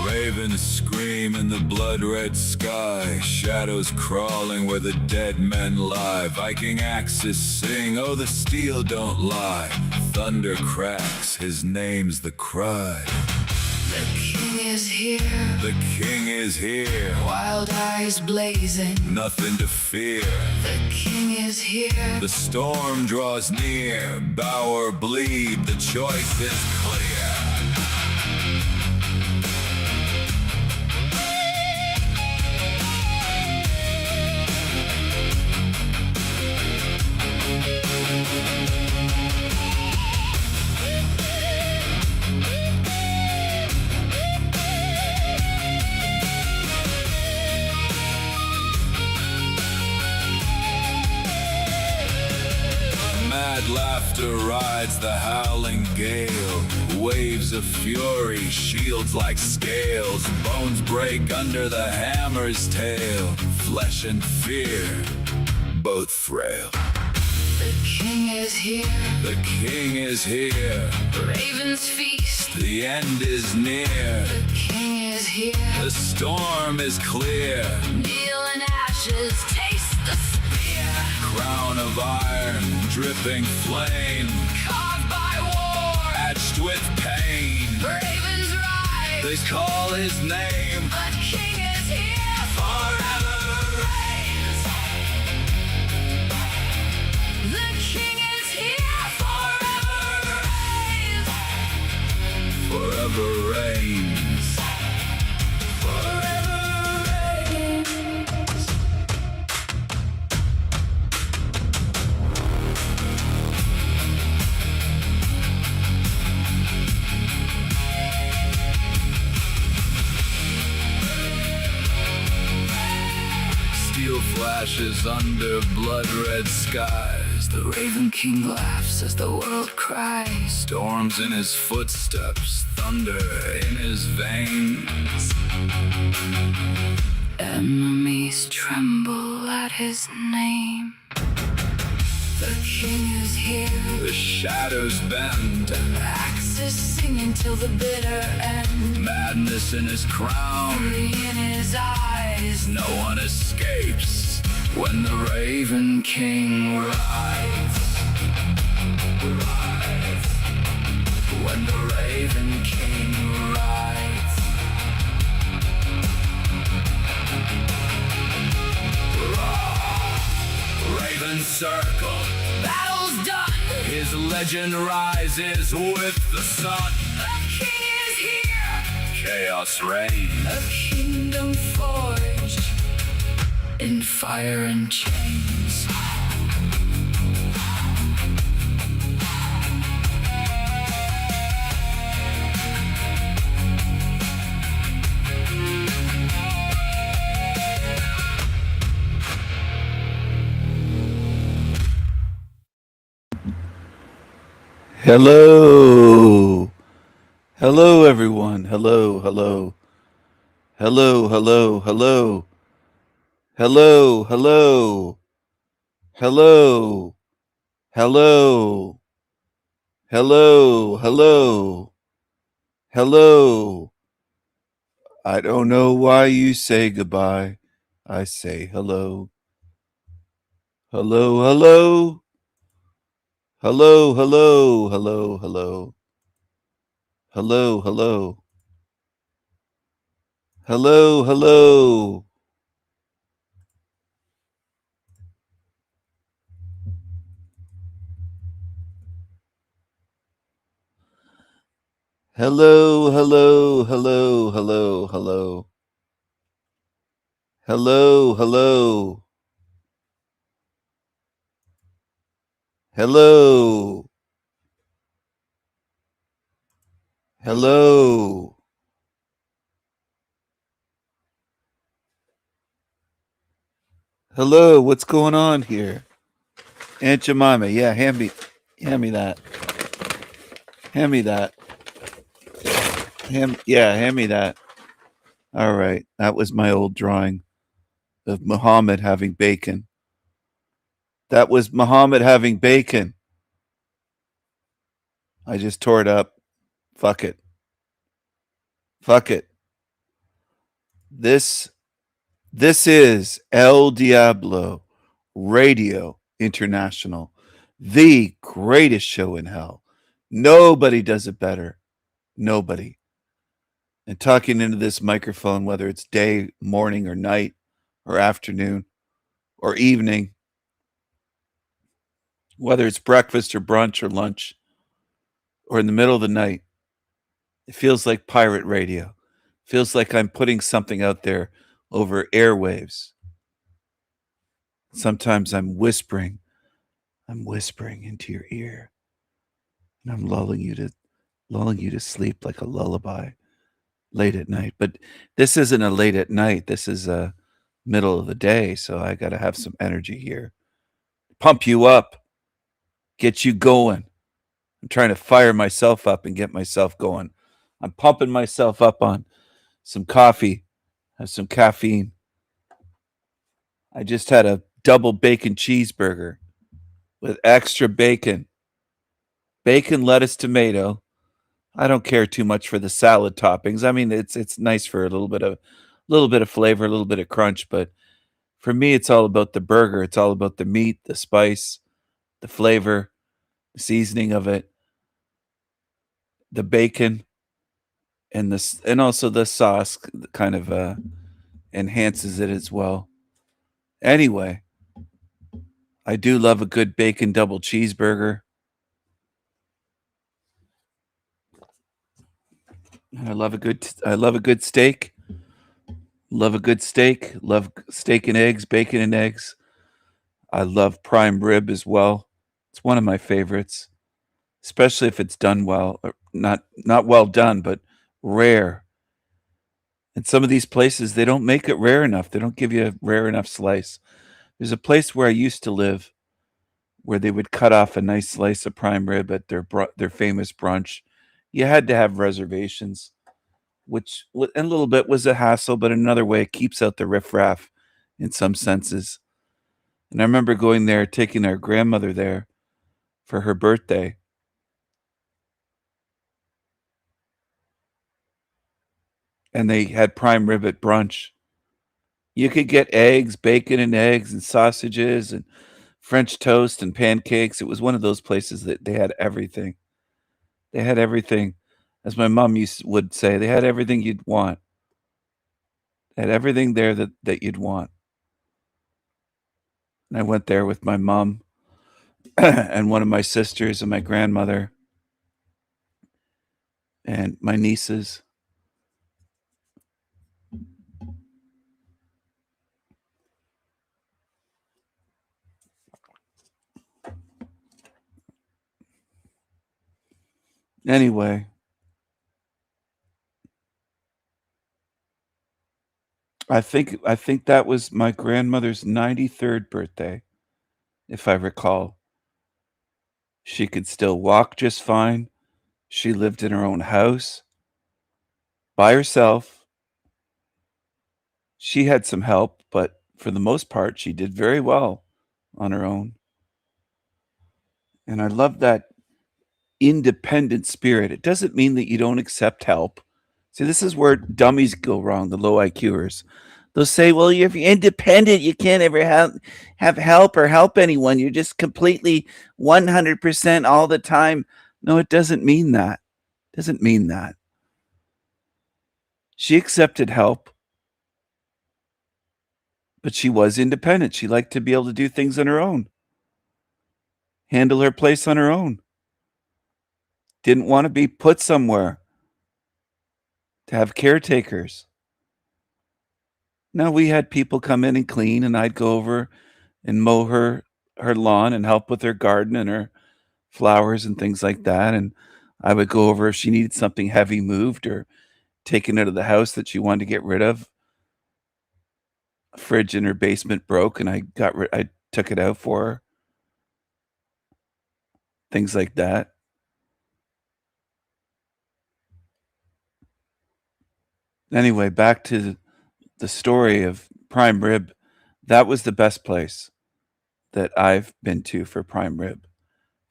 Ravens scream in the blood-red sky, shadows crawling where the dead men lie. Viking axes sing, oh the steel don't lie. Thunder cracks, his name's the cry. The king is here, The king is here, wild eyes blazing. nothing to fear. The king is here, The storm draws near, bow or bleed, the choice is clear. Mad laughter rides the howling gale. Waves of fury, shields like scales. Bones break under the hammer's tail. Flesh and fear, both frail. the king is here, The king is here, ravens feast. the end is near. The king is here, The storm is clear. kneel in ashes, taste the spear. Crown of iron, dripping flame, Carved by war, etched with pain. ravens rise. They call his name. The king is here, forever reigns. The king is here, forever reigns. Forever reigns. Forever reigns. Steel flashes under blood-red skies. The Raven King laughs as the world cries. Storms in his footsteps, thunder in his veins. Enemies tremble at his name. The king is here, The shadows bend, axes sing until the bitter end. madness in his crown. Fury in his eyes, No one escapes when the Raven King rides. When the Raven King rides. Raven circle, battle's done. his legend rises with the sun. The king is here, Chaos reigns. a kingdom forged in fire and chains. Hello. Hello, everyone. Hello, hello. Hello, hello, hello. Hello, hello. Hello. Hello. Hello, hello. Hello. I don't know why you say goodbye. I say hello. Hello, hello. Hello, hello, hello, hello. Hello, hello. Hello, hello. Hello, hello, hello, hello, hello. Hello, hello. Hello. Hello. Hello, what's going on here? Aunt Jemima, yeah, hand me that. Hand me that. Hand me that. All right, that was my old drawing of Muhammad having bacon. That was Muhammad having bacon. I just tore it up. Fuck it. Fuck it. This is El Diablo Radio International, the greatest show in hell. Nobody does it better. Nobody. And talking into this microphone, whether it's day, morning, or night, or afternoon, or evening, whether it's breakfast or brunch or lunch, or in the middle of the night, it feels like pirate radio. It feels like I'm putting something out there over airwaves. Sometimes I'm whispering into your ear, and I'm lulling you to sleep like a lullaby late at night. But this isn't a late at night. This is a middle of the day, so I got to have some energy here. Pump you up, get you going. I'm trying to fire myself up and get myself going. I'm pumping myself up on some coffee, have some caffeine. I just had a double bacon cheeseburger with extra bacon, lettuce, tomato. I don't care too much for the salad toppings. I mean, it's nice for a little bit of flavor, a little bit of crunch, but for me, it's all about the burger. It's all about the meat, the spice, the flavor, the seasoning of it, the bacon, and also the sauce kind of enhances it as well. Anyway, I do love a good bacon double cheeseburger. I love a good steak. Love a good steak. Love steak and eggs, bacon and eggs. I love prime rib as well. It's one of my favorites, especially if it's done well. Or not well done, but rare. And some of these places, they don't make it rare enough. They don't give you a rare enough slice. There's a place where I used to live where they would cut off a nice slice of prime rib at their famous brunch. You had to have reservations, which in a little bit was a hassle, but in another way, it keeps out the riffraff in some senses. And I remember going there, taking our grandmother there for her birthday. And they had prime rib at brunch. You could get eggs, bacon and eggs and sausages and French toast and pancakes. It was one of those places that they had everything. They had everything. As my mom would say, they had everything you'd want. They had everything there that you'd want. And I went there with my mom and one of my sisters and my grandmother and my nieces. Anyway, I think that was my grandmother's 93rd birthday, if I recall. She could still walk just fine. She lived in her own house by herself. She had some help, but for the most part, she did very well on her own. And I love that independent spirit. It doesn't mean that you don't accept help. See, this is where dummies go wrong, the low IQers. They'll say, well, if you're independent, you can't ever have help or help anyone. You're just completely 100% all the time. No, it doesn't mean that. It doesn't mean that. She accepted help, but she was independent. She liked to be able to do things on her own, handle her place on her own. Didn't want to be put somewhere to have caretakers. No, we had people come in and clean, and I'd go over and mow her lawn and help with her garden and her flowers and things like that. And I would go over if she needed something heavy moved or taken out of the house that she wanted to get rid of. fridge in her basement broke, and I took it out for her. Things like that. Anyway, back to the story of prime rib. That was the best place that I've been to for prime rib.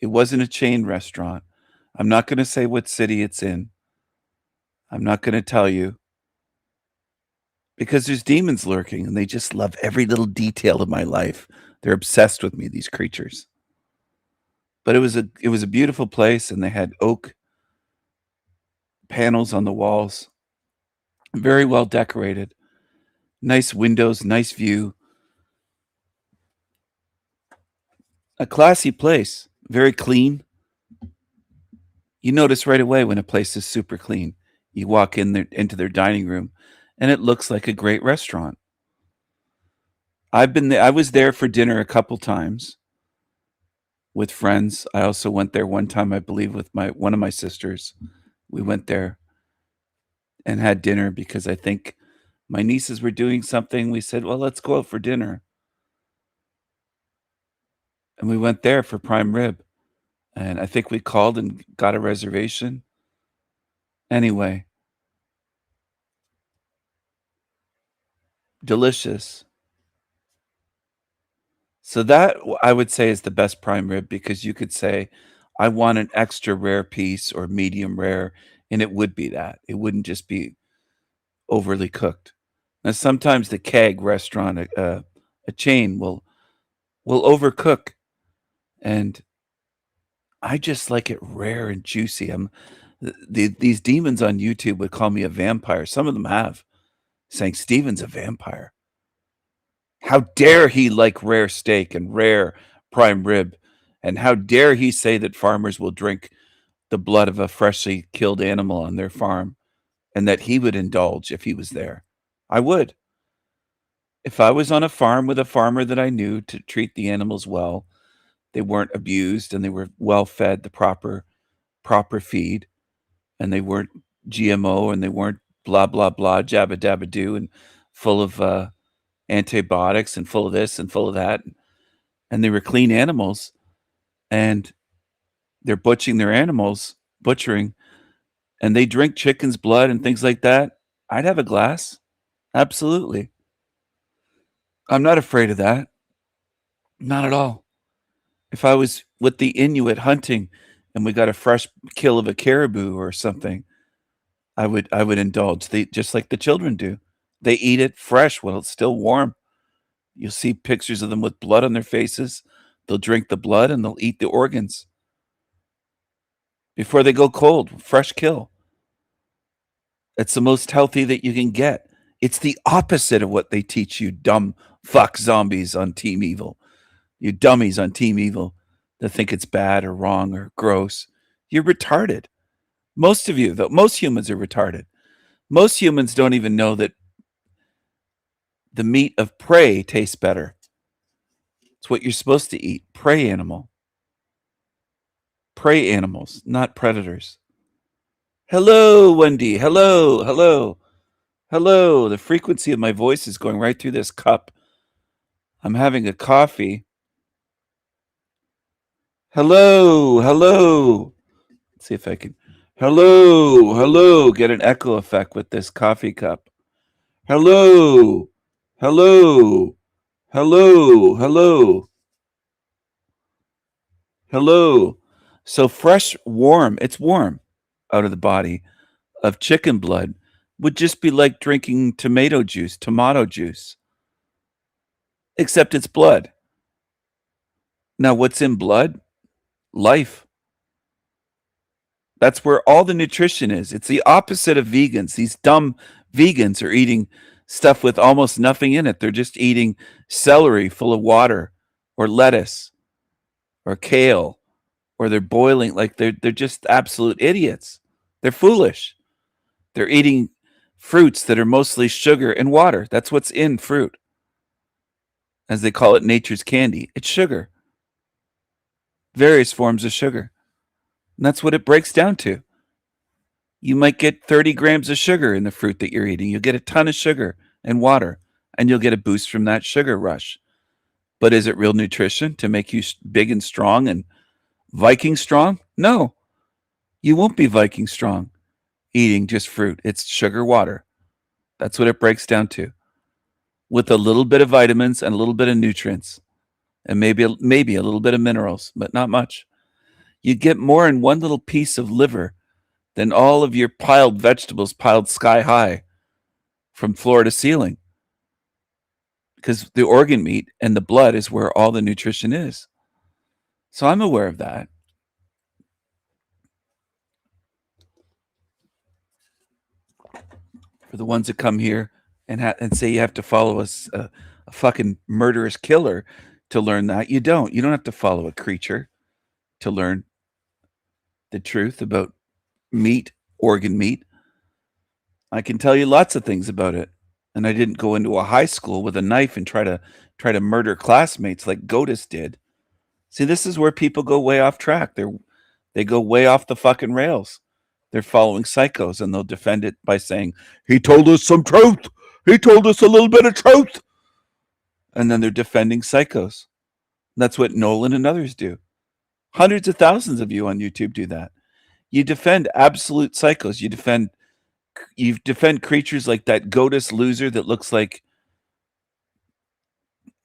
It wasn't a chain restaurant. I'm not going to say what city it's in. I'm not going to tell you because there's demons lurking and they just love every little detail of my life. They're obsessed with me, these creatures. But it was a beautiful place, and they had oak panels on the walls, very well decorated, nice windows, nice view. A classy place, very clean. You notice right away when a place is super clean. You walk in there into their dining room, and it looks like a great restaurant. I've been there. I was there for dinner a couple times with friends. I also went there one time, I believe, with one of my sisters. We went there and had dinner because I think my nieces were doing something. We said, well, let's go out for dinner. And we went there for prime rib. And I think we called and got a reservation. Anyway, delicious. So that I would say is the best prime rib because you could say, I want an extra rare piece or medium rare, and it would be that. It wouldn't just be overly cooked. Now, sometimes the keg restaurant, a chain, will overcook, and I just like it rare and juicy. These demons on YouTube would call me a vampire. Some of them have, saying Steven's a vampire. How dare he like rare steak and rare prime rib? And how dare he say that farmers will drink the blood of a freshly killed animal on their farm and that he would indulge if he was there? I would. If I was on a farm with a farmer that I knew to treat the animals well, they weren't abused and they were well fed the proper feed, and they weren't GMO and they weren't blah blah blah jabba dabba doo and full of antibiotics and full of this and full of that, and they were clean animals, and they're butchering, and they drink chicken's blood and things like that, I'd have a glass. Absolutely. I'm not afraid of that. Not at all. If I was with the Inuit hunting and we got a fresh kill of a caribou or something, I would indulge. They just like the children do. They eat it fresh while it's still warm. You'll see pictures of them with blood on their faces. They'll drink the blood and they'll eat the organs before they go cold. Fresh kill. It's the most healthy that you can get. It's the opposite of what they teach you, dumb fuck zombies on Team Evil. You dummies on Team Evil that think it's bad or wrong or gross. You're retarded. Most of you, though, most humans are retarded. Most humans don't even know that the meat of prey tastes better. It's what you're supposed to eat. Prey animal. Prey animals, not predators. Hello, Wendy. Hello, hello, hello. The frequency of my voice is going right through this cup. I'm having a coffee. Hello, hello. Let's see if I can. Hello, hello. Get an echo effect with this coffee cup. Hello, hello, hello, hello, hello. So fresh, warm, it's warm out of the body of chicken blood would just be like drinking tomato juice, except it's blood. Now, what's in blood? Life. That's where all the nutrition is. It's the opposite of vegans. These dumb vegans are eating stuff with almost nothing in it. They're just eating celery full of water or lettuce or kale, or they're boiling like they're just absolute idiots. They're foolish. They're eating fruits that are mostly sugar and water. That's what's in fruit. As they call it, nature's candy. It's sugar. Various forms of sugar. And that's what it breaks down to. You might get 30 grams of sugar in the fruit that you're eating. You'll get a ton of sugar and water. and you'll get a boost from that sugar rush. But is it real nutrition to make you big and strong and Viking strong? No, you won't be Viking strong eating just fruit. It's sugar water. That's what it breaks down to, with a little bit of vitamins and a little bit of nutrients, and maybe a little bit of minerals, but not much. You get more in one little piece of liver than all of your piled vegetables piled sky high from floor to ceiling, because the organ meat and the blood is where all the nutrition is. So I'm aware of that. For the ones that come here and say you have to follow a fucking murderous killer to learn that, you don't. You don't have to follow a creature to learn the truth about meat, organ meat. I can tell you lots of things about it. And I didn't go into a high school with a knife and try to murder classmates like Godus did. See, this is where people go way off track. They go way off the fucking rails. They're following psychos, and they'll defend it by saying, he told us some truth. He told us a little bit of truth. And then they're defending psychos. That's what Nolan and others do. Hundreds of thousands of you on YouTube do that. You defend absolute psychos. You defend creatures like that Godus loser that looks like,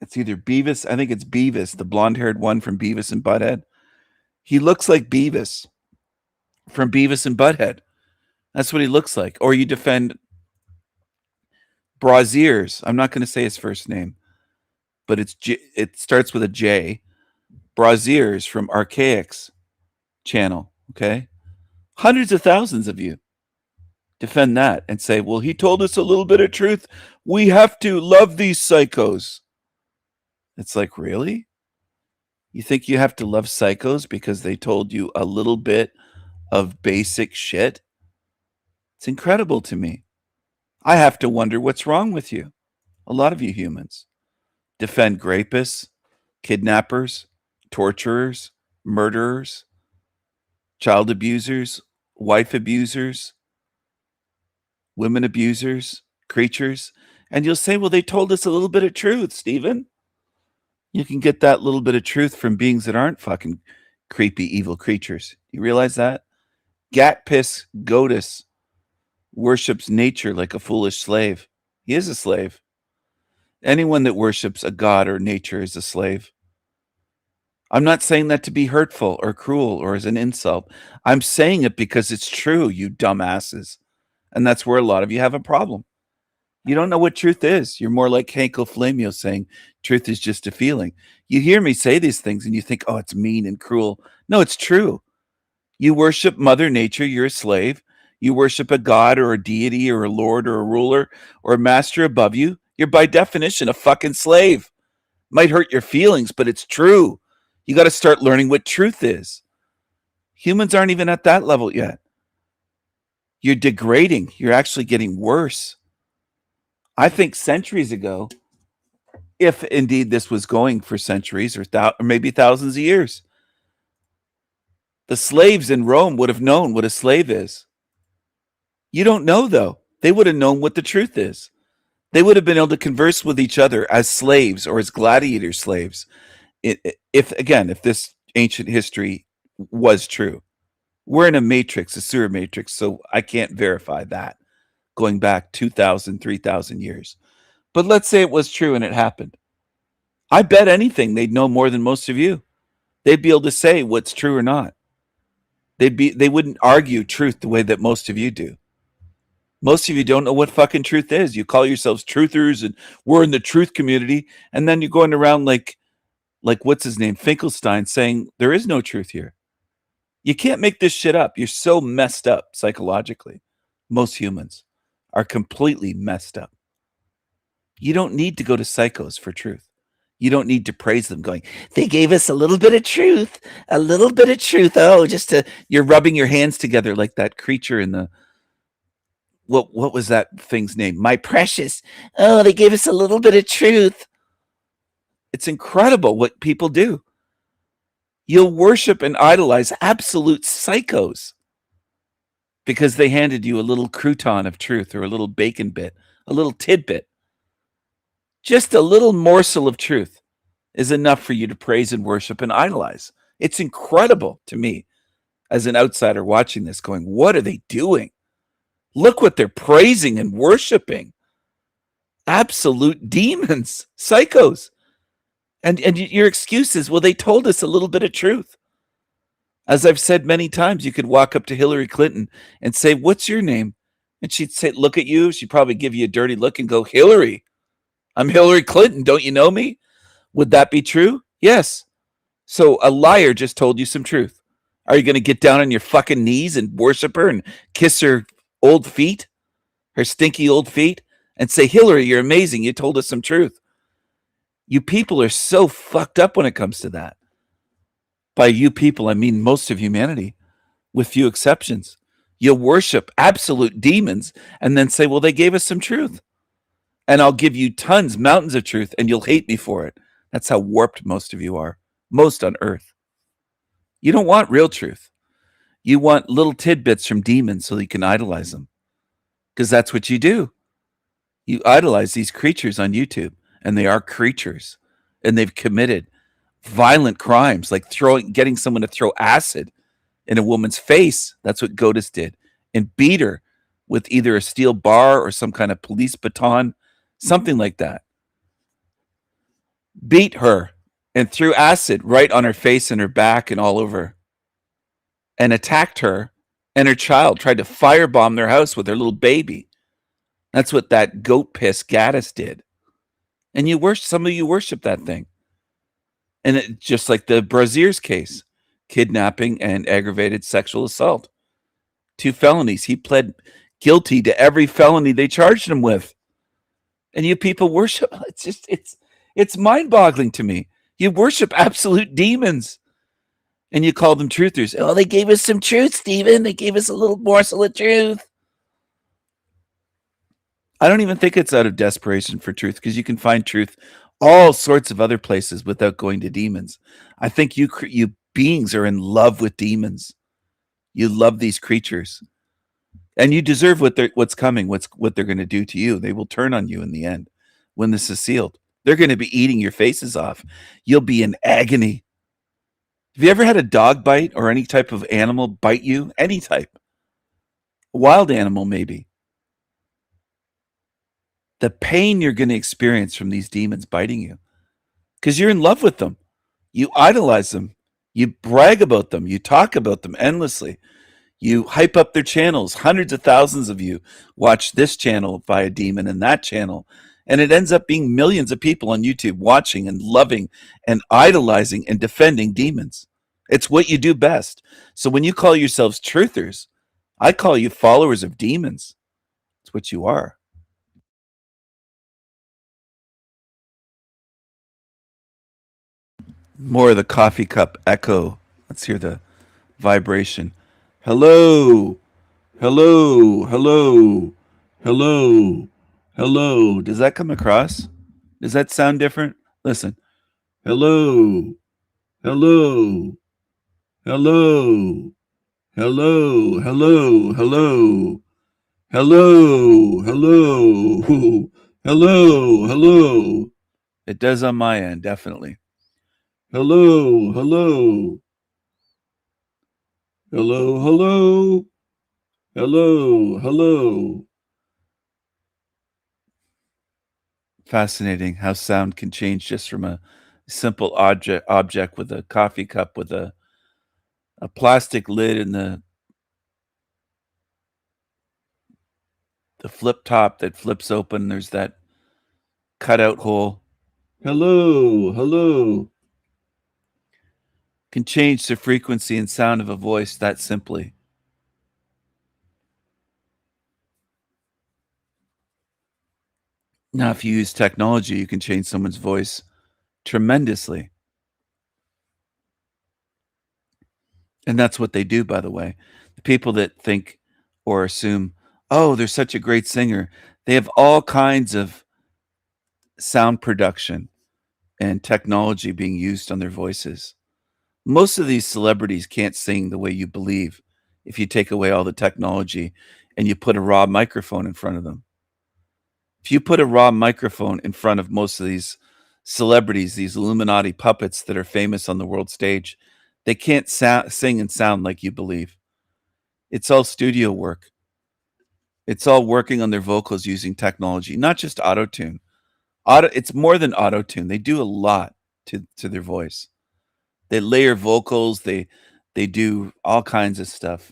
it's either Beavis. I think it's Beavis, the blonde-haired one from Beavis and Butthead. He looks like Beavis from Beavis and Butthead. That's what he looks like. Or you defend Braziers. I'm not going to say his first name, but it starts with a J. Braziers from Archaics channel. Okay, hundreds of thousands of you defend that and say, well, he told us a little bit of truth. We have to love these psychos. It's like, really? You think you have to love psychos because they told you a little bit of basic shit? It's incredible to me. I have to wonder what's wrong with you. A lot of you humans defend rapists, kidnappers, torturers, murderers, child abusers, wife abusers, women abusers, creatures. And you'll say, well, they told us a little bit of truth, Stephen. You can get that little bit of truth from beings that aren't fucking creepy, evil creatures. You realize that? Gat Piss Godus worships nature like a foolish slave. He is a slave. Anyone that worships a god or nature is a slave. I'm not saying that to be hurtful or cruel or as an insult. I'm saying it because it's true, you dumbasses. And that's where a lot of you have a problem. You don't know what truth is. You're more like Hanko Flamio saying truth is just a feeling. You hear me say these things and you think, oh, it's mean and cruel. No, it's true. You worship Mother Nature, you're a slave. You worship a god or a deity or a lord or a ruler or a master above you, you're by definition a fucking slave. Might hurt your feelings, but it's true. You got to start learning what truth is. Humans aren't even at that level yet. You're degrading. You're actually getting worse. I think centuries ago, if indeed this was going for centuries or maybe thousands of years, the slaves in Rome would have known what a slave is. You don't know, though. They would have known what the truth is. They would have been able to converse with each other as slaves or as gladiator slaves. If this ancient history was true. We're in a matrix, a sewer matrix, so I can't verify that going back 2,000, 3,000 years. But let's say it was true and it happened. I bet anything they'd know more than most of you. They'd be able to say what's true or not. They wouldn't argue truth the way that most of you do. Most of you don't know what fucking truth is. You call yourselves truthers and we're in the truth community. And then you're going around like what's his name? Finkelstein saying there is no truth here. You can't make this shit up. You're so messed up psychologically. Most humans are completely messed up. You don't need to go to psychos for truth. You don't need to praise them going, they gave us a little bit of truth, a little bit of truth. Oh, you're rubbing your hands together like that creature in the, what was that thing's name? My Precious. Oh, they gave us a little bit of truth. It's incredible what people do. You'll worship and idolize absolute psychos because they handed you a little crouton of truth or a little bacon bit, a little tidbit. Just a little morsel of truth is enough for you to praise and worship and idolize. It's incredible to me as an outsider watching this, going, what are they doing? Look what they're praising and worshiping. Absolute demons, psychos. And your excuse is, well, they told us a little bit of truth. As I've said many times, you could walk up to Hillary Clinton and say, what's your name? And she'd say, look at you. She'd probably give you a dirty look and go, Hillary, I'm Hillary Clinton. Don't you know me? Would that be true? Yes. So a liar just told you some truth. Are you going to get down on your fucking knees and worship her and kiss her old feet, her stinky old feet, and say, Hillary, you're amazing. You told us some truth. You people are so fucked up when it comes to that. By you people, I mean most of humanity, with few exceptions. You'll worship absolute demons and then say, well, they gave us some truth. And I'll give you tons, mountains of truth, and you'll hate me for it. That's how warped most of you are, most on earth. You don't want real truth. You want little tidbits from demons so that you can idolize them. Because that's what you do. You idolize these creatures on YouTube, and they are creatures, and they've committed violent crimes, like getting someone to throw acid in a woman's face. That's what Gotis did, and beat her with either a steel bar or some kind of police baton, something like that. Beat her and threw acid right on her face and her back and all over, and attacked her and her child, tried to firebomb their house with her little baby. That's what that goat piss Gaddis did. And some of you worship that thing. And it, just like the Brazier's case, kidnapping and aggravated sexual assault. 2 felonies. He pled guilty to every felony they charged him with. And you people worship. It's mind-boggling to me. You worship absolute demons. And you call them truthers. Oh, they gave us some truth, Stephen. They gave us a little morsel of truth. I don't even think it's out of desperation for truth, because you can find truth all sorts of other places without going to demons. I think you beings are in love with demons. You love these creatures, and you deserve what's coming, what they're going to do to you. They will turn on you in the end when this is sealed. They're going to be eating your faces off. You'll be in agony. Have you ever had a dog bite or any type of animal bite you? Any type. A wild animal, maybe. The pain you're going to experience from these demons biting you, because you're in love with them. You idolize them. You brag about them. You talk about them endlessly. You hype up their channels. Hundreds of thousands of you watch this channel via demon and that channel. And it ends up being millions of people on YouTube watching and loving and idolizing and defending demons. It's what you do best. So when you call yourselves truthers, I call you followers of demons. It's what you are. More of the coffee cup echo. Let's hear the vibration. Hello. Hello. Hello. Hello. Hello. Does that come across? Does that sound different? Listen. Hello. Hello. Hello. Hello. Hello. Hello. Hello. Hello. Hello. Hello. It does on my end, definitely. Hello, hello. Hello, hello. Hello, hello. Fascinating how sound can change just from a simple object with a coffee cup with a plastic lid and the flip top that flips open. There's that cutout hole. Hello, hello. Can change the frequency and sound of a voice that simply. Now, if you use technology, you can change someone's voice tremendously. And that's what they do, by the way. The people that think or assume, oh, they're such a great singer, they have all kinds of sound production and technology being used on their voices. Most of these celebrities can't sing the way you believe if you take away all the technology and you put a raw microphone in front of them. If you put a raw microphone in front of most of these celebrities, these Illuminati puppets that are famous on the world stage, they can't sing and sound like you believe. It's all studio work. It's all working on their vocals using technology, not just auto-tune. It's more than auto-tune. They do a lot to their voice. They layer vocals, they do all kinds of stuff,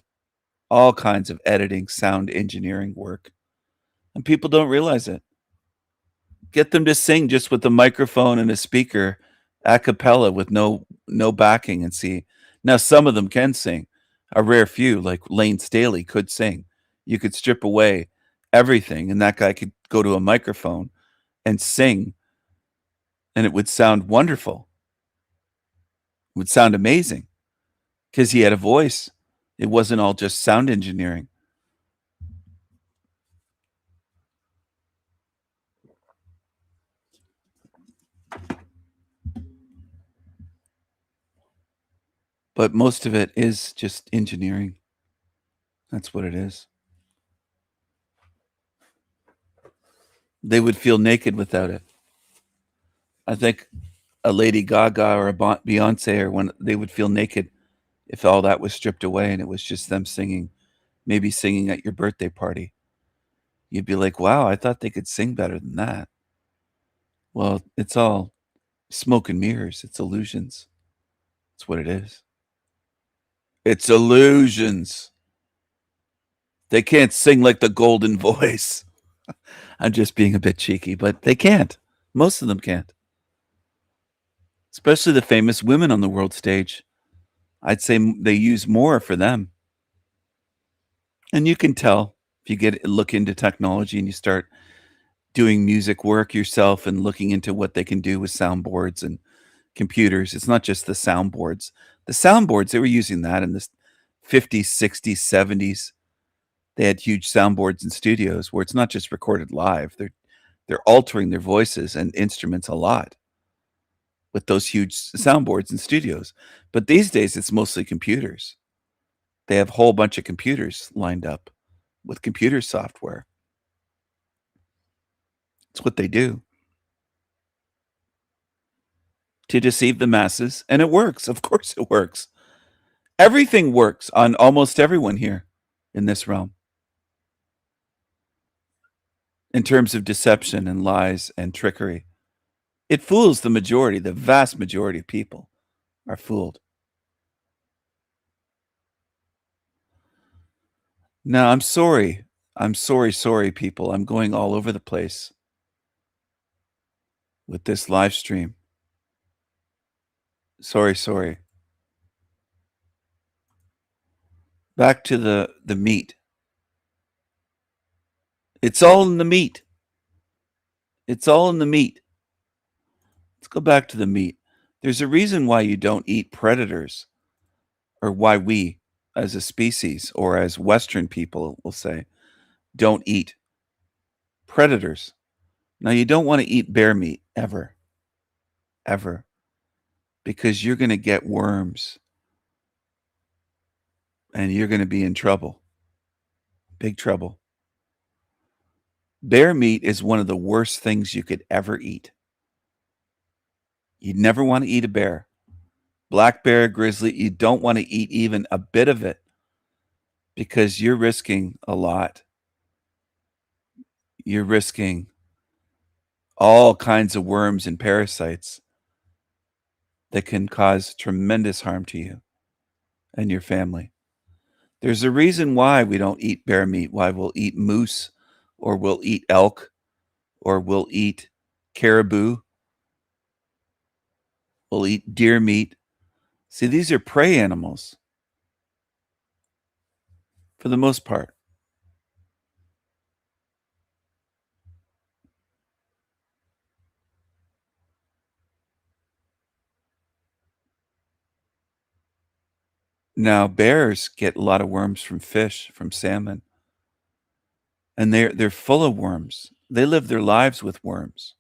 all kinds of editing, sound engineering work. And people don't realize it. Get them to sing just with a microphone and a speaker a cappella with no backing and see. Now some of them can sing. A rare few, like Lane Staley, could sing. You could strip away everything and that guy could go to a microphone and sing and it would sound wonderful. It would sound amazing because he had a voice. It wasn't all just sound engineering. But most of it is just engineering. That's what it is. They would feel naked without it. I think a Lady Gaga or a Beyonce or when they would feel naked if all that was stripped away and it was just them singing, maybe singing at your birthday party. You'd be like, wow, I thought they could sing better than that. Well, it's all smoke and mirrors. It's illusions. That's what it is. It's illusions. They can't sing like the golden voice. I'm just being a bit cheeky, but they can't. Most of them can't. Especially the famous women on the world stage. I'd say they use more for them. And you can tell if you look into technology and you start doing music work yourself and looking into what they can do with soundboards and computers. It's not just the soundboards. The soundboards, they were using that in the 50s, 60s, 70s. They had huge soundboards in studios where it's not just recorded live. They're altering their voices and instruments a lot with those huge soundboards in studios. But these days, it's mostly computers. They have a whole bunch of computers lined up with computer software. It's what they do to deceive the masses. And it works. Of course it works. Everything works on almost everyone here in this realm. In terms of deception and lies and trickery. It fools the majority, the vast majority of people are fooled. Now, I'm sorry. I'm sorry, people. I'm going all over the place with this live stream. Sorry. Back to the meat. It's all in the meat. It's all in the meat. Let's go back to the meat. There's a reason why you don't eat predators, or why we, as a species, or as Western people will say, don't eat predators. Now, you don't want to eat bear meat, ever. Ever. Because you're going to get worms. And you're going to be in trouble. Big trouble. Bear meat is one of the worst things you could ever eat. You'd never want to eat a bear. Black bear, grizzly, you don't want to eat even a bit of it because you're risking a lot. You're risking all kinds of worms and parasites that can cause tremendous harm to you and your family. There's a reason why we don't eat bear meat, why we'll eat moose, or we'll eat elk, or we'll eat caribou. We'll eat deer meat. See, these are prey animals for the most part. Now, bears get a lot of worms from fish, from salmon. And they're full of worms. They live their lives with worms.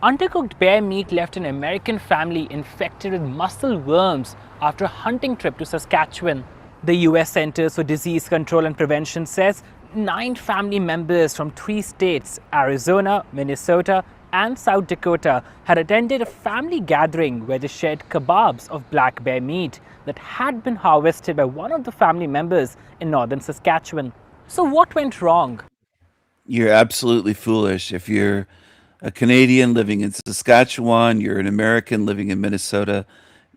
Undercooked bear meat left an American family infected with muscle worms after a hunting trip to Saskatchewan. The US Centers for Disease Control and Prevention says 9 family members from 3 states, Arizona, Minnesota, and South Dakota, had attended a family gathering where they shared kebabs of black bear meat that had been harvested by one of the family members in northern Saskatchewan. So, what went wrong? You're absolutely foolish. If you're a Canadian living in Saskatchewan, you're an American living in Minnesota,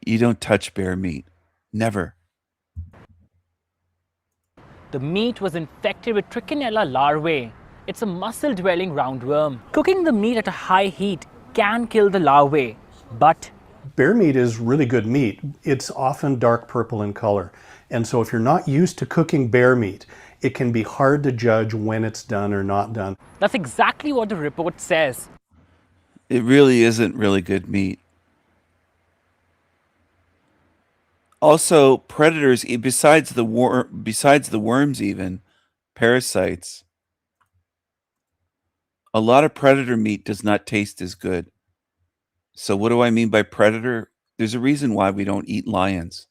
you don't touch bear meat. Never. The meat was infected with Trichinella larvae. It's a mussel-dwelling roundworm. Cooking the meat at a high heat can kill the larvae, but Bear meat is really good meat. It's often dark purple in color. And so if you're not used to cooking bear meat, it can be hard to judge when it's done or not done. that's exactly what the report says. It really isn't really good meat. Also, predators, besides the worms, even parasites, a lot of predator meat does not taste as good. So what do I mean by predator? There's a reason why we don't eat lions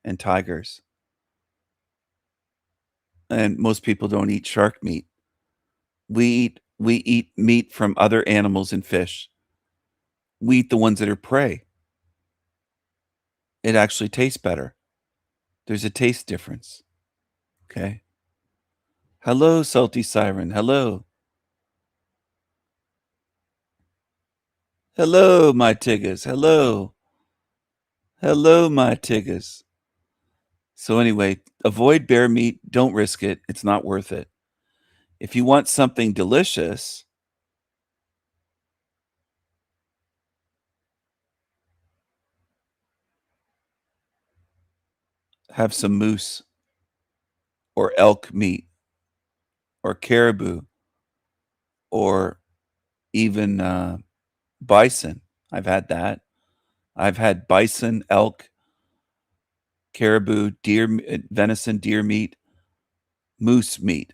and tigers. And most people don't eat shark meat. We eat meat from other animals and fish. We eat the ones that are prey. It actually tastes better. There's a taste difference. Okay. Hello, Salty Siren. Hello. Hello, my tiggas. Hello. Hello, my tiggas. So anyway, avoid bear meat. Don't risk it. It's not worth it. If you want something delicious, have some moose or elk meat or caribou or even bison. I've had that. I've had bison, elk, caribou, deer, venison, deer meat, moose meat.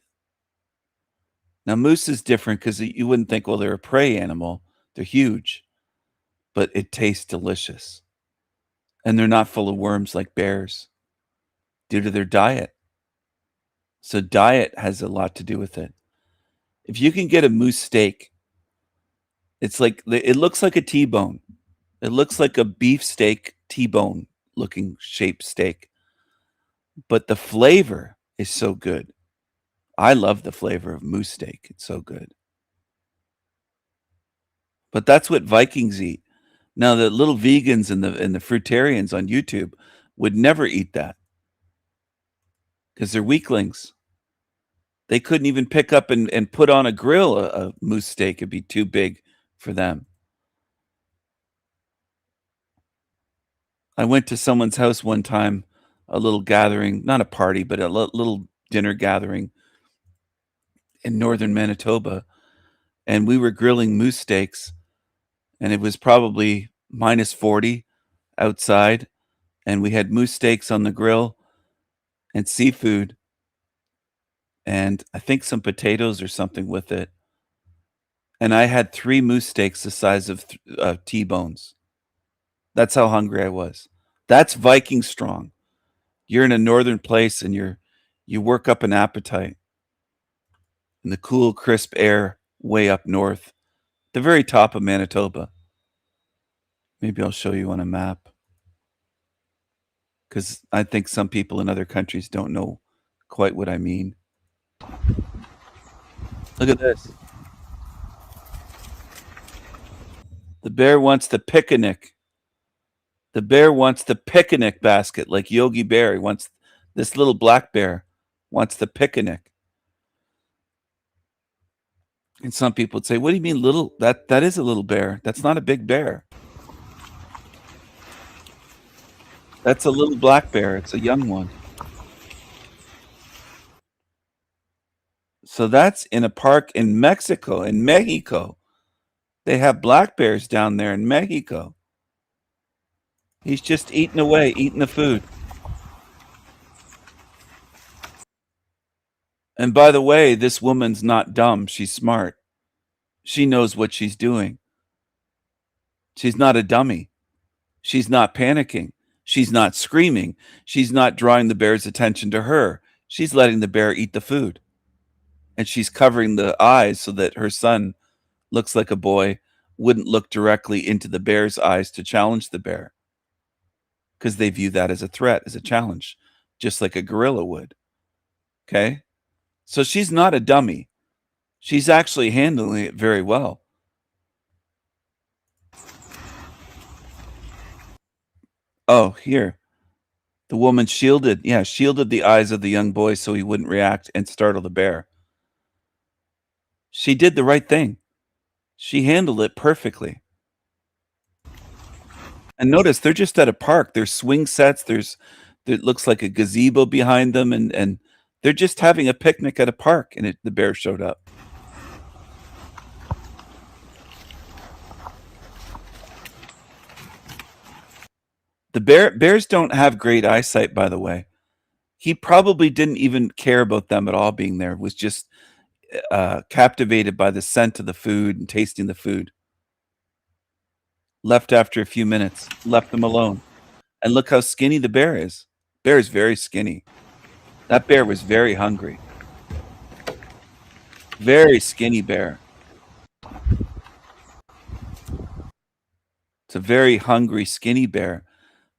Now, moose is different because you wouldn't think, well, they're a prey animal. They're huge, but it tastes delicious. And they're not full of worms like bears due to their diet. So diet has a lot to do with it. If you can get a moose steak, it looks like a T-bone. It looks like a beef steak, T-bone looking shaped steak. But the flavor is so good. I love the flavor of moose steak. It's so good. But that's what Vikings eat. Now the little vegans and the fruitarians on YouTube would never eat that because they're weaklings. They couldn't even pick up and put on a grill a moose steak. It'd be too big for them. I went to someone's house one time, a little gathering, not a party, but a little dinner gathering in northern Manitoba, and we were grilling moose steaks, and it was probably minus 40 outside, and we had moose steaks on the grill and seafood, and I think some potatoes or something with it. And I had 3 moose steaks the size of T-bones. That's how hungry I was. That's Viking strong. You're in a northern place and you work up an appetite in the cool, crisp air way up north, the very top of Manitoba. Maybe I'll show you on a map because I think some people in other countries don't know quite what I mean. Look at this. The bear wants the picnic. The bear wants the picnic basket like Yogi Bear. He wants this little black bear wants the picnic. And some people would say, what do you mean little? That is a little bear. That's not a big bear. That's a little black bear. It's a young one. So that's in a park in Mexico, in Mexico. They have black bears down there in Mexico. He's just eating away, eating the food. And by the way, this woman's not dumb. She's smart. She knows what she's doing. She's not a dummy. She's not panicking. She's not screaming. She's not drawing the bear's attention to her. She's letting the bear eat the food. and she's covering the eyes so that her son looks like a boy, wouldn't look directly into the bear's eyes to challenge the bear, because they view that as a threat, as a challenge, just like a gorilla would. Okay? So she's not a dummy. She's actually handling it very well. Oh, here. The woman shielded the eyes of the young boy so he wouldn't react and startle the bear. She did the right thing. She handled it perfectly. And notice they're just at a park. There's swing sets. There looks like a gazebo behind them, and they're just having a picnic at a park, and the bear showed up. The bears don't have great eyesight, by the way. He probably didn't even care about them at all being there. Was just captivated by the scent of the food and tasting the food. Left after a few minutes. Left them alone. And look how skinny the bear is. Bear is very skinny. That bear was very hungry. Very skinny bear. It's a very hungry, skinny bear.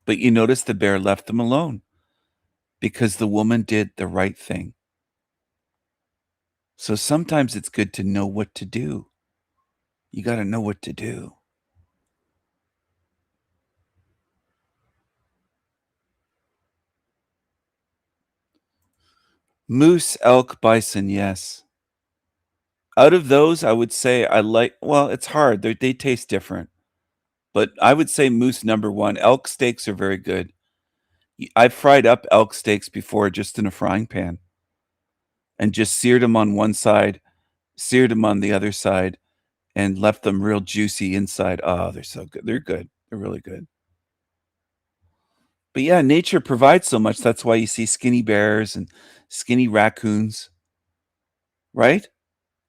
But you notice the bear left them alone because the woman did the right thing. So sometimes it's good to know what to do. You got to know what to do. Moose, elk, bison, yes. Out of those, I would say it's hard. They taste different. But I would say moose number one. Elk steaks are very good. I've fried up elk steaks before just in a frying pan and just seared them on one side, seared them on the other side, and left them real juicy inside. Oh, they're so good. They're good. They're really good. But yeah, nature provides so much. That's why you see skinny bears and skinny raccoons, right?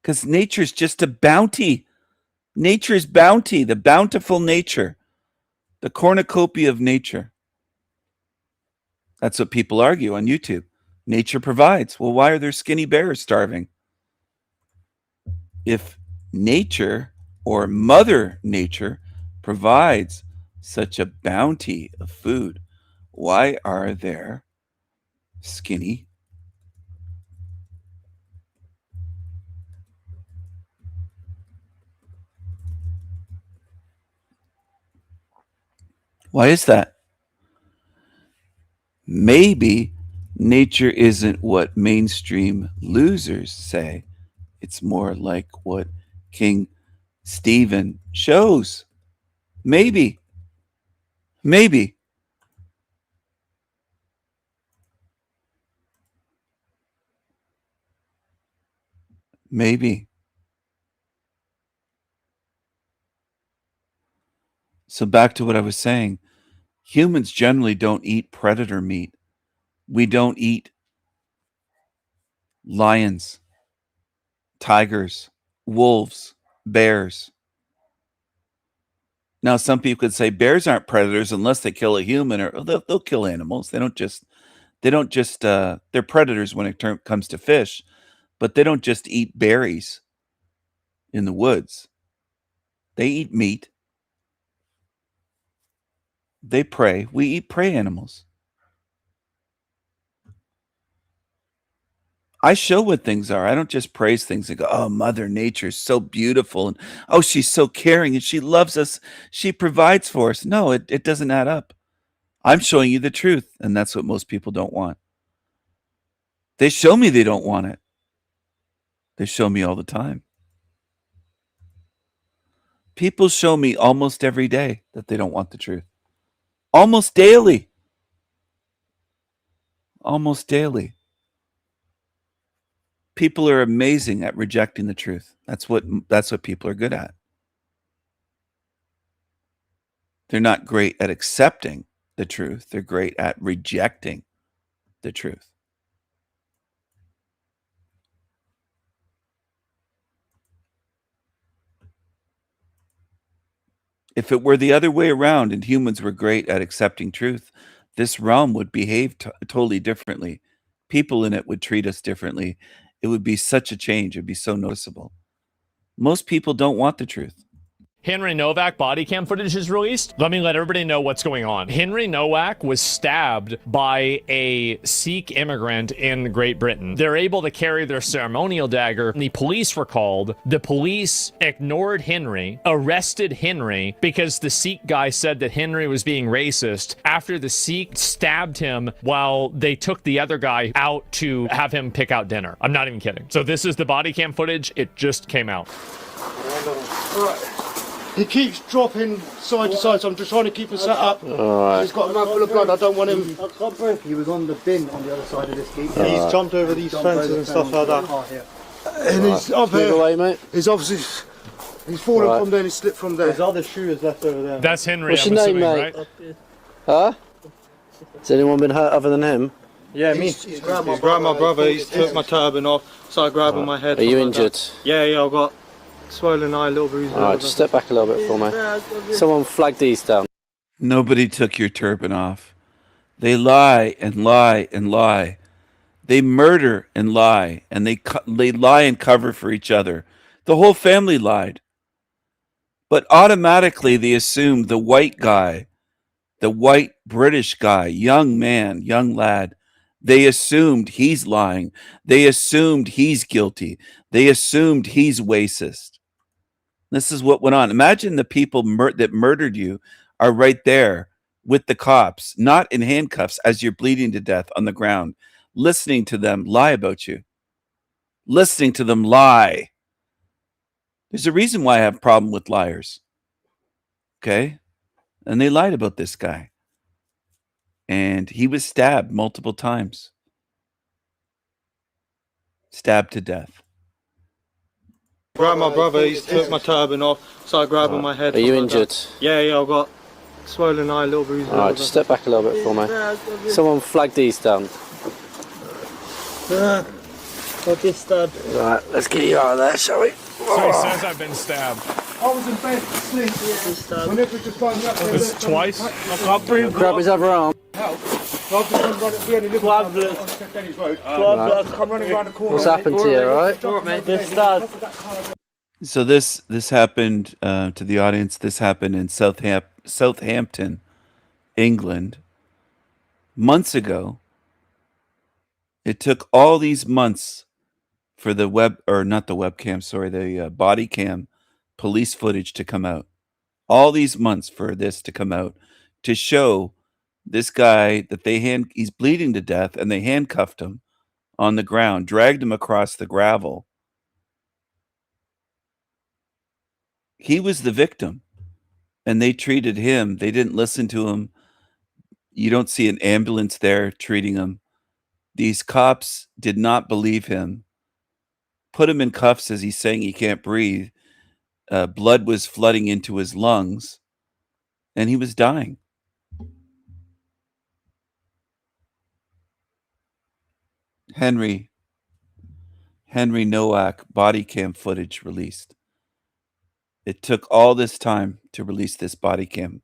Because nature's just a bounty. Nature's bounty, the bountiful nature, the cornucopia of nature. That's what people argue on YouTube. Nature provides. Well, why are there skinny bears starving? If nature or Mother Nature provides such a bounty of food, why are there skinny? Why is that? Maybe nature isn't what mainstream losers say. It's more like what King Stephen shows. Maybe. Maybe. Maybe. So back to what I was saying. Humans generally don't eat predator meat. We don't eat lions, tigers, wolves, bears. Now, some people could say bears aren't predators unless they kill a human, or they'll kill animals. They don't just they're predators when it comes to fish, but they don't just eat berries in the woods. They eat meat. They prey. We eat prey animals. I show what things are. I don't just praise things and go, oh, Mother Nature is so beautiful. And oh, she's so caring and she loves us. She provides for us. No, it doesn't add up. I'm showing you the truth. And that's what most people don't want. They show me they don't want it. They show me all the time. People show me almost every day that they don't want the truth. Almost daily. Almost daily. People are amazing at rejecting the truth. That's what people are good at. They're not great at accepting the truth. They're great at rejecting the truth. If it were the other way around and humans were great at accepting truth, this realm would behave totally differently. People in it would treat us differently, it would be such a change. It'd be so noticeable. Most people don't want the truth. Henry Nowak body cam footage is released. Let me let everybody know what's going on. Henry Nowak was stabbed by a Sikh immigrant in Great Britain. They're able to carry their ceremonial dagger. The police were called. The police ignored Henry, arrested Henry because the Sikh guy said that Henry was being racist after the Sikh stabbed him while they took the other guy out to have him pick out dinner. I'm not even kidding. So this is the body cam footage. It just came out. All right. He keeps dropping side to side, so I'm just trying to keep him set up. Alright. He's got a mouthful of blood, I don't want him... He was on the bin on the other side of this gate. He's jumped over these fences and stuff like that. And he's up Move here. away, mate. He's obviously... He's fallen from there and he slipped from there. His other shoe is left over there. That's Henry, What's I'm your name, assuming, mate? right? Huh? Has anyone been hurt other than him? Yeah, me. He's grabbed my brother, he's took my turban off, started grabbing my head. Are you injured? Yeah, I've got swollen eye, little bruise. Alright, just step back a little bit for me. Someone flag these down. Nobody took your turban off. They lie and lie and lie. They murder and lie, and they lie and cover for each other. The whole family lied. But automatically they assumed the white guy, the white British guy, young man, young lad, they assumed he's lying. They assumed he's guilty. They assumed he's racist. This is what went on. Imagine the people that murdered you are right there with the cops, not in handcuffs as you're bleeding to death on the ground, listening to them lie about you, listening to them lie. There's a reason why I have a problem with liars. Okay? And they lied about this guy. And he was stabbed multiple times. Stabbed to death. Grabbed my brother, he's took my turban off, started grabbing my head. Are you injured? Yeah, I've got swollen eye, little bruise. Alright, just step back a little bit for me. Someone flag these down. I'll get stabbed. Right, let's get you out of there, shall we? So he says I've been stabbed. I was in bed asleep. Whenever just find me up there. This is twice? I can't breathe. Grab his other arm. What's happened to you, alright? Get stabbed. So this happened to the audience. This happened in Southampton, England, months ago. It took all these months for the body cam police footage to come out. All these months for this to come out to show this guy that he's bleeding to death, and they handcuffed him on the ground, dragged him across the gravel. He was the victim, and they treated him. They didn't listen to him. You don't see an ambulance there treating him. These cops did not believe him. Put him in cuffs as he's saying he can't breathe. Blood was flooding into his lungs, and he was dying. Henry Nowak body cam footage released. It took all this time to release this body cam,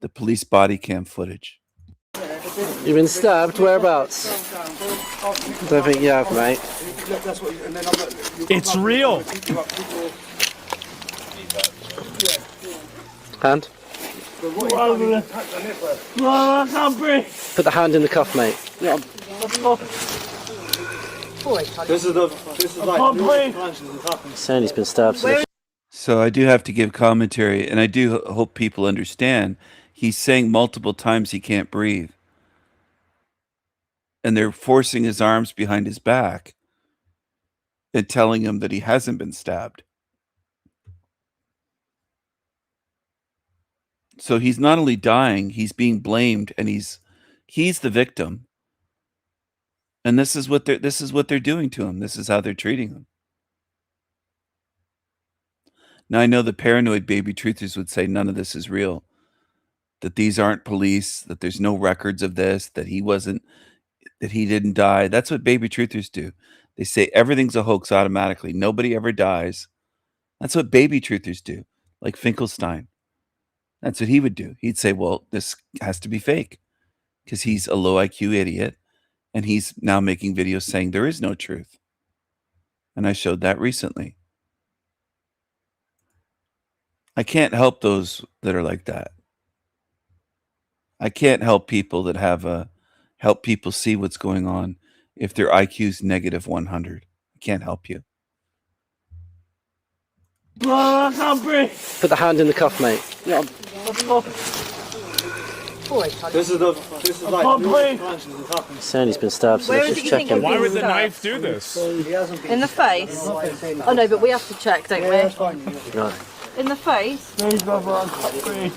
the police body cam footage. You've been stabbed? Whereabouts? Don't think you have, mate. It's real. Hand? I can't breathe. Put the hand in the cuff, mate. This is like Saying he's been stabbed. So I do have to give commentary, and I do hope people understand. He's saying multiple times he can't breathe. And they're forcing his arms behind his back and telling him that he hasn't been stabbed. So he's not only dying, he's being blamed, and he's the victim. And this is what they're doing to him. This is how they're treating him. Now I know the paranoid baby truthers would say none of this is real, that these aren't police, that there's no records of this, that he didn't die. That's what baby truthers do. They say everything's a hoax automatically. Nobody ever dies. That's what baby truthers do, like Finkelstein. That's what he would do. He'd say, well, this has to be fake because he's a low IQ idiot, and he's now making videos saying there is no truth. And I showed that recently. I can't help those that are like that. I can't help people that help people see what's going on if their IQ's negative 100. I can't help you. Oh, I can't breathe. Put the hand in the cuff, mate. Yeah. This is like can't breathe. Sandy's been stabbed, so Where let's is just it you check think him. it Why would the Stop. knife do this? In the face? Oh no, but we have to check, don't we? Right. In the face? Please, brother, I can't breathe.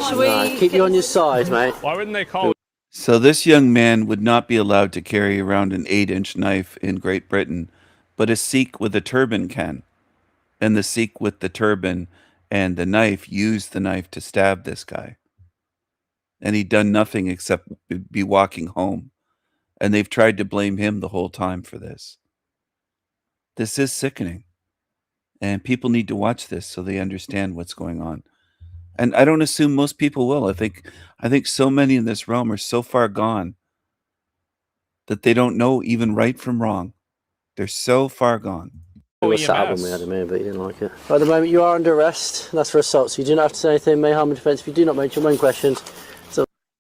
Should we Right, keep you on your side, mate. Why wouldn't they call So this young man would not be allowed to carry around an 8-inch knife in Great Britain, but a Sikh with a turban can. And the Sikh with the turban and the knife used the knife to stab this guy. And he'd done nothing except be walking home. And they've tried to blame him the whole time for this. This is sickening. And people need to watch this so they understand what's going on. And I don't assume most people will. I think so many in this realm are so far gone that they don't know even right from wrong. They're so far gone. We were sat up when we had him here, but he didn't like it. At the moment, you are under arrest. That's for assault, so you do not have to say anything. May harm in defence if you do not mention when questioned.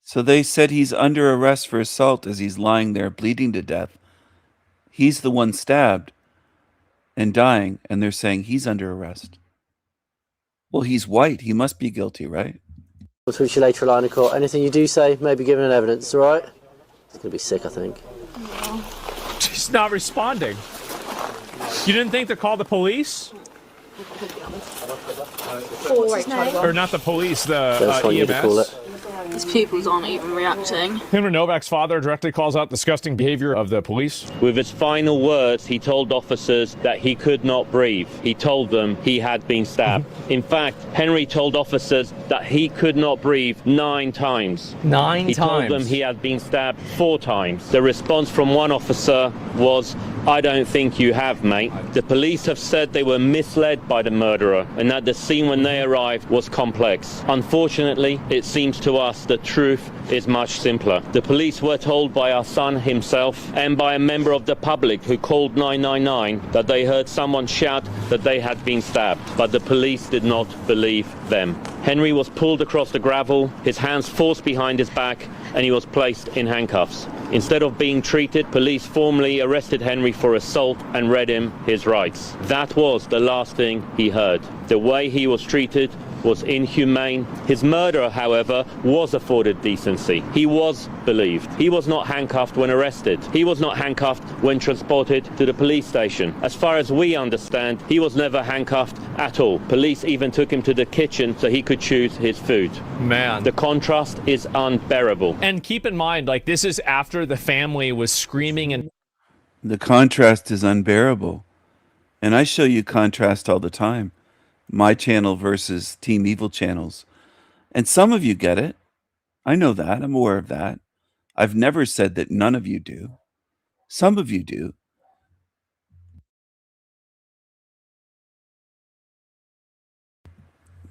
So they said he's under arrest for assault as he's lying there bleeding to death. He's the one stabbed and dying, and they're saying he's under arrest. Well, he's white. He must be guilty, right? We'll talk to you later in court. Anything you do say may be given in evidence, all right? It's going to be sick, I think. She's not responding. You didn't think to call the police? Or not the police, the That's what you need to call EMS? it. His pupils aren't even reacting. Henry Novak's father directly calls out disgusting behavior of the police. With his final words, he told officers that he could not breathe. He told them he had been stabbed. In fact, Henry told officers that he could not breathe 9 times. Nine He times. told them he had been stabbed 4 times. The response from one officer was, "I don't think you have, mate." The police have said they were misled by the murderer and that the scene when they arrived was complex. Unfortunately, it seems to us the truth is much simpler. The police were told by our son himself and by a member of the public who called 999 that they heard someone shout that they had been stabbed, but the police did not believe them. Henry was pulled across the gravel, his hands forced behind his back, and he was placed in handcuffs. Instead of being treated, police formally arrested Henry for assault and read him his rights. That was the last thing he heard. The way he was treated was inhumane. His murderer, however, was afforded decency. He was believed. He was not handcuffed when arrested. He was not handcuffed when transported to the police station. As far as we understand, he was never handcuffed at all. Police even took him to the kitchen so he could choose his food. Man. The contrast is unbearable. And keep in mind, like, this is after the family was screaming and The contrast is unbearable. And I show you contrast all the time. My channel versus Team Evil channels. And some of you get it. I know that. I'm aware of that. I've never said that none of you do. Some of you do.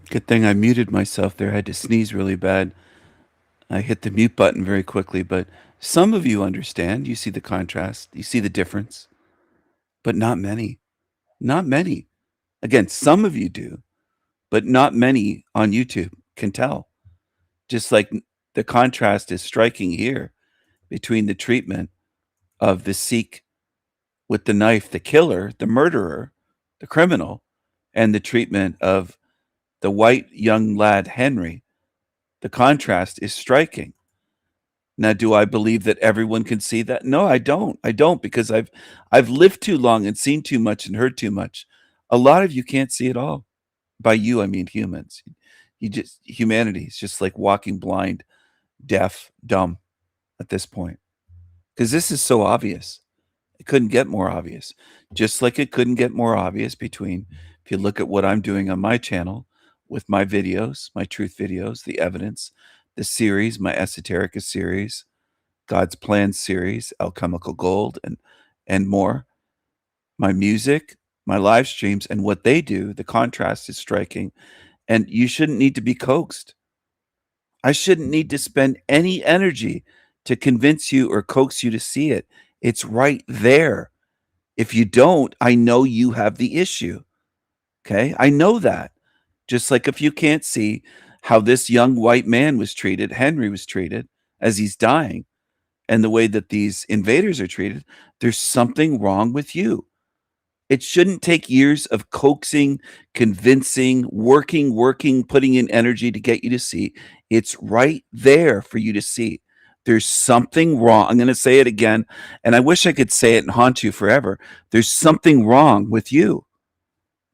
Good thing I muted myself there. I had to sneeze really bad. I hit the mute button very quickly, but some of you understand. You see the contrast. You see the difference. But not many. Not many. Again, some of you do, but not many on YouTube can tell. Just like the contrast is striking here between the treatment of the Sikh with the knife, the killer, the murderer, the criminal, and the treatment of the white young lad, Henry. The contrast is striking. Now, do I believe that everyone can see that? No, I don't. I don't, because I've lived too long and seen too much and heard too much. A lot of you can't see it all. By you, I mean humans. Humanity is just like walking blind, deaf, dumb at this point. Because this is so obvious. It couldn't get more obvious. Just like it couldn't get more obvious between, if you look at what I'm doing on my channel with my videos, my truth videos, the evidence, the series, my Esoterica series, God's Plan series, Alchemical Gold, and more, my music, my live streams, and what they do, the contrast is striking. And you shouldn't need to be coaxed. I shouldn't need to spend any energy to convince you or coax you to see it. It's right there. If you don't, I know you have the issue. Okay? I know that. Just like if you can't see how this young white man was treated, Henry was treated as he's dying, and the way that these invaders are treated, there's something wrong with you. It shouldn't take years of coaxing, convincing, working, putting in energy to get you to see. It's right there for you to see. There's something wrong. I'm going to say it again, and I wish I could say it and haunt you forever. There's something wrong with you.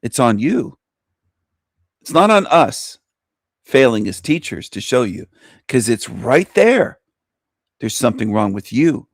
It's on you. It's not on us failing as teachers to show you, because it's right there. There's something wrong with you.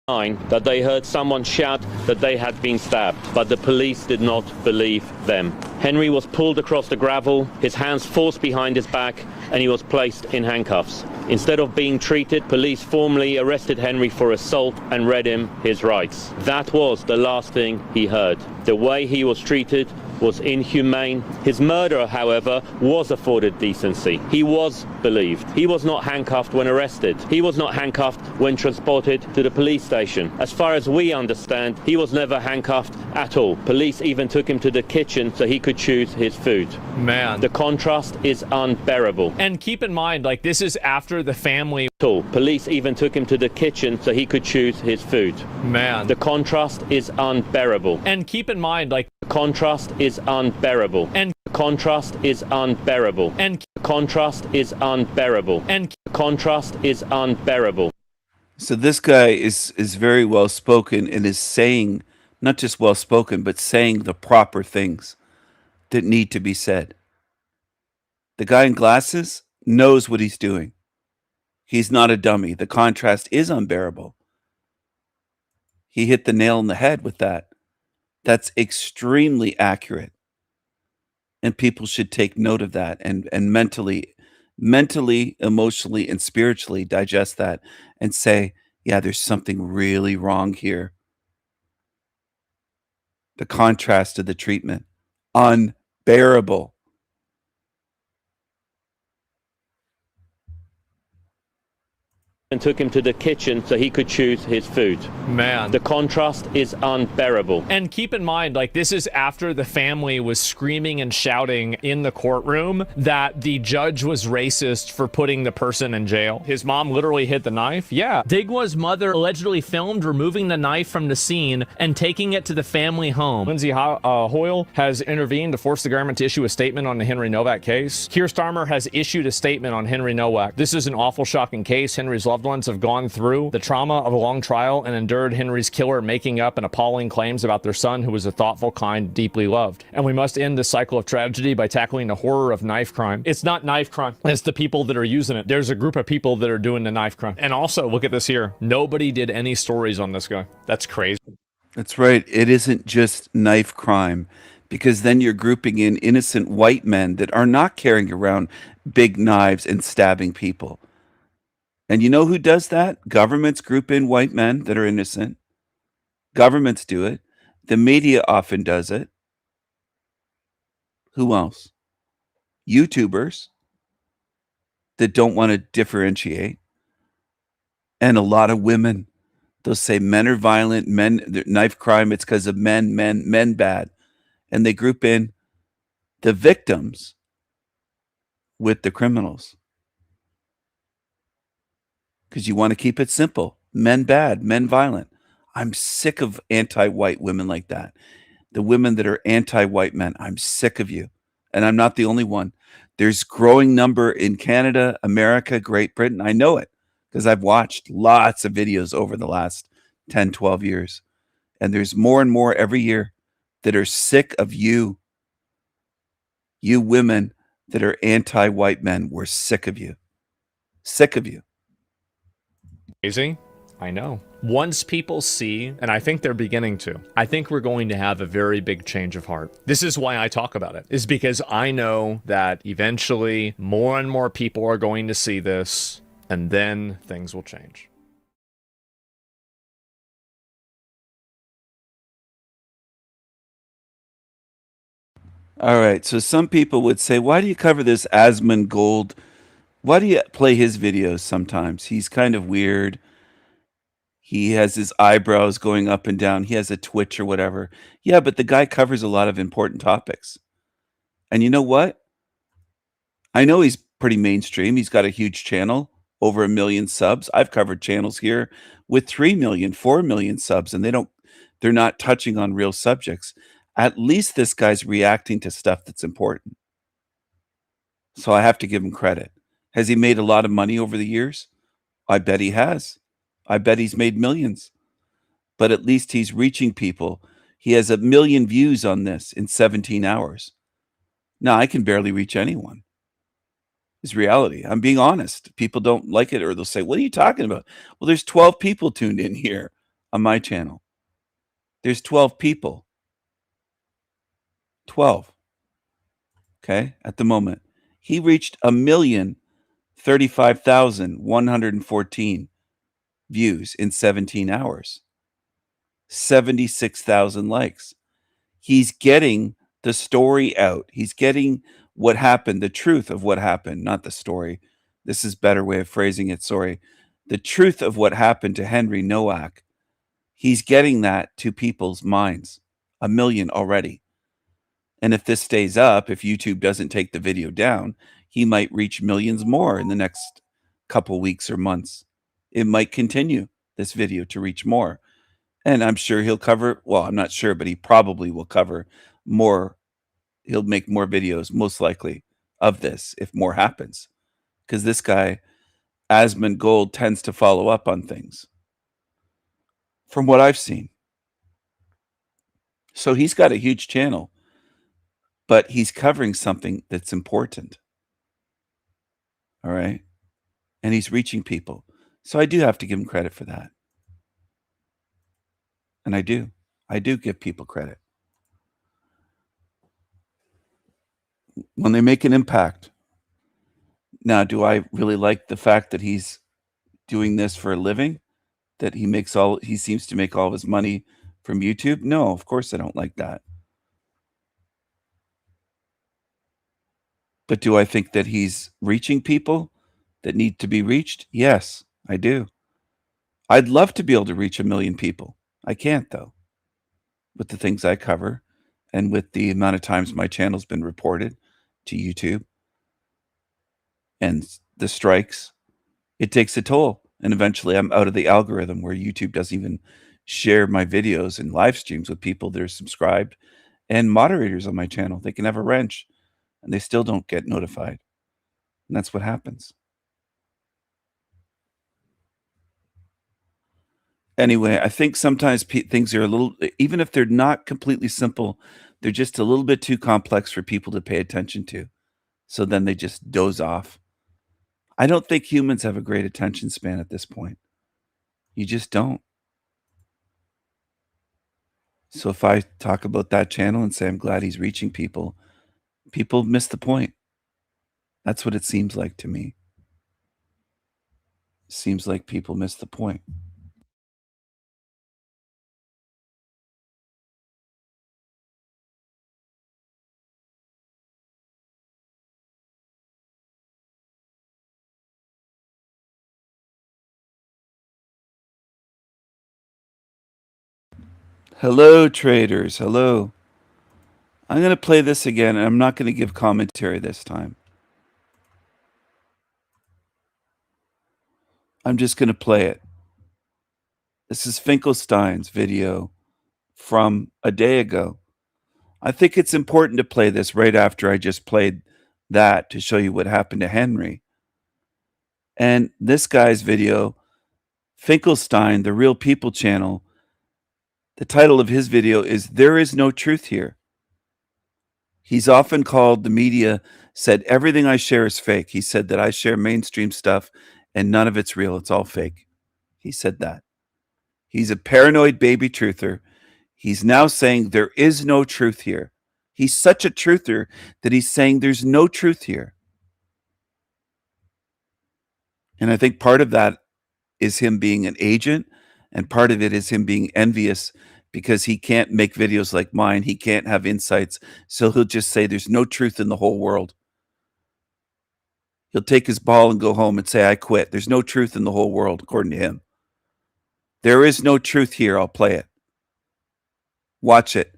That they heard someone shout that they had been stabbed, but the police did not believe them. Henry was pulled across the gravel, his hands forced behind his back, and he was placed in handcuffs. Instead of being treated, police formally arrested Henry for assault and read him his rights. That was the last thing he heard. The way he was treated was inhumane. His murderer, however, was afforded decency. He was believed. He was not handcuffed when arrested. He was not handcuffed when transported to the police station. As far as we understand, he was never handcuffed at all. Police even took him to the kitchen so he could choose his food. Man. The contrast is unbearable. And keep in mind, like, this is after the family. Police even took him to the kitchen so he could choose his food. Man. The contrast is unbearable. And keep in mind, like, the contrast is unbearable. And the contrast is unbearable. And the contrast is unbearable. And the contrast is unbearable. So this guy is very well spoken and is saying, not just well spoken, but saying the proper things that need to be said. The guy in glasses knows what he's doing. He's not a dummy. The contrast is unbearable. He hit the nail on the head with that. That's extremely accurate. And people should take note of that and mentally, emotionally, and spiritually digest that and say, yeah, there's something really wrong here. The contrast of the treatment, unbearable. And took him to the kitchen so he could choose his food. Man. The contrast is unbearable. And keep in mind, like, this is after the family was screaming and shouting in the courtroom that the judge was racist for putting the person in jail. His mom literally hid the knife. Yeah. Digwa's mother allegedly filmed removing the knife from the scene and taking it to the family home. Lindsay Hoyle has intervened to force the government to issue a statement on the Henry Nowak case. Keir Starmer has issued a statement on Henry Nowak. This is an awful, shocking case. Henry's loved ones have gone through the trauma of a long trial and endured Henry's killer making up and appalling claims about their son, who was a thoughtful, kind, deeply loved. And we must end this cycle of tragedy by tackling the horror of knife crime. It's not knife crime. It's the people that are using it. There's a group of people that are doing the knife crime. And also, look at this here. Nobody did any stories on this guy. That's crazy. That's right. It isn't just knife crime, because then you're grouping in innocent white men that are not carrying around big knives and stabbing people. And you know who does that? Governments group in white men that are innocent. Governments do it. The media often does it. Who else? YouTubers that don't want to differentiate. And a lot of women. They'll say men are violent, knife crime, it's because of men bad. And they group in the victims with the criminals. Because you want to keep it simple. Men bad, men violent. I'm sick of anti-white women like that. The women that are anti-white men, I'm sick of you. And I'm not the only one. There's growing number in Canada, America, Great Britain. I know it because I've watched lots of videos over the last 10, 12 years. And there's more and more every year that are sick of you. You women that are anti-white men, we're sick of you. Sick of you. Crazy? I know. Once people see, and I think they're beginning to, I think we're going to have a very big change of heart. This is why I talk about it, is because I know that eventually more and more people are going to see this, and then things will change. All right. So some people would say, why do you cover this Asmongold? Why do you play his videos sometimes? He's kind of weird. He has his eyebrows going up and down. He has a twitch or whatever. Yeah, but the guy covers a lot of important topics. And you know what? I know he's pretty mainstream. He's got a huge channel, over 1 million subs. I've covered channels here with 3 million, 4 million subs, and they're not touching on real subjects. At least this guy's reacting to stuff that's important. So I have to give him credit. Has he made a lot of money over the years? I bet he has. I bet he's made millions. But at least he's reaching people. He has 1 million views on this in 17 hours. Now, I can barely reach anyone. It's reality. I'm being honest. People don't like it, or they'll say, what are you talking about? Well, there's 12 people tuned in here on my channel. There's 12 people. 12. Okay, at the moment. He reached 1,035,114 views in 17 hours. 76,000 likes. He's getting the story out. He's getting what happened, the truth of what happened, not the story. This is a better way of phrasing it, sorry. The truth of what happened to Henry Nowak. He's getting that to people's minds. 1 million already. And if this stays up, if YouTube doesn't take the video down, he might reach millions more in the next couple weeks or months. It might continue, this video, to reach more. And I'm sure he'll cover, well, I'm not sure, but he probably will cover more. He'll make more videos, most likely, of this if more happens. Because this guy, Asmund Gold, tends to follow up on things. From what I've seen. So he's got a huge channel. But he's covering something that's important. All right? And he's reaching people. So I do have to give him credit for that. And I do. I do give people credit. When they make an impact. Now, do I really like the fact that he's doing this for a living? That he seems to make all of his money from YouTube? No, of course I don't like that. But do I think that he's reaching people that need to be reached? Yes, I do. I'd love to be able to reach 1 million people. I can't, though, with the things I cover and with the amount of times my channel's been reported to YouTube and the strikes. It takes a toll. And eventually I'm out of the algorithm where YouTube doesn't even share my videos and live streams with people that are subscribed and moderators on my channel. They can have a wrench. And they still don't get notified. And that's what happens. Anyway, I think sometimes things are a little, even if they're not completely simple, they're just a little bit too complex for people to pay attention to. So then they just doze off. I don't think humans have a great attention span at this point. You just don't. So if I talk about that channel and say I'm glad he's reaching people, people miss the point. That's what it seems like to me. It seems like people miss the point. Hello, traders. Hello. I'm going to play this again, and I'm not going to give commentary this time. I'm just going to play it. This is Finkelstein's video from a day ago. I think it's important to play this right after I just played that to show you what happened to Henry. And this guy's video, Finkelstein, the Real People channel, the title of his video is There Is No Truth Here. He's often called, the media said, everything I share is fake. He said that I share mainstream stuff and none of it's real. It's all fake. He said that. He's a paranoid baby truther. He's now saying there is no truth here. He's such a truther that he's saying there's no truth here. And I think part of that is him being an agent, and part of it is him being envious because he can't make videos like mine. He can't have insights. So he'll just say there's no truth in the whole world. He'll take his ball and go home and say, I quit. There's no truth in the whole world, according to him. There is no truth here. I'll play it. Watch it.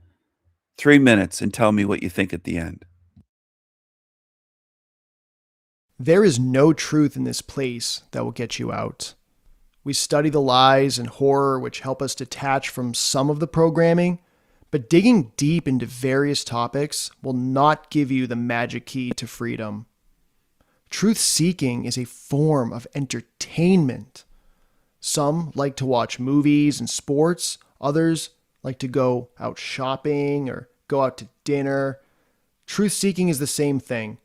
3 minutes and tell me what you think at the end. There is no truth in this place that will get you out. We study the lies and horror which help us detach from some of the programming, but digging deep into various topics will not give you the magic key to freedom. Truth seeking is a form of entertainment. Some like to watch movies and sports, others like to go out shopping or go out to dinner. Truth seeking is the same thing.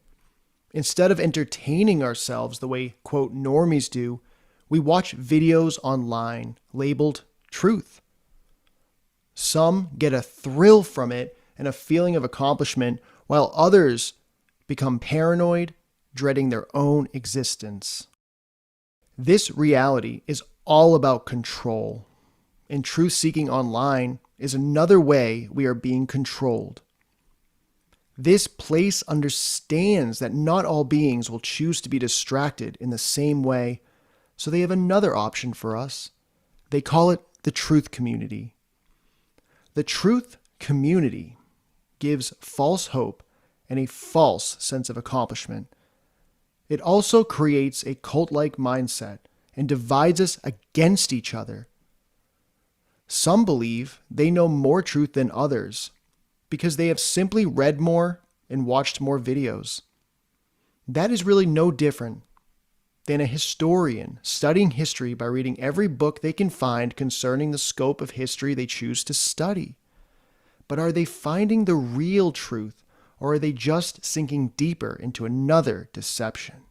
Instead of entertaining ourselves the way, quote, normies do, we watch videos online labeled truth. Some get a thrill from it and a feeling of accomplishment, while others become paranoid, dreading their own existence. This reality is all about control, and truth seeking online is another way we are being controlled. This place understands that not all beings will choose to be distracted in the same way, so they have another option for us. They call it the truth community. The truth community gives false hope and a false sense of accomplishment. It also creates a cult-like mindset and divides us against each other. Some believe they know more truth than others because they have simply read more and watched more videos. That is really no different than a historian studying history by reading every book they can find concerning the scope of history they choose to study. But are they finding the real truth, or are they just sinking deeper into another deception?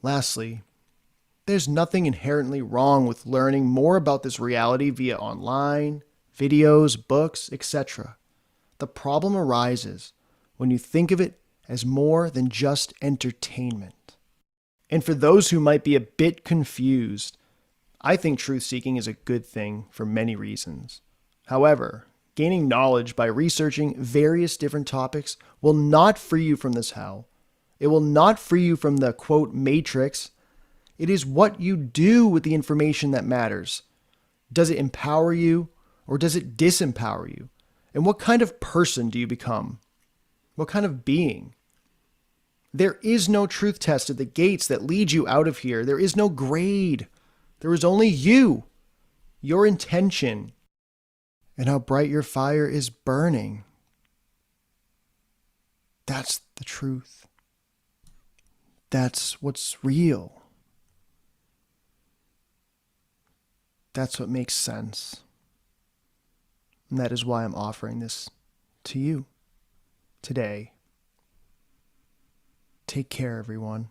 Lastly, there's nothing inherently wrong with learning more about this reality via online, videos, books, etc. The problem arises when you think of it as more than just entertainment. And for those who might be a bit confused, I think truth-seeking is a good thing for many reasons. However, gaining knowledge by researching various different topics will not free you from this hell. It will not free you from the, quote, matrix. It is what you do with the information that matters. Does it empower you, or does it disempower you? And what kind of person do you become? What kind of being? There is no truth test at the gates that lead you out of here. There is no grade. There is only you, your intention, and how bright your fire is burning. That's the truth. That's what's real. That's what makes sense. And that is why I'm offering this to you today. Take care, everyone.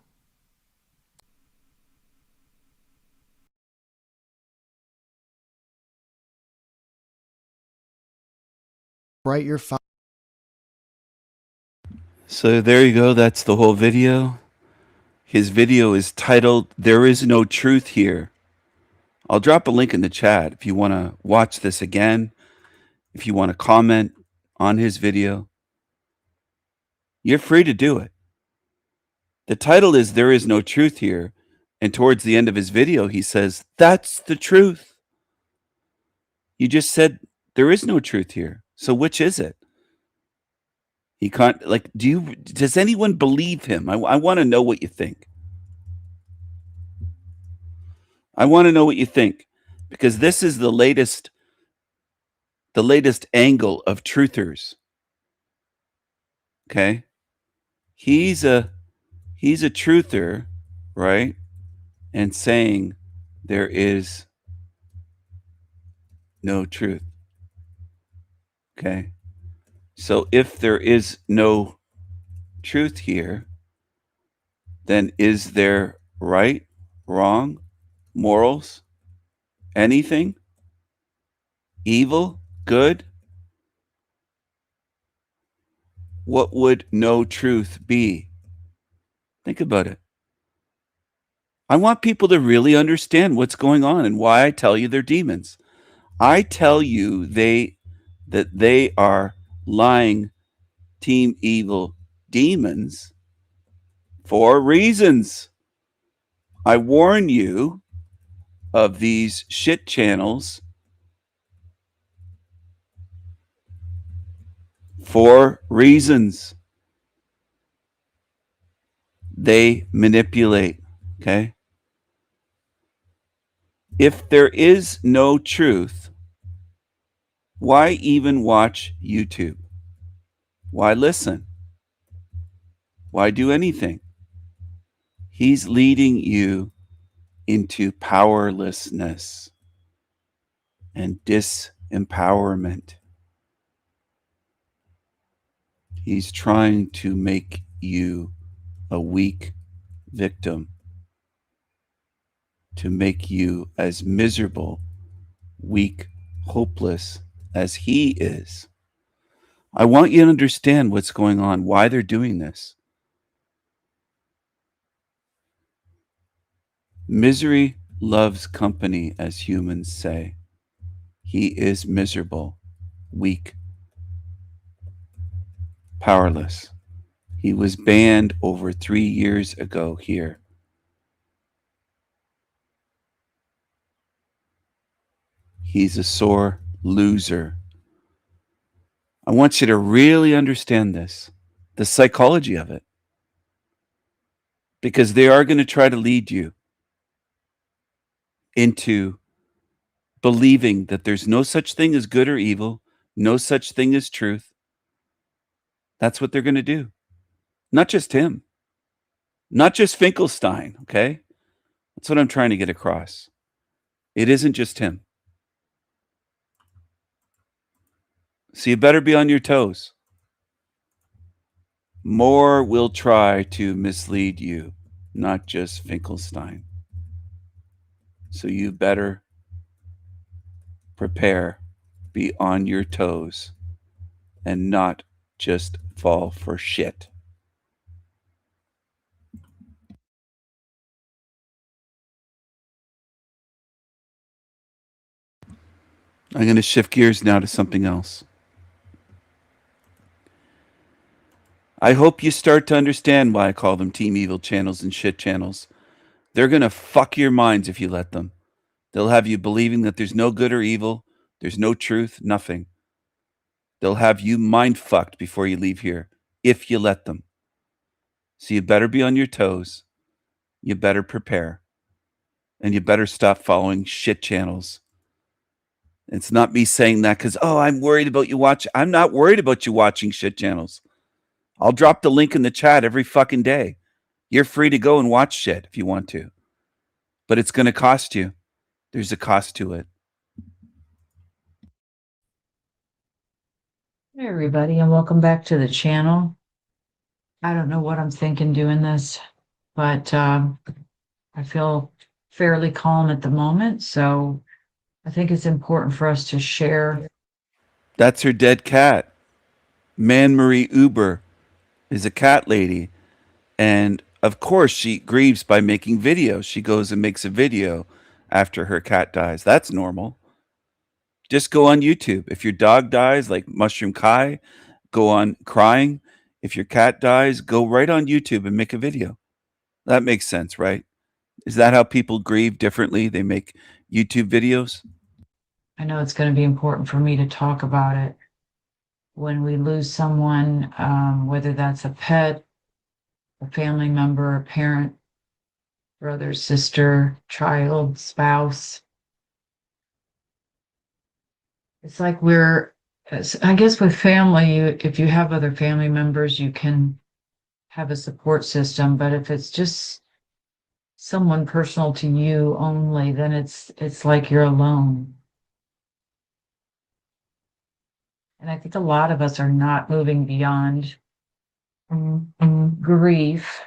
Bright your fire. So there you go. That's the whole video. His video is titled, "There is no truth here." I'll drop a link in the chat if you want to watch this again. If you want to comment on his video, you're free to do it. The title is "There is no truth here." And towards the end of his video, he says, "That's the truth." You just said there is no truth here. So which is it? He can't, like, does anyone believe him? I want to know what you think. I want to know what you think, because this is the latest angle of truthers. Okay? He's a truther, right? And saying there is no truth. Okay? So if there is no truth here, then is there right, wrong, morals, anything? Evil, good? What would no truth be? Think about it. I want people to really understand what's going on and why I tell you they're demons. I tell you that they are lying, team evil demons for reasons. I warn you of these shit channels for reasons. They manipulate, okay? If there is no truth, why even watch YouTube? Why listen? Why do anything? He's leading you into powerlessness and disempowerment. He's trying to make you a weak victim, to make you as miserable, weak, hopeless as he is. I want you to understand what's going on, why they're doing this. Misery loves company, as humans say. He is miserable, weak, powerless. He was banned over 3 years ago here. He's a sore loser. I want you to really understand this, the psychology of it, because they are going to try to lead you into believing that there's no such thing as good or evil, no such thing as truth. That's what they're going to do. Not just him, not just Finkelstein, okay? That's what I'm trying to get across. It isn't just him. So you better be on your toes. More will try to mislead you, not just Finkelstein. So you better prepare, be on your toes, and not just fall for shit. I'm going to shift gears now to something else. I hope you start to understand why I call them Team Evil channels and shit channels. They're going to fuck your minds if you let them. They'll have you believing that there's no good or evil, there's no truth, nothing. They'll have you mind fucked before you leave here, if you let them. So you better be on your toes. You better prepare. And you better stop following shit channels. It's not me saying that because, I'm worried about you watching. I'm not worried about you watching shit channels. I'll drop the link in the chat every fucking day. You're free to go and watch shit if you want to. But it's going to cost you. There's a cost to it. Hey everybody, and welcome back to the channel. I don't know what I'm thinking doing this, but I feel fairly calm at the moment, so I think it's important for us to share. That's her dead cat. Man Marie Uber is a cat lady, and of course she grieves by making videos. She goes and makes a video after her cat dies. That's normal. Just go on YouTube. If your dog dies, like Mushroom Kai, go on crying. If your cat dies, go right on YouTube and make a video. That makes sense, right? Is that how people grieve differently? They make YouTube videos? I know it's going to be important for me to talk about it. When we lose someone, whether that's a pet, a family member, a parent, brother, sister, child, spouse. It's like I guess with family, if you have other family members, you can have a support system. But if it's just someone personal to you only, then it's like you're alone. And I think a lot of us are not moving beyond grief.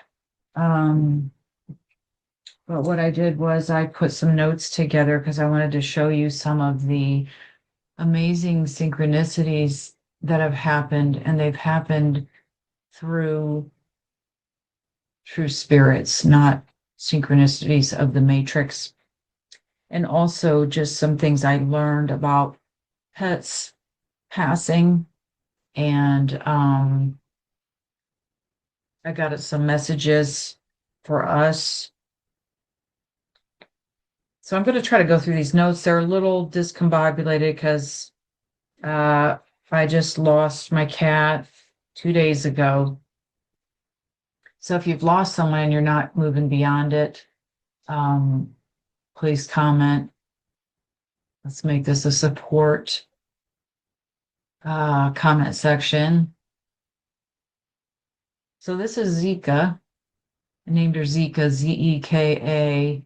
But what I did was I put some notes together because I wanted to show you some of the amazing synchronicities that have happened, and they've happened through spirits, not synchronicities of the matrix. And also just some things I learned about pets passing, and I got some messages for us. So I'm going to try to go through these notes. They're a little discombobulated because I just lost my cat 2 days ago. So if you've lost someone and you're not moving beyond it, please comment. Let's make this a support comment section. So this is Zika. I named her Zika, Z-E-K-A,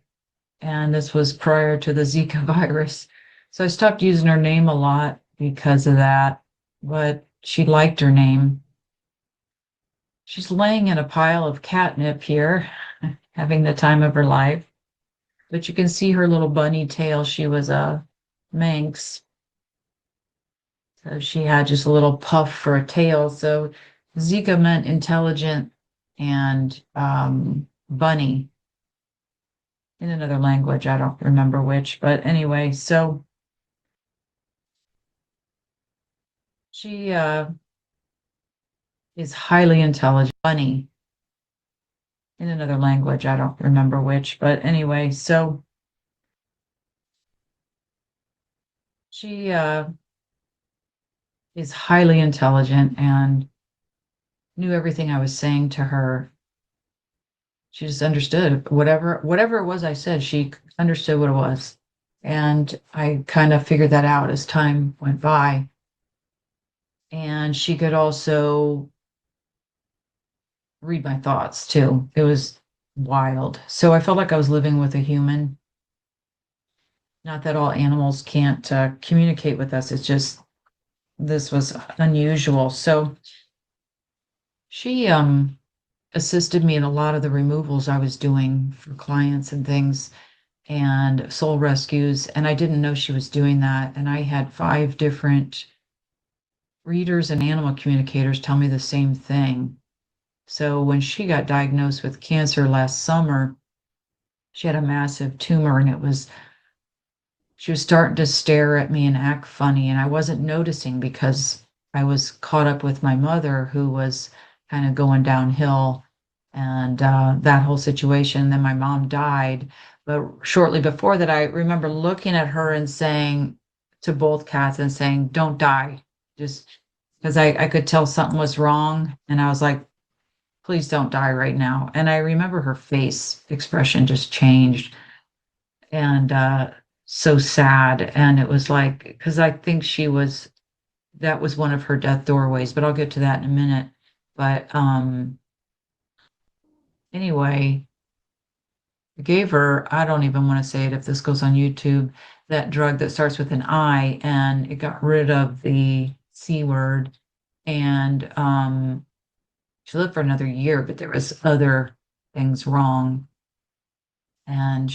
and this was prior to the Zika virus. So I stopped using her name a lot because of that, but she liked her name. She's laying in a pile of catnip here, having the time of her life. But you can see her little bunny tail. She was a Manx. So she had just a little puff for a tail. So Zika meant intelligent and bunny in another language. I don't remember which, but anyway, so she is highly intelligent. Bunny in another language. I don't remember which, but anyway, so she is highly intelligent and knew everything I was saying to her. She just understood whatever it was I said, she understood what it was. And I kind of figured that out as time went by. And she could also read my thoughts too. It was wild. So I felt like I was living with a human. Not that all animals can't communicate with us. It's just, this was unusual. So she assisted me in a lot of the removals I was doing for clients and things, and soul rescues. And I didn't know she was doing that. And I had 5 different readers and animal communicators tell me the same thing. So when she got diagnosed with cancer last summer, she had a massive tumor, and she was starting to stare at me and act funny. And I wasn't noticing because I was caught up with my mother, who was kind of going downhill, and that whole situation. Then my mom died. But shortly before that, I remember looking at her and saying to both cats and saying, "Don't die," just because I could tell something was wrong. And I was like, "Please don't die right now." And I remember her face expression just changed, and so sad. And it was like, because I think that was one of her death doorways, but I'll get to that in a minute. But anyway, I gave her, I don't even want to say it if this goes on YouTube, that drug that starts with an I, and it got rid of the C word. And she lived for another year, but there was other things wrong. And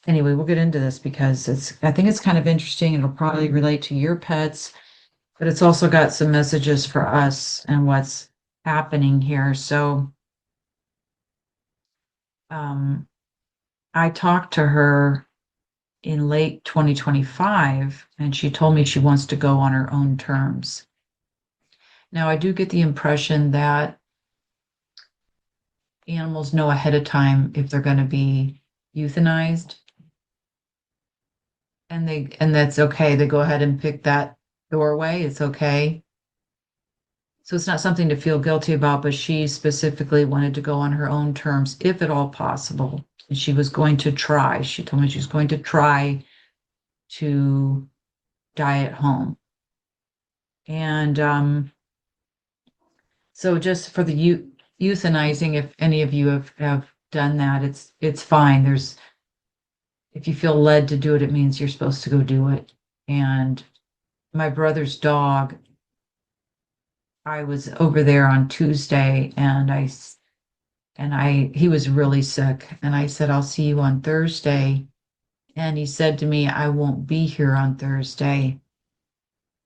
anyway, we'll get into this because I think it's kind of interesting. It'll probably relate to your pets, but it's also got some messages for us and what's happening here. So I talked to her in late 2025, and she told me she wants to go on her own terms. Now, I do get the impression that animals know ahead of time if they're going to be euthanized, and that's okay. They go ahead and pick that doorway. It's okay. So it's not something to feel guilty about, but she specifically wanted to go on her own terms, if at all possible. And she was going to try. She told me she was going to try to die at home. And so just for the euthanizing, if any of you have done that, it's fine. If you feel led to do it, it means you're supposed to go do it. And my brother's dog, I was over there on Tuesday, and he was really sick, and I said, "I'll see you on Thursday." And he said to me, "I won't be here on Thursday.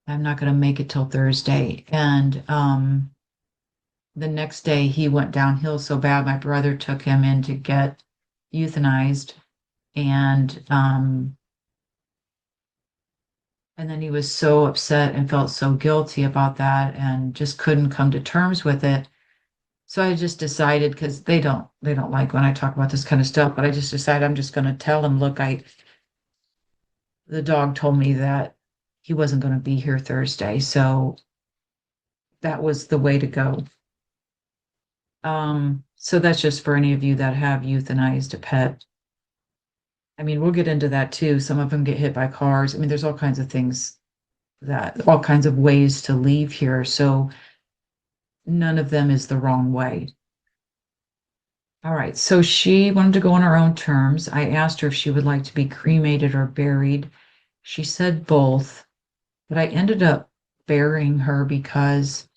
I'm not going to make it till Thursday." And the next day he went downhill so bad, my brother took him in to get euthanized. And then he was so upset and felt so guilty about that and just couldn't come to terms with it. So I just decided, because they don't like when I talk about this kind of stuff, but I just decided I'm just going to tell him, "Look, I the dog told me that he wasn't going to be here Thursday, so that was the way to go. So that's just for any of you that have euthanized a pet. I mean, we'll get into that too. Some of them get hit by cars. I mean, there's all kinds of things all kinds of ways to leave here. So none of them is the wrong way. All right. So she wanted to go on her own terms. I asked her if she would like to be cremated or buried. She said both, but I ended up burying her because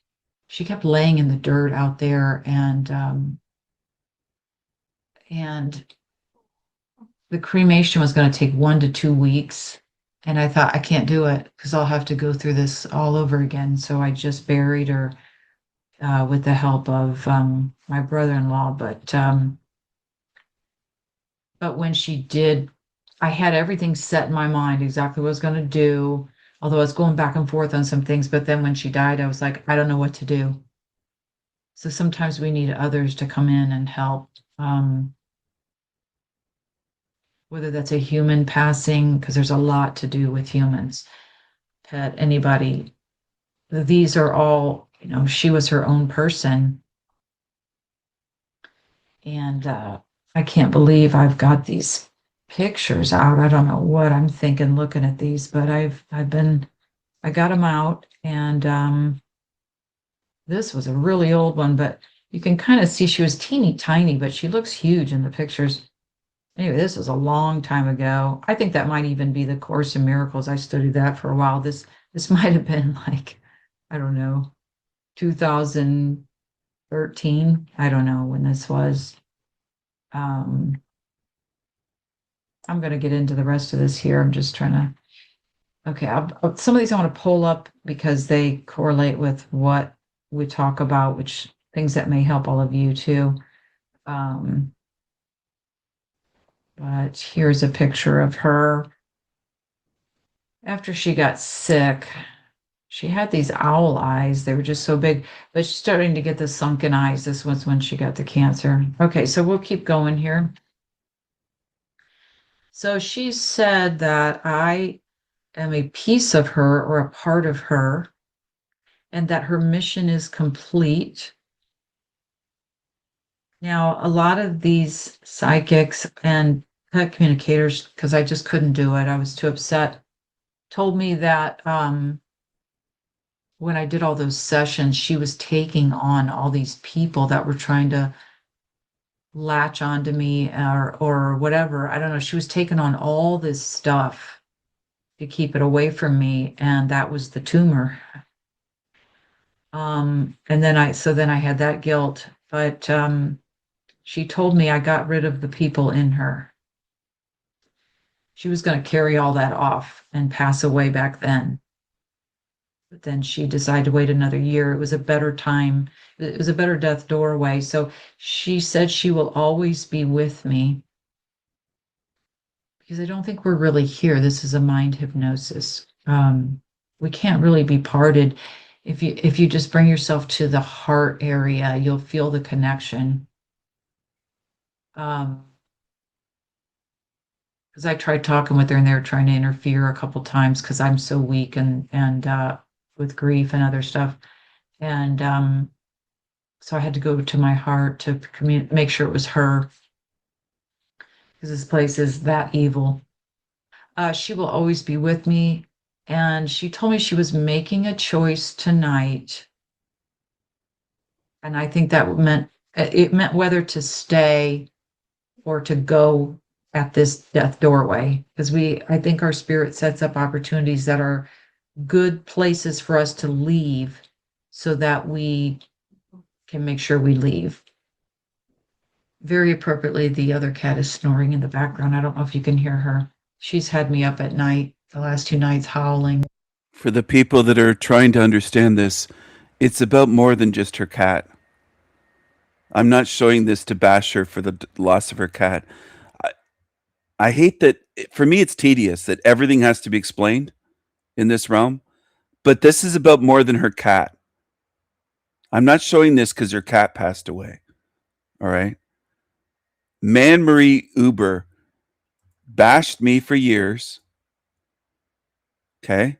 she kept laying in the dirt out there, and the cremation was going to take 1 to 2 weeks. And I thought, I can't do it because I'll have to go through this all over again. So I just buried her with the help of my brother-in-law. But when she did, I had everything set in my mind, exactly what I was going to do. Although I was going back and forth on some things, but then when she died, I was like, I don't know what to do. So sometimes we need others to come in and help. Whether that's a human passing, because there's a lot to do with humans, pet, anybody. These are all, she was her own person. And I can't believe I've got these pictures out. I don't know what I'm thinking looking at these, but I got them out, and this was a really old one, but you can kind of see she was teeny tiny, but she looks huge in the pictures. Anyway, this was a long time ago. I think that might even be the Course in Miracles. I studied that for a while. This might have been like, I don't know, 2013. I don't know when this was. I'm going to get into the rest of this here. I'm just trying to, okay, some of these I want to pull up because they correlate with what we talk about, which things that may help all of you too. But here's a picture of her after she got sick. She had these owl eyes. They were just so big, but she's starting to get the sunken eyes. This was when she got the cancer. Okay, so we'll keep going here. So she said that I am a piece of her or a part of her, and that her mission is complete. Now, a lot of these psychics and pet communicators, because I just couldn't do it, I was too upset, told me that when I did all those sessions, she was taking on all these people that were trying to latch onto me or whatever. I don't know. She was taking on all this stuff to keep it away from me, and that was the tumor. And then I had that guilt, but she told me I got rid of the people in her. She was going to carry all that off and pass away back then. But then she decided to wait another year. It was a better time. It was a better death doorway. So she said she will always be with me, because I don't think we're really here. This is a mind hypnosis. We can't really be parted. If you just bring yourself to the heart area, you'll feel the connection. Because I tried talking with her, and they were trying to interfere a couple times because I'm so weak and with grief and other stuff. And so I had to go to my heart to make sure it was her, because this place is that evil. She will always be with me. And she told me she was making a choice tonight. And I think that meant whether to stay or to go at this death doorway. Because I think our spirit sets up opportunities that are good places for us to leave so that we can make sure we leave. Very appropriately, the other cat is snoring in the background. I don't know if you can hear her. She's had me up at night the last 2 nights howling. For the people that are trying to understand this, it's about more than just her cat. I'm not showing this to bash her for the loss of her cat. I hate that. For me, it's tedious that everything has to be explained in this realm, but this is about more than her cat. I'm not showing this because her cat passed away. All right. Man Marie Uber bashed me for years Okay?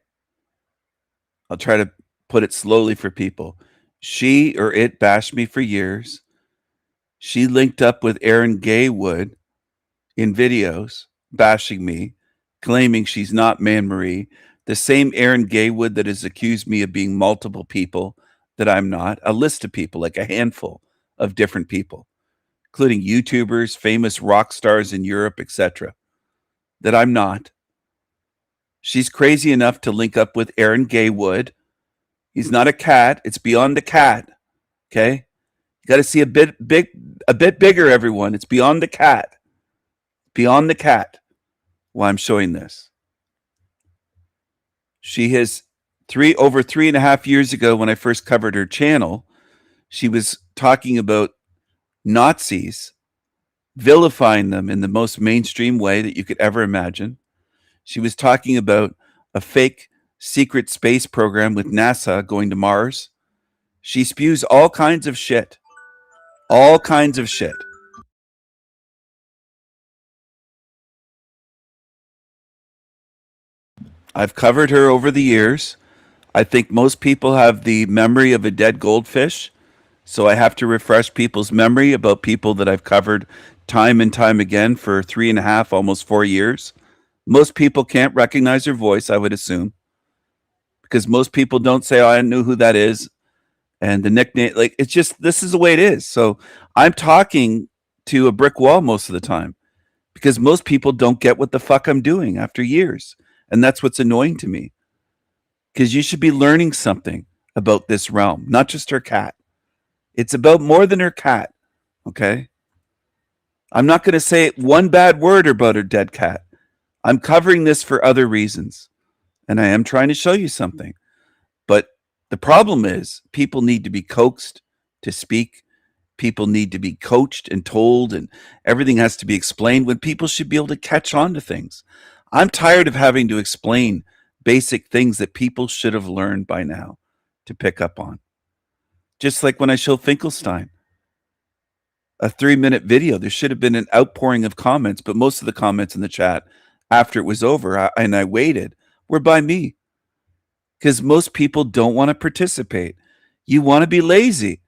I'll try to put it slowly for people. She or it bashed me for years. She linked up with Aaron Gaywood in videos bashing me, claiming she's not Man Marie, the same Aaron Gaywood that has accused me of being multiple people that I'm not, a list of people, like a handful of different people, including YouTubers, famous rock stars in Europe, etc., that I'm not. She's crazy enough to link up with Aaron Gaywood. He's not a cat. It's beyond the cat. Okay? You got to see a bit bigger, everyone. It's beyond the cat. Beyond the cat. Why I'm showing this. She has over 3.5 years ago, when I first covered her channel, she was talking about Nazis, vilifying them in the most mainstream way that you could ever imagine. She was talking about a fake secret space program with NASA going to Mars. She spews all kinds of shit. All kinds of shit. I've covered her over the years. I think most people have the memory of a dead goldfish, so I have to refresh people's memory about people that I've covered time and time again for 3.5, almost 4 years. Most people can't recognize her voice, I would assume, because most people don't say, oh, I knew who that is. And the nickname, like, it's just, this is the way it is. So I'm talking to a brick wall most of the time because most people don't get what the fuck I'm doing after years. And that's what's annoying to me, because you should be learning something about this realm, not just her cat. It's about more than her cat. Okay. I'm not going to say one bad word about her dead cat. I'm covering this for other reasons, and I am trying to show you something. But the problem is people need to be coaxed to speak. People need to be coached and told, and everything has to be explained when people should be able to catch on to things. I'm tired of having to explain basic things that people should have learned by now to pick up on. Just like when I show Finkelstein, a 3-minute video, there should have been an outpouring of comments, but most of the comments in the chat after it was over, and I waited, were by me. Because most people don't want to participate. You want to be lazy.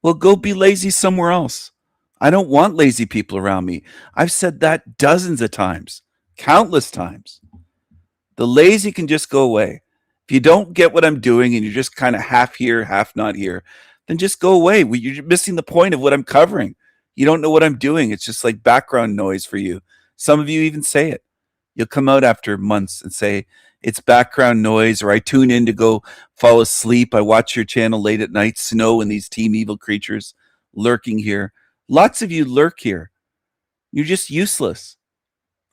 Well, go be lazy somewhere else. I don't want lazy people around me. I've said that dozens of times, countless times. The lazy can just go away. If you don't get what I'm doing and you're just kind of half here, half not here, then just go away. You're missing the point of what I'm covering. You don't know what I'm doing. It's just like background noise for you. Some of you even say it. You'll come out after months and say, it's background noise, or I tune in to go fall asleep. I watch your channel late at night, Snow and these Team Evil creatures lurking here. Lots of you lurk here. You're just useless.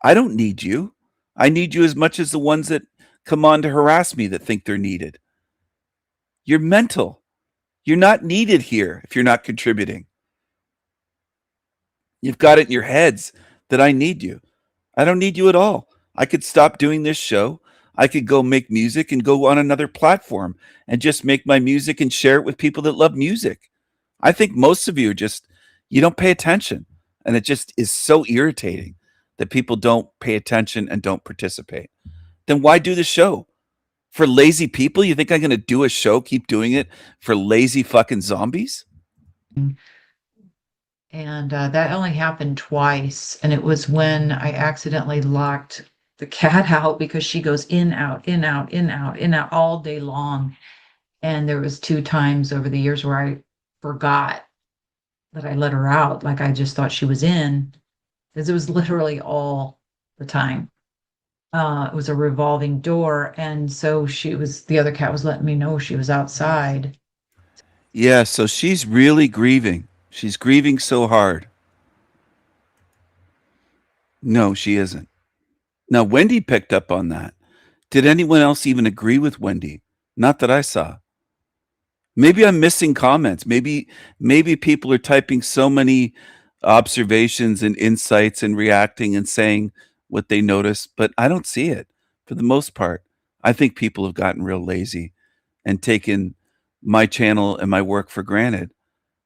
I don't need you. I need you as much as the ones that come on to harass me that think they're needed. You're mental. You're not needed here if you're not contributing. You've got it in your heads that I need you. I don't need you at all. I could stop doing this show. I could go make music and go on another platform and just make my music and share it with people that love music. I think most of you are just, you don't pay attention. And it just is so irritating that people don't pay attention and don't participate. Then why do the show? For lazy people? You think I'm going to do a show, keep doing it for lazy fucking zombies? And that only happened twice. And it was when I accidentally locked the cat out because she goes in, out, in, out, in, out, in, out all day long. And there was 2 times over the years where I forgot that I let her out. Like I just thought she was in, because it was literally all the time. It was a revolving door. And so the other cat was letting me know she was outside. Yeah, so she's really grieving. She's grieving so hard. No, she isn't. Now, Wendy picked up on that. Did anyone else even agree with Wendy? Not that I saw. Maybe I'm missing comments. Maybe people are typing so many observations and insights and reacting and saying what they noticed, but I don't see it for the most part. I think people have gotten real lazy and taken my channel and my work for granted.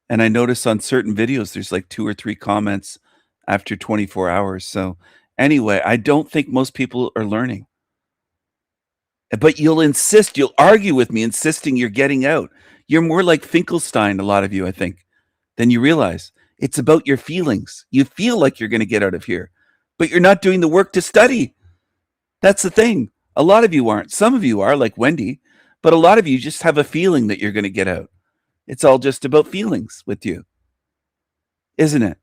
And I notice on certain videos, there's like 2 or 3 comments after 24 hours. So anyway, I don't think most people are learning. But you'll argue with me, insisting you're getting out. You're more like Finkelstein, a lot of you, I think, than you realize. It's about your feelings. You feel like you're going to get out of here, but you're not doing the work to study. That's the thing. A lot of you aren't. Some of you are, like Wendy, but a lot of you just have a feeling that you're going to get out. It's all just about feelings with you, isn't it?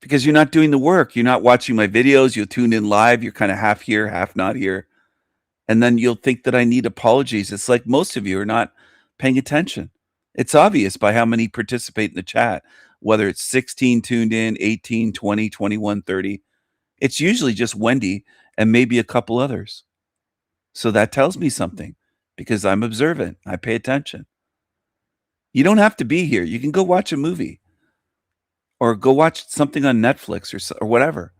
Because you're not doing the work. You're not watching my videos. You'll tune in live. You're kind of half here, half not here. And then you'll think that I need apologies. It's like most of you are not paying attention. It's obvious by how many participate in the chat, whether it's 16 tuned in, 18, 20, 21, 30. It's usually just Wendy and maybe a couple others. So that tells me something because I'm observant. I pay attention. You don't have to be here. You can go watch a movie or go watch something on Netflix or whatever.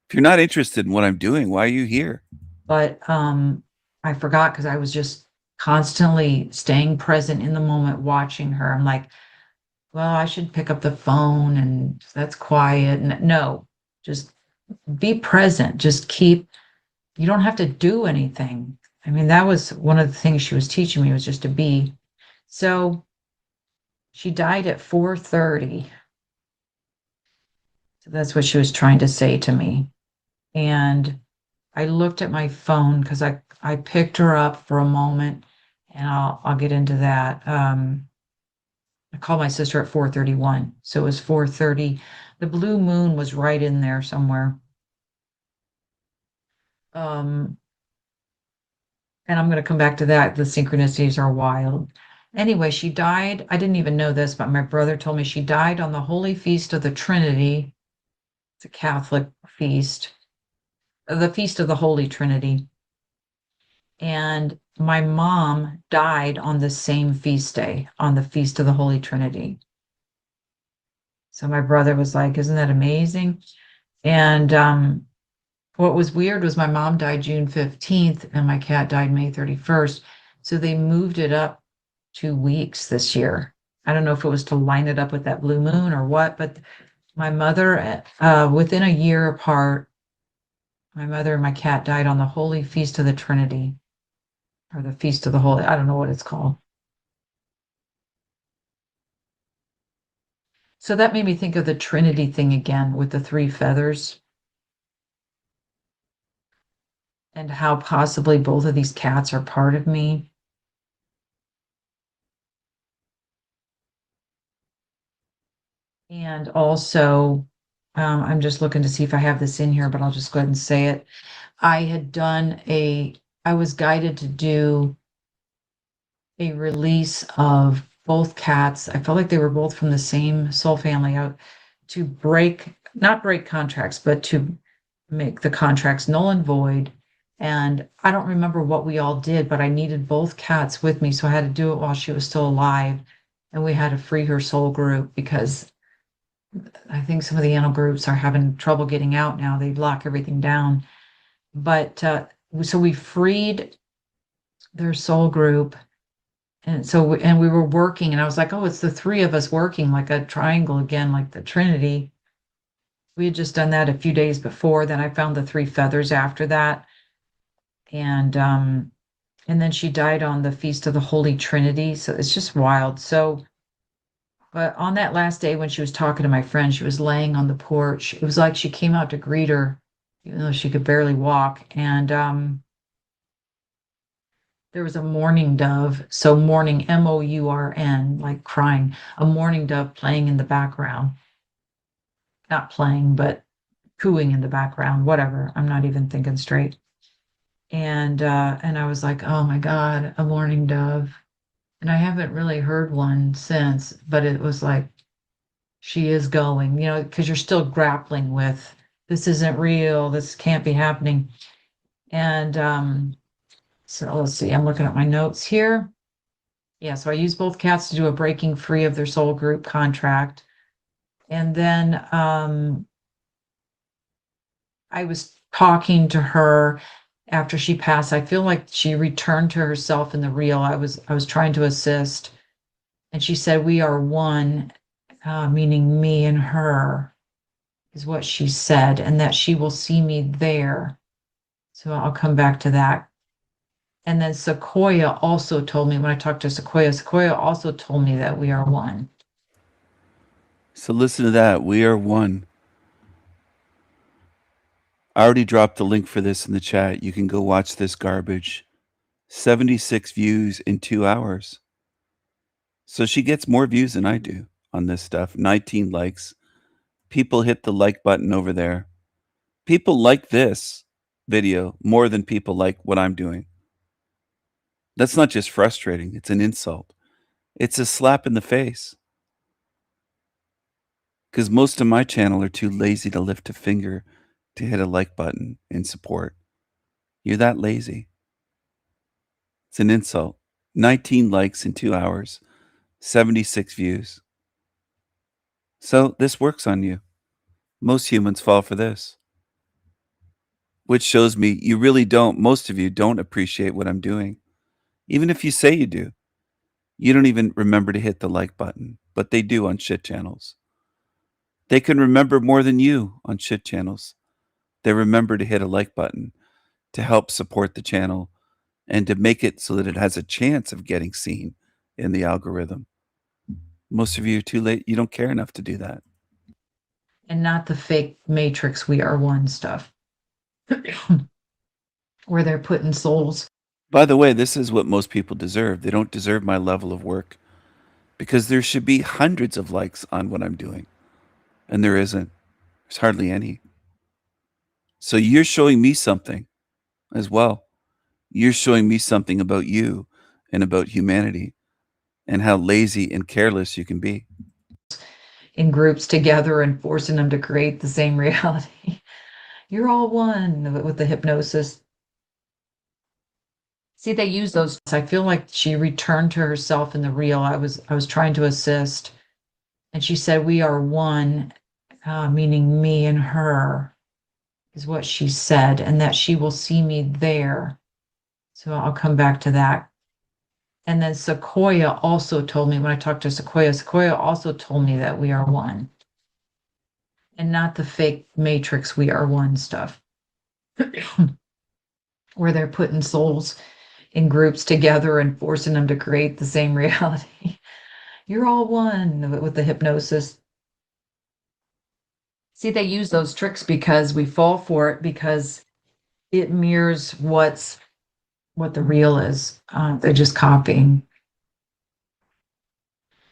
If you're not interested in what I'm doing, why are you here? But I forgot because I was just constantly staying present in the moment, watching her. I'm like, well, I should pick up the phone and that's quiet. And no, just be present. Just keep, you don't have to do anything. I mean, that was one of the things she was teaching me, was just to be. So she died at 4:30. So that's what she was trying to say to me. And I looked at my phone because I picked her up for a moment, and I'll get into that. I called my sister at 4:31, so it was 4:30. The blue moon was right in there somewhere. And I'm going to come back to that. The synchronicities are wild. Anyway, she died. I didn't even know this, but my brother told me she died on the Holy Feast of the Trinity. It's a Catholic feast. The Feast of the Holy Trinity. And my mom died on the same feast day, on the Feast of the Holy Trinity. So my brother was like, isn't that amazing? And what was weird was my mom died June 15th and my cat died May 31st. So they moved it up 2 weeks this year. I don't know if it was to line it up with that blue moon or what, but my mother, within a year apart, my mother and my cat died on the Holy Feast of the Trinity, or the Feast of the Holy, I don't know what it's called. So that made me think of the Trinity thing again with the 3 feathers. And how possibly both of these cats are part of me. And also, I'm just looking to see if I have this in here, but I'll just go ahead and say it. I was guided to do a release of both cats. I felt like they were both from the same soul family, to not break contracts, but to make the contracts null and void. And I don't remember what we all did, but I needed both cats with me. So I had to do it while she was still alive. And we had to free her soul group because I think some of the animal groups are having trouble getting out now. They lock everything down. But so we freed their soul group. And so, we were working, and I was like, oh, it's the 3 of us working like a triangle again, like the Trinity. We had just done that a few days before. Then I found the 3 feathers after that. And then she died on the Feast of the Holy Trinity. So it's just wild. So, but on that last day when she was talking to my friend, she was laying on the porch. It was like she came out to greet her, even though she could barely walk. And there was a mourning dove. So mourning, M-O-U-R-N, like crying, a mourning dove playing in the background. Not playing, but cooing in the background, whatever. I'm not even thinking straight. And I was like, oh my God, a mourning dove. And I haven't really heard one since, but it was like, she is going, because you're still grappling with, this isn't real, this can't be happening. And so let's see, I'm looking at my notes here. Yeah, so I used both cats to do a breaking free of their soul group contract. And then I was talking to her after she passed. I feel like she returned to herself in the real. I was trying to assist, and she said, we are one, meaning me and her, is what she said, and that she will see me there. So I'll come back to that. And then Sequoia also told me, when I talked to Sequoia, Sequoia also told me that we are one. So listen to that. We are one. I already dropped the link for this in the chat. You can go watch this garbage. 76 views in 2 hours. So she gets more views than I do on this stuff. 19 likes. People hit the like button over there. People like this video more than people like what I'm doing. That's not just frustrating. It's an insult. It's a slap in the face. Because most of my channel are too lazy to lift a finger to hit a like button in support. You're that lazy. It's an insult. 19 likes in 2 hours, 76 views. So this works on you. Most humans fall for this. Which shows me you really don't, most of you don't appreciate what I'm doing. Even if you say you do. You don't even remember to hit the like button, but they do on shit channels. They can remember more than you on shit channels. They remember to hit a like button to help support the channel and to make it so that it has a chance of getting seen in the algorithm. Most of you are too late. You don't care enough to do that. And not the fake Matrix we are one stuff. Where they're putting souls. By the way, this is what most people deserve. They don't deserve my level of work because there should be hundreds of likes on what I'm doing. And there isn't. There's hardly any. So you're showing me something as well. You're showing me something about you and about humanity and how lazy and careless you can be. In groups together and forcing them to create the same reality. You're all one with the hypnosis. See, they use those. I feel like she returned to herself in the real. I was trying to assist. And she said, we are one, meaning me and her, is what she said, and that she will see me there. So I'll come back to that. And then Sequoia also told me, when I talked to Sequoia, Sequoia also told me that we are one. And not the fake Matrix we are one stuff. Where they're putting souls in groups together and forcing them to create the same reality. You're all one with the hypnosis. See, they use those tricks because we fall for it, because it mirrors what the real is. They're just copying.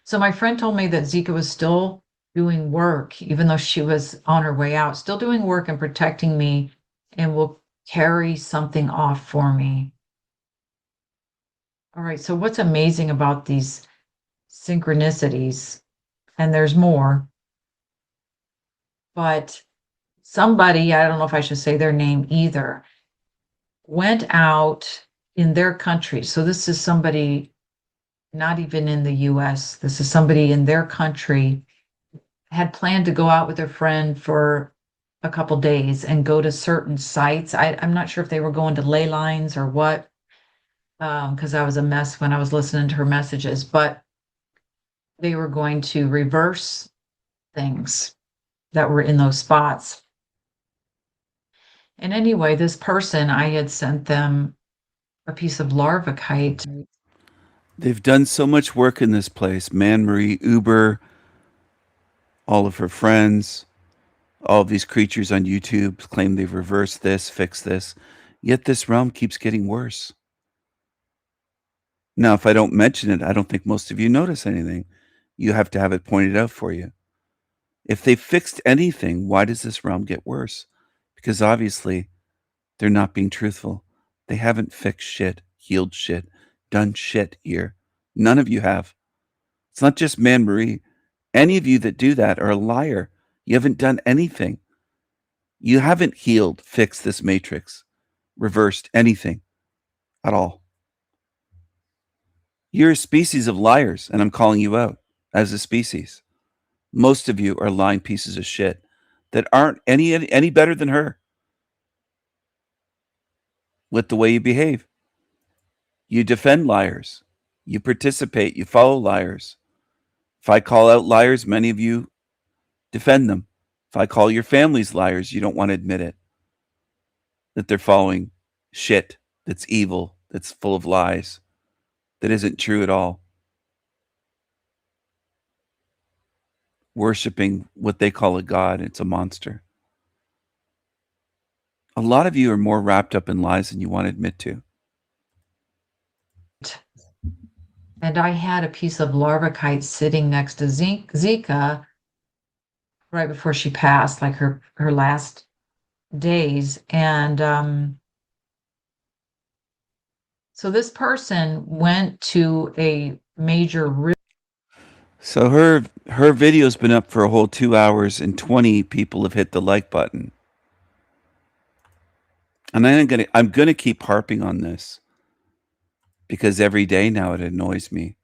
So my friend told me that Zika was still doing work, even though she was on her way out, still doing work and protecting me, and will carry something off for me. All right, so what's amazing about these synchronicities, and there's more, but somebody, I don't know if I should say their name either, went out in their country. So this is somebody not even in the US. This is somebody in their country, had planned to go out with their friend for a couple days and go to certain sites. I'm not sure if they were going to ley lines or what, because I was a mess when I was listening to her messages, but they were going to reverse things that were in those spots. And anyway, this person, I had sent them a piece of larvicite. They've done so much work in this place. Man-Marie Uber, all of her friends, all of these creatures on YouTube claim they've reversed this, fixed this. Yet this realm keeps getting worse. Now, if I don't mention it, I don't think most of you notice anything. You have to have it pointed out for you. If they fixed anything, why does this realm get worse? Because obviously, they're not being truthful. They haven't fixed shit, healed shit, done shit here. None of you have. It's not just Man-Marie. Any of you that do that are a liar. You haven't done anything. You haven't healed, fixed this matrix, reversed anything at all. You're a species of liars, and I'm calling you out as a species. Most of you are lying pieces of shit that aren't any better than her with the way you behave. You defend liars. You participate. You follow liars. If I call out liars, many of you defend them. If I call your families liars, you don't want to admit it, that they're following shit that's evil, that's full of lies, that isn't true at all. Worshipping what they call a god. It's a monster. A lot of you are more wrapped up in lies than you want to admit to. And I had a piece of larvicite sitting next to Zika right before she passed, like her last days. And so this person went to a major So her video's been up for a whole 2 hours and 20 people have hit the like button. And I'm gonna keep harping on this because every day now it annoys me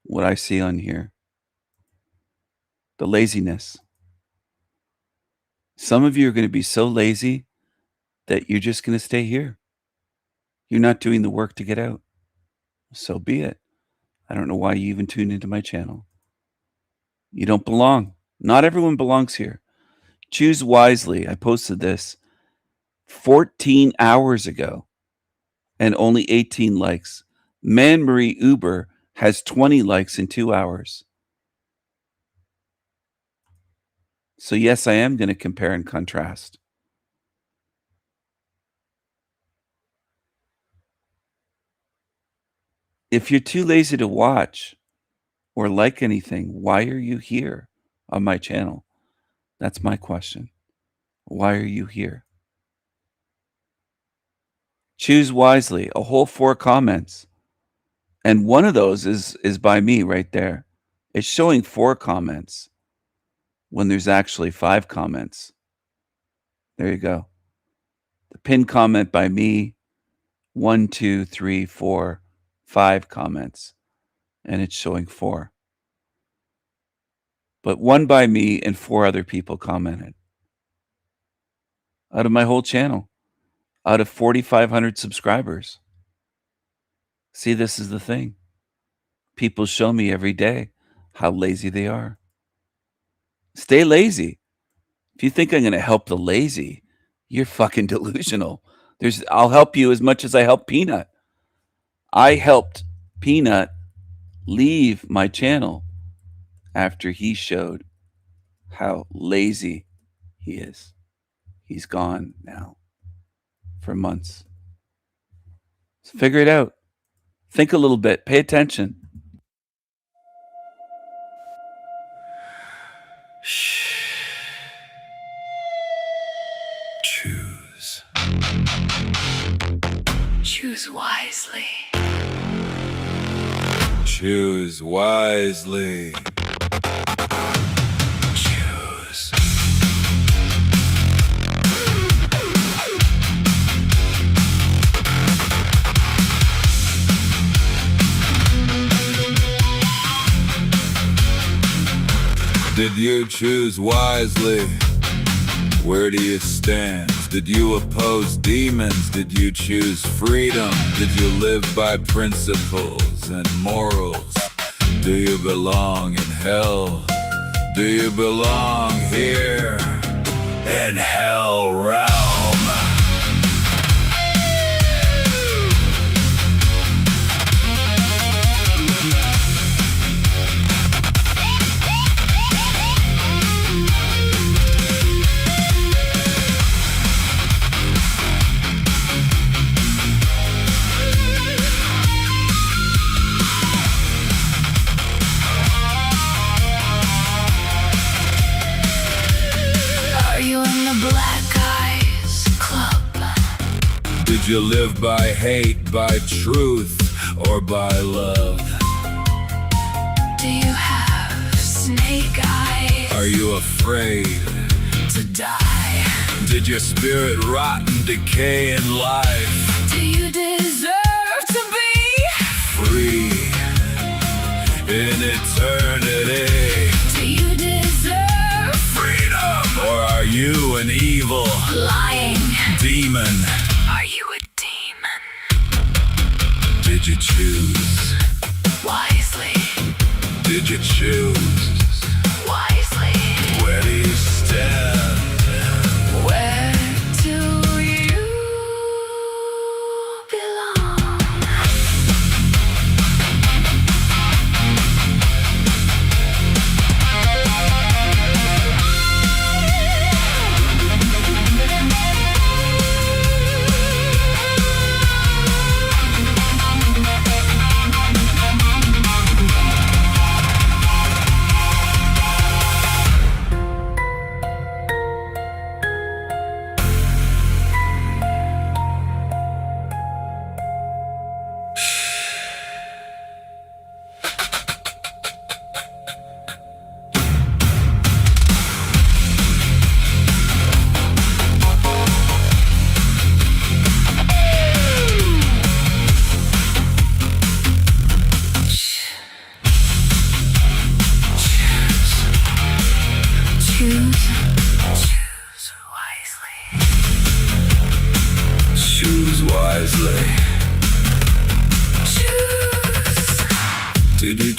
what I see on here. The laziness. Some of you are going to be so lazy that you're just going to stay here. You're not doing the work to get out. So be it. I don't know why you even tuned into my channel. You don't belong. Not everyone belongs here. Choose wisely. I posted this 14 hours ago and only 18 likes. Man Marie Uber has 20 likes in 2 hours. So yes, I am going to compare and contrast. If you're too lazy to watch or like anything, why are you here on my channel? That's my question. Why are you here? Choose wisely. A whole 4 comments. And one of those is by me right there. It's showing 4 comments when there's actually 5 comments. There you go. The pinned comment by me, 1, 2, 3, 4, 5 comments. And it's showing 4. But 1 by me and 4 other people commented. Out of my whole channel. Out of 4,500 subscribers. See, this is the thing. People show me every day how lazy they are. Stay lazy. If you think I'm going to help the lazy, you're fucking delusional. I'll help you as much as I help Peanut. I helped Peanut leave my channel after he showed how lazy he is. He's gone now for months. So figure it out. Think a little bit. Pay attention. Choose. Choose wisely. Choose wisely. Choose. Did you choose wisely? Where do you stand? Did you oppose demons? Did you choose freedom? Did you live by principles and morals? Do you belong in hell? Do you belong here in hell realm? Are you in the Black Eyes Club? Did you live by hate, by truth, or by love? Do you have snake eyes? Are you afraid to die? Did your spirit rot and decay in life? Do you deserve to be Free in eternity? Do you deserve Freedom! Or are you an evil lying? demon? Are you a demon? Did you choose? Wisely. Did you choose? Wisely. Where do you stand? Where do you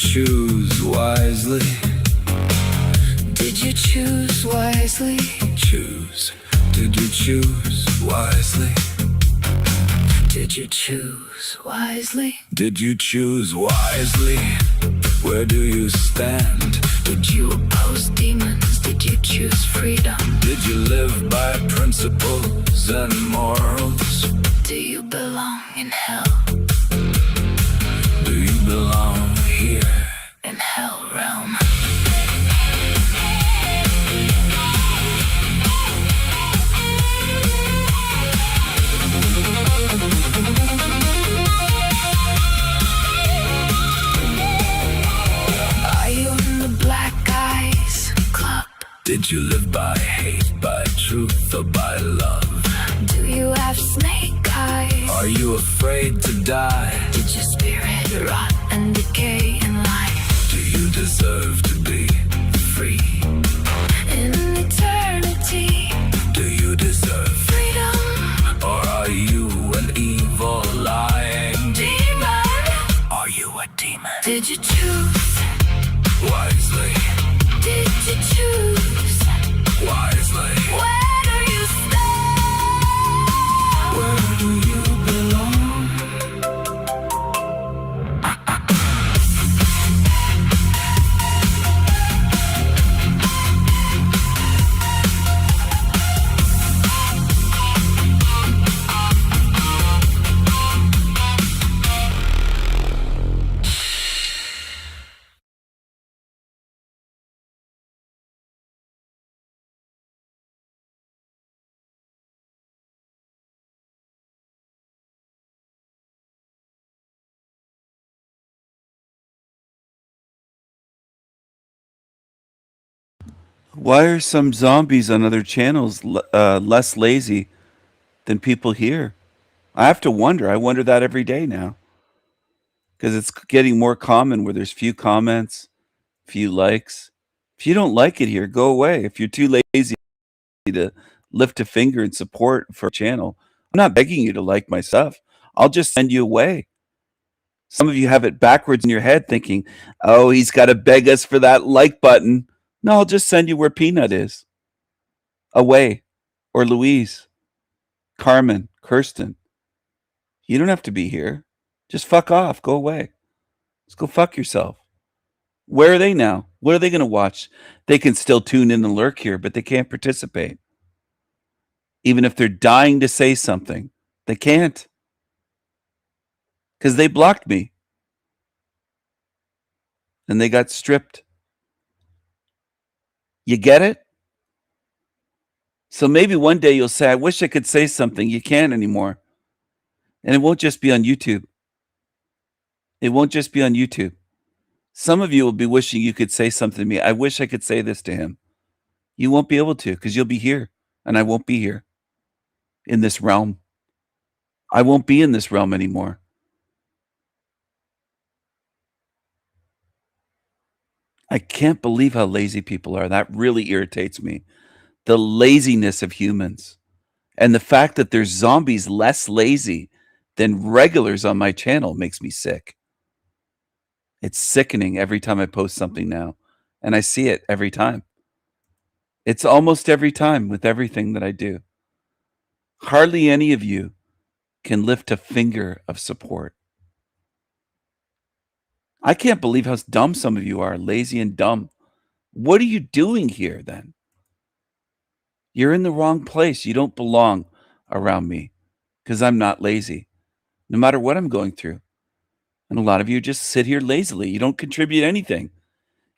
choose wisely? Did you choose wisely? Choose. Did you choose wisely? Did you choose wisely? Did you choose wisely? Where do you stand? Did you oppose demons? Did you choose freedom? Did you live by principles and morals? Do you belong in hell? Do you belong here? In hell realm? Are you in the Black Eyes Club? Did you live by hate, by truth, or by love? Do you have snake eyes? Are you afraid to die? Did your spirit rot and decay in life? Do you deserve to be free? In eternity? Do you deserve Freedom? Or are you an evil, lying Demon? Are you a demon? Did you choose Wisely, Did you choose? wisely. Where do you stand? Where do you belong? Why are some zombies on other channels less lazy than people here? I have to wonder. I wonder that every day now. Because it's getting more common where there's few comments, few likes. If you don't like it here, go away. If you're too lazy to lift a finger and support for a channel, I'm not begging you to like my stuff. I'll just send you away. Some of you have it backwards in your head thinking, oh, he's got to beg us for that like button. No, I'll just send you where Peanut is. Away. Or Louise. Carmen. Kirsten. You don't have to be here. Just fuck off. Go away. Just go fuck yourself. Where are they now? What are they going to watch? They can still tune in and lurk here, but they can't participate. Even if they're dying to say something, they can't. Because they blocked me. And they got stripped. You get it? So maybe one day you'll say, I wish I could say something. You can't anymore. And it won't just be on YouTube. It won't just be on YouTube. Some of you will be wishing you could say something to me. I wish I could say this to him. You won't be able to because you'll be here and I won't be here in this realm. I won't be in this realm anymore. I can't believe how lazy people are. That really irritates me. The laziness of humans. And the fact that there's zombies less lazy than regulars on my channel makes me sick. It's sickening every time I post something now. And I see it every time. It's almost every time with everything that I do. Hardly any of you can lift a finger of support. I can't believe how dumb some of you are, lazy and dumb. What are you doing here then? You're in the wrong place. You don't belong around me because I'm not lazy, no matter what I'm going through. And a lot of you just sit here lazily. You don't contribute anything.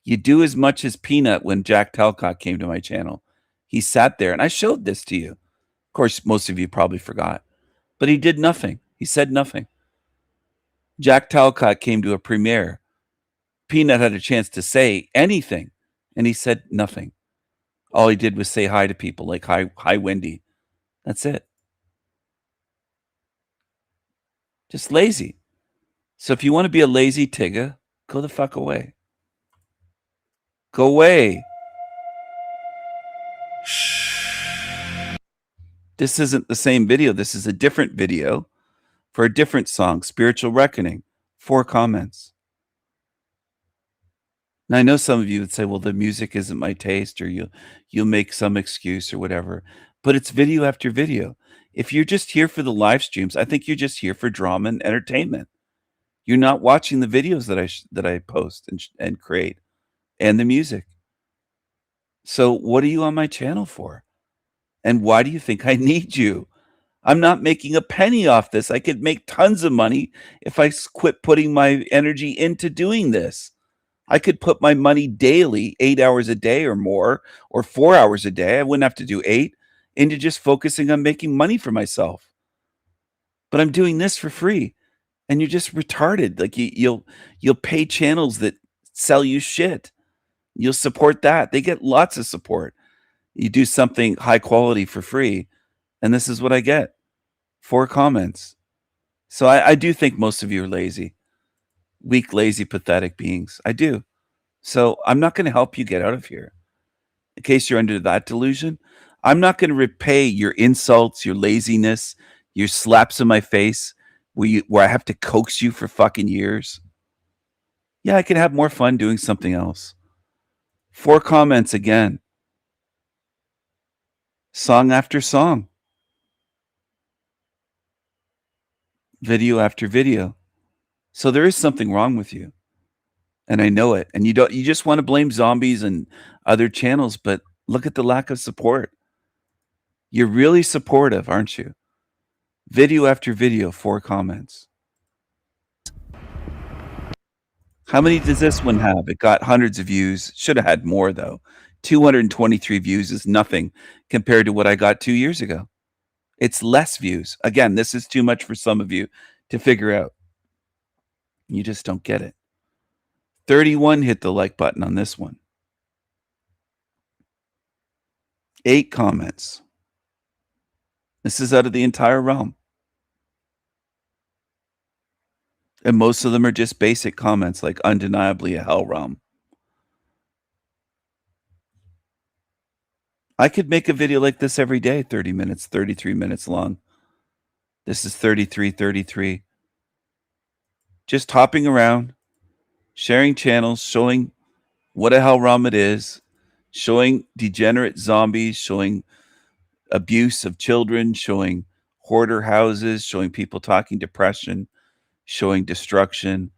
You do as much as Peanut when Jack Talcott came to my channel. He sat there, and I showed this to you. Of course, most of you probably forgot. But he did nothing. He said nothing. Jack Talcott came to a premiere. Peanut had a chance to say anything, and he said nothing. All he did was say hi to people, like, hi, Wendy. That's it. Just lazy. So if you want to be a lazy tigger, go the fuck away. Go away. Shh. This isn't the same video. This is a different video for a different song, Spiritual Reckoning. 4 comments. And I know some of you would say, well, the music isn't my taste, or you'll make some excuse or whatever. But it's video after video. If you're just here for the live streams, I think you're just here for drama and entertainment. You're not watching the videos that I post and create, and the music. So what are you on my channel for? And why do you think I need you? I'm not making a penny off this. I could make tons of money if I quit putting my energy into doing this. I could put my money daily, 8 hours a day or more, or 4 hours a day. I wouldn't have to do 8, into just focusing on making money for myself. But I'm doing this for free. And you're just retarded. Like you'll pay channels that sell you shit. You'll support that. They get lots of support. You do something high quality for free, and this is what I get. 4 comments. So I do think most of you are lazy. Weak, lazy, pathetic beings. I do. So I'm not going to help you get out of here. In case you're under that delusion, I'm not going to repay your insults, your laziness, your slaps in my face, where I have to coax you for fucking years. Yeah, I can have more fun doing something else. 4 comments again. Song after song. Video after video. So there is something wrong with you. And I know it. And you just want to blame zombies and other channels, but look at the lack of support. You're really supportive, aren't you? Video after video, 4 comments. How many does this one have? It got hundreds of views. Should have had more, though. 223 views is nothing compared to what I got 2 years ago. It's less views. Again, this is too much for some of you to figure out. You just don't get it. 31 hit the like button on this one. 8 comments. This is out of the entire realm. And most of them are just basic comments like undeniably a hell realm. I could make a video like this every day, 30 minutes, 33 minutes long. This is 33. Just hopping around, sharing channels, showing what a hell realm it is, showing degenerate zombies, showing abuse of children, showing hoarder houses, showing people talking depression, showing destruction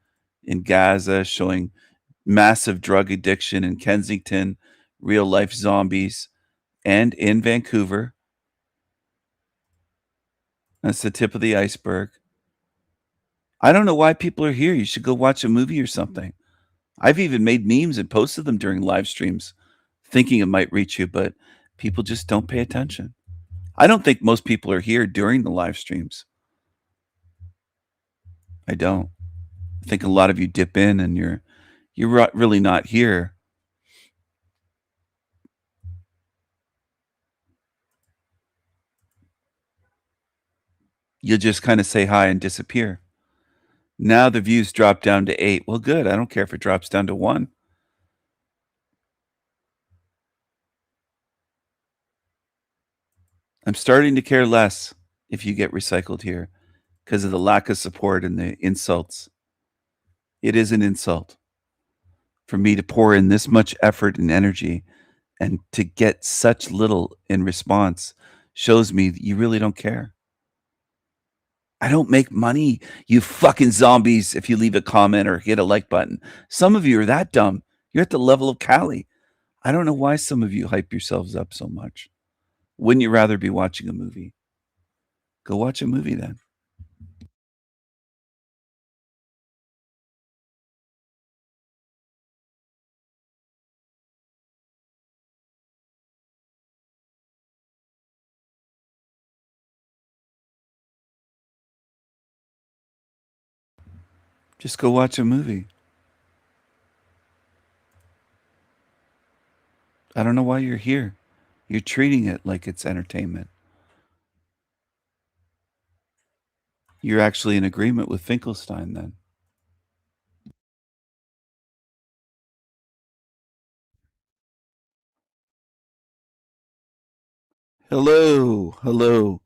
in Gaza, showing massive drug addiction in Kensington, real life zombies, and in Vancouver. That's the tip of the iceberg. I don't know why people are here. You should go watch a movie or something. I've even made memes and posted them during live streams, thinking it might reach you, but people just don't pay attention. I don't think most people are here during the live streams. I don't. I think a lot of you dip in and you're really not here. You'll just kind of say hi and disappear. Now the views drop down to 8. Well, good. I don't care if it drops down to 1. I'm starting to care less if you get recycled here because of the lack of support and the insults. It is an insult for me to pour in this much effort and energy and to get such little in response shows me that you really don't care. I don't make money, you fucking zombies, if you leave a comment or hit a like button. Some of you are that dumb. You're at the level of Callie. I don't know why some of you hype yourselves up so much. Wouldn't you rather be watching a movie? Go watch a movie then. Just go watch a movie. I don't know why you're here. You're treating it like it's entertainment. You're actually in agreement with Finkelstein then. Hello.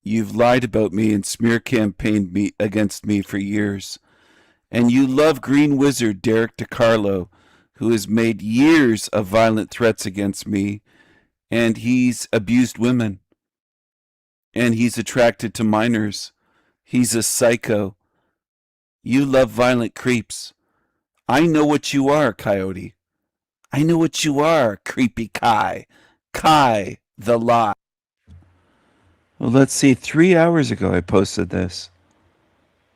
You've lied about me and smear campaigned me against me for years. And you love Green Wizard Derek DiCarlo, who has made years of violent threats against me, and he's abused women, and he's attracted to minors. He's a psycho. You love violent creeps. I know what you are, Coyote. I know what you are, creepy Kai. Kai the lie. Well, let's see. 3 hours ago, I posted this.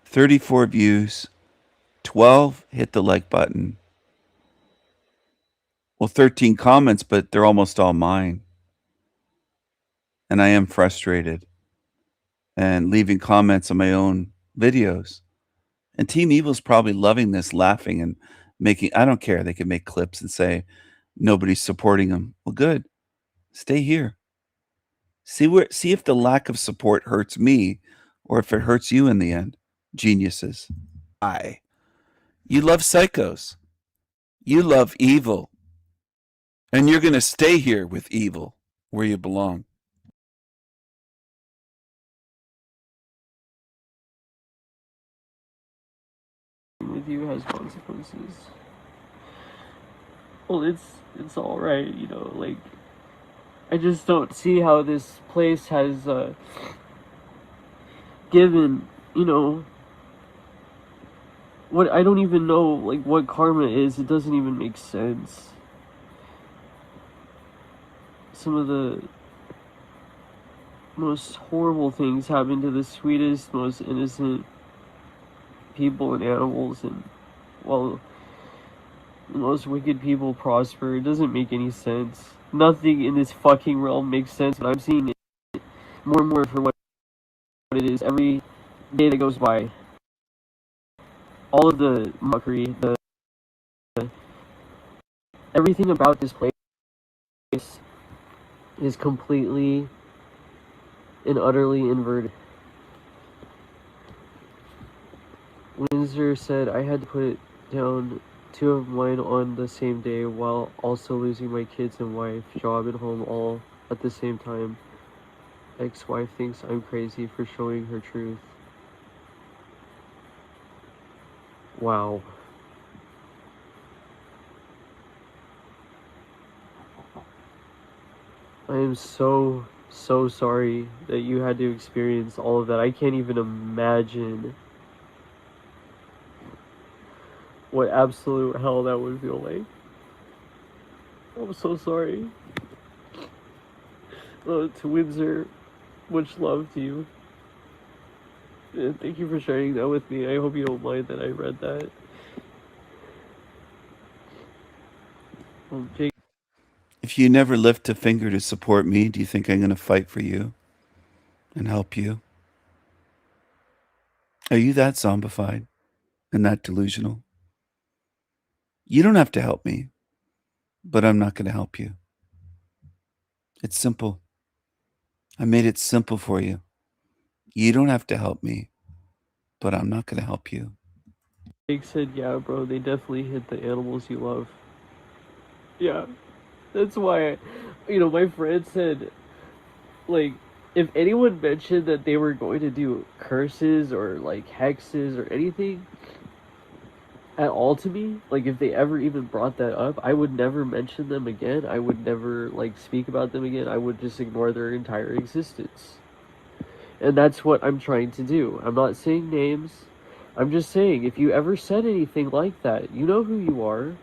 34 views. 12 hit the like button. Well, 13 comments, but they're almost all mine. And I am frustrated. And leaving comments on my own videos. And Team Evil's probably loving this, laughing and making, I don't care. They can make clips and say, nobody's supporting them. Well, good. Stay here. See if the lack of support hurts me or if it hurts you in the end. Geniuses. You love psychos. You love evil. And you're going to stay here with evil where you belong. With you has consequences. Well, it's all right, you know, like, I just don't see how this place has given, you know, what, I don't even know, like, what karma is. It doesn't even make sense. Some of the most horrible things happen to the sweetest, most innocent people and animals, and while the most wicked people prosper. It doesn't make any sense. Nothing in this fucking realm makes sense, and I'm seeing it more and more for what it is every day that goes by. All of the mockery, everything about this place is completely and utterly inverted. Windsor said, I had to put down 2 of mine on the same day while also losing my kids and wife, job and home all at the same time. Ex-wife thinks I'm crazy for showing her truth. Wow. I am so sorry that you had to experience all of that. I can't even imagine what absolute hell that would feel like. I'm so sorry. To Windsor, much love to you. And thank you for sharing that with me. I hope you don't mind that I read that. Jake. If you never lift a finger to support me, do you think I'm going to fight for you and help you? Are you that zombified and that delusional? You don't have to help me, but I'm not going to help you. It's simple. I made it simple for you. You don't have to help me, but I'm not going to help you. Jake said, yeah, bro, they definitely hit the animals you love. Yeah, that's why, my friend said, like, if anyone mentioned that they were going to do curses or, like, hexes or anything at all to me, like, if they ever even brought that up, I would never mention them again. I would never, like, speak about them again. I would just ignore their entire existence. And that's what I'm trying to do. I'm not saying names. I'm just saying, if you ever said anything like that, you know who you are.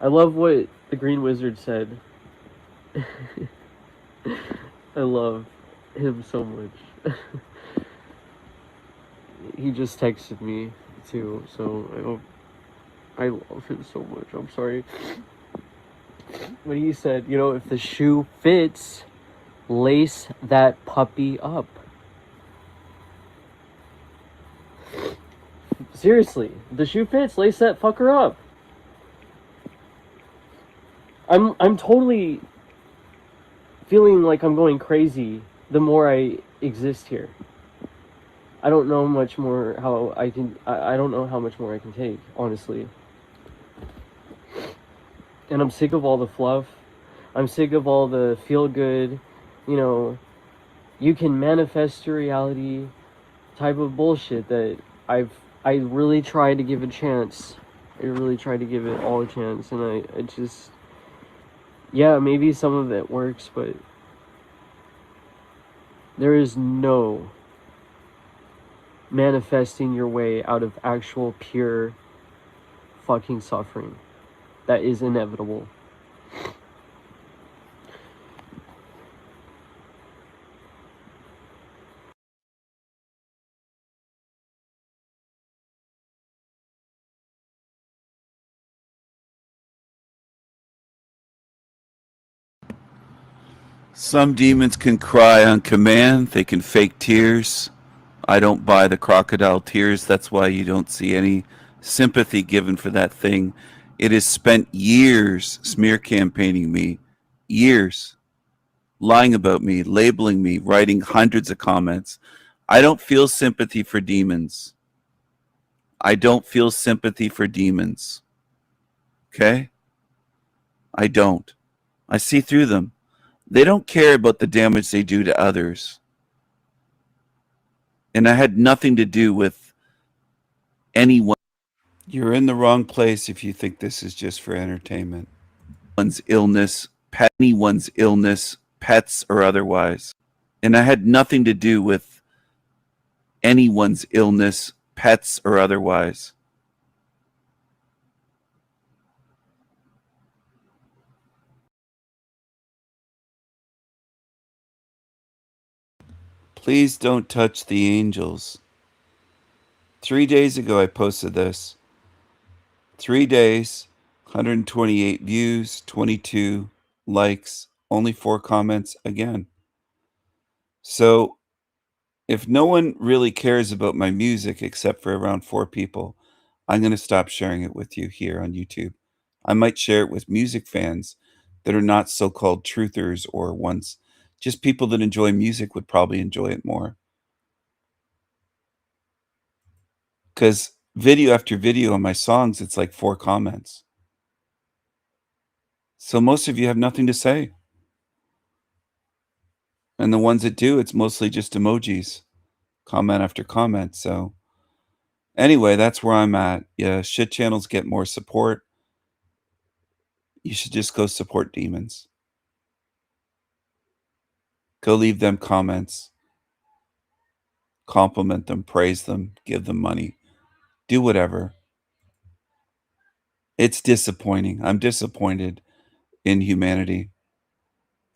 I love what the Green Wizard said. I love him so much. He just texted me too, so I love him so much. I'm sorry. But he said, if the shoe fits, lace that puppy up. Seriously, if the shoe fits, lace that fucker up. I'm totally feeling like I'm going crazy the more I exist here. I don't know much more how I can, I don't know how much more I can take, honestly. And I'm sick of all the fluff. I'm sick of all the feel good, you can manifest your reality type of bullshit that I've I really tried to give a chance. I really tried to give it all a chance, and I just, yeah, maybe some of it works, but there is no manifesting your way out of actual pure fucking suffering. That is inevitable. Some demons can cry on command. They can fake tears. I don't buy the crocodile tears. That's why you don't see any sympathy given for that thing. It has spent years smear campaigning me, years lying about me, labeling me, writing hundreds of comments. I don't feel sympathy for demons. I don't feel sympathy for demons. Okay? I don't. I see through them. They don't care about the damage they do to others. And I had nothing to do with anyone. You're in the wrong place if you think this is just for entertainment. Anyone's illness, pets or otherwise. And I had nothing to do with anyone's illness, pets or otherwise. Please don't touch the angels. 3 days ago I posted this. 3 days, 128 views, 22 likes, only 4 comments again. So if no one really cares about my music except for around 4 people, I'm going to stop sharing it with you here on YouTube. I might share it with music fans that are not so-called truthers or ones. Just people that enjoy music would probably enjoy it more. Because video after video on my songs, it's like 4 comments. So most of you have nothing to say. And the ones that do, it's mostly just emojis. Comment after comment. So anyway, that's where I'm at. Yeah, shit channels get more support. You should just go support demons. Go leave them comments. Compliment them, praise them, give them money. Do whatever. It's disappointing. I'm disappointed in humanity.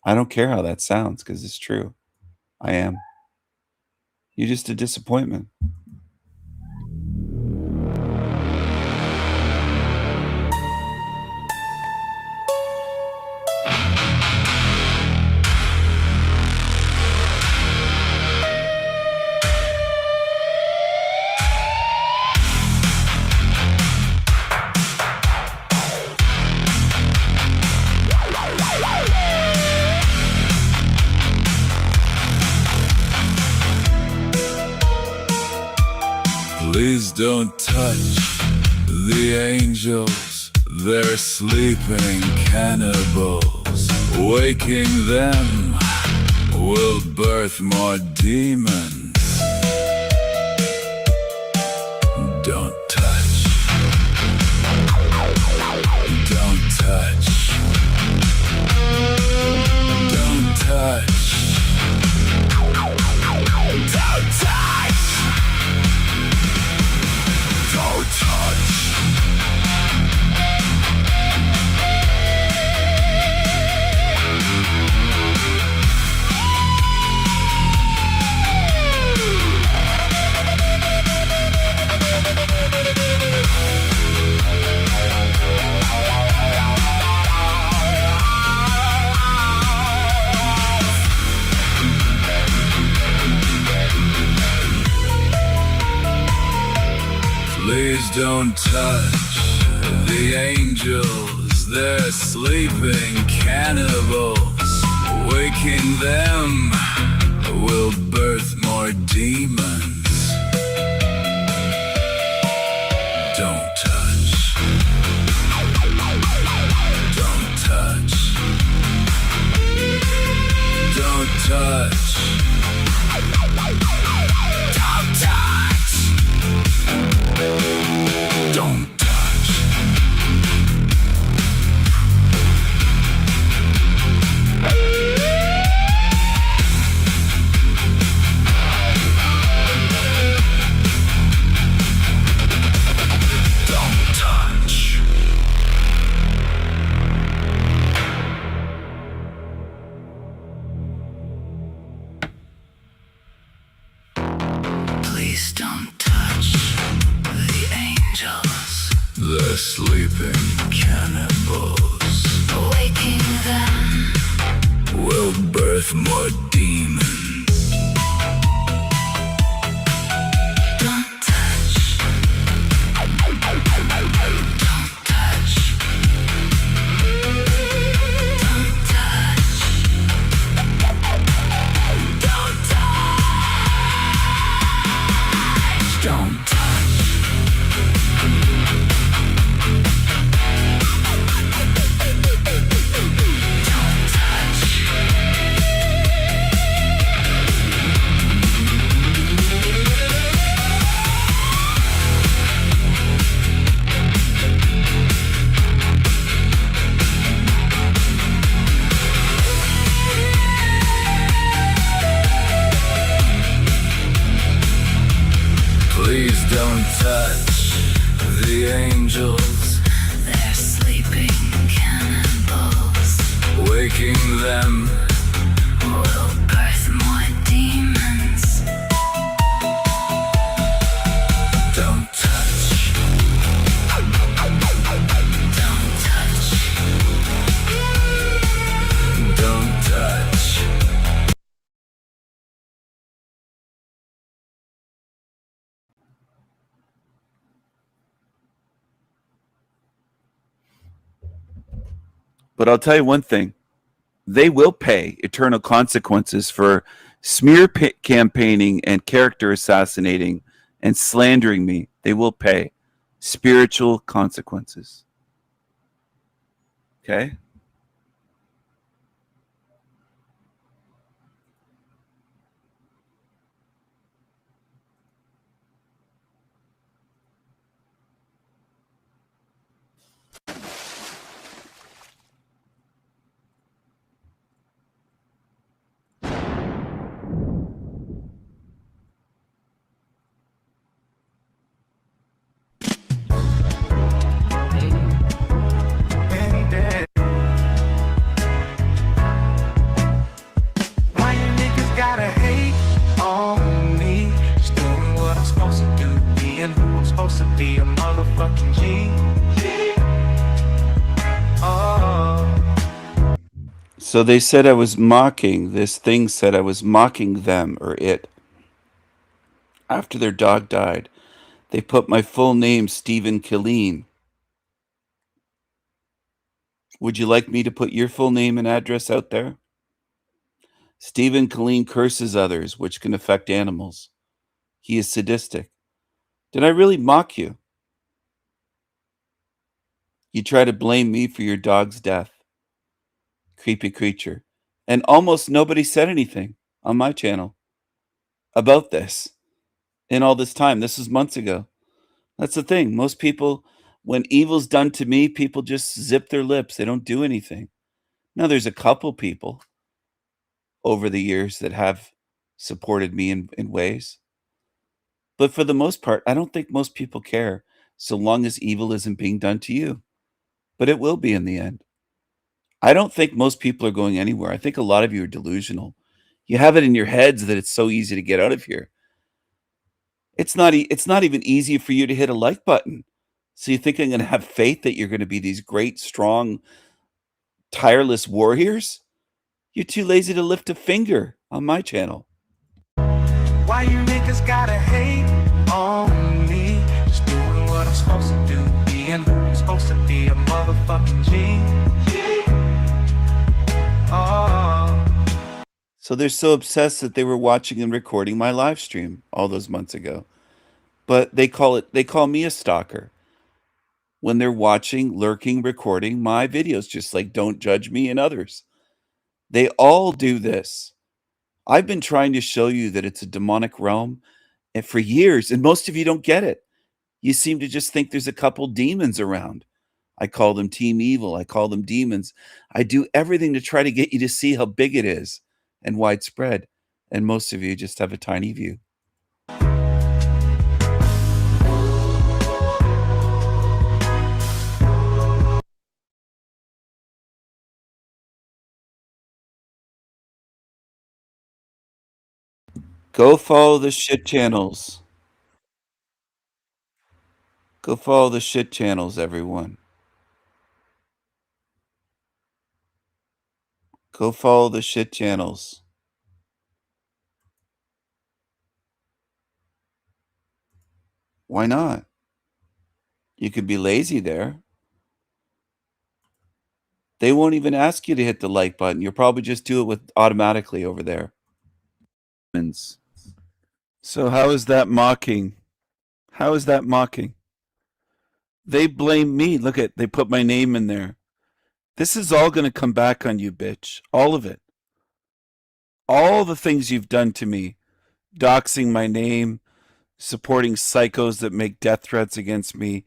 I don't care how that sounds because it's true. I am. You're just a disappointment. Please don't touch the angels. They're sleeping cannibals. Waking them will birth more demons. Don't touch. Don't touch. Don't touch. Don't touch. Don't touch. Please don't touch the angels. They're sleeping cannibals. Waking them will birth more demons. Don't touch. Don't touch. Don't touch. Don't touch. They're sleeping cannibals. Waking them Will birth more demons. don't touch. Don't touch. Don't touch. Don't touch. Don't touch. Please don't touch the angels. They're sleeping cannibals. Waking them Will birth more demons. don't touch. Don't touch. Don't touch. But I'll tell you one thing. They will pay eternal consequences for smear campaigning and character assassinating and slandering me. They will pay spiritual consequences. Okay? Why you niggas gotta hate on me? Just doing what I'm supposed to do, being who I'm supposed to be, a motherfucking G. Oh. So they said I was mocking, this thing said I was mocking them or it. After their dog died, they put my full name, Stephen Killeen. Would you like me to put your full name and address out there? Stephen Killeen curses others, which can affect animals. He is sadistic. Did I really mock you? You try to blame me for your dog's death. Creepy creature. And almost nobody said anything on my channel about this in all this time. This was months ago. That's the thing. Most people, when evil's done to me, people just zip their lips. They don't do anything. Now, there's a couple people over the years that have supported me in ways. But for the most part, I don't think most people care so long as evil isn't being done to you. But it will be in the end. I don't think most people are going anywhere. I think a lot of you are delusional. You have it in your heads that it's so easy to get out of here. It's not even easy for you to hit a like button. So you think I'm going to have faith that you're going to be these great, strong, tireless warriors? You're too lazy to lift a finger on my channel. Why you niggas gotta hate on me? Just doing what I'm supposed to do, being who I'm supposed to be, a motherfucking G. Oh. So they're so obsessed that they were watching and recording my live stream all those months ago. But they call me a stalker when they're watching, lurking, recording my videos, just like Don't Judge Me and others. They all do this. I've been trying to show you that it's a demonic realm and for years, and most of you don't get it. You seem to just think there's a couple demons around. I call them Team Evil. I call them demons. I do everything to try to get you to see how big it is and widespread. And most of you just have a tiny view. Go follow the shit channels. Go follow the shit channels, everyone. Go follow the shit channels. Why not? You could be lazy there. They won't even ask you to hit the like button. You'll probably just do it with automatically over there. So how is that mocking? How is that mocking? They blame me. Look at, they put my name in there. This is all going to come back on you, bitch. All of it. All the things you've done to me. Doxing my name, supporting psychos that make death threats against me.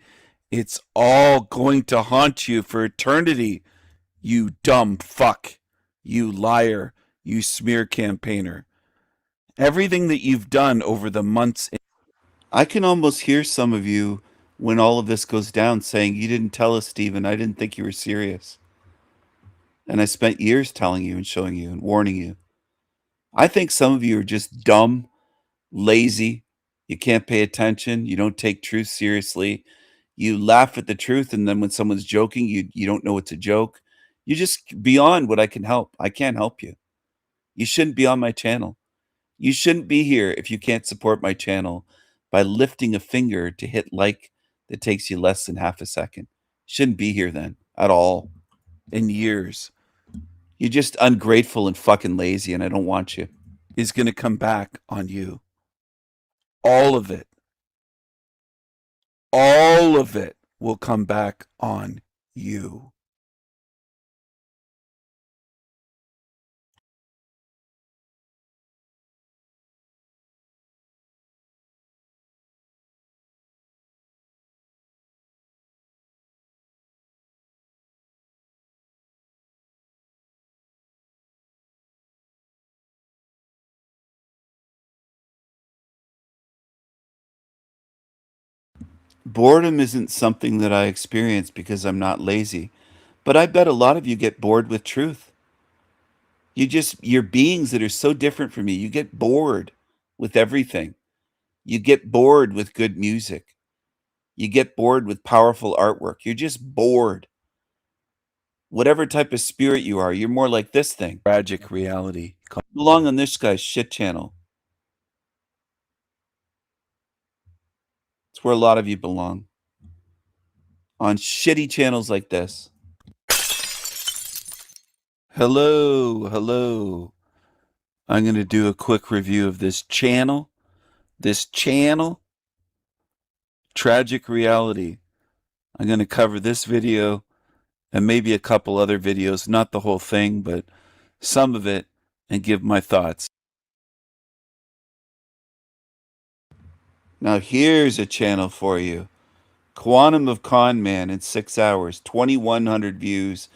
It's all going to haunt you for eternity, you dumb fuck. You liar. You smear campaigner. Everything that you've done over the months. I can almost hear some of you when all of this goes down saying, you didn't tell us, Stephen. I didn't think you were serious. And I spent years telling you and showing you and warning you. I think some of you are just dumb, lazy. You can't pay attention. You don't take truth seriously. You laugh at the truth, and then when someone's joking, you don't know it's a joke. You're just beyond what I can help. I can't help you. You shouldn't be on my channel. You shouldn't be here if you can't support my channel by lifting a finger to hit like that takes you less than half a second. Shouldn't be here then at all in years. You're just ungrateful and fucking lazy, and I don't want you. Is going to come back on you. All of it. All of it will come back on you. Boredom isn't something that I experience because I'm not lazy, but I bet a lot of you get bored with truth. You're beings that are so different from you. You get bored with everything. You get bored with good music. You get bored with powerful artwork. You're just bored. Whatever type of spirit you are, you're more like this thing. Tragic reality. You belong on this guy's shit channel. It's where a lot of you belong. On shitty channels like this. Hello, hello. I'm going to do a quick review of this channel. Tragic Reality. I'm going to cover this video and maybe a couple other videos, not the whole thing, but some of it, and give my thoughts. Now here's a channel for you. Quantum of Con Man in 6 hours, 2,100 views,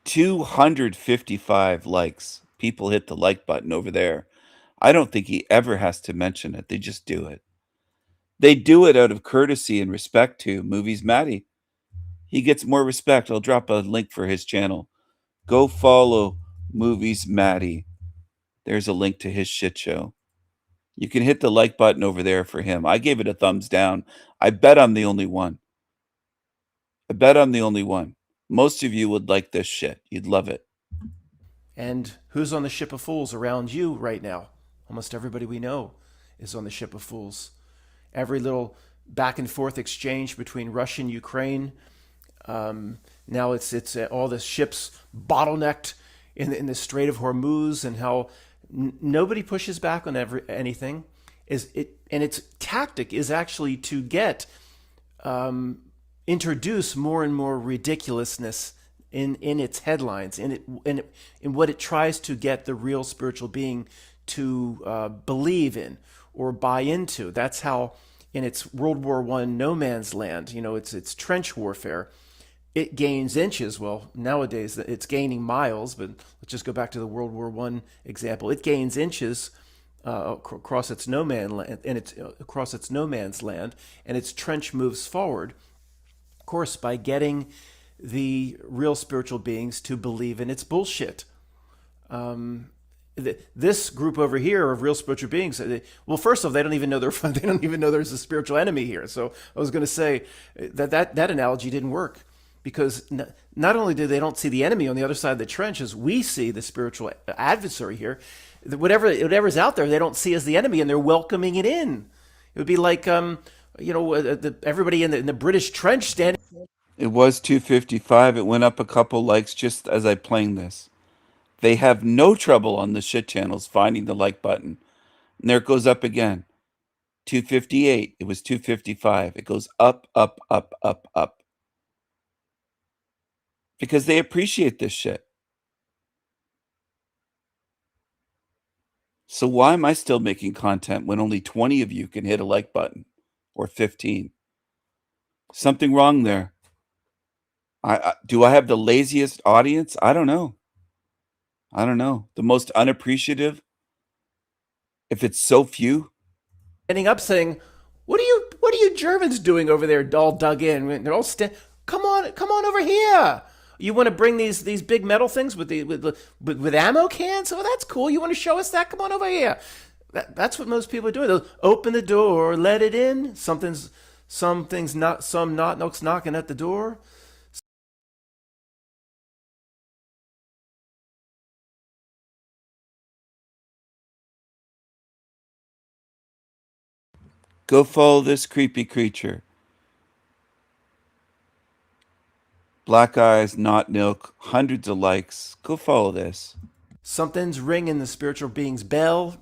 255 likes. People hit the like button over there. I don't think he ever has to mention it. They just do it. They do it out of courtesy and respect to Movies Matty. He gets more respect. I'll drop a link for his channel. Go follow Movies Matty. There's a link to his shit show. You can hit the like button over there for him. I gave it a thumbs down. I bet I'm the only one. I bet I'm the only one. Most of you would like this shit. You'd love it. And who's on the ship of fools around you right now? Almost everybody we know is on the ship of fools. Every little back and forth exchange between Russia and Ukraine. Now it's all the ships bottlenecked in the Strait of Hormuz, and how nobody pushes back on anything. And its tactic is actually to get introduce more and more ridiculousness in its headlines, in what it tries to get the real spiritual being to believe in or buy into. That's how, in its World War I no man's land, it's trench warfare, it gains inches. Well, nowadays it's gaining miles, but let's just go back to the World War I example. It gains inches across its no man's land, and its trench moves forward, of course, by getting the real spiritual beings to believe in its bullshit. this group over here of real spiritual beings, well, first of all, they don't even know they don't even know there's a spiritual enemy here. So I was going to say that analogy didn't work, because not only do they don't see the enemy on the other side of the trench as we see the spiritual adversary here, whatever's out there, they don't see as the enemy, and they're welcoming it in. It would be like everybody in the British trench standing. It was 255. It went up a couple likes just as I playing this. They have no trouble on the shit channels finding the like button. And there it goes up again. 258. It was 255. It goes up, up, up, up, up. Because they appreciate this shit. So why am I still making content when only 20 of you can hit a like button? Or 15? Something wrong there. Do I have the laziest audience? I don't know. The most unappreciative? If it's so few? Standing up saying, what are you Germans doing over there, all dug in? They're all come on over here. You want to bring these big metal things with ammo cans? Oh, that's cool. You want to show us that? Come on over here. That's what most people are doing. They'll open the door, let it in. Some knock's knocking at the door. Go follow this creepy creature. Black eyes, not milk, hundreds of likes. Go follow this. Something's ringing the spiritual being's bell.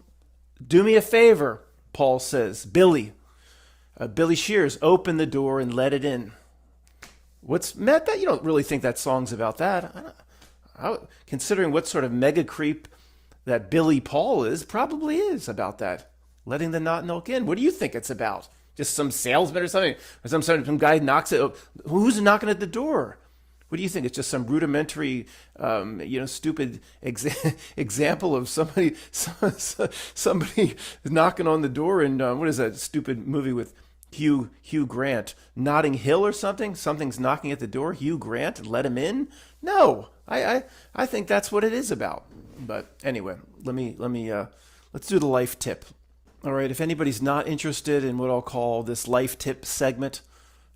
Do me a favor, Paul says. Billy Shears, open the door and let it in. What's Matt? That you don't really think that song's about that? Considering what sort of mega creep that Billy Paul is, probably is about that. Letting the not milk in. What do you think it's about? Just some salesman or something? Or some guy knocks it. Who's knocking at the door? What do you think? It's just some rudimentary, stupid example of somebody knocking on the door in, what is that stupid movie with Hugh Grant? Notting Hill or something? Something's knocking at the door. Hugh Grant, let him in? No, I think that's what it is about. But anyway, let's do the life tip. All right, if anybody's not interested in what I'll call this life tip segment,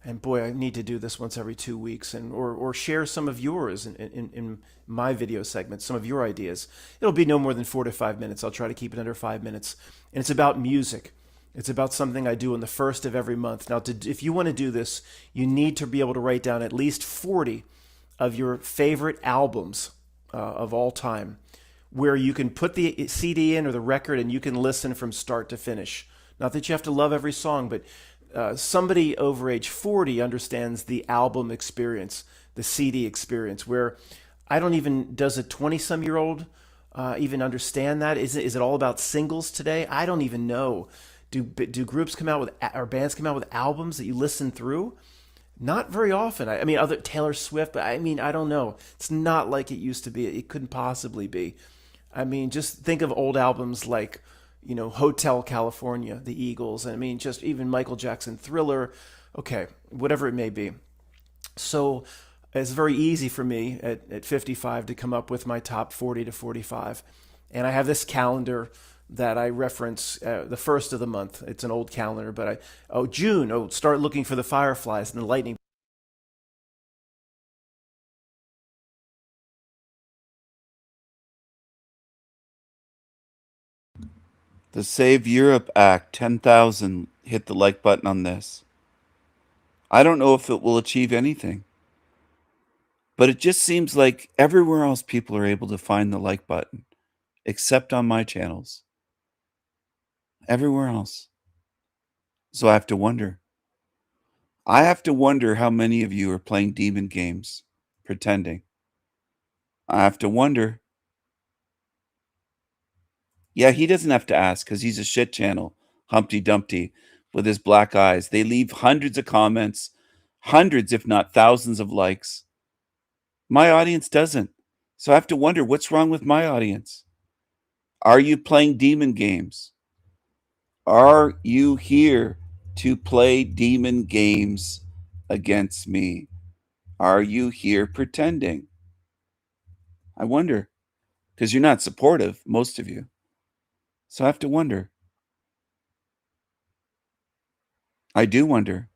and boy, I need to do this once every 2 weeks, or share some of yours in my video segments, some of your ideas. It'll be no more than 4 to 5 minutes. I'll try to keep it under 5 minutes. And it's about music. It's about something I do on the first of every month. Now, if you want to do this, you need to be able to write down at least 40 of your favorite albums of all time, where you can put the CD in or the record and you can listen from start to finish. Not that you have to love every song, but somebody over age 40 understands the album experience, the CD experience, where does a 20-some-year-old even understand that? Is it all about singles today? I don't even know. Do groups come out with, or bands come out with albums that you listen through? Not very often. I mean, other Taylor Swift, but I don't know. It's not like it used to be. It couldn't possibly be. I mean, just think of old albums like, Hotel California, the Eagles. And just even Michael Jackson, Thriller, okay, whatever it may be. So it's very easy for me at 55 to come up with my top 40 to 45. And I have this calendar that I reference the first of the month. It's an old calendar, but June, start looking for the fireflies and the lightning. The Save Europe Act, 10,000 hit the like button on this. I don't know if it will achieve anything, but it just seems like everywhere else people are able to find the like button, except on my channels. Everywhere else. So I have to wonder. How many of you are playing demon games, pretending. I have to wonder. Yeah, he doesn't have to ask because he's a shit channel, Humpty Dumpty, with his black eyes. They leave hundreds of comments, hundreds, if not thousands of likes. My audience doesn't. So I have to wonder, what's wrong with my audience? Are you playing demon games? Are you here to play demon games against me? Are you here pretending? I wonder. because you're not supportive, most of you. So I have to wonder. I do wonder,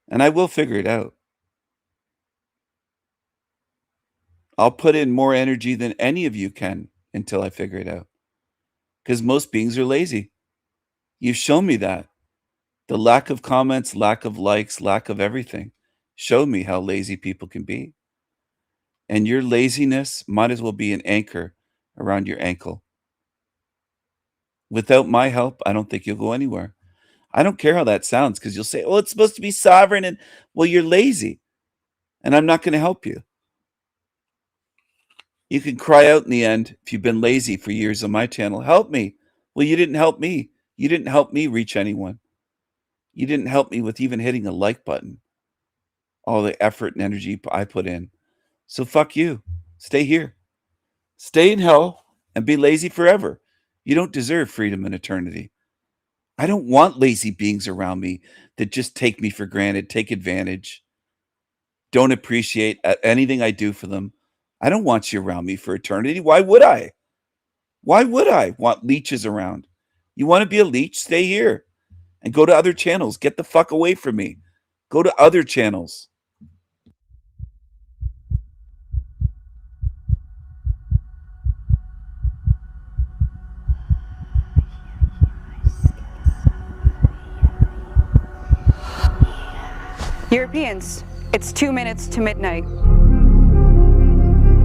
and I will figure it out. I'll put in more energy than any of you can until I figure it out, because most beings are lazy. You've shown me that. The lack of comments, lack of likes, lack of everything showed me how lazy people can be. And your laziness might as well be an anchor around your ankle. Without my help, I don't think you'll go anywhere. I don't care how that sounds, because you'll say, oh, it's supposed to be sovereign, and well, you're lazy, and I'm not going to help you. You can cry out in the end if you've been lazy for years on my channel. Help me. Well, you didn't help me. You didn't help me reach anyone. You didn't help me with even hitting a like button. All the effort and energy I put in. So fuck you. Stay here. Stay in hell and be lazy forever. You don't deserve freedom and eternity. I don't want lazy beings around me that just take me for granted, take advantage, don't appreciate anything I do for them. I don't want you around me for eternity. Why would I? Why would I want leeches around? You want to be a leech? Stay here and go to other channels. Get the fuck away from me. Go to other channels. Europeans, it's 2 minutes to midnight.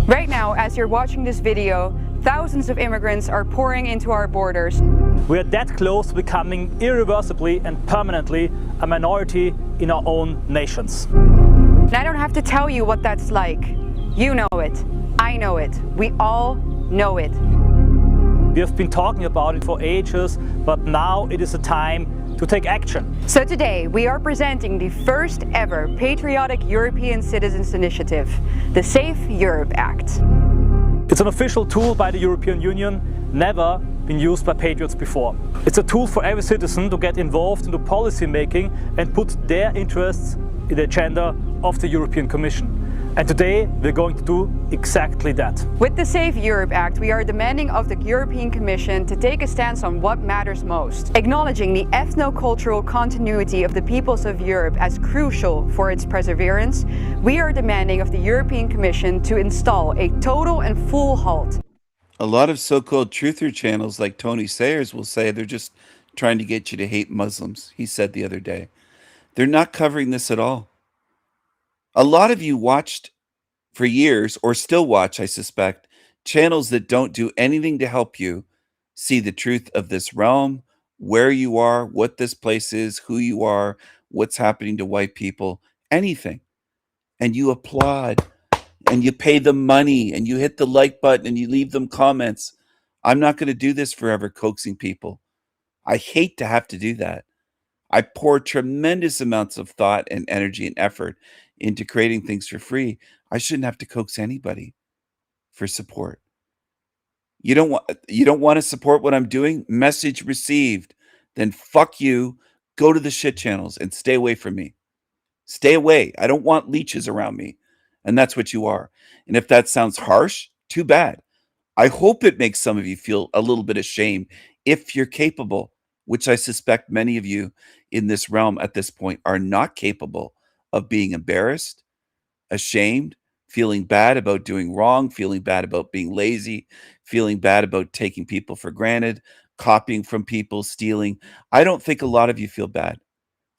Right now, as you're watching this video, thousands of immigrants are pouring into our borders. We are that close to becoming irreversibly and permanently a minority in our own nations. And I don't have to tell you what that's like. You know it. I know it. We all know it. We have been talking about it for ages, but now it is the time to take action. So today we are presenting the first ever patriotic European Citizens Initiative, the Safe Europe Act. It's an official tool by the European Union, never been used by patriots before. It's a tool for every citizen to get involved into policy making and put their interests in the agenda of the European Commission. And today we're going to do exactly that. With the Safe Europe Act, we are demanding of the European Commission to take a stance on what matters most, acknowledging the ethno-cultural continuity of the peoples of Europe as crucial for its perseverance. We are demanding of the European Commission to install a total and full halt. A lot of so-called truther channels like Tony Sayers will say they're just trying to get you to hate Muslims, he said the other day. They're not covering this at all. A lot of you watched for years, or still watch, I suspect, channels that don't do anything to help you see the truth of this realm, where you are, what this place is, who you are, what's happening to white people, anything. And you applaud, and you pay them money, and you hit the like button, and you leave them comments. I'm not going to do this forever, coaxing people. I hate to have to do that. I pour tremendous amounts of thought and energy and effort into creating things for free. I shouldn't have to coax anybody for support. You don't want to support what I'm doing? Message received. Then fuck you. Go to the shit channels and stay away from me. Stay away. I don't want leeches around me. And that's what you are. And if that sounds harsh, too bad. I hope it makes some of you feel a little bit ashamed if you're capable, which I suspect many of you in this realm at this point are not capable of being embarrassed, ashamed, feeling bad about doing wrong, feeling bad about being lazy, feeling bad about taking people for granted, copying from people, stealing. I don't think a lot of you feel bad.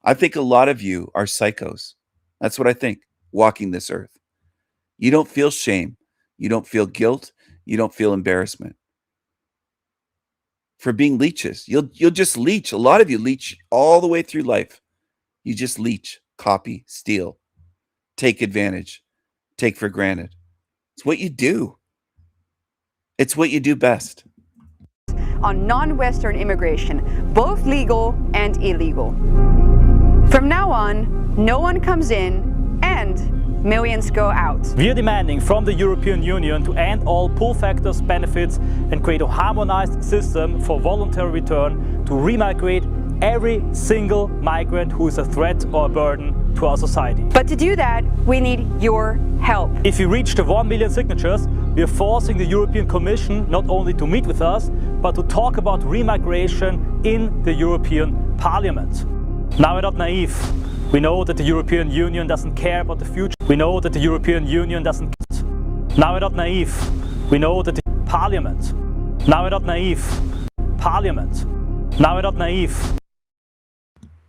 I think a lot of you are psychos. That's what I think, walking this earth. You don't feel shame. You don't feel guilt. You don't feel embarrassment for being leeches. You'll just leech. A lot of you leech all the way through life. You just leech, copy, steal, take advantage, take for granted. It's what you do. It's what you do best. On non-Western immigration, both legal and illegal. From now on, no one comes in and millions go out. We are demanding from the European Union to end all pull factors, benefits, and create a harmonized system for voluntary return to remigrate every single migrant who is a threat or a burden to our society. But to do that, we need your help. If we reach the 1 million signatures, we are forcing the European Commission not only to meet with us, but to talk about remigration in the European Parliament. Now we're not naive. We know that the European Union doesn't care about the future. We know that the European Union doesn't. Now we're not naive. We know that the Parliament. Now we're not naive. Parliament. Now we're not naive.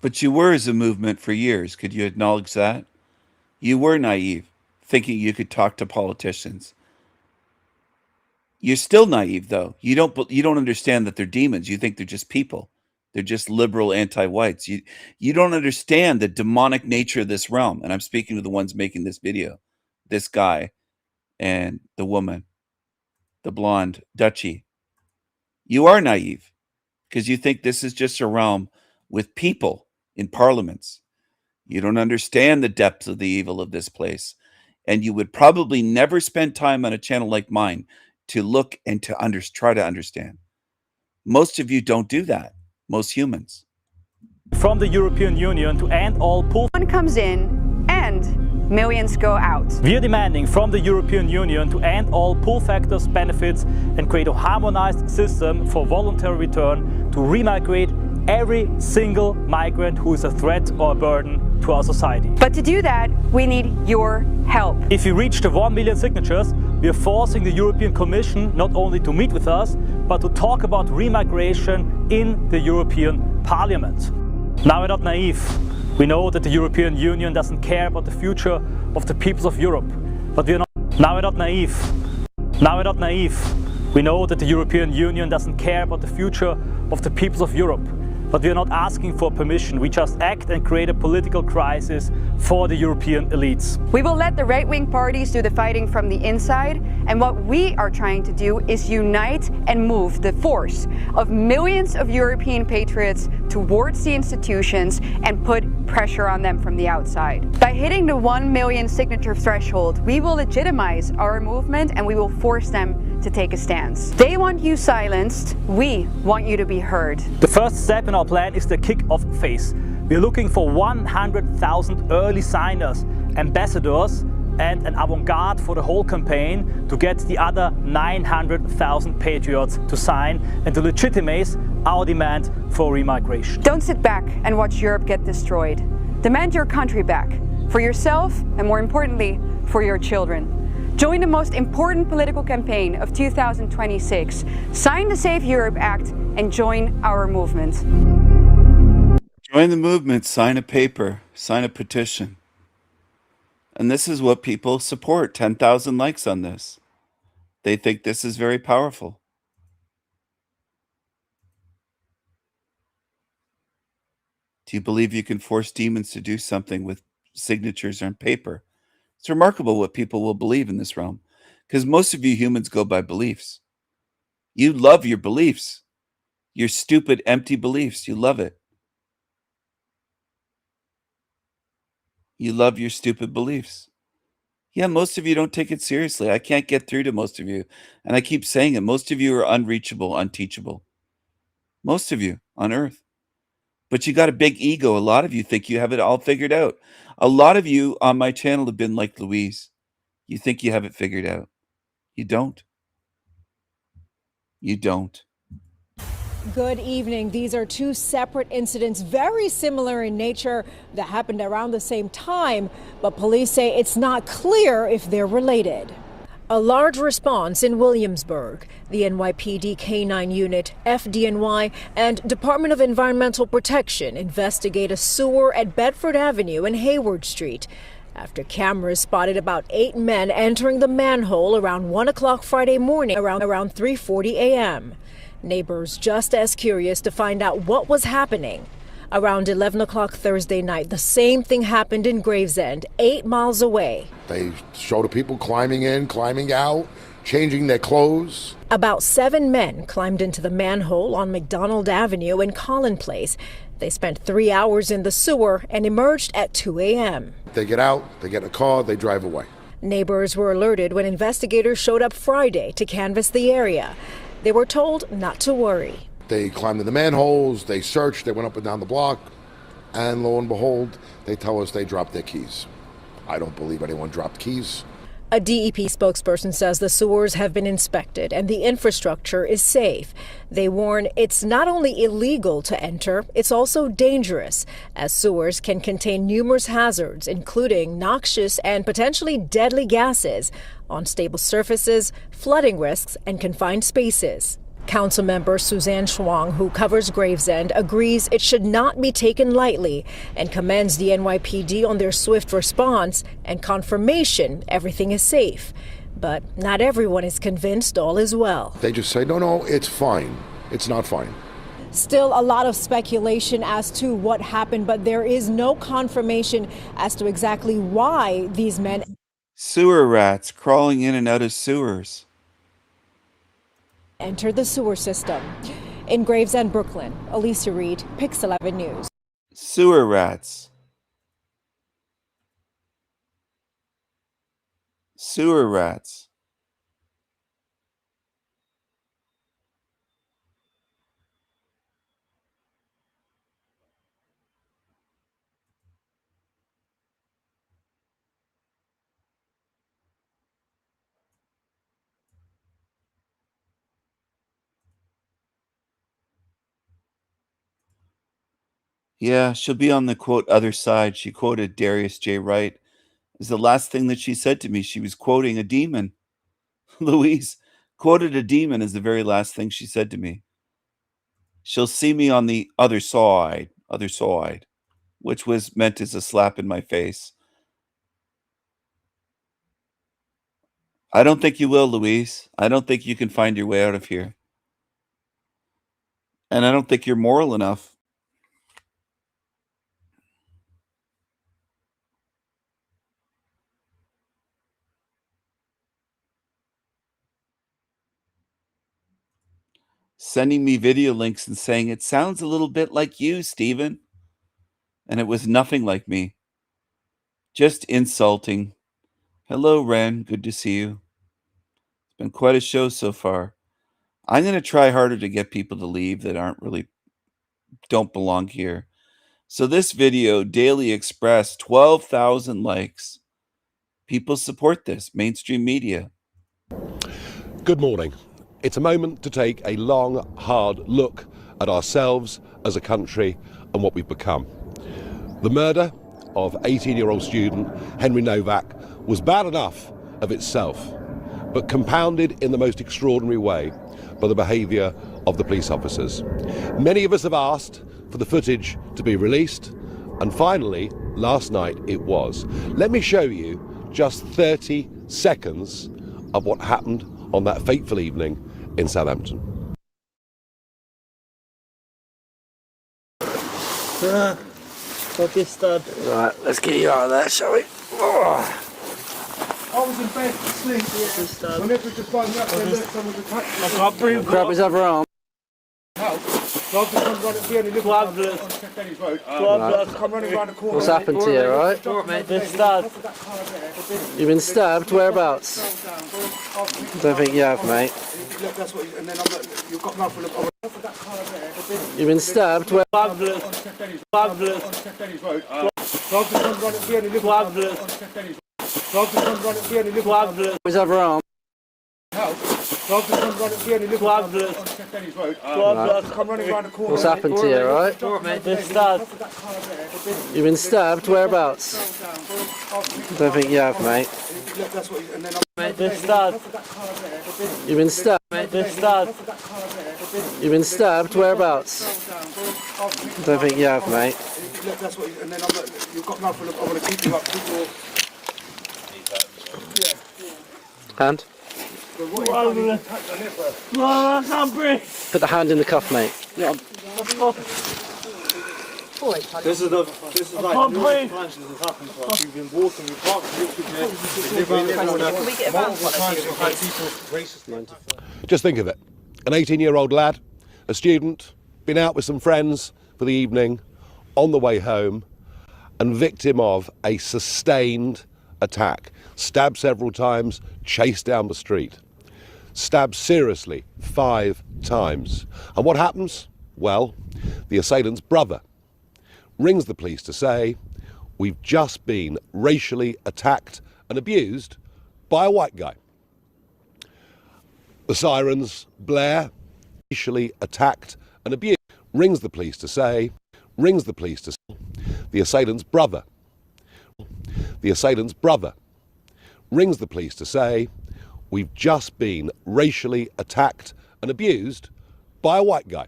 But you were as a movement for years. Could you acknowledge that? You were naive, thinking you could talk to politicians. You're still naive, though. You don't understand that they're demons. You think they're just people. They're just liberal anti-whites. You don't understand the demonic nature of this realm. And I'm speaking to the ones making this video. This guy and the woman, the blonde Dutchie. You are naive because you think this is just a realm with people in parliaments. You don't understand the depths of the evil of this place. And you would probably never spend time on a channel like mine to look and to try to understand. Most of you don't do that. Most humans. From the European Union to end all pull. One comes in and millions go out. We are demanding from the European Union to end all pull factors, benefits, and create a harmonized system for voluntary return to remigrate every single migrant who is a threat or a burden to our society. But to do that, we need your help. If we reach the 1 million signatures, we are forcing the European Commission not only to meet with us, but to talk about remigration in the European Parliament. Now we're not naive. We know that the European Union doesn't care about the future of the peoples of Europe. But we are not. Now we're not naive. Now we're not naive. We know that the European Union doesn't care about the future of the peoples of Europe. But we are not asking for permission. We just act and create a political crisis for the European elites. We will let the right-wing parties do the fighting from the inside, and what we are trying to do is unite and move the force of millions of European patriots towards the institutions and put pressure on them from the outside. By hitting the 1 million signature threshold, we will legitimize our movement and we will force them to take a stance. They want you silenced, we want you to be heard. The first step in our plan is the kick-off phase. We're looking for 100,000 early signers, ambassadors, and an avant-garde for the whole campaign to get the other 900,000 patriots to sign and to legitimize our demand for remigration. Don't sit back and watch Europe get destroyed. Demand your country back, for yourself and more importantly, for your children. Join the most important political campaign of 2026. Sign the Save Europe Act and join our movement. Join the movement, sign a paper, sign a petition. And this is what people support. 10,000 likes on this. They think this is very powerful. Do you believe you can force demons to do something with signatures on paper? It's remarkable what people will believe in this realm, because most of you humans go by beliefs. You love your beliefs, your stupid, empty beliefs. You love it. You love your stupid beliefs. Yeah, most of you don't take it seriously. I can't get through to most of you. And I keep saying it. Most of you are unreachable, unteachable. Most of you on earth. But you got a big ego. A lot of you think you have it all figured out. A lot of you on my channel have been like Louise. You think you have it figured out. You don't. You don't. Good evening. These are two separate incidents, very similar in nature, that happened around the same time, but police say it's not clear if they're related. A large response in Williamsburg. The NYPD K9 unit, FDNY, and Department of Environmental Protection investigate a sewer at Bedford Avenue and Hayward Street after cameras spotted about 8 men entering the manhole around 1 o'clock Friday morning around 3:40 a.m. Neighbors just as curious to find out what was happening. Around 11 o'clock Thursday night, the same thing happened in Gravesend, 8 miles away. They show the people climbing in, climbing out, changing their clothes. About 7 men climbed into the manhole on McDonald Avenue in Collin Place. They spent 3 hours in the sewer and emerged at 2 a.m. They get out, they get in a car, they drive away. Neighbors were alerted when investigators showed up Friday to canvass the area. They were told not to worry. They climbed in the manholes, they searched, they went up and down the block. And lo and behold, they tell us they dropped their keys. I don't believe anyone dropped keys. A DEP spokesperson says the sewers have been inspected and the infrastructure is safe. They warn it's not only illegal to enter, it's also dangerous, as sewers can contain numerous hazards, including noxious and potentially deadly gases, unstable surfaces, flooding risks, and confined spaces. Councilmember Suzanne Schwang, who covers Gravesend, agrees it should not be taken lightly and commends the NYPD on their swift response and confirmation everything is safe. But not everyone is convinced all is well. They just say, no, it's fine. It's not fine. Still a lot of speculation as to what happened, but there is no confirmation as to exactly why these men. Sewer rats crawling in and out of sewers. Enter the sewer system. In Gravesend, Brooklyn, Alicia Reed, Pix 11 News. Sewer rats. Sewer rats. Yeah, she'll be on the quote other side. She quoted Darius J. Wright. Is the last thing that she said to me. She was quoting a demon. Louise quoted a demon as the very last thing she said to me. She'll see me on the other side, which was meant as a slap in my face. I don't think you will, Louise. I don't think you can find your way out of here. And I don't think you're moral enough. Sending me video links and saying, it sounds a little bit like you, Stephen. And it was nothing like me. Just insulting. Hello, Ren. Good to see you. It's been quite a show so far. I'm going to try harder to get people to leave that don't belong here. So this video, Daily Express, 12,000 likes. People support this, mainstream media. Good morning. It's a moment to take a long, hard look at ourselves as a country and what we've become. The murder of 18-year-old student Henry Novak was bad enough of itself, but compounded in the most extraordinary way by the behaviour of the police officers. Many of us have asked for the footage to be released, and finally, last night it was. Let me show you just 30 seconds of what happened on that fateful evening in Southampton. Right, let's get you out of there, shall we? Oh. I was in bed asleep. Whenever just find out there that someone's attacked me. I can't breathe. Grab his other arm. What's happened to you, right? You've been stabbed? Whereabouts? Don't think you have, mate. You've been stabbed? Where? His other arm. What's happened to you, right? You've been stabbed? Whereabouts? Don't think you have, mate. You've been stabbed? You've been stabbed? Whereabouts? Don't think you have, mate. Hand? I can't breathe. Put the hand in the cuff, mate. Yeah. This is like numerous times this has happened to us. We've been walking, we parked Just think of it. An 18-year-old lad, a student, been out with some friends for the evening, on the way home, and victim of a sustained attack. Stabbed several times, chased down the street. Stabbed seriously 5 times. And what happens? Well, the assailant's brother rings the police to say, we've just been racially attacked and abused by a white guy. The sirens blare, racially attacked and abused, rings the police to say, the assailant's brother, rings the police to say, we've just been racially attacked and abused by a white guy.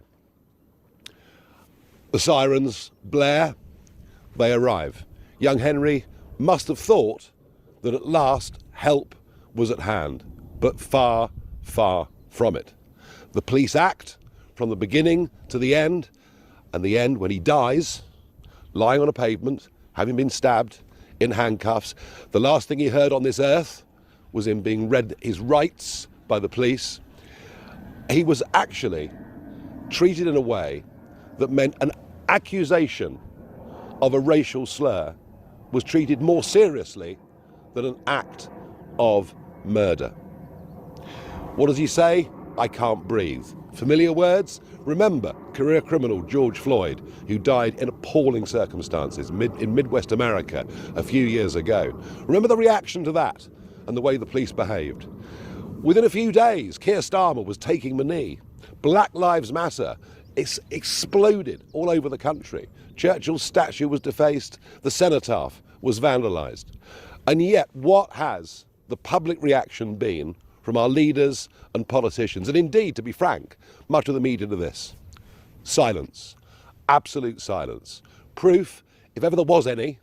The sirens blare, they arrive. Young Henry must have thought that at last help was at hand, but far, far from it. The police act from the beginning to the end, and the end when he dies, lying on a pavement, having been stabbed, in handcuffs. The last thing he heard on this earth was him being read his rights by the police. He was actually treated in a way that meant an accusation of a racial slur was treated more seriously than an act of murder. What does he say? I can't breathe. Familiar words? Remember career criminal George Floyd, who died in appalling circumstances in Midwest America a few years ago. Remember the reaction to that and the way the police behaved. Within a few days, Keir Starmer was taking the knee. Black Lives Matter exploded all over the country. Churchill's statue was defaced, the cenotaph was vandalised. And yet, what has the public reaction been from our leaders and politicians, and indeed, to be frank, much of the media to this? Silence. Absolute silence. Proof, if ever there was any,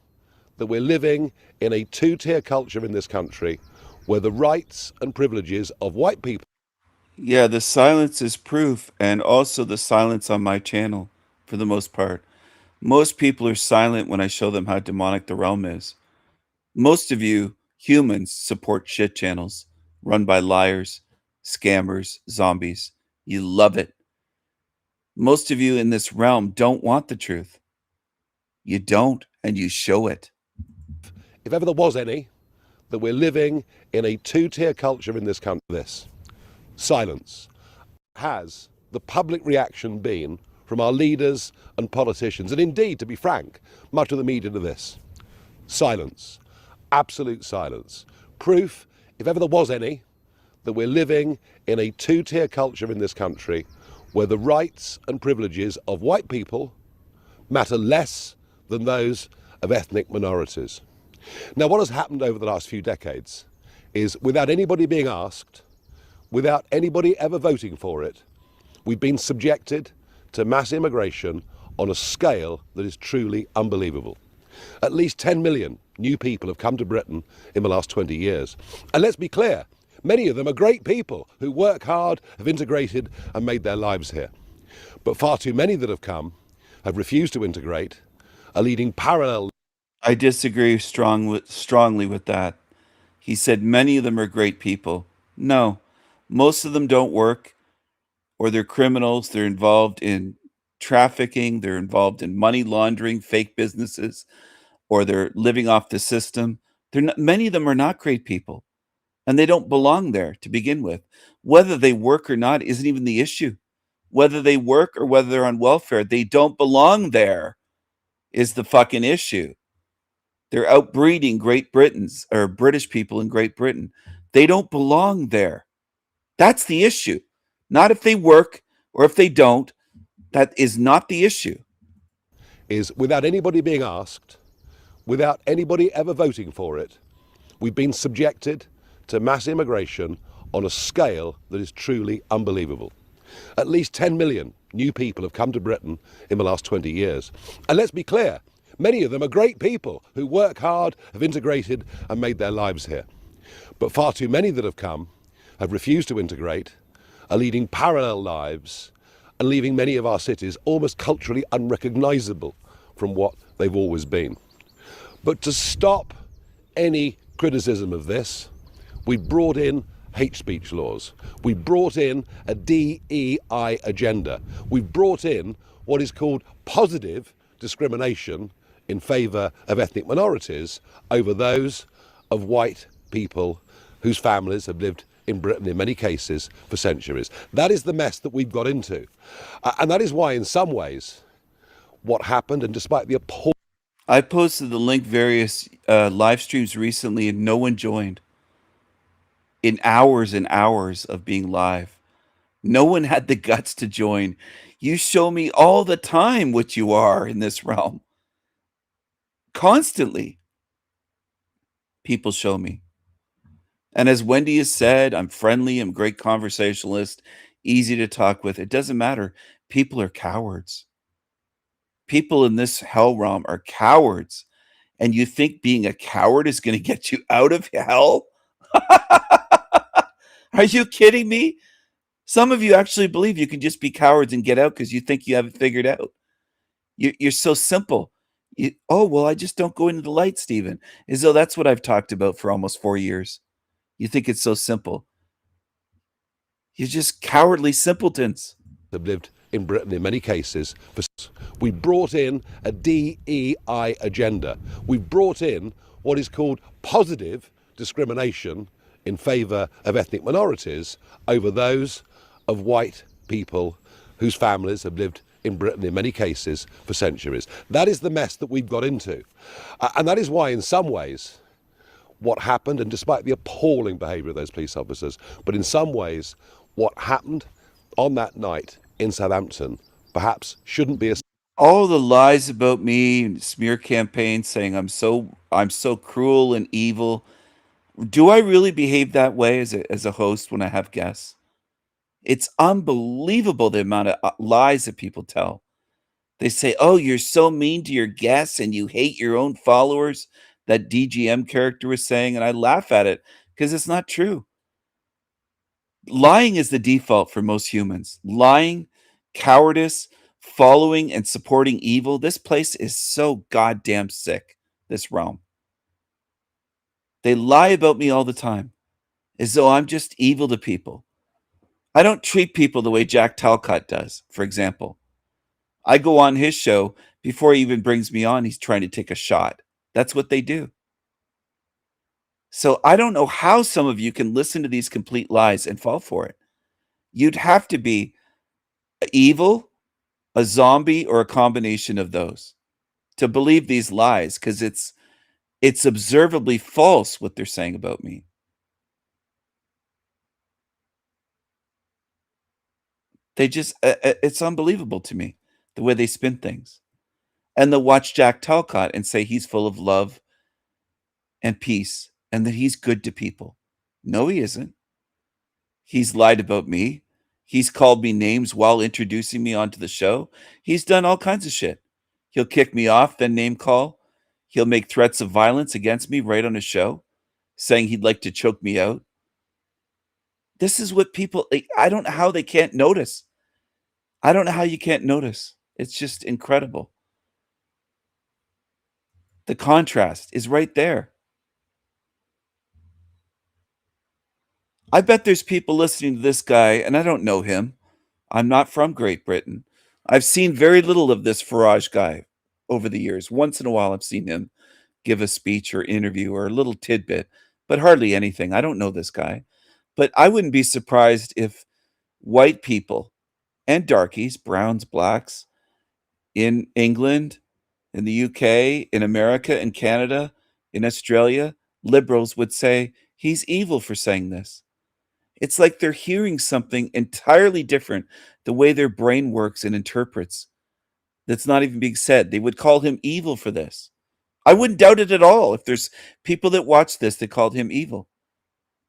that we're living in a two-tier culture in this country where the rights and privileges of white people... Yeah, the silence is proof, and also the silence on my channel, for the most part. Most people are silent when I show them how demonic the realm is. Most of you humans support shit channels run by liars, scammers, zombies. You love it. Most of you in this realm don't want the truth. You don't, and you show it. If ever there was any, that we're living in a two-tier culture in this country. This silence. Has the public reaction been from our leaders and politicians, and indeed, to be frank, much of the media to this? Silence. Absolute silence. Proof, if ever there was any, that we're living in a two-tier culture in this country where the rights and privileges of white people matter less than those of ethnic minorities. Now, what has happened over the last few decades is, without anybody being asked, without anybody ever voting for it, we've been subjected to mass immigration on a scale that is truly unbelievable. At least 10 million new people have come to Britain in the last 20 years. And let's be clear, many of them are great people who work hard, have integrated and made their lives here. But far too many that have come have refused to integrate, are leading parallel... I disagree strongly with that. He said many of them are great people. No, most of them don't work, or they're criminals. They're involved in trafficking. They're involved in money laundering, fake businesses, or they're living off the system. Many of them are not great people, and they don't belong there to begin with. Whether they work or not isn't even the issue. Whether they work or whether they're on welfare, they don't belong there is the fucking issue. They're outbreeding Great Britons or British people in Great Britain. They don't belong there. That's the issue. Not if they work or if they don't. That is not the issue. Is, without anybody being asked, without anybody ever voting for it, we've been subjected to mass immigration on a scale that is truly unbelievable. At least 10 million new people have come to Britain in the last 20 years. And let's be clear, many of them are great people who work hard, have integrated and made their lives here. But far too many that have come have refused to integrate, are leading parallel lives and leaving many of our cities almost culturally unrecognisable from what they've always been. But to stop any criticism of this, we brought in hate speech laws. We brought in a DEI agenda. We brought in what is called positive discrimination in favour of ethnic minorities over those of white people whose families have lived in Britain in many cases for centuries. That is the mess that we've got into. And that is why, in some ways, what happened, and despite the appalling. I posted the link various live streams recently and no one joined. In hours and hours of being live, no one had the guts to join. You show me all the time what you are in this realm. Constantly, people show me. And as Wendy has said, I'm friendly, I'm a great conversationalist, easy to talk with. It doesn't matter. People are cowards. People in this hell realm are cowards. And you think being a coward is going to get you out of hell? Are you kidding me? Some of you actually believe you can just be cowards and get out because you think you have it figured out. You're so simple. Oh, well, I just don't go into the light, Stephen. As though that's what I've talked about for almost 4 years. You think it's so simple. You're just cowardly simpletons. Have lived in Britain in many cases. We brought in a DEI agenda. We've brought in what is called positive discrimination in favour of ethnic minorities over those of white people whose families have lived in Britain in many cases for centuries. That is the mess that we've got into. And that is why, in some ways, what happened, and despite the appalling behaviour of those police officers, but in some ways, what happened on that night in Southampton perhaps shouldn't be a... All the lies about me, smear campaigns saying I'm so cruel and evil. Do I really behave that way as a host when I have guests? It's unbelievable the amount of lies that people tell. They say, "Oh, you're so mean to your guests and you hate your own followers." That DGM character was saying, and I laugh at it because it's not true. Lying is the default for most humans. Lying, cowardice, following and supporting evil. This place is so goddamn sick, this realm. They lie about me all the time, as though I'm just evil to people. I don't treat people the way Jack Talcott does, for example. I go on his show, before he even brings me on, he's trying to take a shot. That's what they do. So I don't know how some of you can listen to these complete lies and fall for it. You'd have to be evil, a zombie, or a combination of those to believe these lies, because it's observably false what they're saying about me. They just, it's unbelievable to me, the way they spin things. And they'll watch Jack Talcott and say he's full of love and peace and that he's good to people. No, he isn't. He's lied about me. He's called me names while introducing me onto the show. He's done all kinds of shit. He'll kick me off, then name call. He'll make threats of violence against me right on his show, saying he'd like to choke me out. This is what people, I don't know how they can't notice. I don't know how you can't notice. It's just incredible. The contrast is right there. I bet there's people listening to this guy, and I don't know him. I'm not from Great Britain. I've seen very little of this Farage guy over the years. Once in a while, I've seen him give a speech or interview or a little tidbit, but hardly anything. I don't know this guy. But I wouldn't be surprised if white people and darkies, browns, blacks, in England, in the UK, in America, in Canada, in Australia, liberals would say, he's evil for saying this. It's like they're hearing something entirely different, the way their brain works and interprets, that's not even being said. They would call him evil for this. I wouldn't doubt it at all if there's people that watch this that called him evil.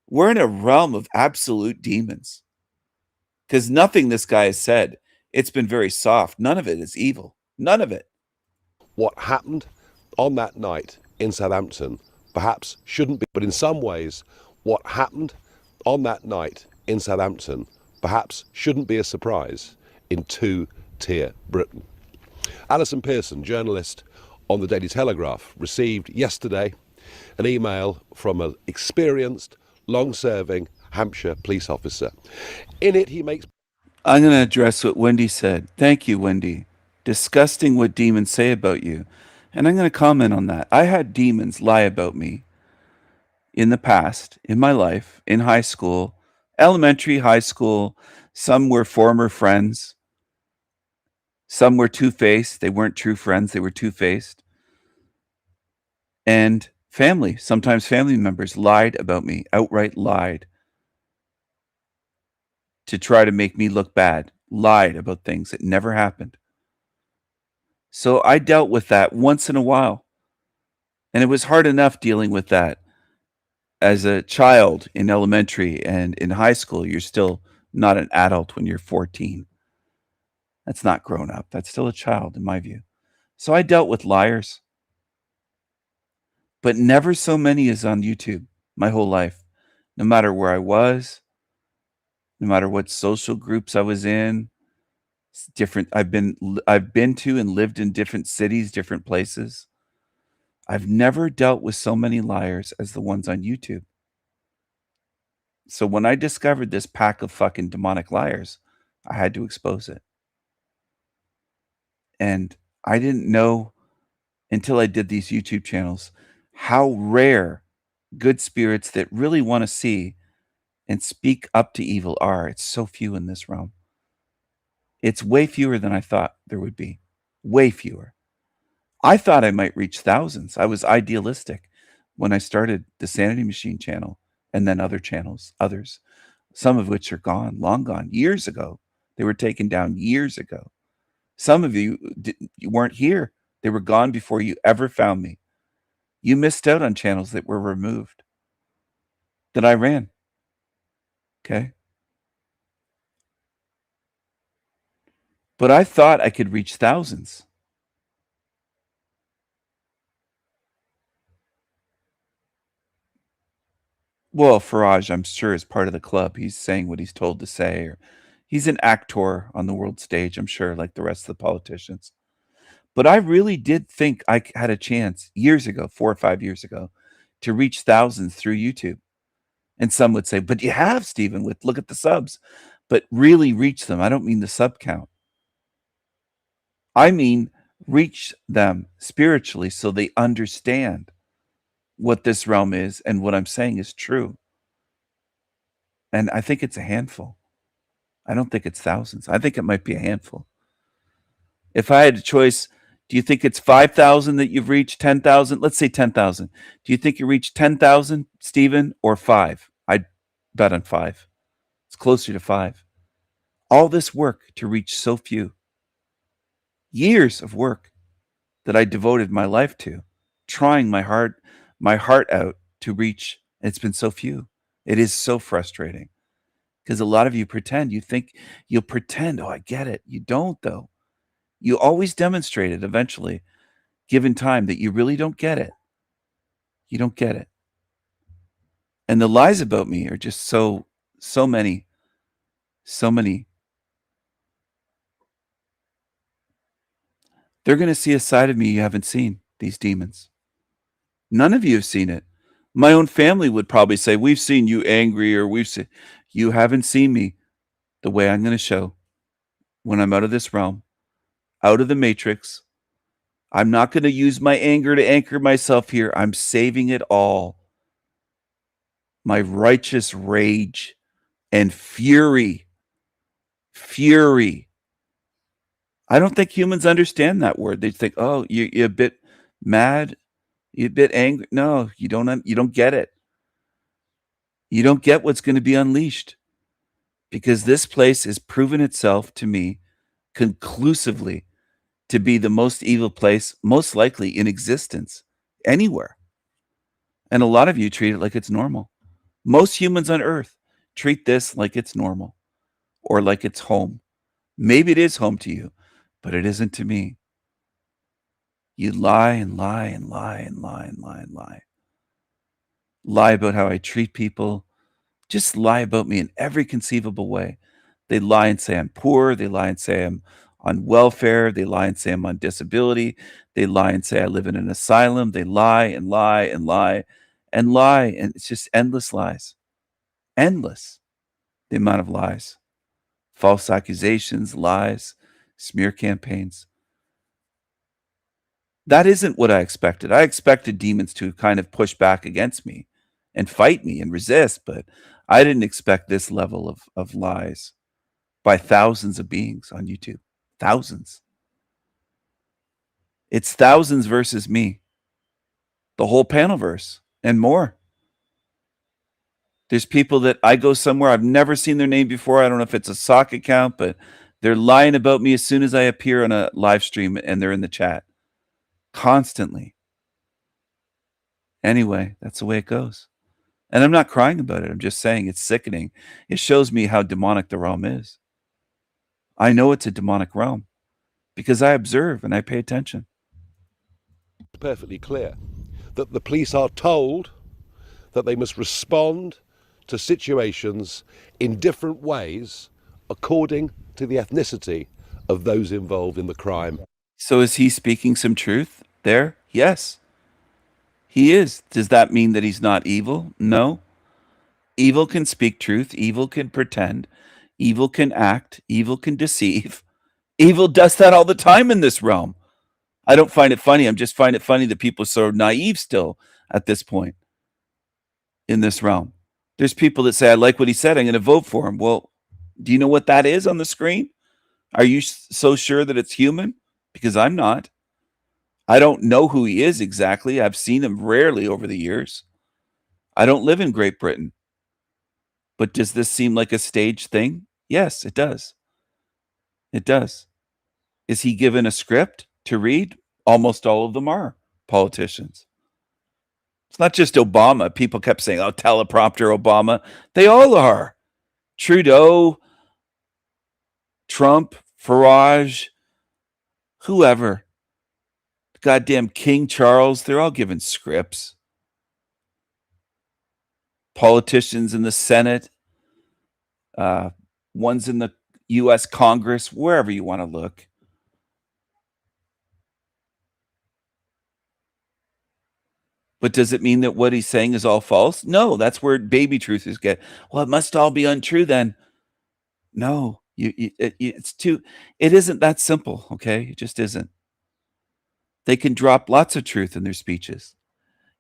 We're in a realm of absolute demons. Because nothing this guy has said, it's been very soft. None of it is evil. None of it. What happened on that night in Southampton perhaps shouldn't be, but in some ways, what happened on that night in Southampton perhaps shouldn't be a surprise in two-tier Britain. Alison Pearson, journalist on the Daily Telegraph, received yesterday an email from an experienced, long-serving Hampshire police officer. In it, he makes... I'm going to address what Wendy said. Thank you, Wendy. Disgusting what demons say about you. And I'm going to comment on that. I had demons lie about me in the past, in my life, in high school, elementary, high school. Some were former friends. Some were two-faced. They weren't true friends. They were two-faced. And sometimes family members lied about me, outright lied to try to make me look bad, lied about things that never happened. So I dealt with that once in a while. And it was hard enough dealing with that as a child in elementary and in high school. You're still not an adult when you're 14. That's not grown up. That's still a child in my view. So I dealt with liars. But never so many as on YouTube my whole life. No matter where I was, no matter what social groups I was in, it's different. I've been to and lived in different cities, different places. I've never dealt with so many liars as the ones on YouTube. So when I discovered this pack of fucking demonic liars, I had to expose it. And I didn't know until I did these YouTube channels how rare good spirits that really want to see and speak up to evil are. It's so few in this realm. It's way fewer than I thought there would be. Way fewer. I thought I might reach thousands. I was idealistic when I started the Sanity Machine channel and then other channels, others, some of which are gone, long gone, years ago. They were taken down years ago. Some of you weren't here. They were gone before you ever found me. You missed out on channels that were removed, that I ran. Okay? But I thought I could reach thousands. Well, Faraj, I'm sure, is part of the club. He's saying what he's told to say, or he's an actor on the world stage, I'm sure, like the rest of the politicians. But I really did think I had a chance years ago, 4 or 5 years ago, to reach thousands through YouTube. And some would say, but you have, Stephen, look at the subs. But really reach them. I don't mean the sub count. I mean reach them spiritually so they understand what this realm is and what I'm saying is true. And I think it's a handful. I don't think it's thousands. I think it might be a handful. If I had a choice, do you think it's 5,000 that you've reached, 10,000? Let's say 10,000. Do you think you reached 10,000, Stephen, or 5? I'd bet on 5. It's closer to 5. All this work to reach so few. Years of work that I devoted my life to, trying my heart out to reach, and it's been so few. It is so frustrating because a lot of you pretend. You think you'll pretend, oh, I get it. You don't, though. You always demonstrate it eventually, given time, that you really don't get it. You don't get it. And the lies about me are just so many. So many. They're going to see a side of me you haven't seen, these demons. None of you have seen it. My own family would probably say, we've seen you angry, or you haven't seen me the way I'm going to show when I'm out of this realm, out of the matrix. I'm not going to use my anger to anchor myself here. I'm saving it all. My righteous rage and fury. Fury. I don't think humans understand that word. They think, oh, you're a bit mad. You're a bit angry. No, you don't get it. You don't get what's going to be unleashed, because this place has proven itself to me conclusively to be the most evil place, most likely in existence anywhere. And a lot of you treat it like it's normal. Most humans on earth treat this like it's normal or like it's home. Maybe it is home to you, but it isn't to me. You lie and lie and lie and lie and lie and lie. Lie about how I treat people. Just lie about me in every conceivable way. They lie and say I'm poor. They lie and say I'm on welfare. They lie and say I'm on disability. They lie and say I live in an asylum. They lie and lie and lie and lie. And it's just endless lies. Endless. The amount of lies. False accusations, lies, smear campaigns. That isn't what I expected. I expected demons to kind of push back against me and fight me and resist, but I didn't expect this level of lies by thousands of beings on YouTube. Thousands. It's thousands versus me. The whole Panelverse and more. There's people that I go somewhere, I've never seen their name before. I don't know if it's a sock account, but they're lying about me as soon as I appear on a live stream and they're in the chat. Constantly. Anyway, that's the way it goes. And I'm not crying about it. I'm just saying it's sickening. It shows me how demonic the realm is. I know it's a demonic realm because I observe and I pay attention. Perfectly clear that the police are told that they must respond to situations in different ways according to the ethnicity of those involved in the crime. So is he speaking some truth there? Yes. He is. Does that mean that he's not evil? No. Evil can speak truth. Evil can pretend. Evil can act. Evil can deceive. Evil does that all the time in this realm. I don't find it funny. I'm just find it funny that people are so naive still at this point in this realm. There's people that say, I like what he said. I'm going to vote for him. Well, do you know what that is on the screen? Are you so sure that it's human? Because I'm not. I don't know who he is exactly. I've seen him rarely over the years. I don't live in Great Britain. But does this seem like a staged thing? Yes, it does. It does. Is he given a script to read? Almost all of them are politicians. It's not just Obama. People kept saying, oh, teleprompter Obama. They all are. Trudeau, Trump, Farage, whoever. Goddamn King Charles, they're all given scripts. Politicians in the Senate, ones in the U.S. Congress, wherever you want to look. But does it mean that what he's saying is all false? No, that's where baby truthers get. Well, it must all be untrue then. No, it's too. It isn't that simple. Okay, it just isn't. They can drop lots of truth in their speeches.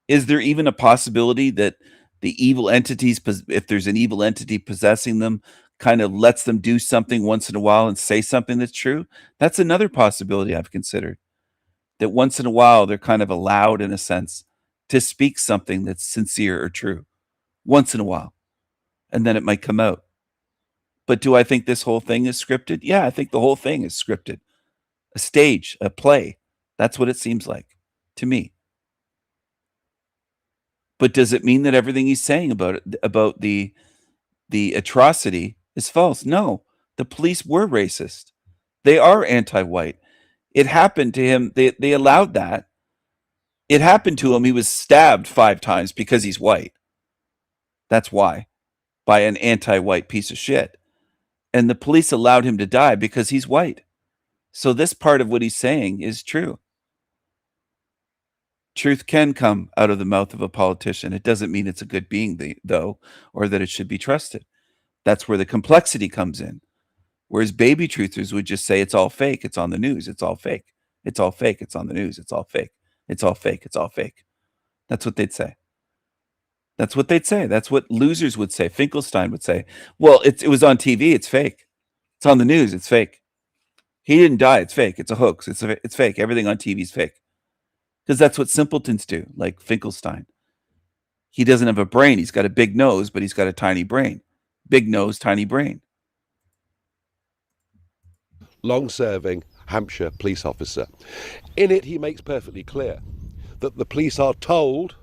Is there even a possibility that the evil entities, if there's an evil entity possessing them, kind of lets them do something once in a while and say something that's true? That's another possibility I've considered. That once in a while they're kind of allowed, in a sense, to speak something that's sincere or true. Once in a while. And then it might come out. But do I think this whole thing is scripted? Yeah, I think the whole thing is scripted. A stage, a play. That's what it seems like to me. But does it mean that everything he's saying about the atrocity is false? No. The police were racist. They are anti-white. It happened to him. They allowed that. It happened to him. He was stabbed 5 times because he's white. That's why. By an anti-white piece of shit. And the police allowed him to die because he's white. So this part of what he's saying is true. Truth can come out of the mouth of a politician. It doesn't mean it's a good being, though, or that it should be trusted. That's where the complexity comes in. Whereas baby truthers would just say it's all fake. It's on the news. It's all fake. It's all fake. It's on the news. It's all fake. It's all fake. It's all fake. That's what they'd say. That's what they'd say. That's what losers would say. Finkelstein would say, well, it was on TV. It's fake. It's on the news. It's fake. He didn't die. It's fake. It's a hoax. It's fake. Everything on TV is fake. Because that's what simpletons do, like Finkelstein. He doesn't have a brain. He's got a big nose, but he's got a tiny brain. Big nose, tiny brain. Long-serving Hampshire police officer. In it, he makes perfectly clear that the police are told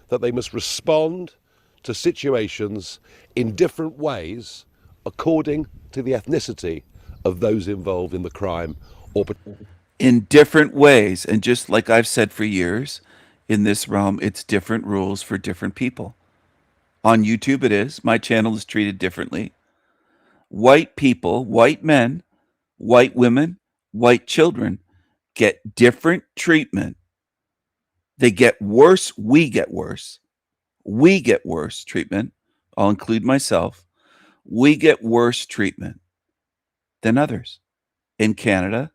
that they must respond to situations in different ways according to the ethnicity of those involved in the crime or in different ways. And just like I've said for years, in this realm, it's different rules for different people. On YouTube it is. My channel is treated differently. White people, white men, white women, white children get different treatment. They get worse. We get worse. We get worse treatment. I'll include myself. We get worse treatment than others in Canada,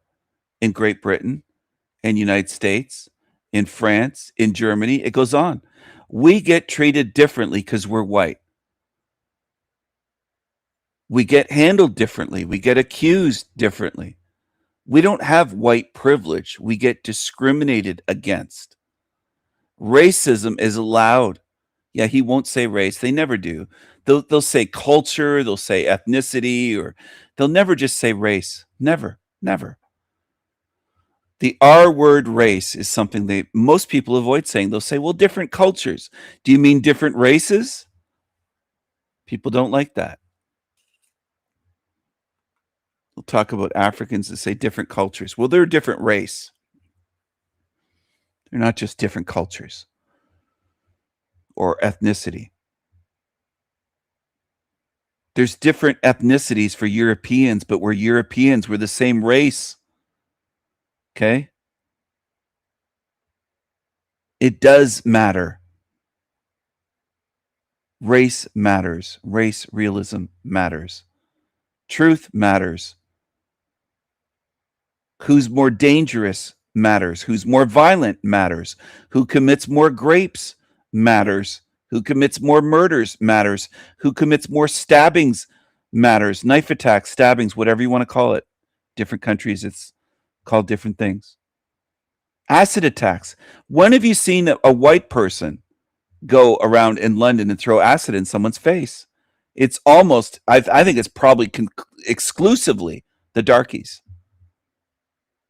in Great Britain, in United States, in France, in Germany. It goes on. We get treated differently because we're white. We get handled differently. We get accused differently. We don't have white privilege. We get discriminated against. Racism is allowed. Yeah, he won't say race. They never do. They'll say culture, they'll say ethnicity, or they'll never just say race. Never, never. The R word race is something most people avoid saying. They'll say, well, different cultures. Do you mean different races? People don't like that. We'll talk about Africans that say different cultures. Well, they're a different race. They're not just different cultures or ethnicity. There's different ethnicities for Europeans, but we're Europeans. We're the same race. Okay? It does matter. Race matters. Race realism matters. Truth matters. Who's more dangerous matters. Who's more violent matters. Who commits more rapes matters. Who commits more murders matters. Who commits more stabbings matters. Knife attacks, stabbings, whatever you want to call it. Different countries, it's called different things. Acid attacks. When have you seen a white person go around in London and throw acid in someone's face? It's almost, I think it's probably exclusively the darkies,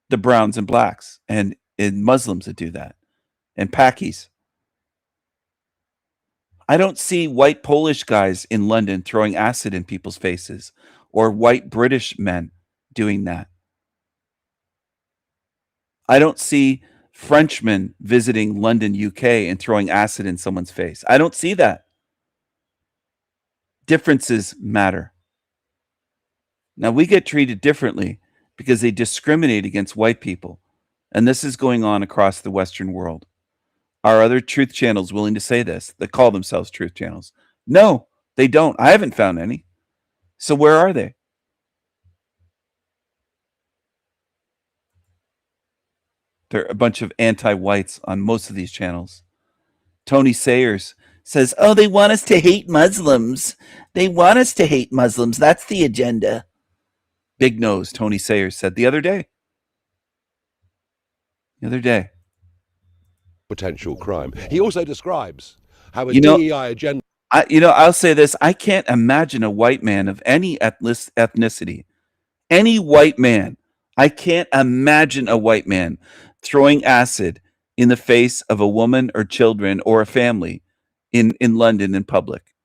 the browns and blacks, and Muslims that do that, and Pakis. I don't see white Polish guys in London throwing acid in people's faces, or white British men doing that. I don't see Frenchmen visiting London, UK, and throwing acid in someone's face. I don't see that. Differences matter. Now, we get treated differently because they discriminate against white people. And this is going on across the Western world. Are other truth channels willing to say this, that call themselves truth channels? No, they don't. I haven't found any. So where are they? There are a bunch of anti-whites on most of these channels. Tony Sayers says, oh, they want us to hate Muslims. They want us to hate Muslims. That's the agenda. Big nose, Tony Sayers said the other day. Potential crime. He also describes how a DEI agenda. I'll say this. I can't imagine a white man of any ethnicity, any white man. I can't imagine a white man throwing acid in the face of a woman or children or a family in London in public.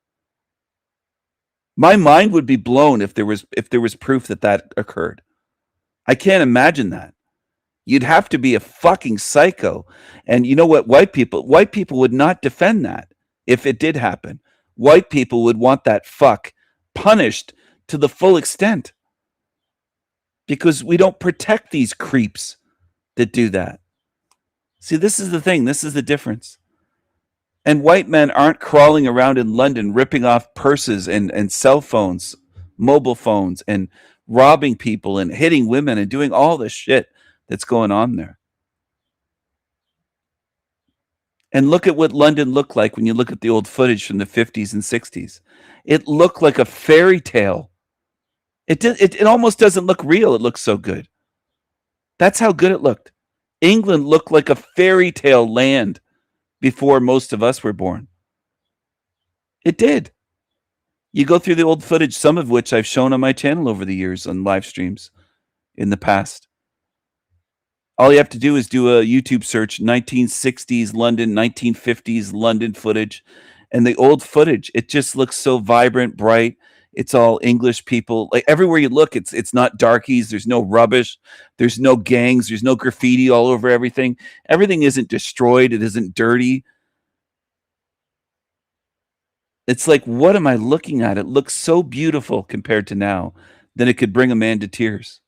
My mind would be blown if there was proof that occurred. I can't imagine that. You'd have to be a fucking psycho. And you know what? White people would not defend that if it did happen. White people would want that fuck punished to the full extent. Because we don't protect these creeps that do that. See, this is the thing. This is the difference. And white men aren't crawling around in London ripping off purses and cell phones, mobile phones, and robbing people and hitting women and doing all this shit that's going on there. And look at what London looked like when you look at the old footage from the 50s and 60s. It looked like a fairy tale. It almost doesn't look real. It looks so good. That's how good it looked. England looked like a fairy tale land before most of us were born. It did. You go through the old footage, some of which I've shown on my channel over the years on live streams in the past. All you have to do is do a YouTube search, 1960s London, 1950s London footage. And the old footage, it just looks so vibrant, bright. It's all English people. Like everywhere you look, it's not darkies. There's no rubbish. There's no gangs. There's no graffiti all over everything. Everything isn't destroyed. It isn't dirty. It's like, what am I looking at? It looks so beautiful compared to now that it could bring a man to tears.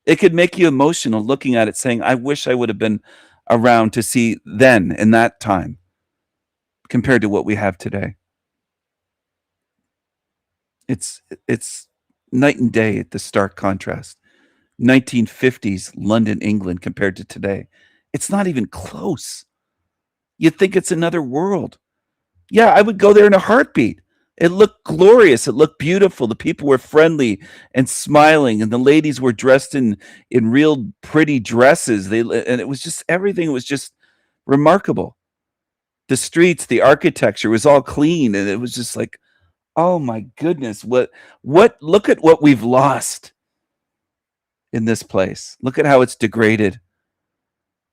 It could make you emotional looking at it, saying, I wish I would have been around to see then in that time compared to what we have today. It's night and day at the stark contrast. 1950s London, England compared to today. It's not even close. You'd think it's another world. Yeah, I would go there in a heartbeat. It looked glorious. It looked beautiful. The people were friendly and smiling, and the ladies were dressed in real pretty dresses. And it was just everything was just remarkable. The streets, the architecture was all clean, and it was just like, oh my goodness, what look at what we've lost in this place. Look at how it's degraded.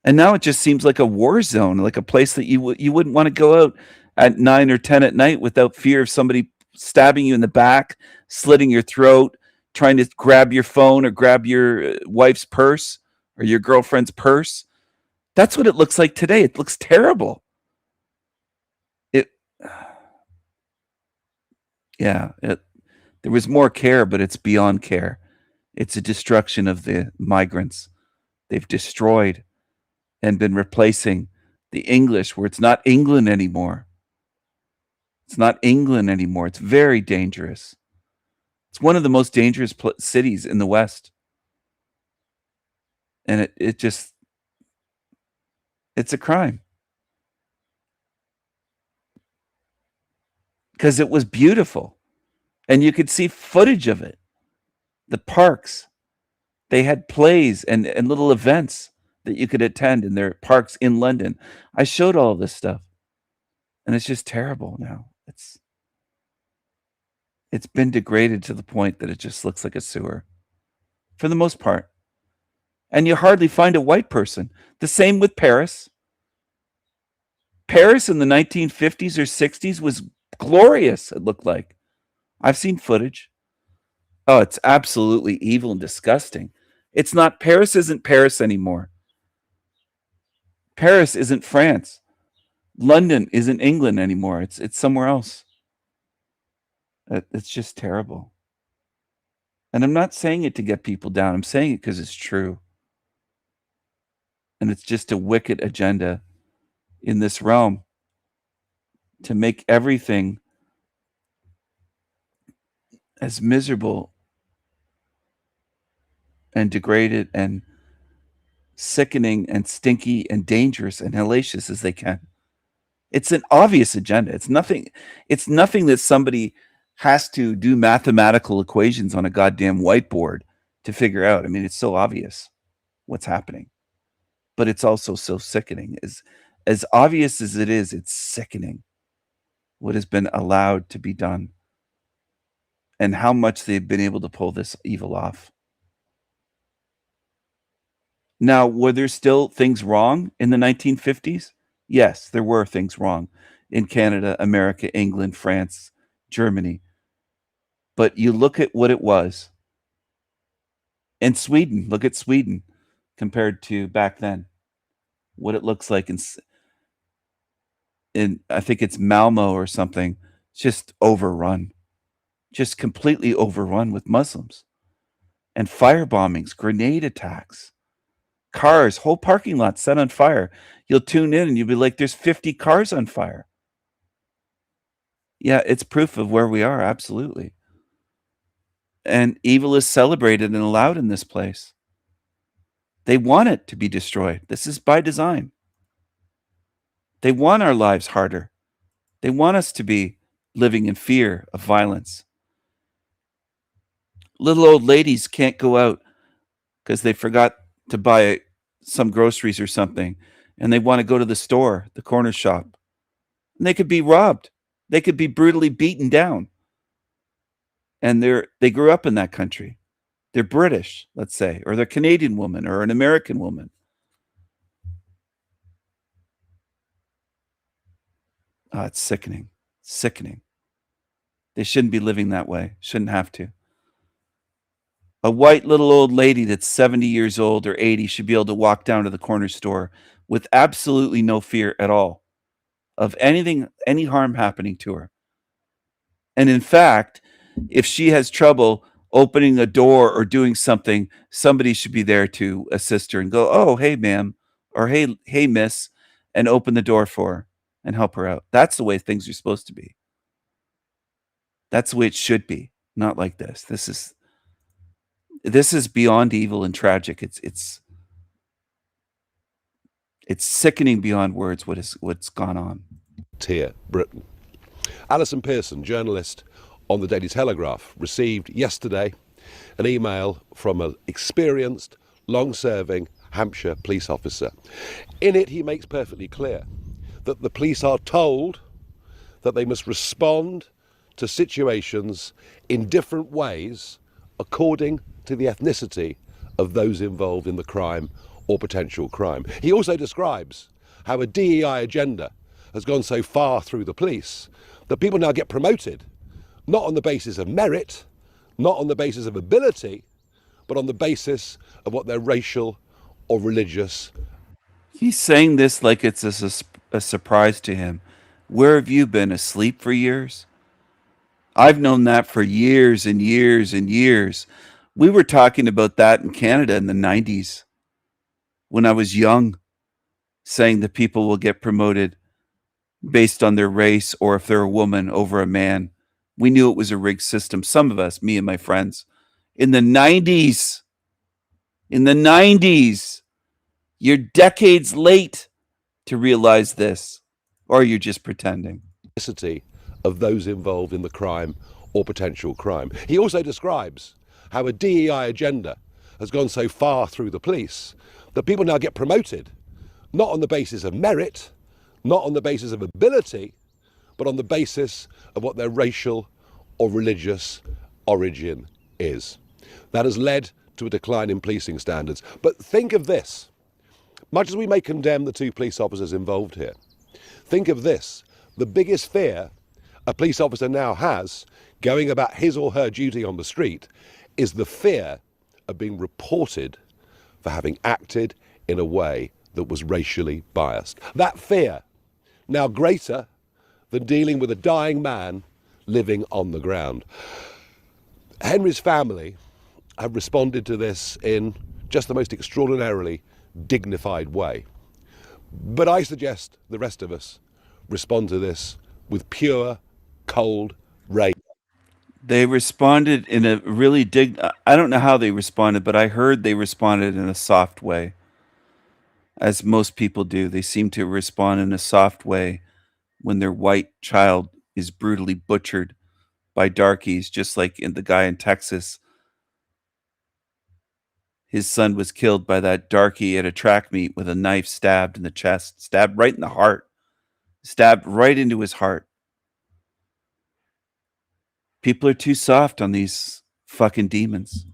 And now it just seems like a war zone, like a place that you wouldn't want to go out at 9 or 10 at night without fear of somebody stabbing you in the back, slitting your throat, trying to grab your phone or grab your wife's purse or your girlfriend's purse. That's what it looks like today. It looks terrible. There was more care, but it's beyond care. It's a destruction of the migrants. They've destroyed and been replacing the English, where it's not England anymore. It's not England anymore. It's very dangerous. It's one of the most dangerous cities in the West. And it's a crime. Because it was beautiful. And you could see footage of it. The parks. They had plays and little events that you could attend in their parks in London. I showed all of this stuff. And it's just terrible now. It's been degraded to the point that it just looks like a sewer. For the most part. And you hardly find a white person. The same with Paris. Paris in the 1950s or 60s was glorious, it looked like. I've seen footage. Oh, it's absolutely evil and disgusting. It's not, Paris isn't Paris anymore. Paris isn't France. London isn't England anymore. It's somewhere else. It's just terrible. And I'm not saying it to get people down. I'm saying it because it's true. And it's just a wicked agenda in this realm to make everything as miserable and degraded and sickening and stinky and dangerous and hellacious as they can. It's an obvious agenda. It's nothing that somebody has to do mathematical equations on a goddamn whiteboard to figure out. I mean, it's so obvious what's happening. But it's also so sickening. As obvious as it is, it's sickening what has been allowed to be done and how much they've been able to pull this evil off. Now, were there still things wrong in the 1950s? Yes, there were things wrong in Canada, America, England, France, Germany. But you look at what it was. And Sweden, look at Sweden compared to back then. What it looks like in I think it's Malmo or something, just overrun. Just completely overrun with Muslims. And fire bombings, grenade attacks. Cars, whole parking lot set on fire. You'll tune in and you'll be like, there's 50 cars on fire. Yeah, it's proof of where we are, absolutely. And evil is celebrated and allowed in this place. They want it to be destroyed. This is by design. They want our lives harder. They want us to be living in fear of violence. Little old ladies can't go out because they forgot to buy some groceries or something, and they want to go to the store, the corner shop. And they could be robbed. They could be brutally beaten down. And they grew up in that country. They're British, let's say, or they're a Canadian woman or an American woman. Oh, it's sickening. Sickening. They shouldn't be living that way. Shouldn't have to. A white little old lady that's 70 years old or 80 should be able to walk down to the corner store with absolutely no fear at all of anything, any harm happening to her. And in fact, if she has trouble opening a door or doing something, somebody should be there to assist her and go, oh, hey, ma'am, or hey, miss, and open the door for her and help her out. That's the way things are supposed to be. That's the way it should be, not like this. This is beyond evil and tragic. It's sickening beyond words what's gone on. Here, Britain. Alison Pearson, journalist on the Daily Telegraph, received yesterday an email from an experienced, long-serving Hampshire police officer. In it, he makes perfectly clear that the police are told that they must respond to situations in different ways according to the ethnicity of those involved in the crime or potential crime. He also describes how a DEI agenda has gone so far through the police that people now get promoted not on the basis of merit, not on the basis of ability, but on the basis of what their racial or religious. He's saying this like it's a surprise to him. Where have you been, asleep for years? I've known that for years and years and years. We were talking about that in Canada in the 90s when I was young, saying that people will get promoted based on their race or if they're a woman over a man. We knew it was a rigged system. Some of us, me and my friends, in the 90s, you're decades late to realize this, or you're just pretending. Of those involved in the crime or potential crime. He also describes how a DEI agenda has gone so far through the police that people now get promoted not on the basis of merit, not on the basis of ability, but on the basis of what their racial or religious origin is. That has led to a decline in policing standards. But think of this. Much as we may condemn the two police officers involved here, think of this. The biggest fear a police officer now has going about his or her duty on the street is the fear of being reported for having acted in a way that was racially biased. That fear, now greater than dealing with a dying man living on the ground. Henry's family have responded to this in just the most extraordinarily dignified way. But I suggest the rest of us respond to this with pure, cold rage. They responded in a really I don't know how they responded, but I heard they responded in a soft way. As most people do. They seem to respond in a soft way when their white child is brutally butchered by darkies, just like in the guy in Texas. His son was killed by that darkie at a track meet with a knife stabbed in the chest, stabbed right in the heart, stabbed right into his heart. People are too soft on these fucking demons.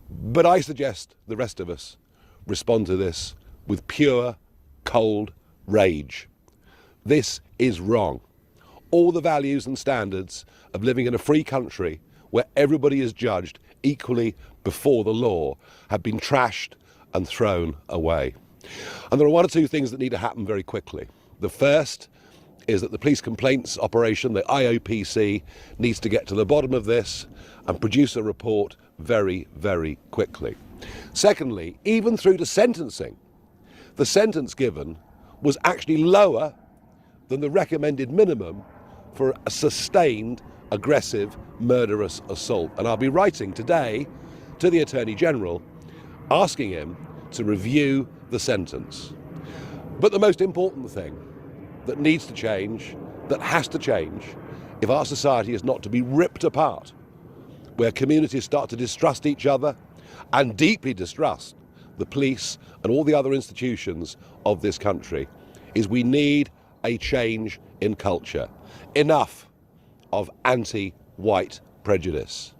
But I suggest the rest of us respond to this with pure, cold rage. This is wrong. All the values and standards of living in a free country where everybody is judged equally before the law have been trashed and thrown away. And there are one or two things that need to happen very quickly. The first is that the police complaints operation, the IOPC, needs to get to the bottom of this and produce a report very, very quickly. Secondly, even through to sentencing, the sentence given was actually lower than the recommended minimum for a sustained, aggressive, murderous assault. And I'll be writing today to the Attorney General asking him to review the sentence. But the most important thing that needs to change, that has to change, if our society is not to be ripped apart, where communities start to distrust each other and deeply distrust the police and all the other institutions of this country, is we need a change in culture. Enough of anti-white prejudice.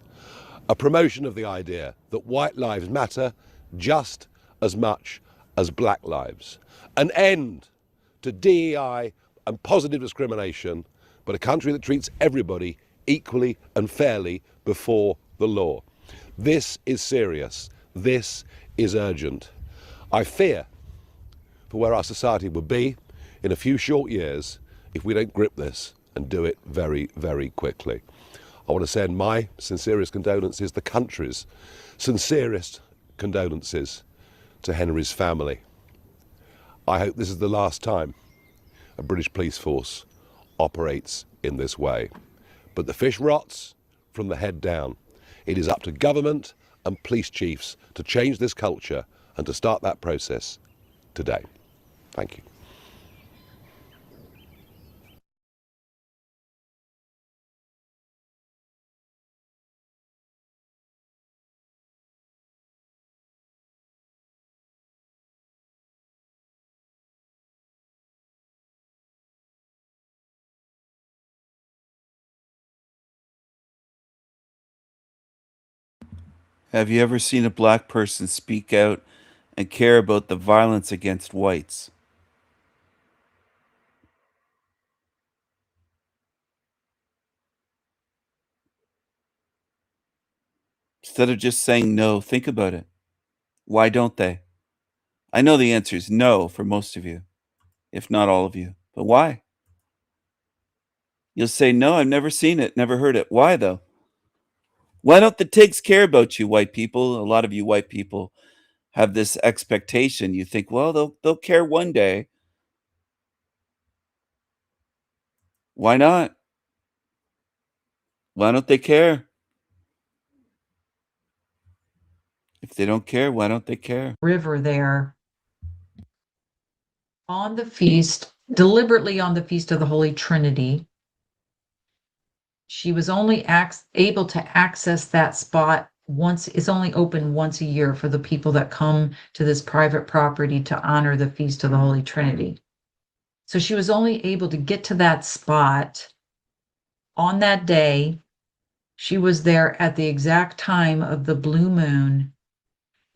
A promotion of the idea that white lives matter just as much as black lives. An end to DEI and positive discrimination, but a country that treats everybody equally and fairly before the law. This is serious. This is urgent. I fear for where our society will be in a few short years if we don't grip this and do it very, very quickly. I want to send my sincerest condolences, the country's sincerest condolences to Henry's family. I hope this is the last time a British police force operates in this way. But the fish rots from the head down. It is up to government and police chiefs to change this culture and to start that process today. Thank you. Have you ever seen a black person speak out and care about the violence against whites? Instead of just saying no, think about it. Why don't they? I know the answer is no for most of you, if not all of you. But why? You'll say, no, I've never seen it, never heard it. Why, though? Why don't the Tigs care about you, white people? A lot of you white people have this expectation. You think, well, they'll care one day. Why not? Why don't they care? If they don't care, why don't they care? River there on the feast, deliberately on the Feast of the Holy Trinity. She was only able to access that spot once. It's only open once a year for the people that come to this private property to honor the Feast of the Holy Trinity. So she was only able to get to that spot on that day. She was there at the exact time of the blue moon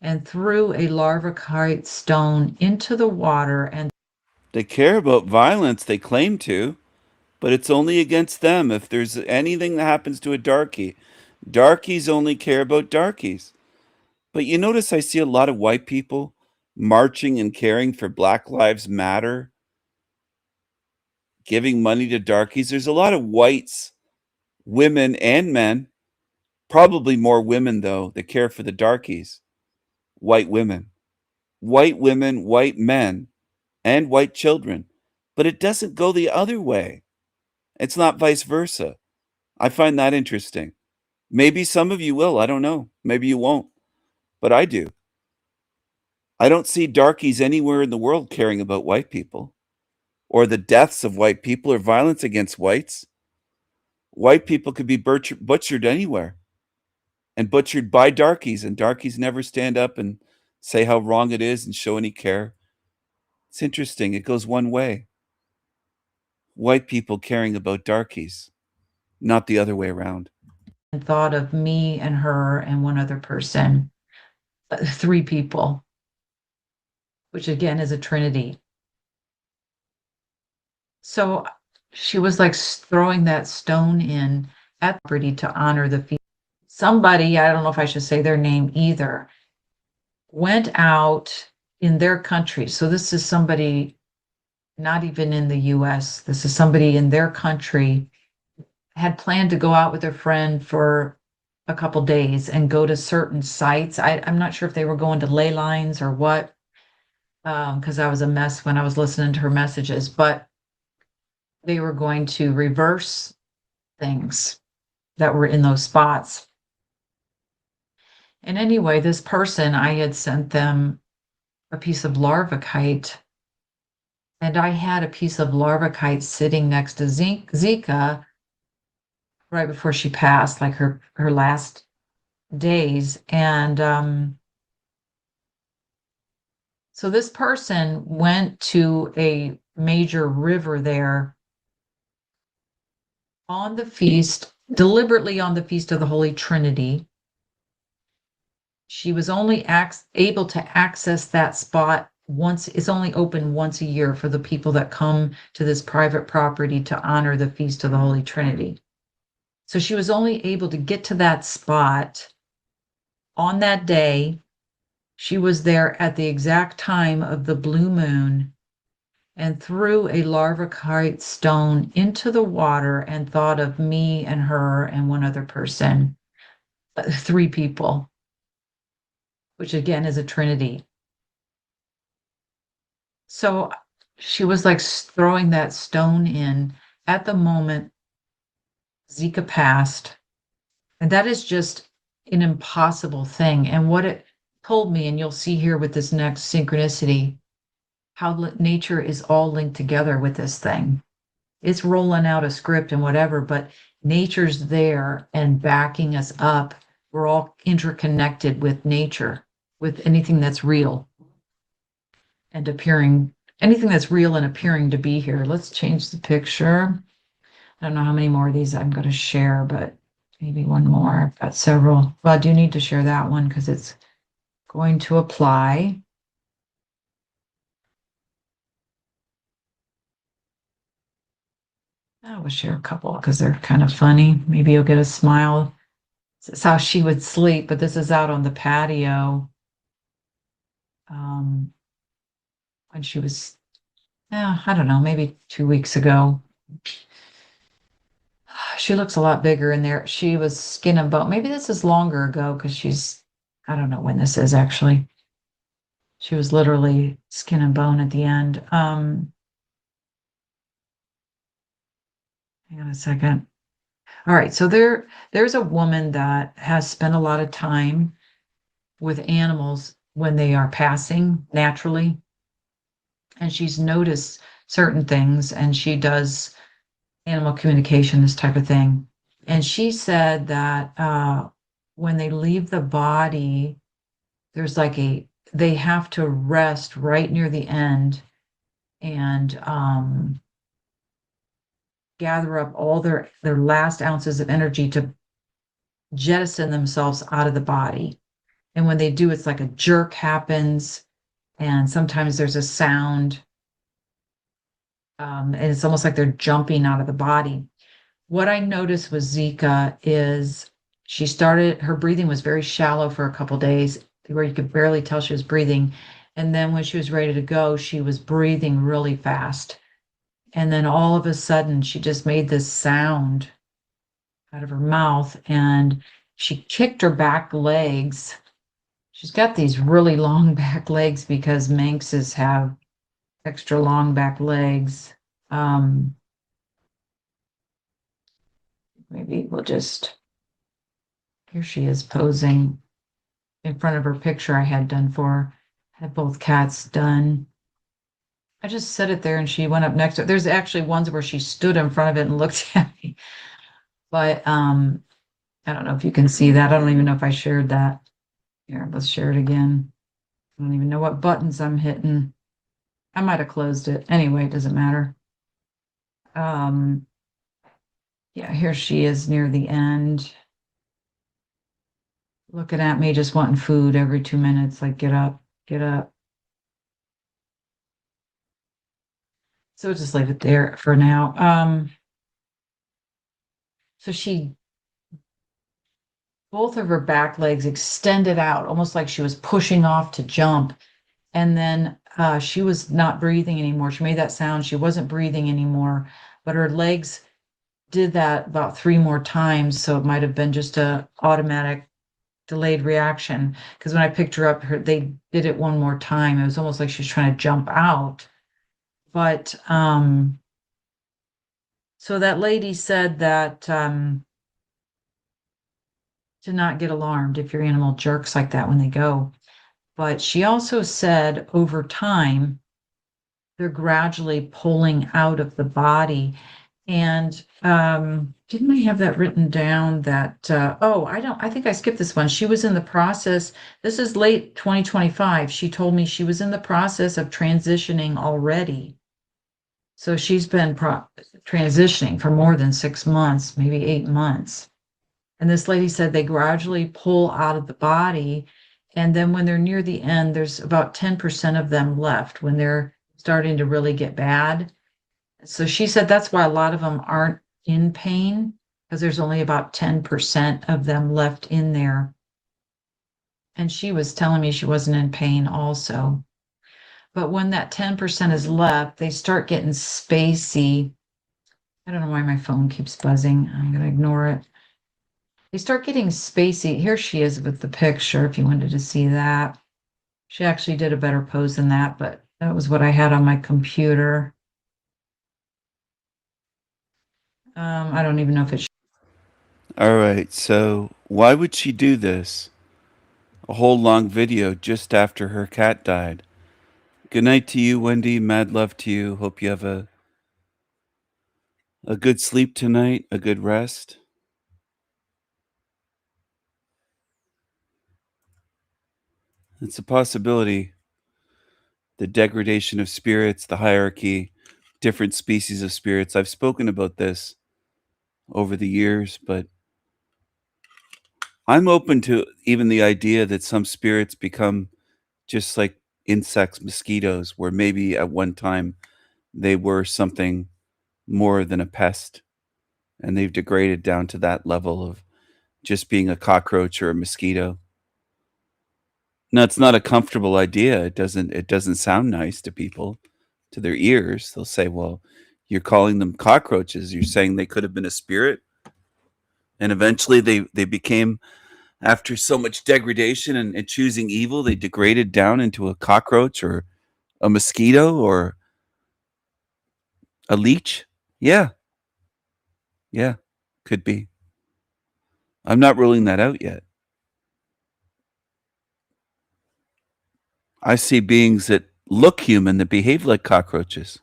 and threw a larvicide stone into the water. And they care about violence, they claim to, but it's only against them. If there's anything that happens to a darkie, darkies only care about darkies. But you notice I see a lot of white people marching and caring for Black Lives Matter, giving money to darkies. There's a lot of whites, women and men, probably more women though, that care for the darkies. White women, white men, and white children. But it doesn't go the other way. It's not vice versa. I find that interesting. Maybe some of you will. I don't know. Maybe you won't. But I do. I don't see darkies anywhere in the world caring about white people or the deaths of white people or violence against whites. White people could be butchered anywhere and butchered by darkies, and darkies never stand up and say how wrong it is and show any care. It's interesting. It goes one way. White people caring about darkies, not the other way around. And thought of me and her and one other person, 3 people, which again is a trinity. So she was like throwing that stone in at the property to honor the feast. Somebody, I don't know if I should say their name either, went out in their country. So this is somebody not even in the US. This is somebody in their country, had planned to go out with their friend for a couple days and go to certain sites. I'm not sure if they were going to ley lines or what, because I was a mess when I was listening to her messages, but they were going to reverse things that were in those spots. And anyway, this person, I had sent them a piece of larvicide, and I had a piece of larvicide sitting next to Zika right before she passed, like her last days. And so this person went to a major river there on the feast, deliberately on the Feast of the Holy Trinity. She was only able to access that spot once. It's only open once a year for the people that come to this private property to honor the Feast of the Holy Trinity. So she was only able to get to that spot on that day. She was there at the exact time of the blue moon and threw a larvicide stone into the water and thought of me and her and one other person, 3 people, which again is a trinity. So she was like throwing that stone in at the moment Zika passed. And that is just an impossible thing. And what it told me, and you'll see here with this next synchronicity, how nature is all linked together with this thing. It's rolling out a script and whatever, but nature's there and backing us up. We're all interconnected with nature, with anything that's real and appearing, anything that's real and appearing to be here. Let's change the picture. I don't know how many more of these I'm going to share, but maybe one more. I've got several. Well, I do need to share that one because it's going to apply. I will share a couple because they're kind of funny. Maybe you'll get a smile. This is how she would sleep, but this is out on the patio. When she was, I don't know, maybe 2 weeks ago. She looks a lot bigger in there. She was skin and bone. Maybe this is longer ago because she's, I don't know when this is actually. She was literally skin and bone at the end. Hang on a second. All right, so there's a woman that has spent a lot of time with animals when they are passing naturally. And she's noticed certain things, and she does animal communication, this type of thing. And she said that when they leave the body, there's like they have to rest right near the end and gather up all their last ounces of energy to jettison themselves out of the body. And when they do, it's like a jerk happens, and sometimes there's a sound, and it's almost like they're jumping out of the body. What I noticed with Zika is her breathing was very shallow for a couple days, where you could barely tell she was breathing. And then when she was ready to go, she was breathing really fast. And then all of a sudden, she just made this sound out of her mouth, and she kicked her back legs. She's got these really long back legs because Manxes have extra long back legs. Maybe we'll just, here she is posing in front of her picture I had done for her. I had both cats done. I just set it there and she went up next to it. There's actually ones where she stood in front of it and looked at me. But I don't know if you can see that. I don't even know if I shared that. Here, let's share it again. I don't even know what buttons I'm hitting. I might have closed it. Anyway, it doesn't matter. Yeah, here she is near the end. Looking at me, just wanting food every 2 minutes, like, get up, get up. So just leave it there for now. So both of her back legs extended out, almost like she was pushing off to jump. And then she was not breathing anymore. She made that sound. She wasn't breathing anymore, but her legs did that about 3 more times. So it might have been just a automatic delayed reaction. Because when I picked her up, they did it 1 more time. It was almost like she was trying to jump out. But so that lady said that to not get alarmed if your animal jerks like that when they go. But she also said over time, they're gradually pulling out of the body. And didn't I have that written down that, I think I skipped this one. She was in the process, this is late 2025. She told me she was in the process of transitioning already. So she's been transitioning for more than 6 months, maybe 8 months. And this lady said they gradually pull out of the body. And then when they're near the end, there's about 10% of them left when they're starting to really get bad. So she said that's why a lot of them aren't in pain, because there's only about 10% of them left in there. And she was telling me she wasn't in pain also. But when that 10% is left, they start getting spacey. I don't know why my phone keeps buzzing. I'm going to ignore it. They start getting spacey. Here she is with the picture, if you wanted to see that. She actually did a better pose than that, but that was what I had on my computer. I don't even know if it's... All right, so why would she do this? A whole long video just after her cat died. Good night to you, Wendy. Mad love to you. Hope you have a good sleep tonight, a good rest. It's a possibility. The degradation of spirits, the hierarchy, different species of spirits. I've spoken about this over the years, but I'm open to even the idea that some spirits become just like insects, mosquitoes, where maybe at one time they were something more than a pest, and they've degraded down to that level of just being a cockroach or a mosquito. Now, it's not a comfortable idea. It doesn't sound nice to people, to their ears. They'll say, well, you're calling them cockroaches. You're saying they could have been a spirit. And eventually they became, after so much degradation and choosing evil, they degraded down into a cockroach or a mosquito or a leech. Yeah. Yeah, could be. I'm not ruling that out yet. I see beings that look human that behave like cockroaches.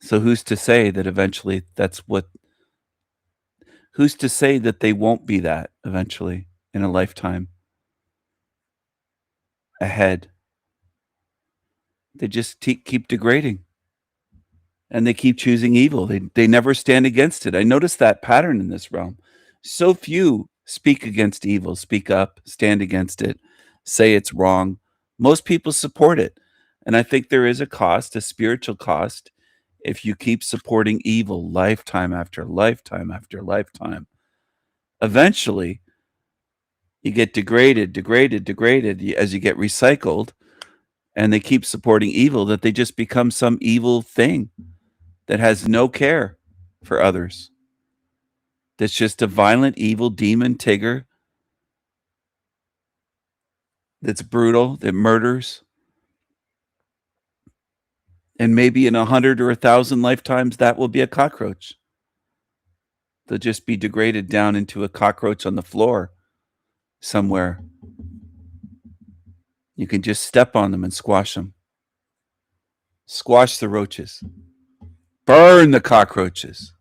So who's to say that eventually who's to say that they won't be that eventually in a lifetime ahead? They just keep degrading, and they keep choosing evil. They never stand against it. I noticed that pattern in this realm. So few speak against evil, speak up, stand against it, say it's wrong. Most people support it. And I think there is a cost, a spiritual cost, if you keep supporting evil lifetime after lifetime after lifetime. Eventually, you get degraded as you get recycled, and they keep supporting evil, that they just become some evil thing that has no care for others. That's just a violent, evil demon Tigger that's brutal, that murders. And maybe in 100 or 1,000 lifetimes, that will be a cockroach. They'll just be degraded down into a cockroach on the floor somewhere. You can just step on them and squash them. Squash the roaches. Burn the cockroaches.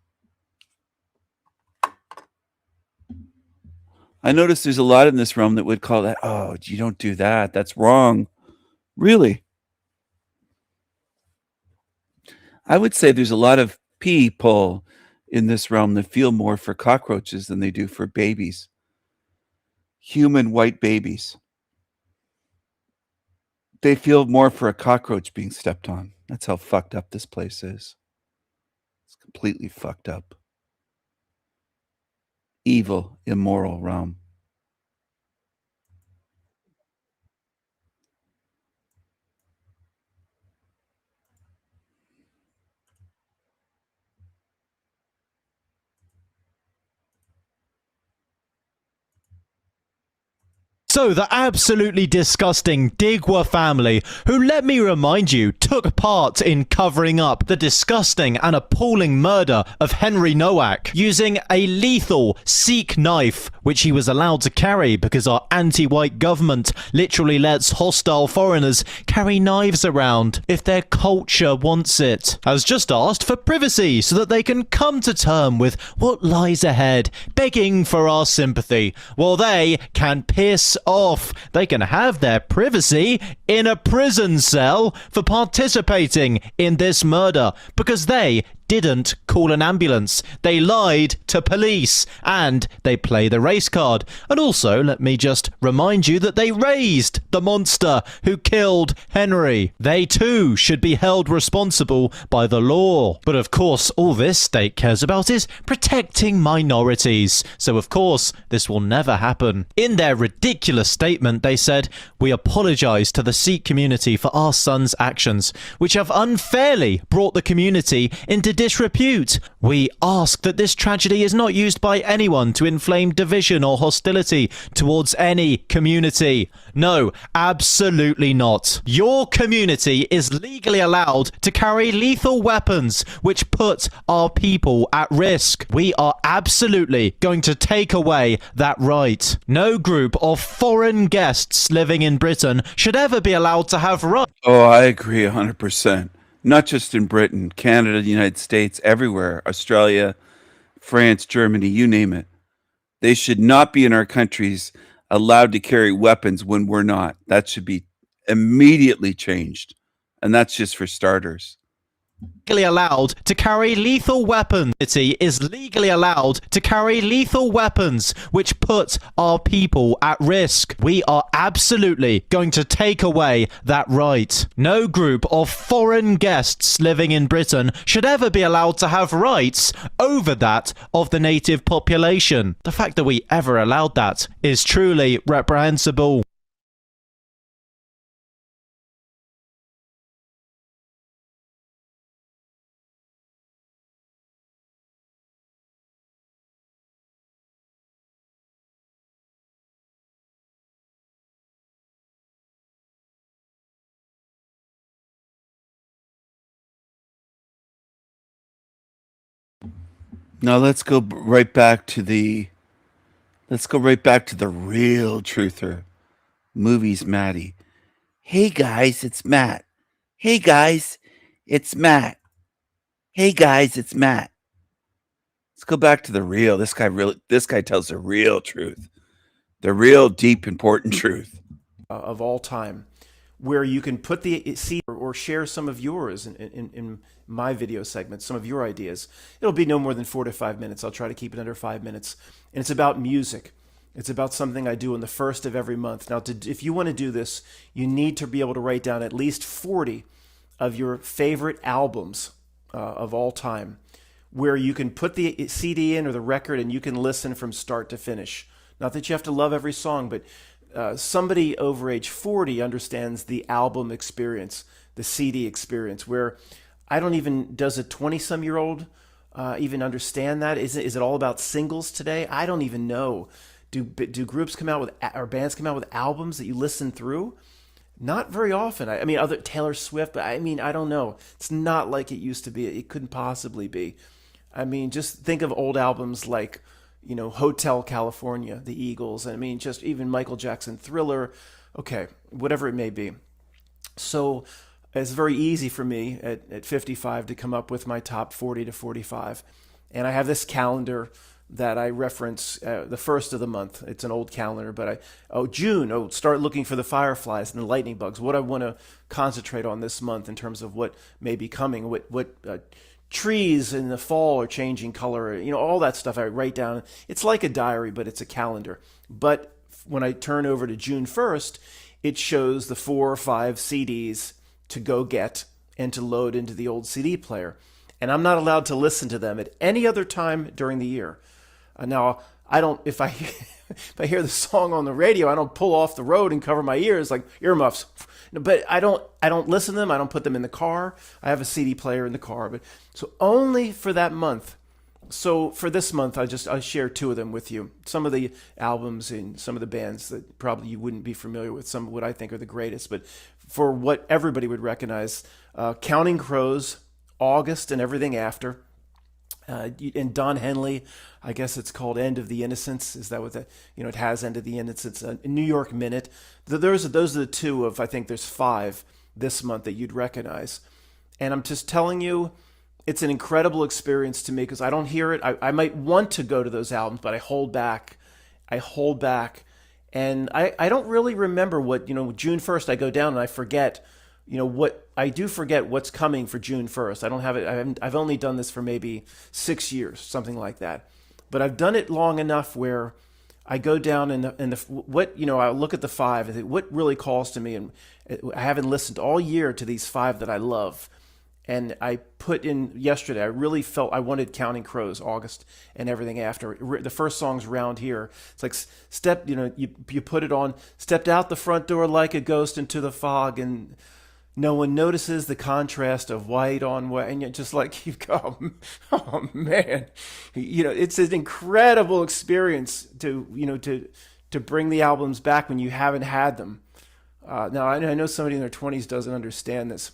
I notice there's a lot in this realm that would call that, oh, you don't do that. That's wrong. Really? I would say there's a lot of people in this realm that feel more for cockroaches than they do for babies. Human white babies. They feel more for a cockroach being stepped on. That's how fucked up this place is. It's completely fucked up. Evil, immoral realm. So, the absolutely disgusting Digwa family, who, let me remind you, took part in covering up the disgusting and appalling murder of Henry Nowak using a lethal Sikh knife, which he was allowed to carry because our anti-white government literally lets hostile foreigners carry knives around if their culture wants it, has just asked for privacy so that they can come to terms with what lies ahead, begging for our sympathy, while they can piss off. They can have their privacy in a prison cell for participating in this murder because they didn't call an ambulance. They lied to police and they play the race card. And also, let me just remind you that they raised the monster who killed Henry. They too should be held responsible by the law. But of course, all this state cares about is protecting minorities. So of course, this will never happen. In their ridiculous statement, they said, "We apologize to the Sikh community for our son's actions, which have unfairly brought the community into disrepute. We ask that this tragedy is not used by anyone to inflame division or hostility towards any community." No, absolutely not. Your community is legally allowed to carry lethal weapons which put our people at risk. We are absolutely going to take away that right. No group of foreign guests living in Britain should ever be allowed to have rights. Oh, I agree 100%. Not just in Britain, Canada, the United States, everywhere, Australia, France, Germany, you name it. They should not be in our countries allowed to carry weapons when we're not. That should be immediately changed. And that's just for starters. legally allowed to carry lethal weapons. City is legally allowed to carry lethal weapons, which put our people at risk. We are absolutely going to take away that right. No group of foreign guests living in Britain should ever be allowed to have rights over that of the native population. The fact that we ever allowed that is truly reprehensible. Now let's go right back to the real truther. Movies Maddie. Hey guys, it's Matt. Hey guys, it's Matt. Hey guys, it's Matt. Let's go back to the real. This guy tells the real truth. The real deep important truth of all time, where you can put the seed or share some of yours in my video segments, some of your ideas. It'll be no more than 4 to 5 minutes. I'll try to keep it under 5 minutes. And it's about music. It's about something I do on the first of every month. Now, if you want to do this, you need to be able to write down at least 40 of your favorite albums of all time, where you can put the CD in or the record and you can listen from start to finish. Not that you have to love every song, but somebody over age 40 understands the album experience, the CD experience, where I don't even, does a 20-some-year-old even understand that? Is it all about singles today? I don't even know. Do groups come out with, or bands come out with albums that you listen through? Not very often. I mean, other Taylor Swift, but I mean, I don't know. It's not like it used to be. It couldn't possibly be. I mean, just think of old albums like, you know, Hotel California, the Eagles. I mean, just even Michael Jackson, Thriller, okay, whatever it may be. So it's very easy for me at 55 to come up with my top 40 to 45. And I have this calendar that I reference the first of the month. It's an old calendar, but June, start looking for the fireflies and the lightning bugs. What I want to concentrate on this month in terms of what may be coming, what trees in the fall are changing color, you know, all that stuff I write down. It's like a diary, but it's a calendar. But when I turn over to June 1st, it shows the 4 or 5 CDs to go get and to load into the old CD player. And I'm not allowed to listen to them at any other time during the year. Now, I don't, if I hear the song on the radio, I don't pull off the road and cover my ears like earmuffs. But I don't listen to them. I don't put them in the car. I have a CD player in the car. But so only for that month. So for this month, I share 2 of them with you. Some of the albums and some of the bands that probably you wouldn't be familiar with. Some of what I think are the greatest. But for what everybody would recognize, Counting Crows, August and everything after. And Don Henley, I guess it's called End of the Innocents. Is that what that, you know, it has End of the Innocents, New York Minute. Those are the 2 of, I think there's 5 this month that you'd recognize. And I'm just telling you, it's an incredible experience to me because I don't hear it. I might want to go to those albums, but I hold back. And I don't really remember what, you know, June 1st I go down and I forget, you know, what I do forget what's coming for June 1st. I don't have it. I've only done this for maybe 6 years, something like that. But I've done it long enough where I go down and what, you know, I look at the 5 and think, what really calls to me? And I haven't listened all year to these 5 that I love. And I put in yesterday, I really felt I wanted Counting Crows, August and everything after. The first song's Round Here. It's like you know, you put it on, stepped out the front door like a ghost into the fog, and no one notices the contrast of white on white, and you're just like, you go, oh man, you know, it's an incredible experience to, you know, to bring the albums back when you haven't had them. Now I know somebody in their 20s doesn't understand this.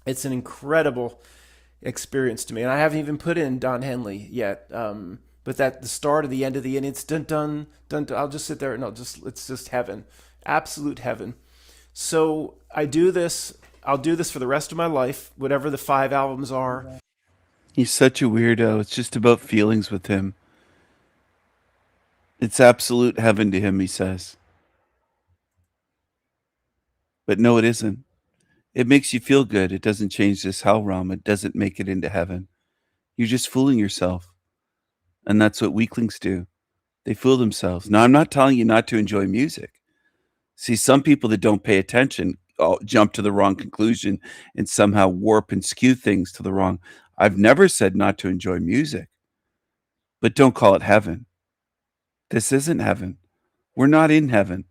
It's an incredible experience to me, and I haven't even put in Don Henley yet. But that the start of the end of the end, it's dun. I'll just sit there and it's just heaven, absolute heaven. So I do this. I'll do this for the rest of my life, whatever the 5 albums are. He's such a weirdo. It's just about feelings with him. It's absolute heaven to him, he says. But no, it isn't. It makes you feel good. It doesn't change this hell realm. It doesn't make it into heaven. You're just fooling yourself. And that's what weaklings do. They fool themselves. Now, I'm not telling you not to enjoy music. See, some people that don't pay attention jump to the wrong conclusion and somehow warp and skew things to the wrong. I've never said not to enjoy music, but don't call it heaven. This isn't heaven. We're not in heaven.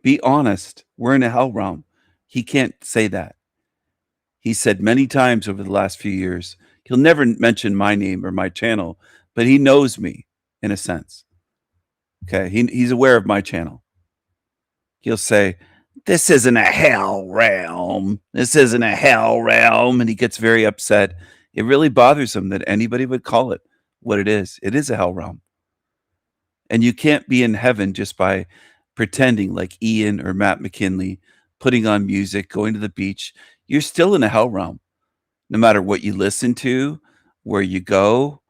Be honest. We're in a hell realm. He can't say that. He said many times over the last few years, he'll never mention my name or my channel, but he knows me in a sense. Okay, he's aware of my channel. He'll say, this isn't a hell realm. This isn't a hell realm. And he gets very upset. It really bothers him that anybody would call it what it is. It is a hell realm. And you can't be in heaven just by pretending like Ian or Matt McKinley, putting on music, going to the beach. You're still in a hell realm, no matter what you listen to, where you go.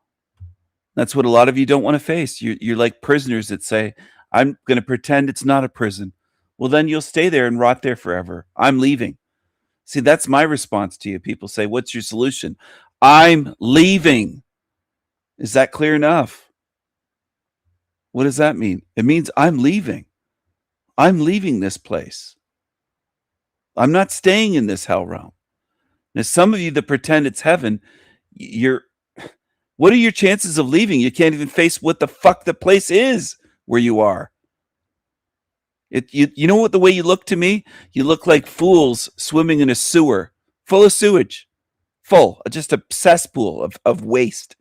That's what a lot of you don't want to face. You're like prisoners that say, I'm going to pretend it's not a prison. Well, then you'll stay there and rot there forever. I'm leaving. See, that's my response to you. People say, what's your solution? I'm leaving. Is that clear enough? What does that mean? It means I'm leaving. I'm leaving this place. I'm not staying in this hell realm. Now, some of you that pretend it's heaven, what are your chances of leaving? You can't even face what the fuck the place is where you are. You know what the way you look to me? You look like fools swimming in a sewer full of sewage, just a cesspool of waste.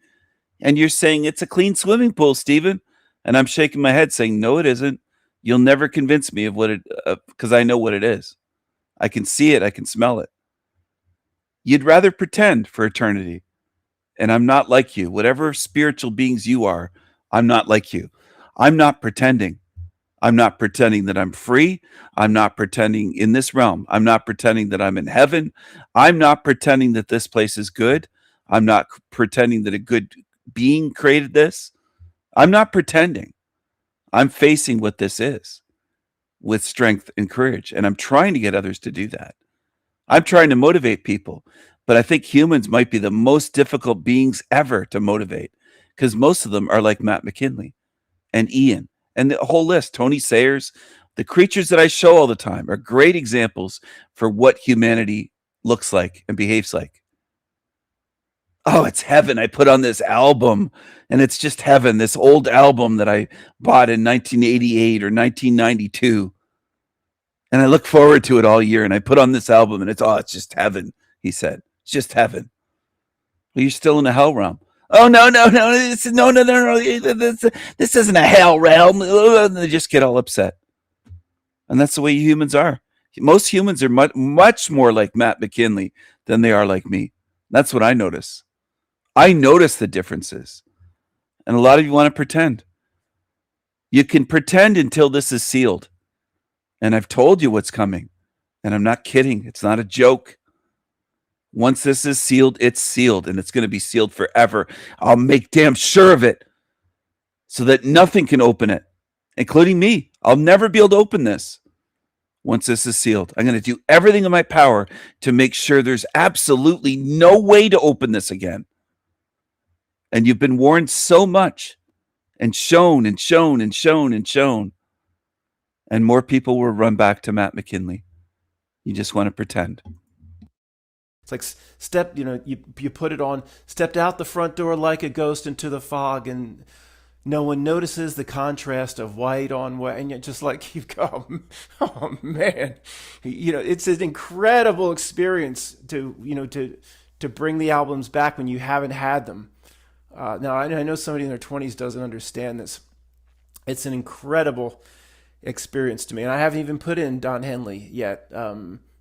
And you're saying it's a clean swimming pool, Stephen. And I'm shaking my head saying, no, it isn't. You'll never convince me of what it, because I know what it is. I can see it. I can smell it. You'd rather pretend for eternity. And I'm not like you. Whatever spiritual beings you are, I'm not like you. I'm not pretending. I'm not pretending that I'm free. I'm not pretending in this realm. I'm not pretending that I'm in heaven. I'm not pretending that this place is good. I'm not pretending that a good being created this. I'm not pretending. I'm facing what this is with strength and courage. And I'm trying to get others to do that. I'm trying to motivate people. But I think humans might be the most difficult beings ever to motivate, because most of them are like Matt McKinley and Ian and the whole list, Tony Sayers. The creatures that I show all the time are great examples for what humanity looks like and behaves like. Oh, it's heaven. I put on this album and it's just heaven. This old album that I bought in 1988 or 1992. And I look forward to it all year. And I put on this album and it's just heaven, he said. It's just heaven. Well, you're still in a hell realm. Oh, no. This isn't a hell realm. And they just get all upset. And that's the way humans are. Most humans are much more like Matt McKinley than they are like me. That's what I notice. I notice the differences. And a lot of you want to pretend. You can pretend until this is sealed. And I've told you what's coming. And I'm not kidding. It's not a joke. Once this is sealed, it's sealed. And it's going to be sealed forever. I'll make damn sure of it. So that nothing can open it. Including me. I'll never be able to open this. Once this is sealed. I'm going to do everything in my power to make sure there's absolutely no way to open this again. And you've been warned so much and shown and shown and shown and shown. And more people will run back to Matt McKinley. You just want to pretend. It's like you put it on, stepped out the front door like a ghost into the fog, and no one notices the contrast of white on white, and you're just like, you go, oh man, it's an incredible experience to bring the albums back when you haven't had them. Now I know somebody in their 20s doesn't understand this. It's an incredible experience to me, and I haven't even put in Don Henley yet.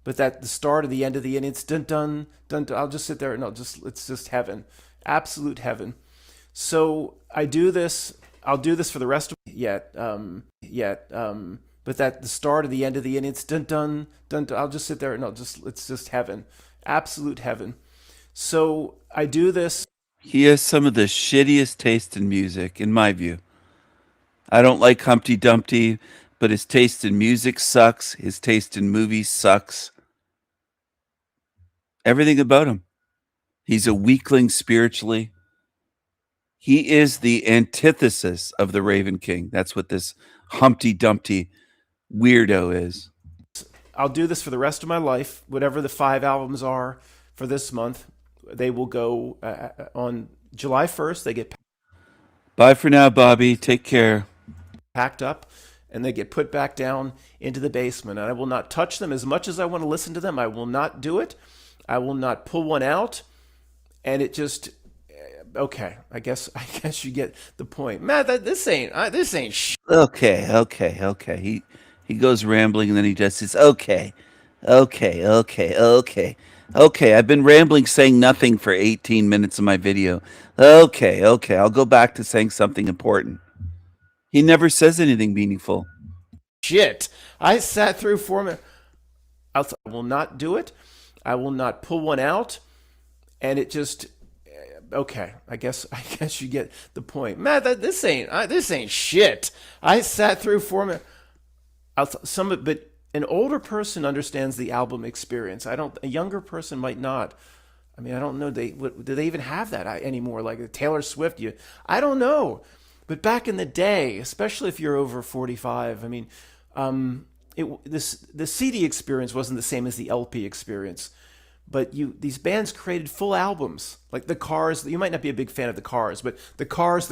But that the start of the end of the end, it's dun. I'll just sit there and it's just heaven, absolute heaven. So I'll do this for the rest of but that the start of the end of the end, it's dun. I'll just sit there and it's just heaven, absolute heaven. So I do this. He has some of the shittiest taste in music, in my view. I don't like Humpty Dumpty, but his taste in music sucks. His taste in movies sucks. Everything about him. He's a weakling spiritually. He is the antithesis of the Raven King. That's what this Humpty Dumpty weirdo is. I'll do this for the rest of my life. Whatever the 5 albums are for this month, they will go on July 1st. They get Bye for now, Bobby. Take care. packed up and they get put back down into the basement. And I will not touch them as much as I want to listen to them. I will not do it. I will not pull one out. And it just, okay, I guess you get the point. Matt, this ain't shit. Okay. He goes rambling and then he just says, okay. I've been rambling saying nothing for 18 minutes of my video. Okay. I'll go back to saying something important. He never says anything meaningful. Shit. I sat through 4 minutes. I will not do it. I will not pull one out. And it just, okay, I guess you get the point. Matt, this ain't shit. I sat through 4 minutes. But an older person understands the album experience. A younger person might not. I mean, I don't know. Do they even have that anymore? Like Taylor Swift, I don't know. But back in the day, especially if you're over 45, I mean, the CD experience wasn't the same as the LP experience. But these bands created full albums, like the Cars. You might not be a big fan of the Cars, but the Cars.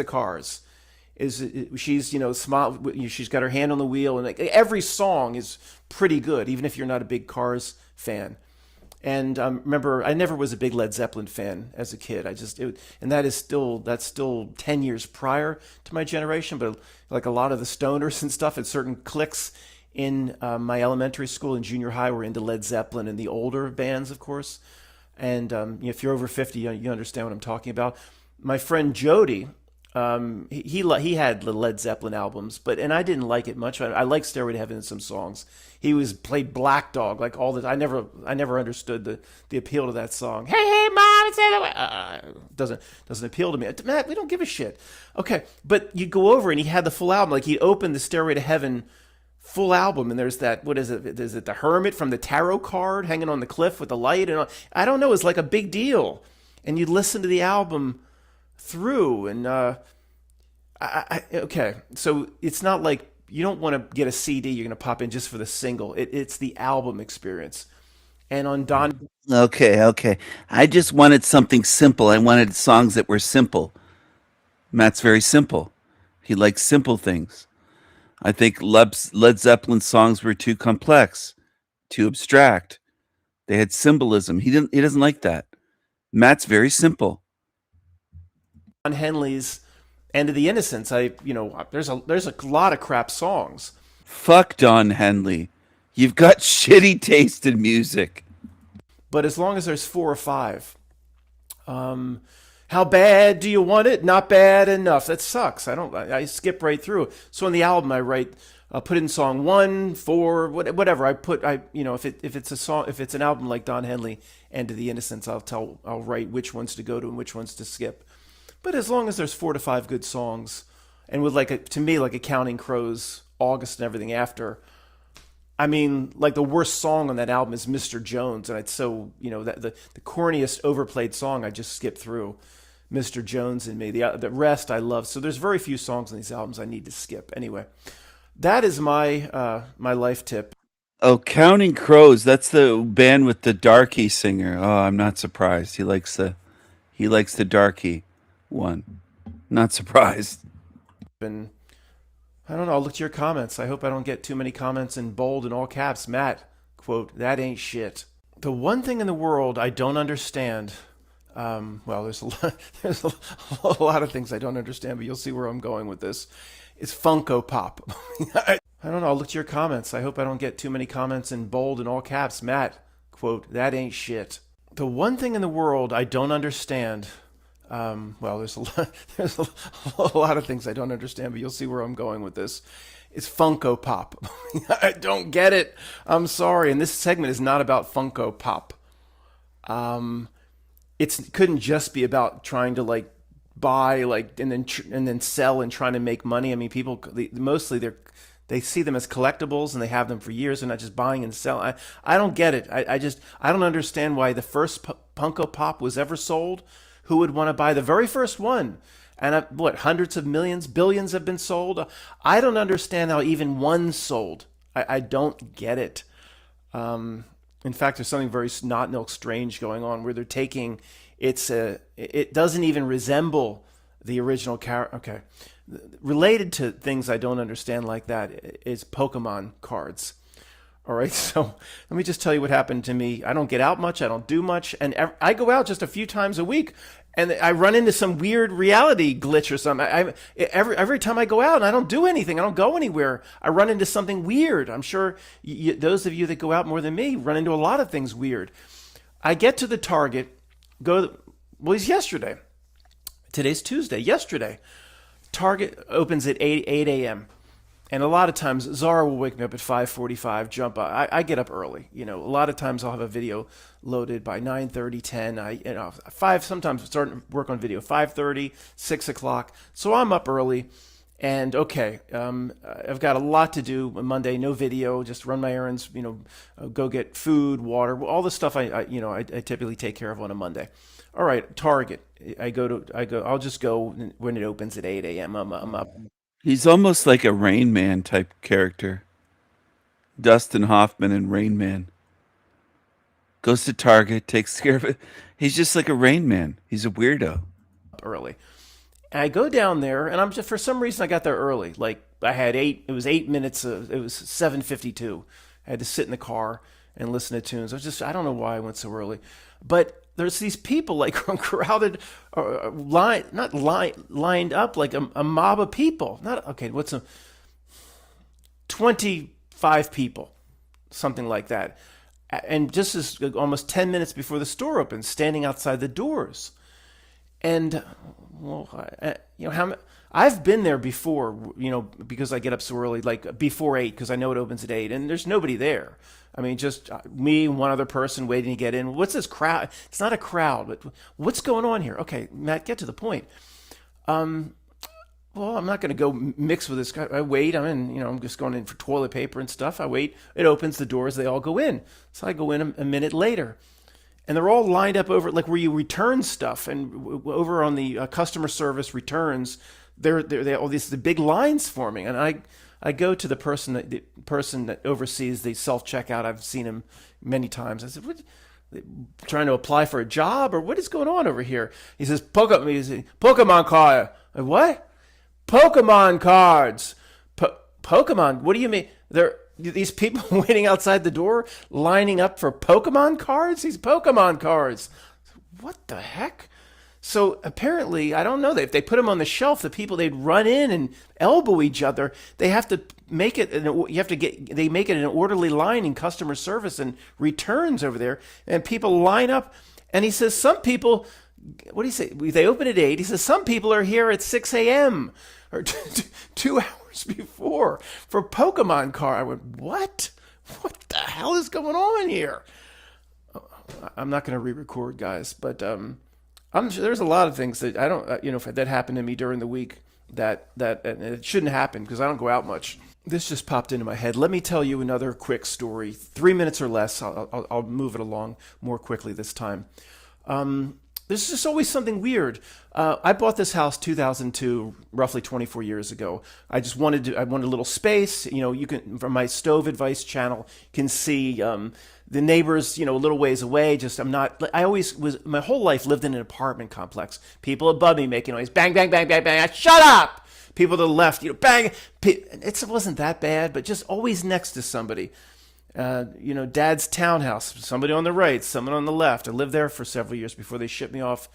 She's smile. She's got her hand on the wheel, and like every song is pretty good, even if you're not a big Cars fan. And remember, I never was a big Led Zeppelin fan as a kid. That's still 10 years prior to my generation. But like a lot of the stoners and stuff, and certain cliques in my elementary school and junior high were into Led Zeppelin and the older bands, of course. And if you're over 50, you understand what I'm talking about. My friend Jody. He had the Led Zeppelin albums, and I didn't like it much. I liked Stairway to Heaven in some songs. He played Black Dog like all the. I never understood the appeal to that song. Hey mom, it's doesn't appeal to me. Matt, we don't give a shit. Okay, but you go over and he had the full album. Like he opened the Stairway to Heaven full album, and there's that. What is it? Is it the Hermit from the tarot card hanging on the cliff with the light? And I don't know. It's like a big deal. And you listen to the album through, and okay, so it's not like you don't want to get a CD you're going to pop in just for the single. It's the album experience. And on Don. Okay. I just wanted something simple. I wanted songs that were simple. Matt's very simple. He likes simple things. I think Led Zeppelin songs were too complex, too abstract. They had symbolism. He doesn't like that. Matt's very simple. Don Henley's End of the Innocents, there's a lot of crap songs. Fuck Don Henley. You've got shitty taste in music. But as long as there's 4 or 5. How bad do you want it? Not bad enough. That sucks. I skip right through. So on the album I put in song 1, 4, whatever. If it's an album like Don Henley, End of the Innocents, I'll write which ones to go to and which ones to skip. But as long as there's 4 to 5 good songs, and with to me, like a Counting Crows, August and everything after, I mean, like the worst song on that album is Mr. Jones, and the corniest overplayed song I just skipped through, Mr. Jones and Me. The rest I love. So there's very few songs on these albums I need to skip. Anyway, that is my my life tip. Oh, Counting Crows, that's the band with the darky singer. Oh, I'm not surprised. He likes the darky one. Not surprised. And I don't know, I'll look to your comments. I hope I don't get too many comments in bold and all caps. Matt, quote, that ain't shit. The one thing in the world I don't understand, there's a lot of things I don't understand, but you'll see where I'm going with this, is Funko Pop. I don't know, I'll look to your comments. I hope I don't get too many comments in bold and all caps. Matt, quote, that ain't shit. The one thing in the world I don't understand, there's a lot of things I don't understand, but you'll see where I'm going with this. It's Funko Pop. I don't get it. I'm sorry. And this segment is not about Funko Pop. It couldn't just be about trying to buy and then sell and trying to make money. I mean, people mostly They see them as collectibles and they have them for years and not just buying and selling. I don't get it. I don't understand why the first Funko Pop was ever sold. Who would want to buy the very first one? And hundreds of millions, billions have been sold. I don't understand how even one sold. I don't get it. In fact, there's something very snot milk strange going on where they're taking it doesn't even resemble the original character. Okay. Related to things I don't understand like that is Pokemon cards. All right, so let me just tell you what happened to me. I don't get out much. I don't do much. And I go out just a few times a week, and I run into some weird reality glitch or something. Every time I go out and I don't do anything, I don't go anywhere, I run into something weird. I'm sure those of you that go out more than me run into a lot of things weird. I get to the Target, it's yesterday. Today's Tuesday. Yesterday. Target opens at 8 a.m. And a lot of times Zara will wake me up at 5:45, jump up. I get up early. A lot of times I'll have a video loaded by 9:30, 10. 5, sometimes start work on video 5:30, 6 o'clock. So I'm up early. And okay, I've got a lot to do Monday, no video, just run my errands, go get food, water, all the stuff I typically take care of on a Monday. All right, Target. I'll just go when it opens at 8 a.m. I'm up. He's almost like a Rain Man type character. Dustin Hoffman in Rain Man. Goes to Target, takes care of it. He's just like a Rain Man. He's a weirdo. Early. And I go down there, and for some reason I got there early. Like I had it was 8 minutes, it was 7:52. I had to sit in the car and listen to tunes. I don't know why I went so early. But there's these people like crowded, lined up like a mob of people. 25 people, something like that. And just as almost 10 minutes before the store opens, standing outside the doors. And I've been there before, because I get up so early, like before 8, because I know it opens at 8, and there's nobody there. I mean, just me and one other person waiting to get in. What's this crowd? It's not a crowd, but what's going on here? Okay, Matt, get to the point. I'm not going to go mix with this guy. I wait. I'm just going in for toilet paper and stuff. I wait. It opens the doors. They all go in. So I go in a minute later. And they're all lined up over, like where you return stuff. And over on the customer service returns, they all these the big lines forming. And I go to the person that oversees the self-checkout. I've seen him many times. I said, "What? Trying to apply for a job, or what is going on over here?" He says, "Pokemon card." What? Pokemon cards. Pokemon? What do you mean? These people waiting outside the door, lining up for Pokemon cards? These Pokemon cards. What the heck? So apparently, I don't know, if they put them on the shelf, the people, they'd run in and elbow each other. They have to make it, they make it an orderly line in customer service and returns over there, and people line up. And he says, some people, what do you say? They open at 8. He says, some people are here at 6 a.m. or 2 hours before for Pokemon card. I went, what? What the hell is going on here? I'm not going to re-record, guys, but I'm sure there's a lot of things that I don't, if that happened to me during the week that it shouldn't happen because I don't go out much. This just popped into my head. Let me tell you another quick story. 3 minutes or less. I'll move it along more quickly this time. There's just always something weird. I bought this house 2002, roughly 24 years ago. I wanted a little space. You can, from my Stove Advice channel, can see the neighbors, a little ways away. My whole life lived in an apartment complex. People above me making noise, bang, bang, bang, bang, bang. Shut up! People to the left, bang. It wasn't that bad, but just always next to somebody. Dad's townhouse, somebody on the right, someone on the left. I lived there for several years before they shipped me off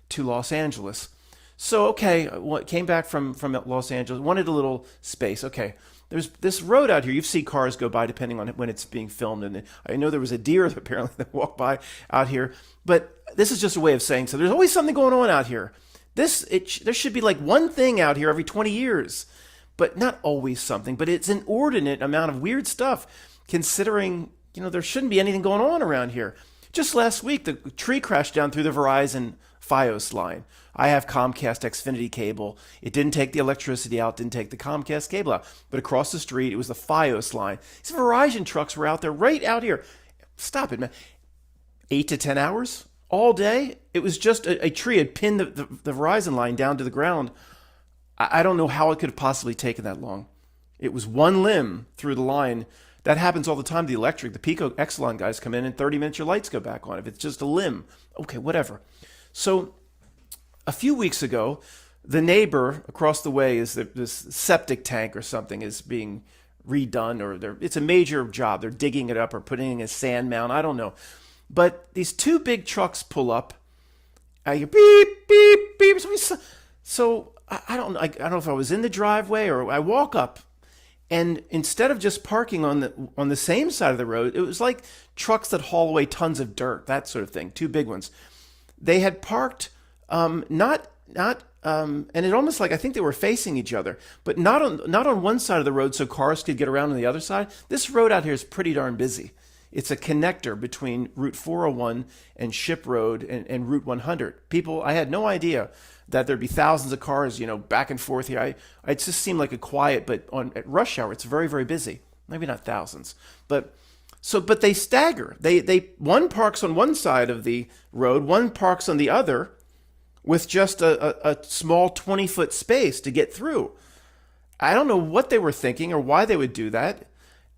to Los Angeles. So, okay, came back from Los Angeles, wanted a little space. Okay, there's this road out here. You see cars go by depending on when it's being filmed. And I know there was a deer apparently that walked by out here. But this is just a way of saying, so there's always something going on out here. There should be like one thing out here every 20 years. But not always something. But it's an inordinate amount of weird stuff. Considering, there shouldn't be anything going on around here. Just last week, the tree crashed down through the Verizon Fios line. I have Comcast Xfinity cable. It didn't take the electricity out, didn't take the Comcast cable out. But across the street, it was the Fios line. These Verizon trucks were out there, right out here. Stop it, man. 8 to 10 hours all day. It was just a tree had pinned the Verizon line down to the ground. I don't know how it could have possibly taken that long. It was one limb through the line. That happens all the time. The electric, the Pico Exelon guys come in 30 minutes, your lights go back on. If it's just a limb, okay, whatever. So a few weeks ago, the neighbor across the way is this septic tank or something is being redone, or it's a major job. They're digging it up or putting in a sand mound. I don't know. But these two big trucks pull up. I hear beep, beep, beep. So I don't know if I was in the driveway or I walk up. And instead of just parking on the same side of the road, it was like trucks that haul away tons of dirt, that sort of thing, two big ones. They had parked and it almost like I think they were facing each other, but not on one side of the road so cars could get around on the other side. This road out here is pretty darn busy. It's a connector between Route 401 and Ship Road and Route 100. People, I had no idea that there'd be thousands of cars, back and forth here. It just seemed like a quiet, but at rush hour, it's very, very busy. Maybe not thousands, but they stagger. They one parks on one side of the road, one parks on the other, with just a small 20-foot space to get through. I don't know what they were thinking or why they would do that.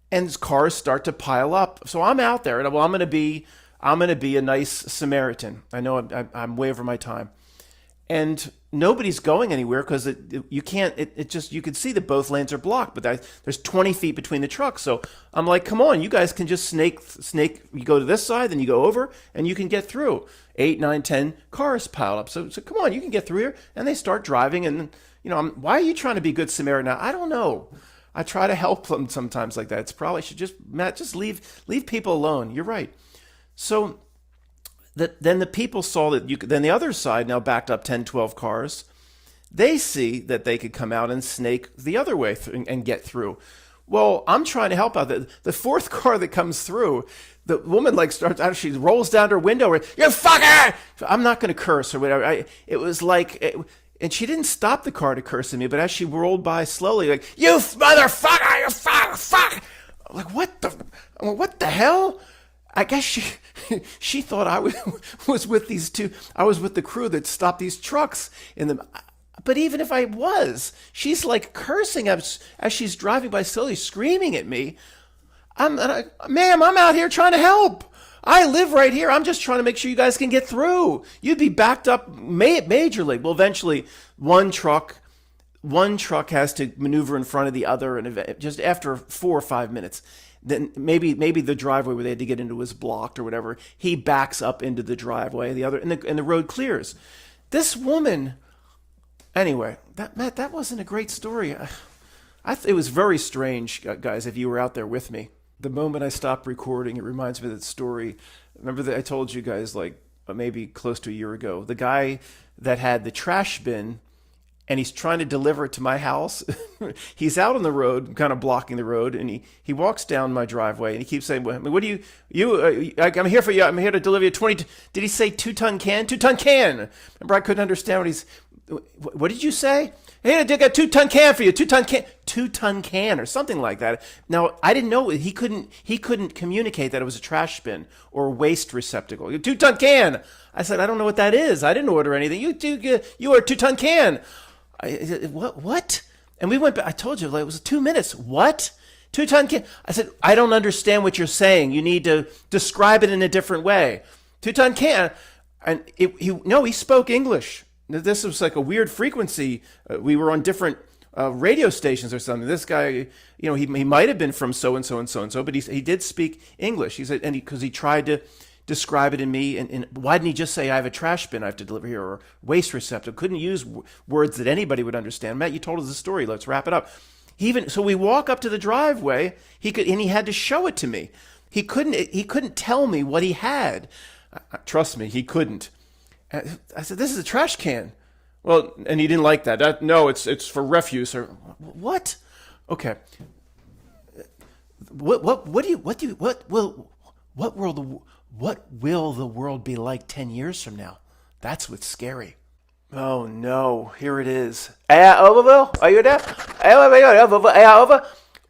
And cars start to pile up. So I'm out there, and I'm going to be a nice Samaritan. I know I'm way over my time. And nobody's going anywhere because you can't. You can see that both lanes are blocked, but there's 20 feet between the trucks. So I'm like, come on, you guys can just snake. You go to this side, then you go over, and you can get through. 8, 9, 10 cars piled up. So come on, you can get through here. And they start driving, and why are you trying to be good Samaritan? I don't know. I try to help them sometimes like that. It's probably should just leave people alone. You're right. So then the people saw that then the other side now backed up 10, 12 cars. They see that they could come out and snake the other way and get through. Well, I'm trying to help out. The fourth car that comes through, the woman starts out. She rolls down her window. You fucker! I'm not going to curse or whatever. It was like. And she didn't stop the car to curse at me, but as she rolled by slowly, like, you motherfucker, you fuck. I'm like, what the hell? I guess she thought I was with these two. I was with the crew that stopped these trucks in them. But even if I was, she's like cursing as she's driving by slowly, screaming at me. Ma'am, I'm out here trying to help. I live right here. I'm just trying to make sure you guys can get through. You'd be backed up majorly. Well, eventually, one truck has to maneuver in front of the other, and just after 4 or 5 minutes, then maybe the driveway where they had to get into was blocked or whatever. He backs up into the driveway, and the road clears. This woman, anyway, that wasn't a great story. It was very strange, guys. If you were out there with me. The moment I stopped recording, it reminds me of that story. Remember that I told you guys maybe close to a year ago, the guy that had the trash bin and he's trying to deliver it to my house. He's out on the road, kind of blocking the road, and he walks down my driveway and he keeps saying, what do I'm here for you. I'm here to deliver you 20. Did he say 2-ton can? 2-ton can. Remember, I couldn't understand what did you say? Hey, I got a 2-ton can for you. 2-ton can or something like that. Now, I didn't know he couldn't communicate that it was a trash bin or a waste receptacle. 2-ton can. I said, I don't know what that is. I didn't order anything. You are a 2-ton can. What? And we went back. I told you, it was 2 minutes. What? 2-ton can. I said, I don't understand what you're saying. You need to describe it in a different way. 2-ton can. And he spoke English. This was like a weird frequency. We were on different radio stations or something. This guy, he might have been from so and so and so and so, but he did speak English. He said, because he tried to describe it in me, and why didn't he just say I have a trash bin I have to deliver here or waste receptacle? Couldn't use words that anybody would understand. Matt, you told us the story. Let's wrap it up. So we walk up to the driveway. He had to show it to me. He couldn't tell me what he had. Trust me, he couldn't. I said, this is a trash can. Well, and he didn't like that. No, it's for refuse or what? Okay. What will the world be like 10 years from now? That's what's scary. Oh no, here it is. Are you there?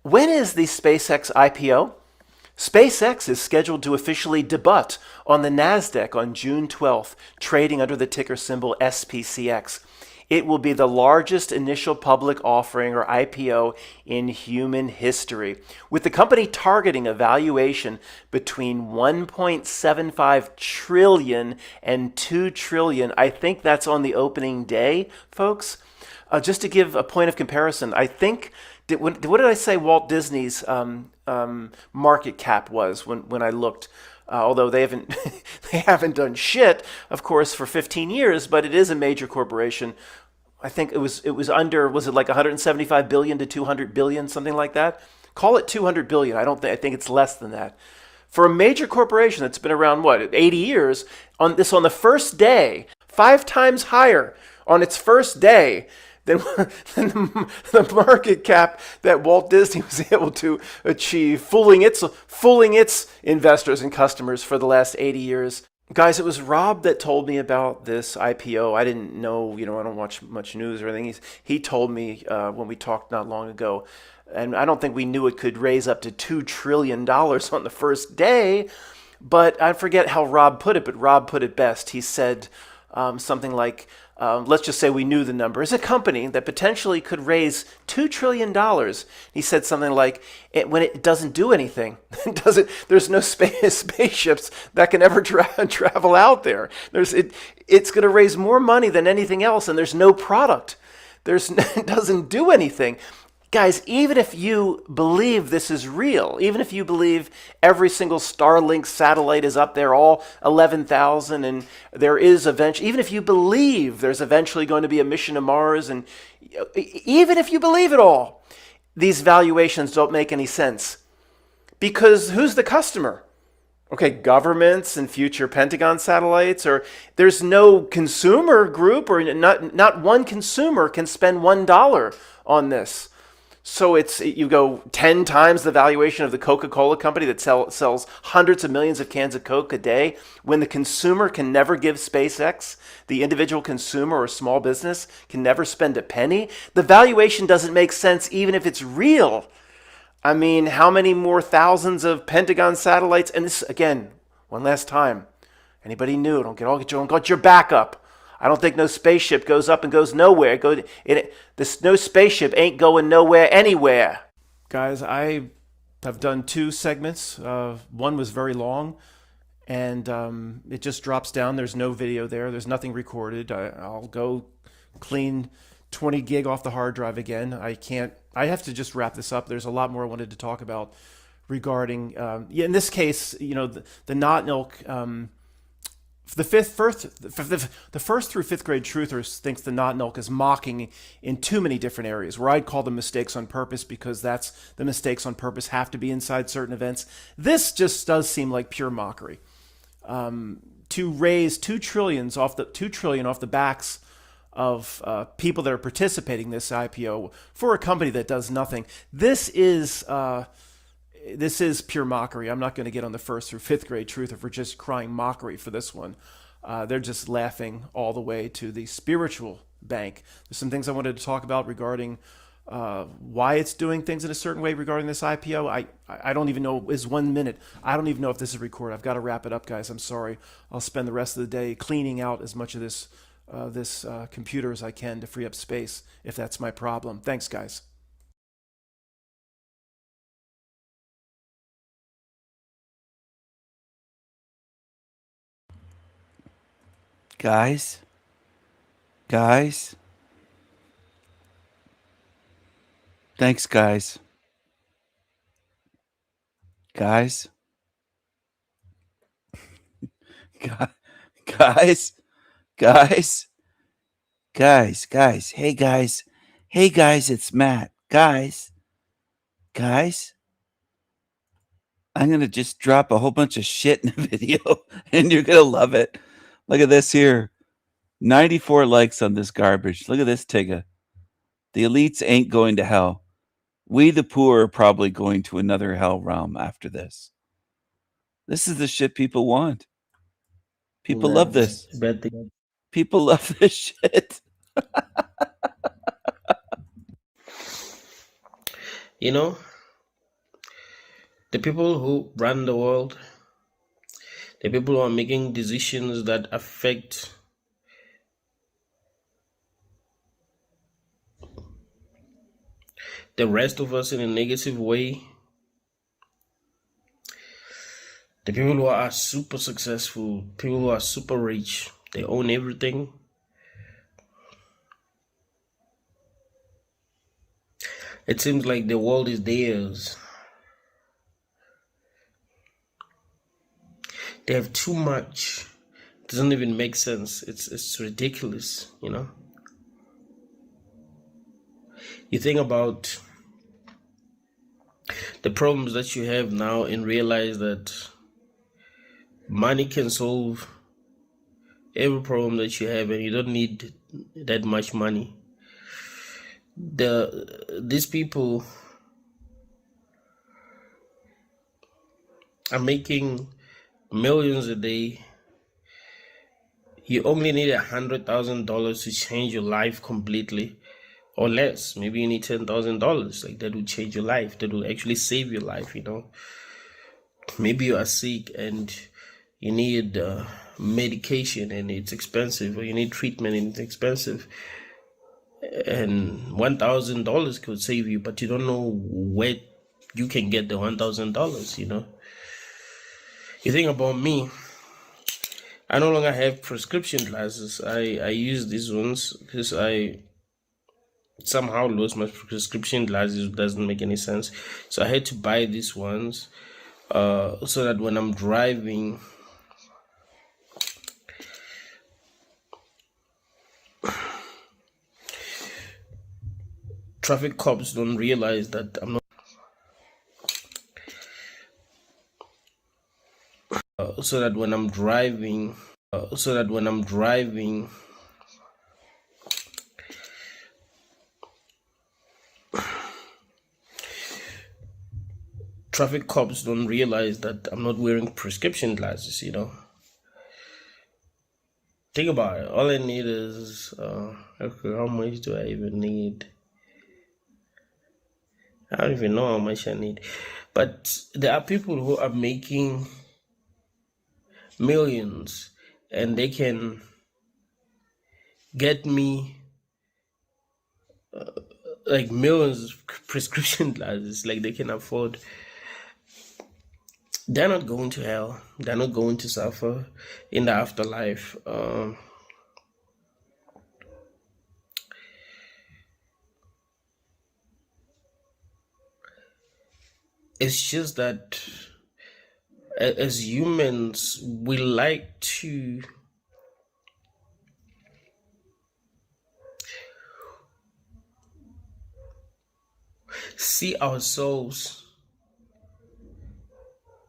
When is the SpaceX IPO? SpaceX is scheduled to officially debut on the NASDAQ on June 12th, trading under the ticker symbol SPCX. It will be the largest initial public offering or IPO in human history, with the company targeting a valuation between 1.75 trillion and 2 trillion. I think that's on the opening day, folks. Just to give a point of comparison, I think, what did I say Walt Disney's market cap was when I looked? Although they haven't done shit, of course, for 15 years, but it is a major corporation. I think it was under, was it like 175 billion to 200 billion, something like that? Call it 200 billion. I think it's less than that. For a major corporation that's been around, 80 years, on the first day, 5 times higher on its first day than the market cap that Walt Disney was able to achieve, fooling its investors and customers for the last 80 years. Guys, it was Rob that told me about this IPO. I didn't know, I don't watch much news or anything. He told me when we talked not long ago, and I don't think we knew it could raise up to $2 trillion on the first day, but I forget how Rob put it, but Rob put it best. He said something like, let's just say we knew the number, is a company that potentially could raise $2 trillion. He said something like, when it doesn't do anything, there's no spaceships that can ever travel out there. It's going to raise more money than anything else, and there's no product. It doesn't do anything. Guys, even if you believe this is real, even if you believe every single Starlink satellite is up there, all 11,000, and there is eventually, even if you believe there's eventually going to be a mission to Mars, and even if you believe it all, these valuations don't make any sense. Because who's the customer? Okay, governments and future Pentagon satellites, or there's no consumer group, or not one consumer can spend $1 on this. So you go 10 times the valuation of the Coca-Cola company that sells hundreds of millions of cans of Coke a day, when the consumer can never give SpaceX, the individual consumer or small business can never spend a penny. The valuation doesn't make sense even if it's real. I mean, how many more thousands of Pentagon satellites? And this, again, one last time, anybody new, don't get your back up. I don't think no spaceship goes up and goes nowhere. No spaceship ain't going nowhere anywhere. Guys, I have done 2 segments. One was very long, and it just drops down. There's no video there. There's nothing recorded. I'll go clean 20 gig off the hard drive again. I have to just wrap this up. There's a lot more I wanted to talk about regarding, in this case, the Not-Nilk. The first through fifth grade truthers thinks the Not-Nilk is mocking in too many different areas, where I'd call them mistakes on purpose, because the mistakes on purpose have to be inside certain events. This just does seem like pure mockery. To raise $2 trillion off the backs of people that are participating in this IPO for a company that does nothing. This is pure mockery. I'm not going to get on the first through fifth grade truther for just crying mockery for this one. They're just laughing all the way to the spiritual bank. There's some things I wanted to talk about regarding why it's doing things in a certain way regarding this IPO. I don't even know, is 1 minute. I don't even know if this is recorded. I've got to wrap it up, guys. I'm sorry. I'll spend the rest of the day cleaning out as much of this computer as I can to free up space, if that's my problem. Thanks, guys. Guys, thanks, guys, guys, hey guys, it's Matt, guys, I'm gonna just drop a whole bunch of shit in the video, and you're gonna love it. Look at this here. 94 likes on this garbage. Look at this, Tigga. The elites ain't going to hell. We, the poor, are probably going to another hell realm after this. This is the shit people want. People Yeah, love this. bad thing. People love this shit. You know, the people who run the world, the people who are making decisions that affect the rest of us in a negative way, the people who are super successful, people who are super rich, they own everything. It seems like the world is theirs. They have too much. It doesn't even make sense. It's ridiculous, you know. You think about the problems that you have now and realize that money can solve every problem that you have, and you don't need that much money. These people are making millions a day. You only need $100,000 to change your life completely, or less. Maybe you need $10,000. Like, that will change your life. That will actually save your life. You know. Maybe you are sick and you need medication and it's expensive, or you need treatment and it's expensive. And $1,000 could save you, but you don't know where you can get the $1,000, you know. You think about me, I no longer have prescription glasses. I use these ones because I somehow lost my prescription glasses. It doesn't make any sense. So I had to buy these ones so that when I'm driving, traffic cops don't realize that I'm not. So that when I'm driving, traffic cops don't realize that I'm not wearing prescription glasses, you know. Think about it. All I need is, okay, how much do I even need? I don't even know how much I need. But there are people who are making millions and they can get me like millions of prescription glasses. Like, they can afford. They're not going to hell. They're not going to suffer in the afterlife. It's just that as humans, we like to see ourselves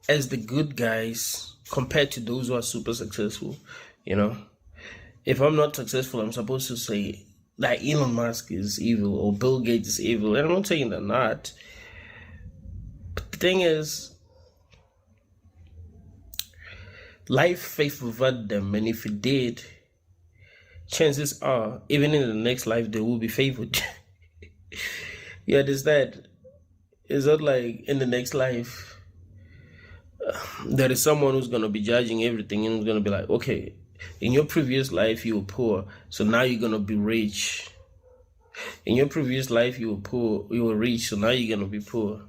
as the good guys compared to those who are super successful, you know. If I'm not successful, I'm supposed to say that Elon Musk is evil or Bill Gates is evil. And I'm not saying they're not. But the thing is, life favored them, and if it did, chances are, even in the next life, they will be favored. You understand? It's not like in the next life, there is someone who's going to be judging everything and who's going to be like, okay, in your previous life you were poor, so now you're going to be rich. In your previous life you were poor, you were rich, so now you're going to be poor.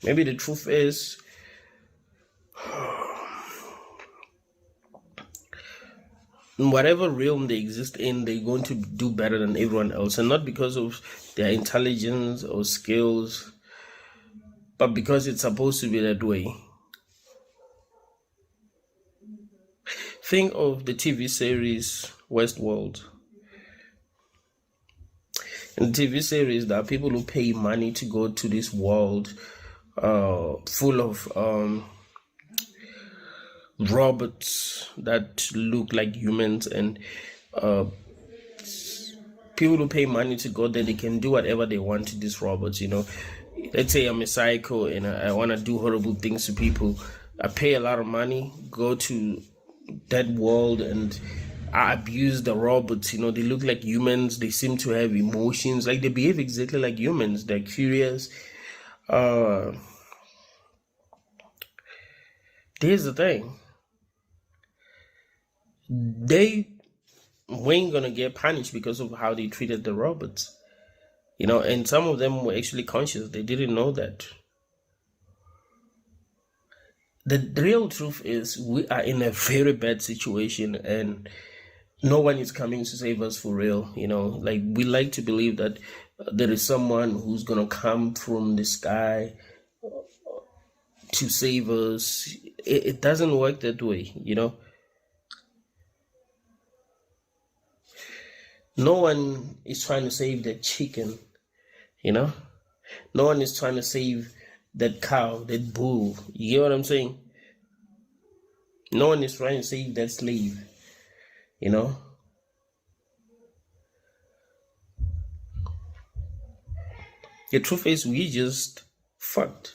Maybe the truth is, in whatever realm they exist in, they're going to do better than everyone else, and not because of their intelligence or skills, but because it's supposed to be that way. Think of the TV series Westworld. In the TV series, there are people who pay money to go to this world full of robots that look like humans, and people who pay money to go there, they can do whatever they want to these robots, you know. let's say I'm a psycho and I want to do horrible things to people. I pay a lot of money, go to that world, and I abuse the robots. You know, they look like humans. They seem to have emotions. Like, they behave exactly like humans. They're curious. Here's the thing. They weren't gonna get punished because of how they treated the robots. You know, and some of them were actually conscious. They didn't know that. The real truth is we are in a very bad situation, and no one is coming to save us for real. You know, like, we like to believe that there is someone who's gonna come from the sky to save us. It doesn't work that way, you know. No one is trying to save that chicken, you know. No one is trying to save that cow, that bull. You get what I'm saying? No one is trying to save that slave, you know. The truth is, we just fucked.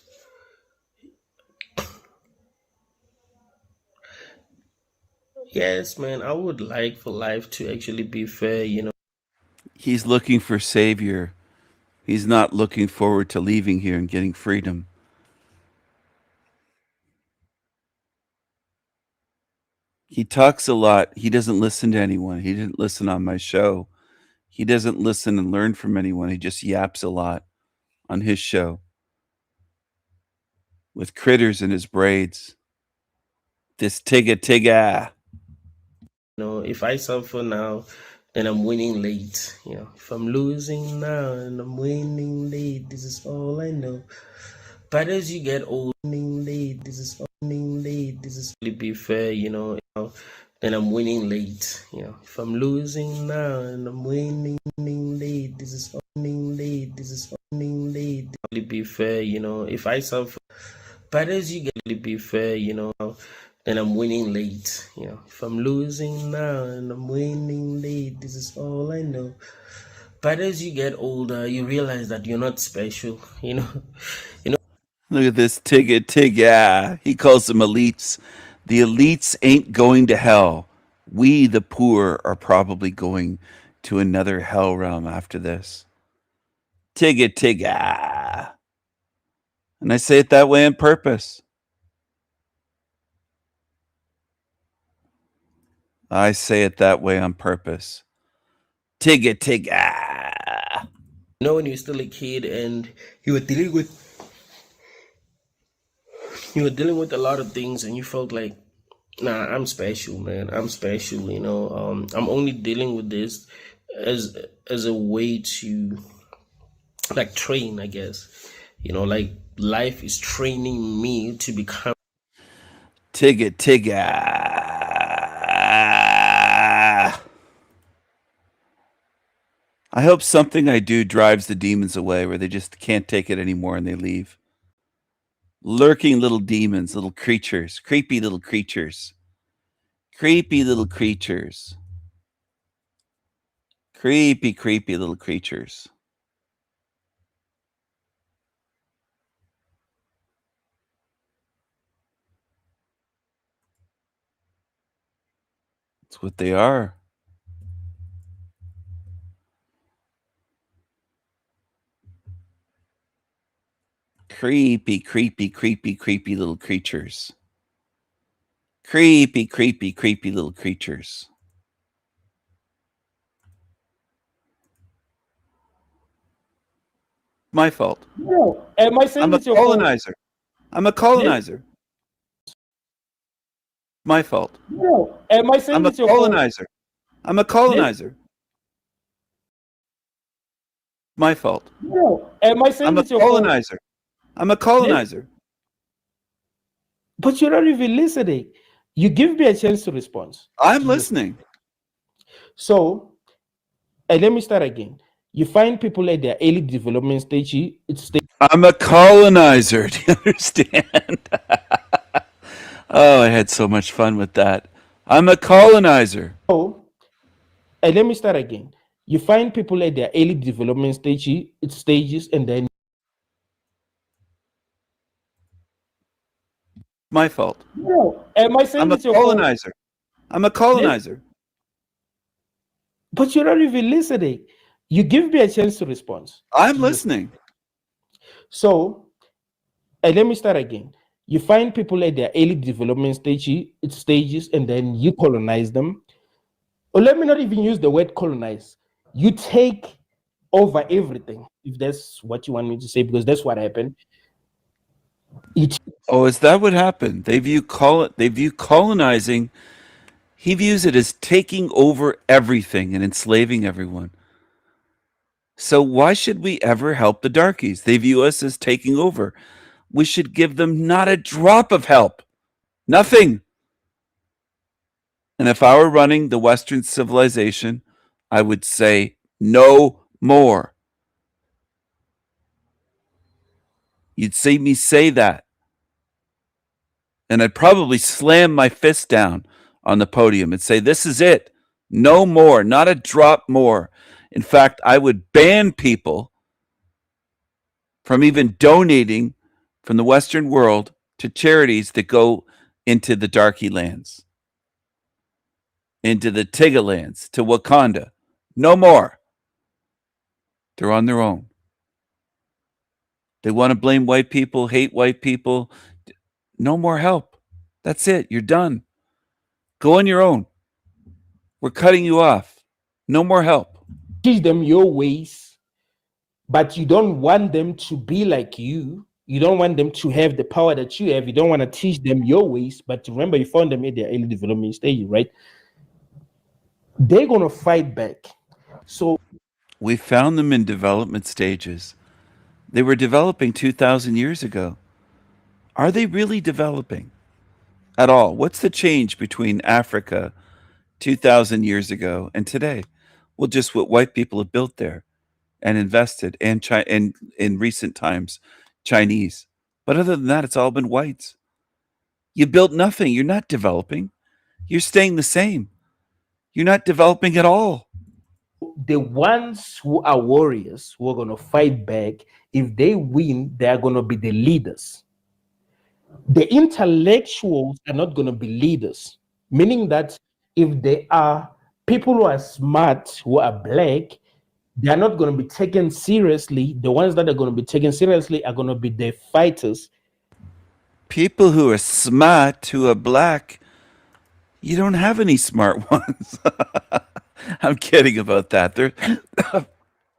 Yes, man, I would like for life to actually be fair, you know. He's looking for savior. He's not looking forward to leaving here and getting freedom. He talks a lot. He doesn't listen to anyone. He didn't listen on my show. He doesn't listen and learn from anyone. He just yaps a lot on his show with critters in his braids. This tigga. You know, if I suffer now, then I'm winning late. You know, if I'm losing now and I'm winning late, this is all I know. But as you get old, winning late, this is winning late, this is really be fair, you know, then I'm winning late. You know, if I'm losing now and I'm winning late, this is winning late, this is winning late, really be fair, you know, if I suffer. But as you get really be fair, you know, then I'm winning late. You know, if I'm losing now and I'm winning late, this is all I know. But as you get older, you realize that you're not special. You know. Look at this tigga. He calls them elites. The elites ain't going to hell. We, the poor, are probably going to another hell realm after this. Tigga. And I say it that way on purpose. I say it that way on purpose. Tigga. You know, when you're still a kid and you were dealing with a lot of things and you felt like, nah, I'm special, man. I'm special, you know. I'm only dealing with this as a way to, like, train, I guess. You know, like, life is training me to become Tigga. I hope something I do drives the demons away where they just can't take it anymore and they leave. Lurking little demons, little creatures, creepy little creatures. Creepy little creatures. Creepy little creatures. That's what they are. Creepy little creatures. Creepy little creatures. My fault. No, am I saying I'm a it's your fault? colonizer. I'm a colonizer. My fault. No, am I saying I'm a it's your fault? colonizer. I'm a colonizer. My fault. No, am I saying I'm a it's your fault? colonizer. I'm a colonizer. But you're not even listening. You give me a chance to respond. I'm listening. So, let me start again. You find people at their early development stage. I'm a colonizer. Do you understand? Oh, I had so much fun with that. I'm a colonizer. So, let me start again. You find people at their early development stages, and then My fault. No, am I saying I'm a it's your fault? colonizer. I'm a colonizer. But you're not even listening. You give me a chance to respond. I'm listening. So, let me start again. You find people at their early development stages, and then you colonize them. Or let me not even use the word colonize. You take over everything, if that's what you want me to say, because that's what happened. Oh, is that what happened? They view colonizing. He views it as taking over everything and enslaving everyone. So why should we ever help the darkies? They view us as taking over. We should give them not a drop of help. Nothing. And if I were running the Western civilization, I would say no more. You'd see me say that. And I'd probably slam my fist down on the podium and say, this is it. No more, not a drop more. In fact, I would ban people from even donating from the Western world to charities that go into the Darky lands, into the Tiga lands, to Wakanda. No more. They're on their own. They want to blame white people, hate white people. No more help. That's it. You're done. Go on your own. We're cutting you off. No more help. Teach them your ways, but you don't want them to be like you. You don't want them to have the power that you have. You don't want to teach them your ways, but remember, you found them at their early development stage, right? They're going to fight back. So we found them in development stages. They were developing 2,000 years ago. Are they really developing at all? What's the change between Africa 2,000 years ago and today? Well, just what white people have built there and invested, and in recent times, Chinese. But other than that, it's all been whites. You built nothing. You're not developing. You're staying the same. You're not developing at all. The ones who are warriors, who are going to fight back, if they win, they are going to be the leaders. The intellectuals are not going to be leaders, meaning that if they are people who are smart, who are black, they are not going to be taken seriously. The ones that are going to be taken seriously are going to be the fighters. People who are smart, who are black, you don't have any smart ones. I'm kidding about that.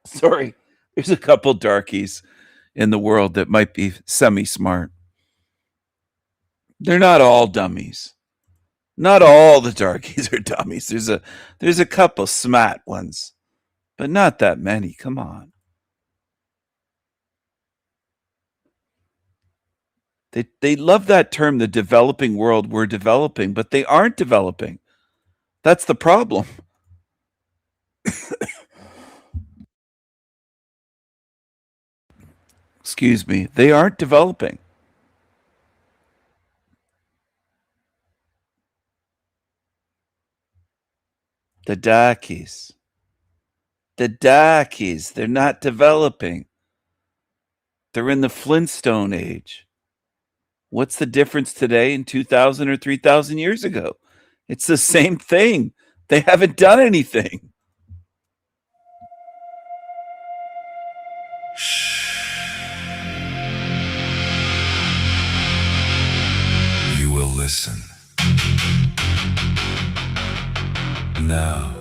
Sorry. There's a couple darkies in the world that might be semi-smart. They're not all dummies. Not all the darkies are dummies. There's a couple smart ones, but not that many. Come on. They love that term, the developing world. We're developing, but they aren't developing. That's the problem. Excuse me. They aren't developing. The darkies. The darkies. They're not developing. They're in the Flintstone age. What's the difference today in 2,000 or 3,000 years ago? It's the same thing. They haven't done anything. You will listen. Now,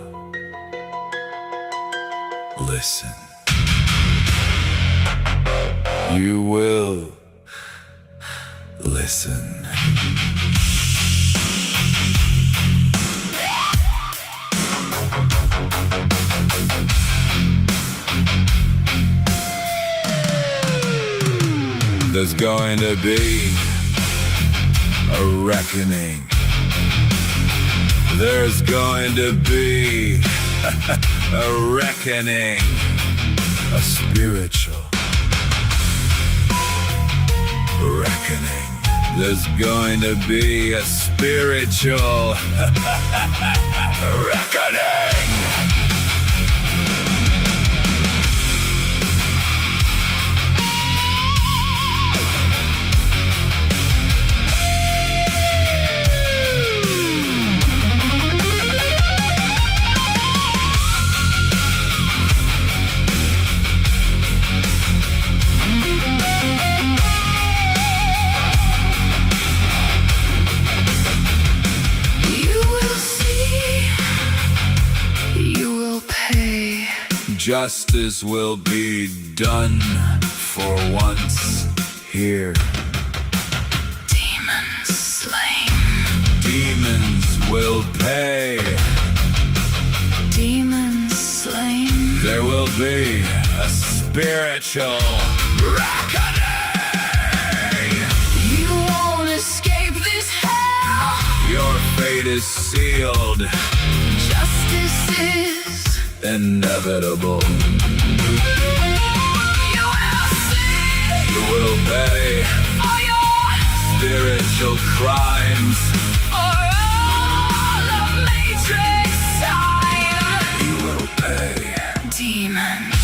listen. You will listen. There's going to be a reckoning. There's going to be a reckoning, a spiritual reckoning. There's going to be a spiritual reckoning. Justice will be done for once here. Demons slain. Demons will pay. Demons slain. There will be a spiritual reckoning. You won't escape this hell. Your fate is sealed. Justice is Inevitable. You will see. You will pay For your spiritual crimes. For all of Matrix time. You will pay. Demons.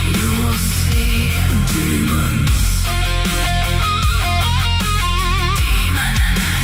You will see. Demons. Demons.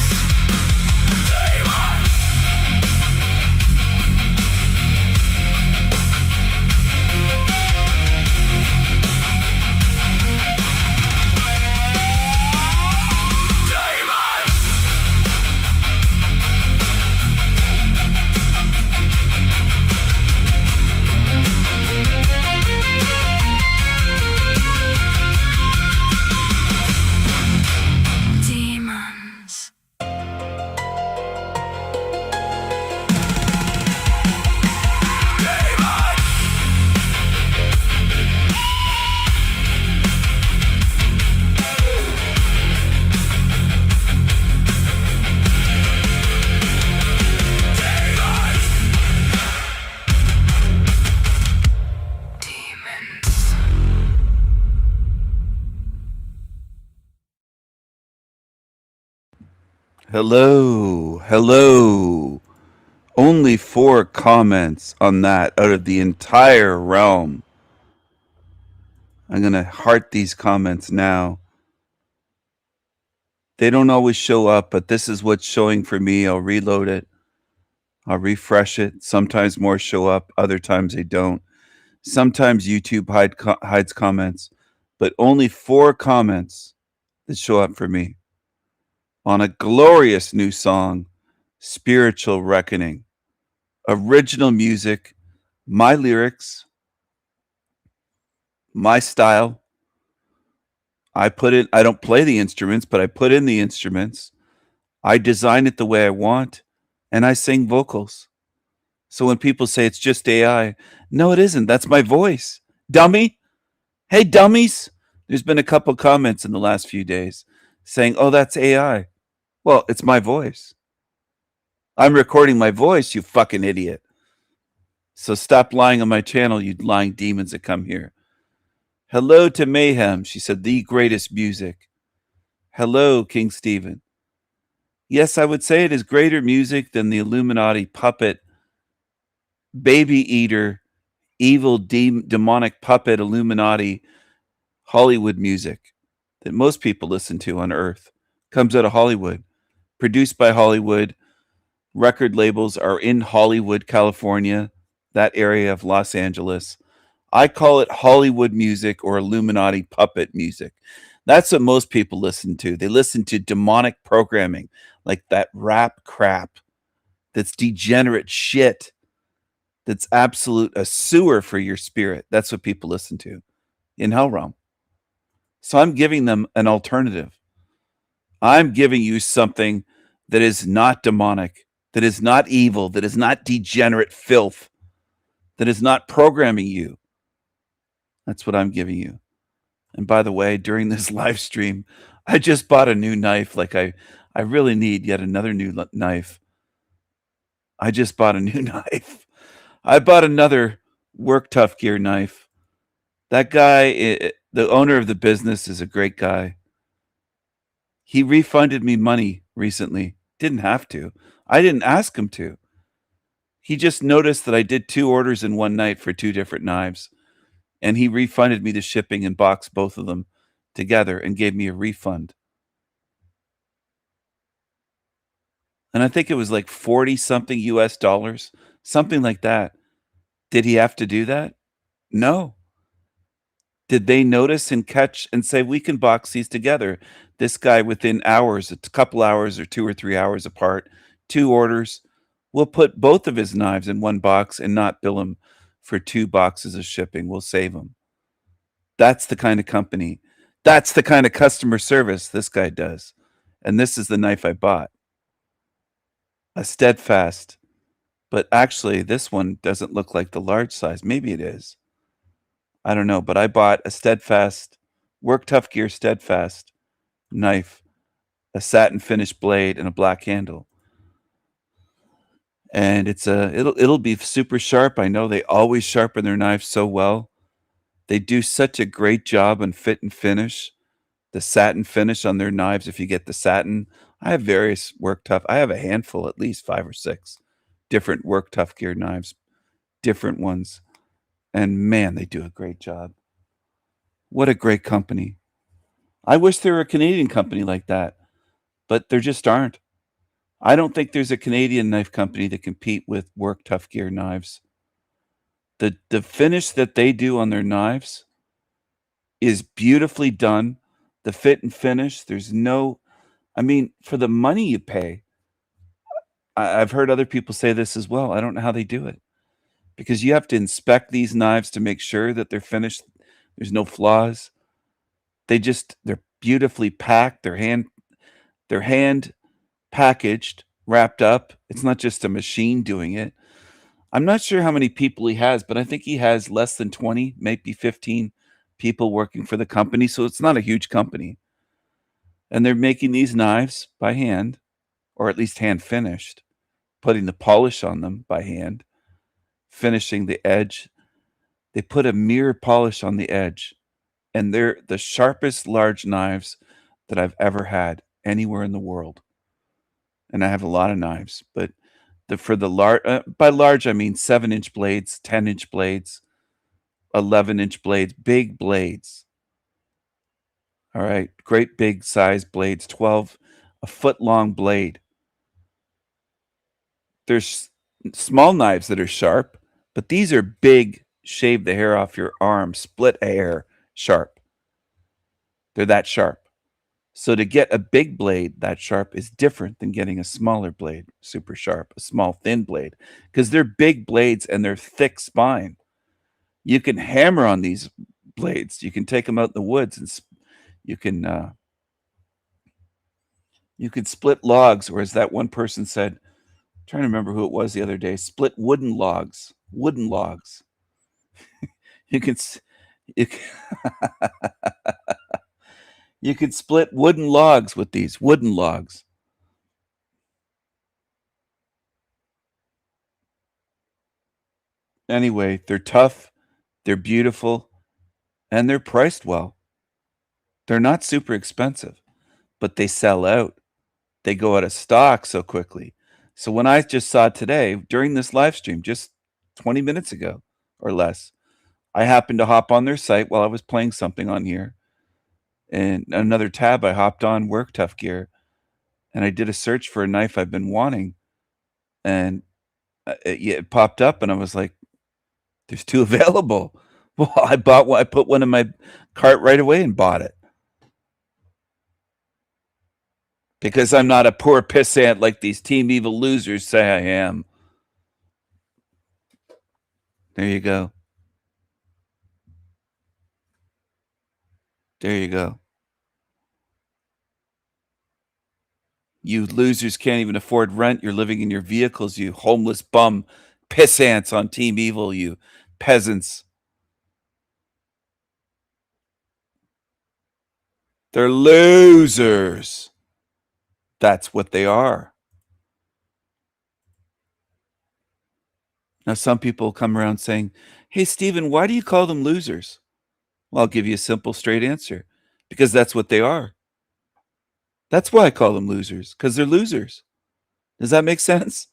Hello. Only 4 comments on that out of the entire realm. I'm going to heart these comments now. They don't always show up, but this is what's showing for me. I'll reload it. I'll refresh it. Sometimes more show up, other times they don't. Sometimes YouTube hides comments, but only 4 comments that show up for me on a glorious new song, Spiritual Reckoning. Original music, my lyrics, my style. I don't play the instruments, but I put in the instruments. I design it the way I want, and I sing vocals. So when people say it's just AI, no, it isn't. That's my voice. Dummy. Hey, dummies. There's been a couple comments in the last few days saying, oh, that's AI. Well, it's my voice. I'm recording my voice, you fucking idiot. So stop lying on my channel, you lying demons that come here. Hello to Mayhem. She said, the greatest music. Hello, King Stephen. Yes, I would say it is greater music than the Illuminati puppet, baby eater, evil demonic puppet Illuminati Hollywood music that most people listen to on Earth. Comes out of Hollywood. Produced by Hollywood. Record labels are in Hollywood, California, that area of Los Angeles. I call it Hollywood music or Illuminati puppet music. That's what most people listen to. They listen to demonic programming, like that rap crap that's degenerate shit, that's absolute a sewer for your spirit. That's what people listen to in Hell Realm. So I'm giving them an alternative. I'm giving you something that is not demonic, that is not evil, that is not degenerate filth, that is not programming you. That's what I'm giving you. And by the way, during this live stream, I just bought a new knife. Like I really need yet another new knife. I just bought a new knife. I bought another Work Tough Gear knife. That guy, the owner of the business, is a great guy. He refunded me money recently. Didn't have to. I didn't ask him to. He just noticed that I did 2 orders in one night for 2 different knives. And he refunded me the shipping and boxed both of them together and gave me a refund. And I think it was like 40 something US dollars, something like that. Did he have to do that? No. Did they notice and catch and say, we can box these together? This guy within hours, a couple hours or 2 or 3 hours apart, 2 orders, We'll put both of his knives in one box and not bill him for 2 boxes of shipping. We'll save him. That's the kind of company. That's the kind of customer service this guy does. And this is the knife I bought. A Steadfast. But actually, this one doesn't look like the large size. Maybe it is. I don't know. But I bought a Steadfast, Work Tough Gear Steadfast knife, a satin finish blade, and a black handle. And it'll be super sharp. I know they always sharpen their knives so well. They do such a great job on fit and finish. The satin finish on their knives, if you get the satin. I have various Work Tough. I have a handful, at least 5 or 6 different Work Tough Gear knives, different ones. And man, they do a great job. What a great company. I wish there were a Canadian company like that, but there just aren't. I don't think there's a Canadian knife company that compete with Work Tough Gear knives. The finish that they do on their knives is beautifully done. The fit and finish, there's no, I mean, for the money you pay, I've heard other people say this as well. I don't know how they do it, because you have to inspect these knives to make sure that they're finished. There's no flaws. They're beautifully packed. They're hand packaged, wrapped up. It's not just a machine doing it. I'm not sure how many people he has, but I think he has less than 20, maybe 15 people working for the company. So it's not a huge company. And they're making these knives by hand, or at least hand finished, putting the polish on them by hand, finishing the edge. They put a mirror polish on the edge, and they're the sharpest large knives that I've ever had anywhere in the world. And I have a lot of knives, but by large, I mean 7-inch blades, 10-inch blades, 11-inch blades, big blades. All right, great big size blades, a foot long blade. There's small knives that are sharp, but these are big, shave the hair off your arm, split a hair sharp. They're that sharp. So to get a big blade that sharp is different than getting a smaller blade, super sharp, a small thin blade, because they're big blades and they're thick spine. You can hammer on these blades. You can take them out in the woods and you can split logs, or as that one person said, I'm trying to remember who it was the other day, split wooden logs. You can you can split wooden logs with these wooden logs. Anyway, they're tough, they're beautiful, and they're priced well. They're not super expensive, but they sell out. They go out of stock so quickly. So when I just saw today, during this live stream, just 20 minutes ago or less, I happened to hop on their site while I was playing something on here. And another tab, I hopped on Work Tough Gear, and I did a search for a knife I've been wanting. And it popped up, and I was like, there's 2 available. Well, I bought one. I put one in my cart right away and bought it. Because I'm not a poor pissant like these Team Evil losers say I am. There you go. There you go. You losers can't even afford rent. You're living in your vehicles, you homeless bum pissants on Team Evil, you peasants. They're losers. That's what they are. Now, some people come around saying, hey, Stephen, why do you call them losers? Well, I'll give you a simple, straight answer. Because that's what they are. That's why I call them losers, because they're losers. Does that make sense?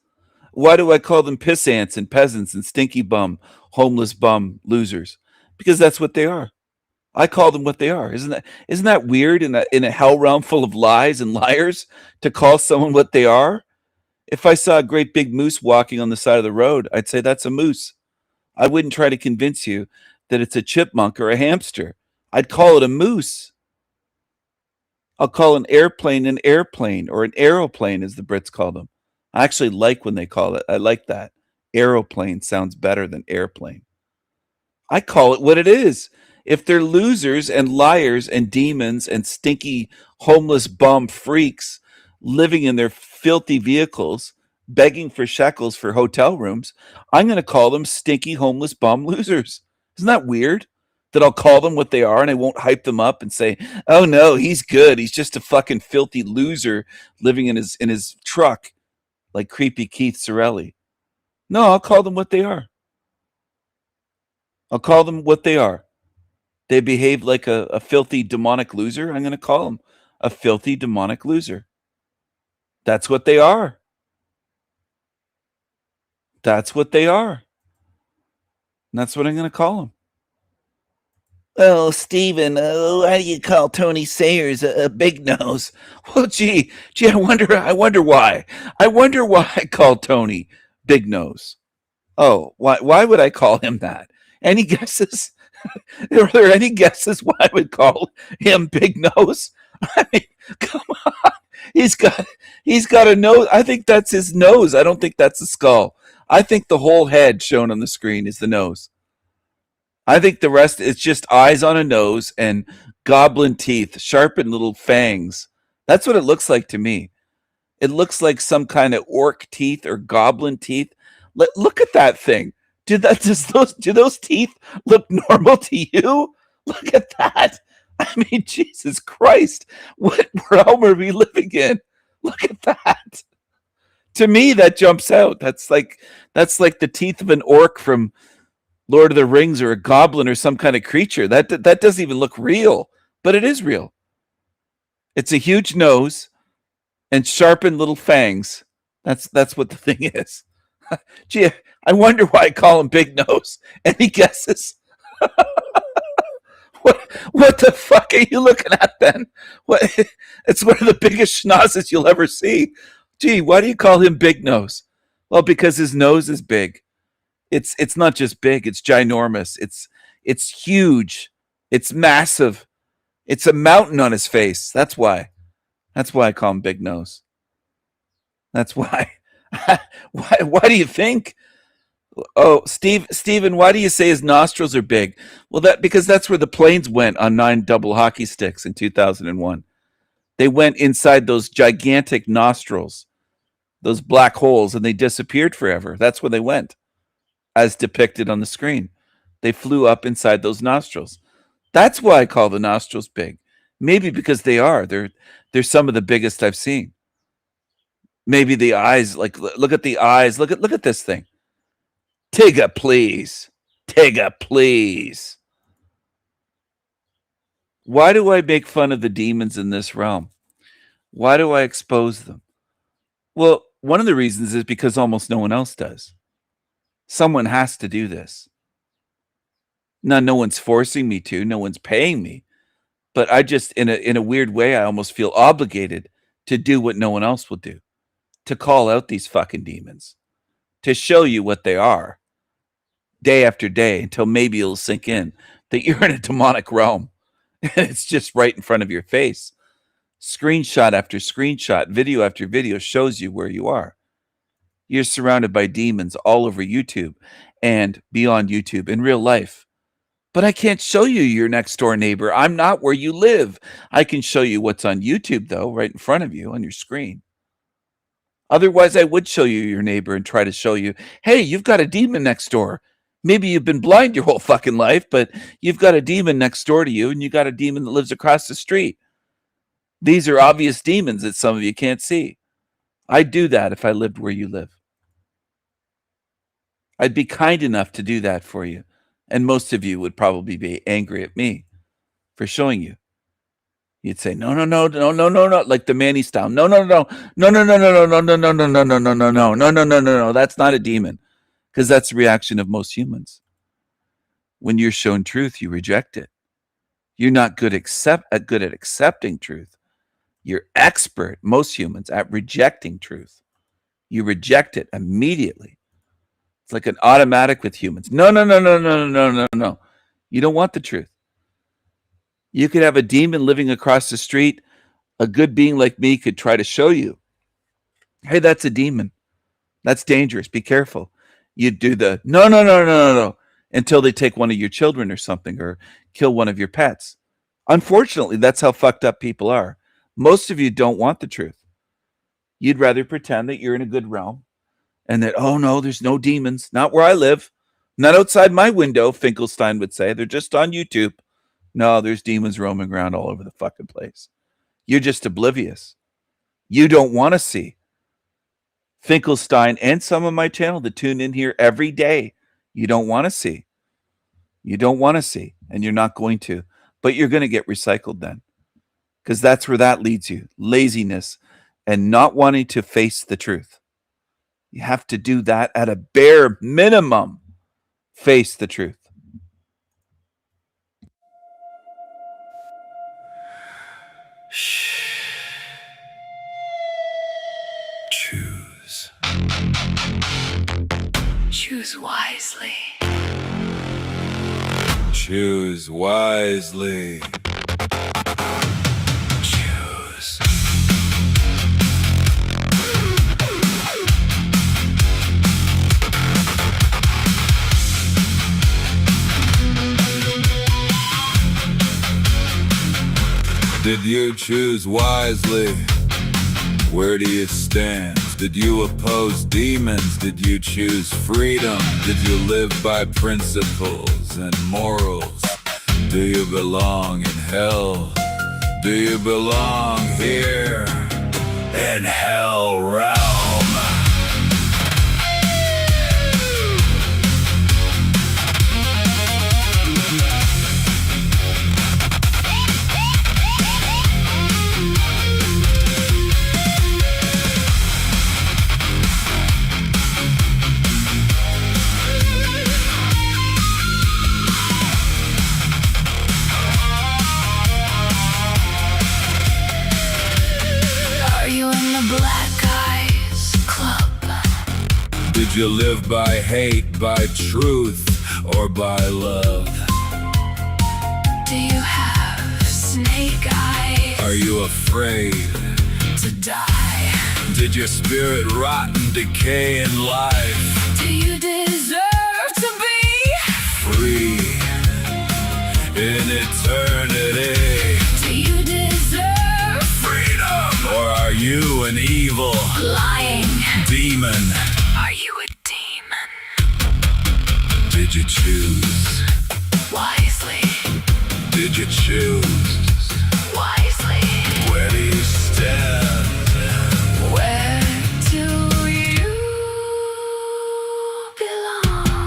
Why do I call them pissants and peasants and stinky bum, homeless bum losers? Because that's what they are. I call them what they are. Isn't that weird in a hell realm full of lies and liars to call someone what they are? If I saw a great big moose walking on the side of the road, I'd say that's a moose. I wouldn't try to convince you that it's a chipmunk or a hamster. I'd call it a moose. I'll call an airplane, or an aeroplane, as the Brits call them. I actually like when they call it. I like that. Aeroplane sounds better than airplane. I call it what it is. If they're losers and liars and demons and stinky homeless bum freaks living in their filthy vehicles, begging for shekels for hotel rooms, I'm going to call them stinky homeless bum losers. Isn't that weird? That I'll call them what they are and I won't hype them up and say, "Oh no, he's good. He's just a fucking filthy loser living in his truck like creepy Keith Sorelli." No, I'll call them what they are. I'll call them what they are. They behave like a filthy demonic loser. I'm going to call them a filthy demonic loser. That's what they are. That's what they are. And that's what I'm going to call them. Oh, Stephen, why do you call Tony Sayers a big nose? Well, gee, I wonder why. I wonder why I call Tony big nose. Oh, why would I call him that? Any guesses? Are there any guesses why I would call him big nose? I mean, come on. He's got a nose. I think that's his nose. I don't think that's the skull. I think the whole head shown on the screen is the nose. I think the rest is just eyes on a nose and goblin teeth, sharpened little fangs. That's what it looks like to me. It looks like some kind of orc teeth or goblin teeth. Look at that thing. Do those teeth look normal to you? Look at that. I mean, Jesus Christ. What realm are we living in? Look at that. To me, that jumps out. That's like the teeth of an orc from Lord of the Rings or a goblin or some kind of creature. That doesn't even look real, but it is real. It's a huge nose and sharpened little fangs. That's what the thing is. Gee, I wonder why I call him Big Nose. Any guesses? What the fuck are you looking at, Ben? It's one of the biggest schnozzes you'll ever see. Gee, why do you call him Big Nose? Well, because his nose is big. It's not just big, it's ginormous. It's huge. It's massive. It's a mountain on his face. That's why. That's why I call him Big Nose. That's why. Why do you think? Oh, Stephen, why do you say his nostrils are big? Well, because that's where the planes went on 9 double hockey sticks in 2001. They went inside those gigantic nostrils, those black holes, and they disappeared forever. That's where they went, as depicted on the screen. They flew up inside those nostrils. That's why I call the nostrils big. Maybe because they are. They're some of the biggest I've seen. Maybe the eyes, like look at the eyes. Look at this thing. Tigga, please. Tigga, please. Why do I make fun of the demons in this realm? Why do I expose them? Well, one of the reasons is because almost no one else does. Someone has to do this. Now, no one's forcing me to. No one's paying me. But I just, in a weird way, I almost feel obligated to do what no one else will do. To call out these fucking demons. To show you what they are. Day after day, until maybe it'll sink in that you're in a demonic realm. And it's just right in front of your face. Screenshot after screenshot, video after video shows you where you are. You're surrounded by demons all over YouTube and beyond YouTube in real life. But I can't show you your next door neighbor. I'm not where you live. I can show you what's on YouTube, though, right in front of you on your screen. Otherwise, I would show you your neighbor and try to show you, hey, you've got a demon next door. Maybe you've been blind your whole fucking life, but you've got a demon next door to you, and you got a demon that lives across the street. These are obvious demons that some of you can't see. I'd do that if I lived where you live. I'd be kind enough to do that for you. And most of you would probably be angry at me for showing you. You'd say, no, like the Manny style. No, that's not a demon. Because that's the reaction of most humans. When you're shown truth, you reject it. You're not good at accepting truth. You're expert, most humans, at rejecting truth. You reject it immediately. It's like an automatic with humans. No. You don't want the truth. You could have a demon living across the street. A good being like me could try to show you, hey, that's a demon. That's dangerous. Be careful. You do the no until they take one of your children or something, or kill one of your pets. Unfortunately, that's how fucked up people are. Most of you don't want the truth. You'd rather pretend that you're in a good realm and that, oh no, there's no demons. Not where I live. Not outside my window, Finkelstein would say. They're just on YouTube. No, there's demons roaming around all over the fucking place. You're just oblivious. You don't want to see. Finkelstein and some of my channel that tune in here every day. You don't want to see. You don't want to see, and you're not going to. But you're going to get recycled then, because that's where that leads you. Laziness and not wanting to face the truth. You have to do that at a bare minimum. Face the truth. Choose. Choose wisely. Choose wisely. Choose. Did you choose wisely? Where do you stand? Did you oppose demons? Did you choose freedom? Did you live by principles and morals? Do you belong in hell? Do you belong here in hell realm? Black Eyes Club. Did you live by hate, by truth, or by love? Do you have snake eyes? Are you afraid to die? Did your spirit rot and decay in life? Do you deserve to be free in eternity? Do you deserve freedom? Or are you an evil, lying demon? Are you a demon? Did you choose wisely? Did you choose wisely? Where do you stand? Where do you belong?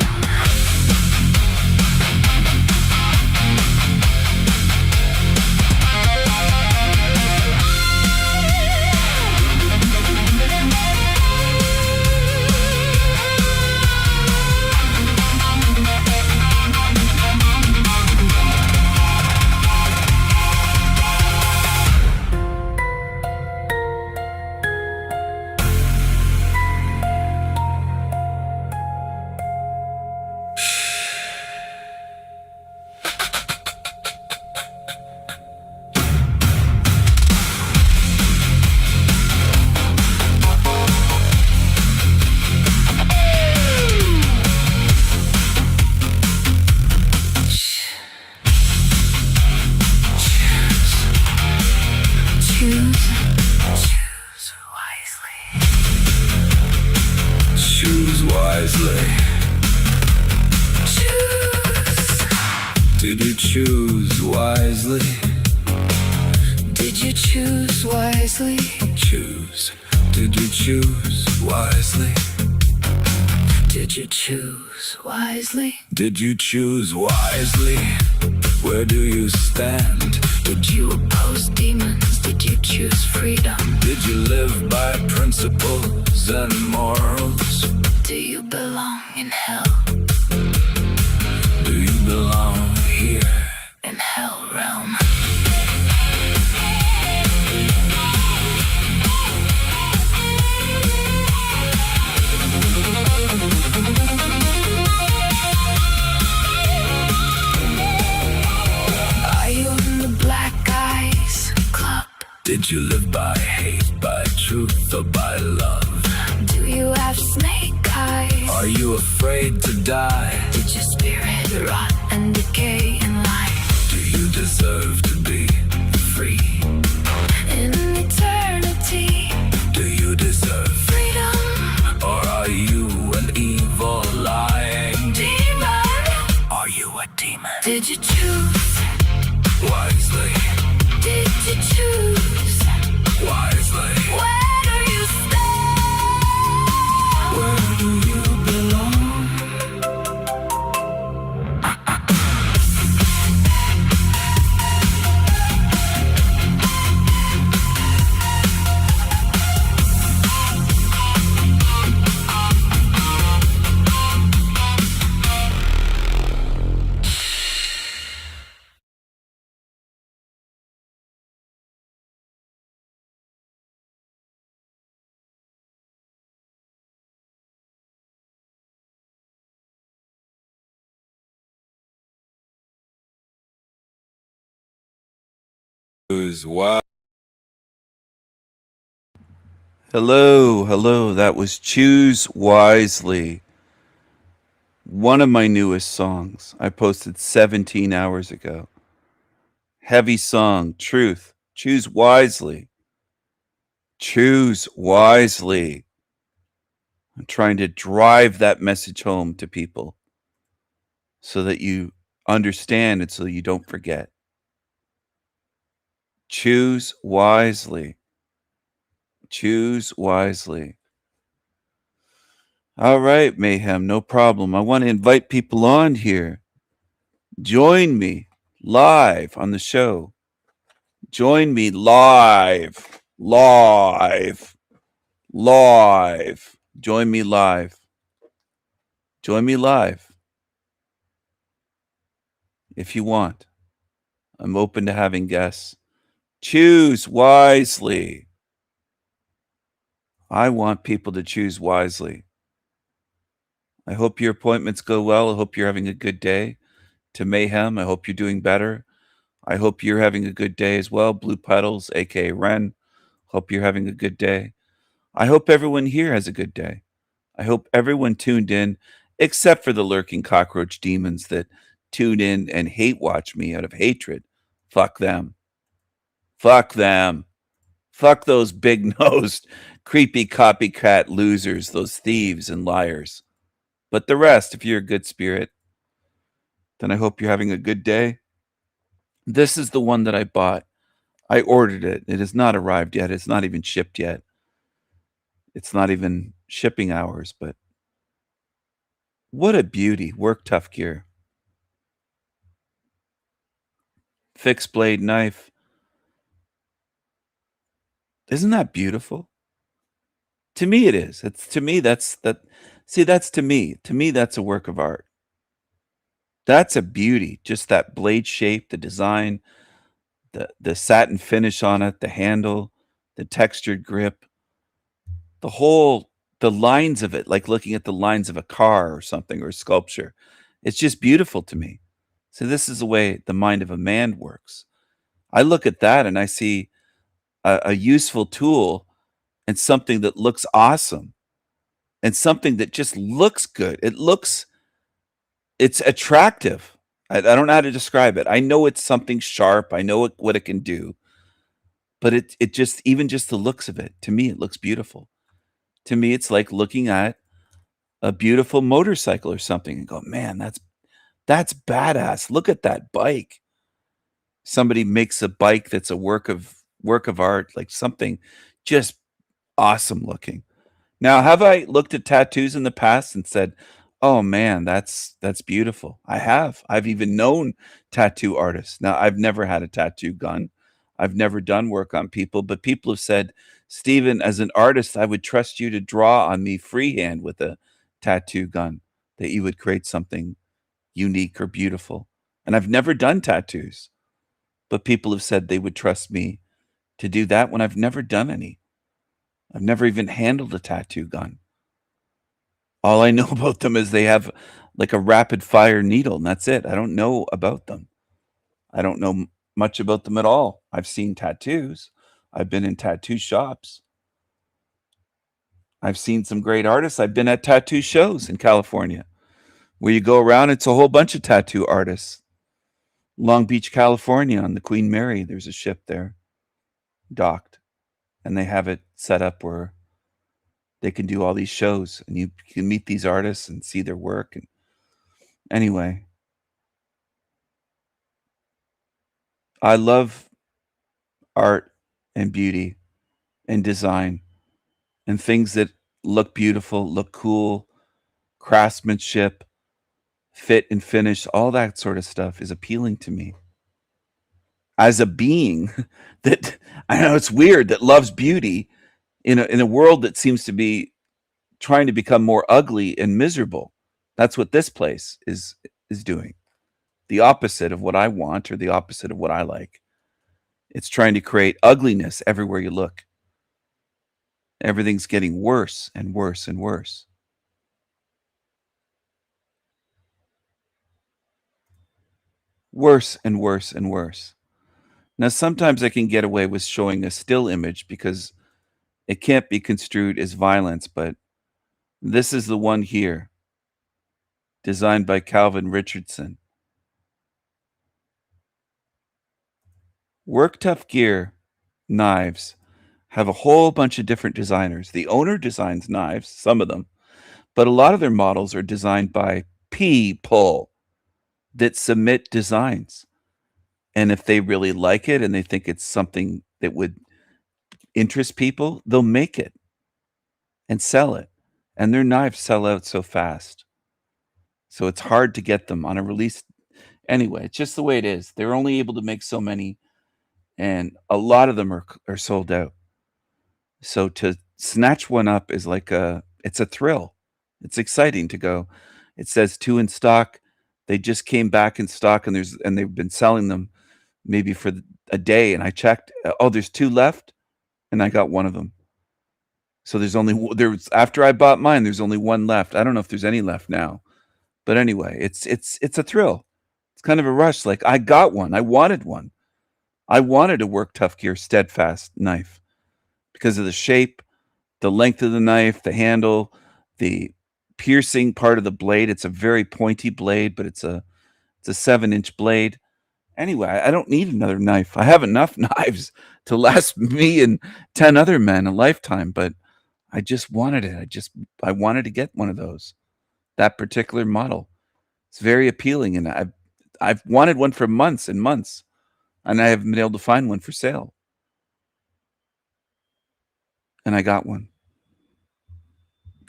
Choose wisely. Choose. Did you choose wisely? Did you choose wisely? Choose. Did you choose wisely? Did you choose wisely? Did you choose wisely? Where do you stand? Did you oppose demons? Did you choose freedom? Did you live by principles and morals? Do you belong in hell? Do you belong here in hell realm? Are you in the Black Eyes Club? Did you live by hate, by truth, or by love? Do you have snake eyes? Are you afraid to die? Did your spirit rot and decay in life? Do you deserve to be free? In eternity, Do you deserve freedom, Or are you an evil lying demon. Are you a demon? Did you choose Wisely, Did you choose? wisely. Where do you stand? Where do you belong? Wow. Hello. That was Choose Wisely, one of my newest songs. I posted 17 hours ago. Heavy song, Truth. Choose wisely. Choose wisely. I'm trying to drive that message home to people so that you understand it, so you don't forget. Choose wisely. Choose wisely. All right, Mayhem, no problem. I want to invite people on here. Join me live on the show. Join me live. Live. Join me live. Join me live. If you want. I'm open to having guests. Choose wisely. I want people to choose wisely. I hope your appointments go well. I hope you're having a good day. To Mayhem, I hope you're doing better. I hope you're having a good day as well. Blue Petals, aka Ren. Hope you're having a good day. I hope everyone here has a good day. I hope everyone tuned in, except for the lurking cockroach demons that tune in and hate watch me out of hatred. Fuck them. Fuck them. Fuck those big-nosed, creepy copycat losers, those thieves and liars. But the rest, if you're a good spirit, then I hope you're having a good day. This is the one that I bought. I ordered it. It has not arrived yet. It's not even shipped yet. It's not even shipping hours, but what a beauty. Work Tough gear. Fixed blade knife. Isn't that beautiful? To me, it is. It's to me, that's to me. To me, that's a work of art. That's a beauty. Just that blade shape, the design, the satin finish on it, the handle, the textured grip, the lines of it, like looking at the lines of a car or something, or a sculpture. It's just beautiful to me. So this is the way the mind of a man works. I look at that and I see a useful tool and something that looks awesome and something that just looks good. It's attractive. I don't know how to describe it. I know it's something sharp. I know what it can do, but it just, even just the looks of it, to me, it looks beautiful. To me, it's like looking at a beautiful motorcycle or something and go, man, that's badass. Look at that bike. Somebody makes a bike that's a work of art, like something just awesome looking. Now, have I looked at tattoos in the past and said, oh man, that's beautiful? I have. I've even known tattoo artists. Now, I've never had a tattoo gun. I've never done work on people, but people have said, Stephen, as an artist, I would trust you to draw on me freehand with a tattoo gun, that you would create something unique or beautiful. And I've never done tattoos, but people have said they would trust me to do that when I've never done any. I've never even handled a tattoo gun. All I know about them is they have like a rapid fire needle, and that's it. I don't know about them. I don't know much about them at all. I've seen tattoos. I've been in tattoo shops. I've seen some great artists. I've been at tattoo shows in California where you go around, it's a whole bunch of tattoo artists. Long Beach, California on the Queen Mary, there's a ship there docked, and they have it set up where they can do all these shows, and you can meet these artists and see their work. And anyway, I love art and beauty and design and things that look beautiful, look cool, craftsmanship, fit and finish, all that sort of stuff is appealing to me. As a being that, I know it's weird, that loves beauty in a world that seems to be trying to become more ugly and miserable. That's what this place is doing. The opposite of what I want, or the opposite of what I like. It's trying to create ugliness everywhere you look. Everything's getting worse and worse and worse. Worse and worse and worse. Now, sometimes I can get away with showing a still image because it can't be construed as violence, but this is the one here, designed by Calvin Richardson. Work Tough Gear knives have a whole bunch of different designers. The owner designs knives, some of them, but a lot of their models are designed by people that submit designs. And if they really like it and they think it's something that would interest people, they'll make it and sell it. And their knives sell out so fast. So it's hard to get them on a release. Anyway, it's just the way it is. They're only able to make so many, and a lot of them are sold out. So to snatch one up is like it's a thrill. It's exciting to go. It says 2 in stock. They just came back in stock, and they've been selling them maybe for a day. And I checked. Oh, there's 2 left, and I got one of them. So after I bought mine, there's only 1 left. I don't know if there's any left now, but anyway, it's a thrill. It's kind of a rush. Like, I got one. I wanted one. I wanted a Work Tough Gear Steadfast knife because of the shape, the length of the knife, the handle, the piercing part of the blade. It's a very pointy blade, but it's a 7-inch blade. Anyway, I don't need another knife. I have enough knives to last me and 10 other men a lifetime, but I just wanted it. I wanted to get one of those. That particular model. It's very appealing, and I've wanted one for months and months, and I haven't been able to find one for sale. And I got one.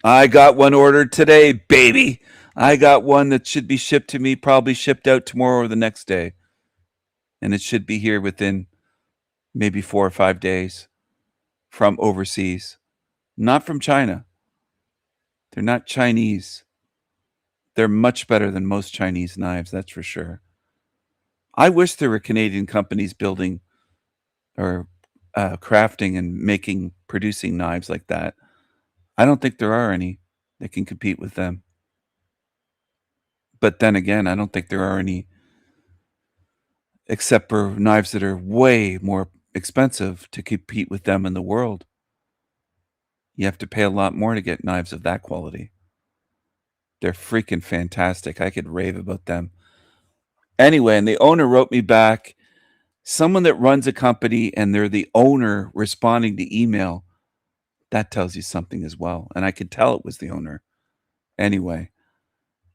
I got one ordered today, baby. I got one that should be shipped to me, probably shipped out tomorrow or the next day. And it should be here within maybe 4 or 5 days from overseas. Not from China. They're not Chinese. They're much better than most Chinese knives, that's for sure. I wish there were Canadian companies building or crafting and producing knives like that. I don't think there are any that can compete with them. But then again, I don't think there are any, except for knives that are way more expensive to compete with them in the world. You have to pay a lot more to get knives of that quality. They're freaking fantastic. I could rave about them. Anyway, and the owner wrote me back. Someone that runs a company and they're the owner responding to email, that tells you something as well. And I could tell it was the owner. Anyway,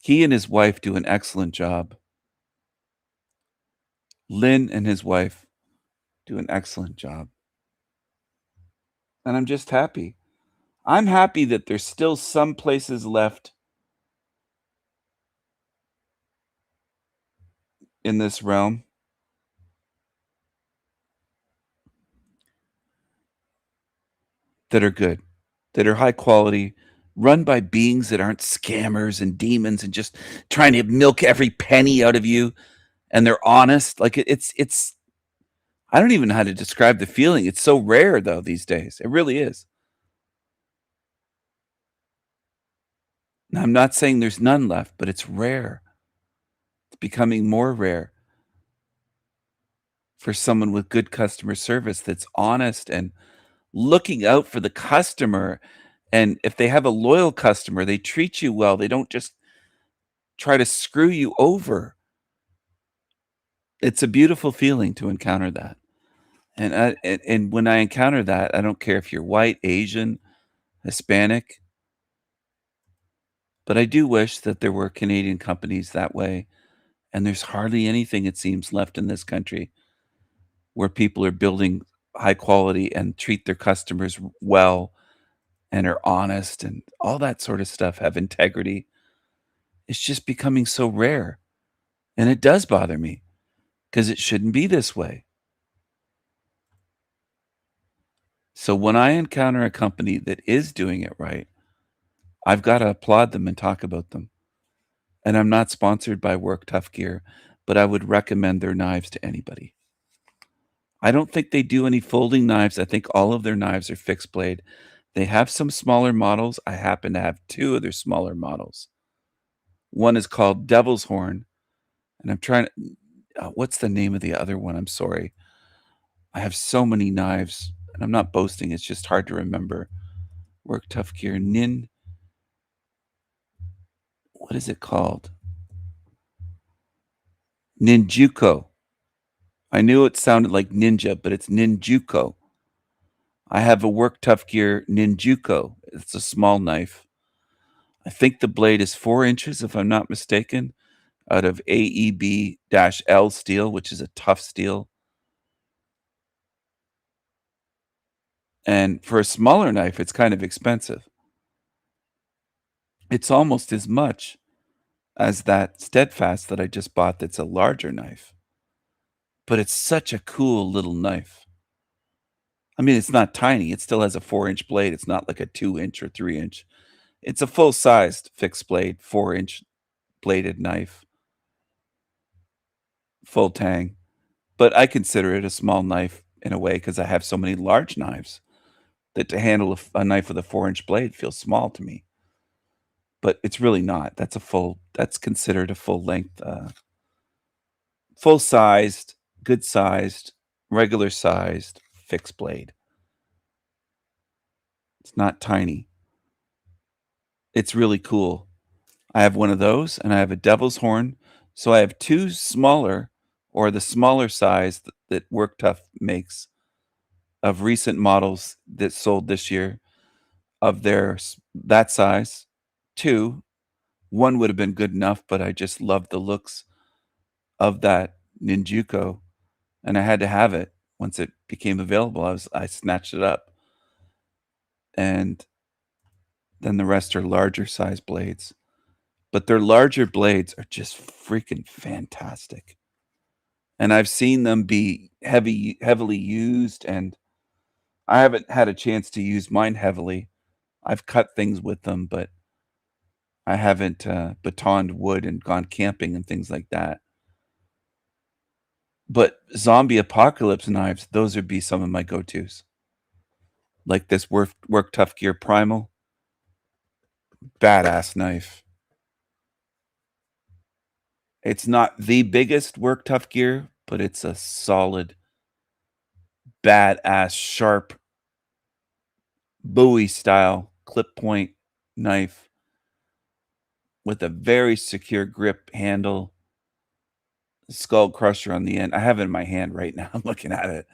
he and his wife do an excellent job. Lynn and his wife do an excellent job. And I'm just happy. I'm happy that there's still some places left in this realm that are good, that are high quality, run by beings that aren't scammers and demons and just trying to milk every penny out of you, and they're honest. Like it's I don't even know how to describe the feeling. It's so rare though these days. It really is. Now, I'm not saying there's none left, but it's rare. It's becoming more rare for someone with good customer service that's honest and looking out for the customer And if they have a loyal customer, they treat you well. They don't just try to screw you over. It's a beautiful feeling to encounter that. And when I encounter that, I don't care if you're white, Asian, Hispanic, but I do wish that there were Canadian companies that way. And there's hardly anything, it seems, left in this country where people are building high quality and treat their customers well and are honest and all that sort of stuff, have integrity. It's just becoming so rare. And it does bother me because it shouldn't be this way. So when I encounter a company that is doing it right, I've got to applaud them and talk about them. And I'm not sponsored by Work Tough Gear, but I would recommend their knives to anybody. I don't think they do any folding knives. I think all of their knives are fixed blade. They have some smaller models. I happen to have two of their smaller models. One is called Devil's Horn, and I'm trying to, what's the name of the other one? I'm sorry. I have so many knives, and I'm not boasting. It's just hard to remember. Work Tough Gear, what is it called? Ninjuko. I knew it sounded like ninja, but it's Ninjuko. I have a Work Tough Gear Ninjuko. It's a small knife. I think the blade is 4 inches, if I'm not mistaken, out of AEB-L steel, which is a tough steel. And for a smaller knife, it's kind of expensive. It's almost as much as that Steadfast that I just bought that's a larger knife. But it's such a cool little knife. I mean, it's not tiny. It still has a 4-inch blade. It's not like a 2-inch or 3-inch. It's a full-sized fixed blade, 4-inch bladed knife. Full tang. But I consider it a small knife in a way because I have so many large knives that to handle a knife with a 4-inch blade feels small to me. But it's really not. That's considered a full-length, full-sized, good-sized, regular-sized fixed blade. It's not tiny. It's really cool. I have one of those, and I have a Devil's Horn. So I have two smaller, or the smaller size that Work Tough makes of recent models that sold this year of that size. Two. One would have been good enough, but I just loved the looks of that Ninjuko, and I had to have it. Once it became available, I snatched it up. And then the rest are larger size blades. But their larger blades are just freaking fantastic. And I've seen them be heavily used, and I haven't had a chance to use mine heavily. I've cut things with them, but I haven't batoned wood and gone camping and things like that. But zombie apocalypse knives, those would be some of my go-tos. Like this Work Tough Gear Primal. Badass knife. It's not the biggest Work Tough Gear, but it's a solid, badass, sharp, Bowie style clip point knife with a very secure grip handle, skull crusher on the end. I have it in my hand right now. I'm looking at it.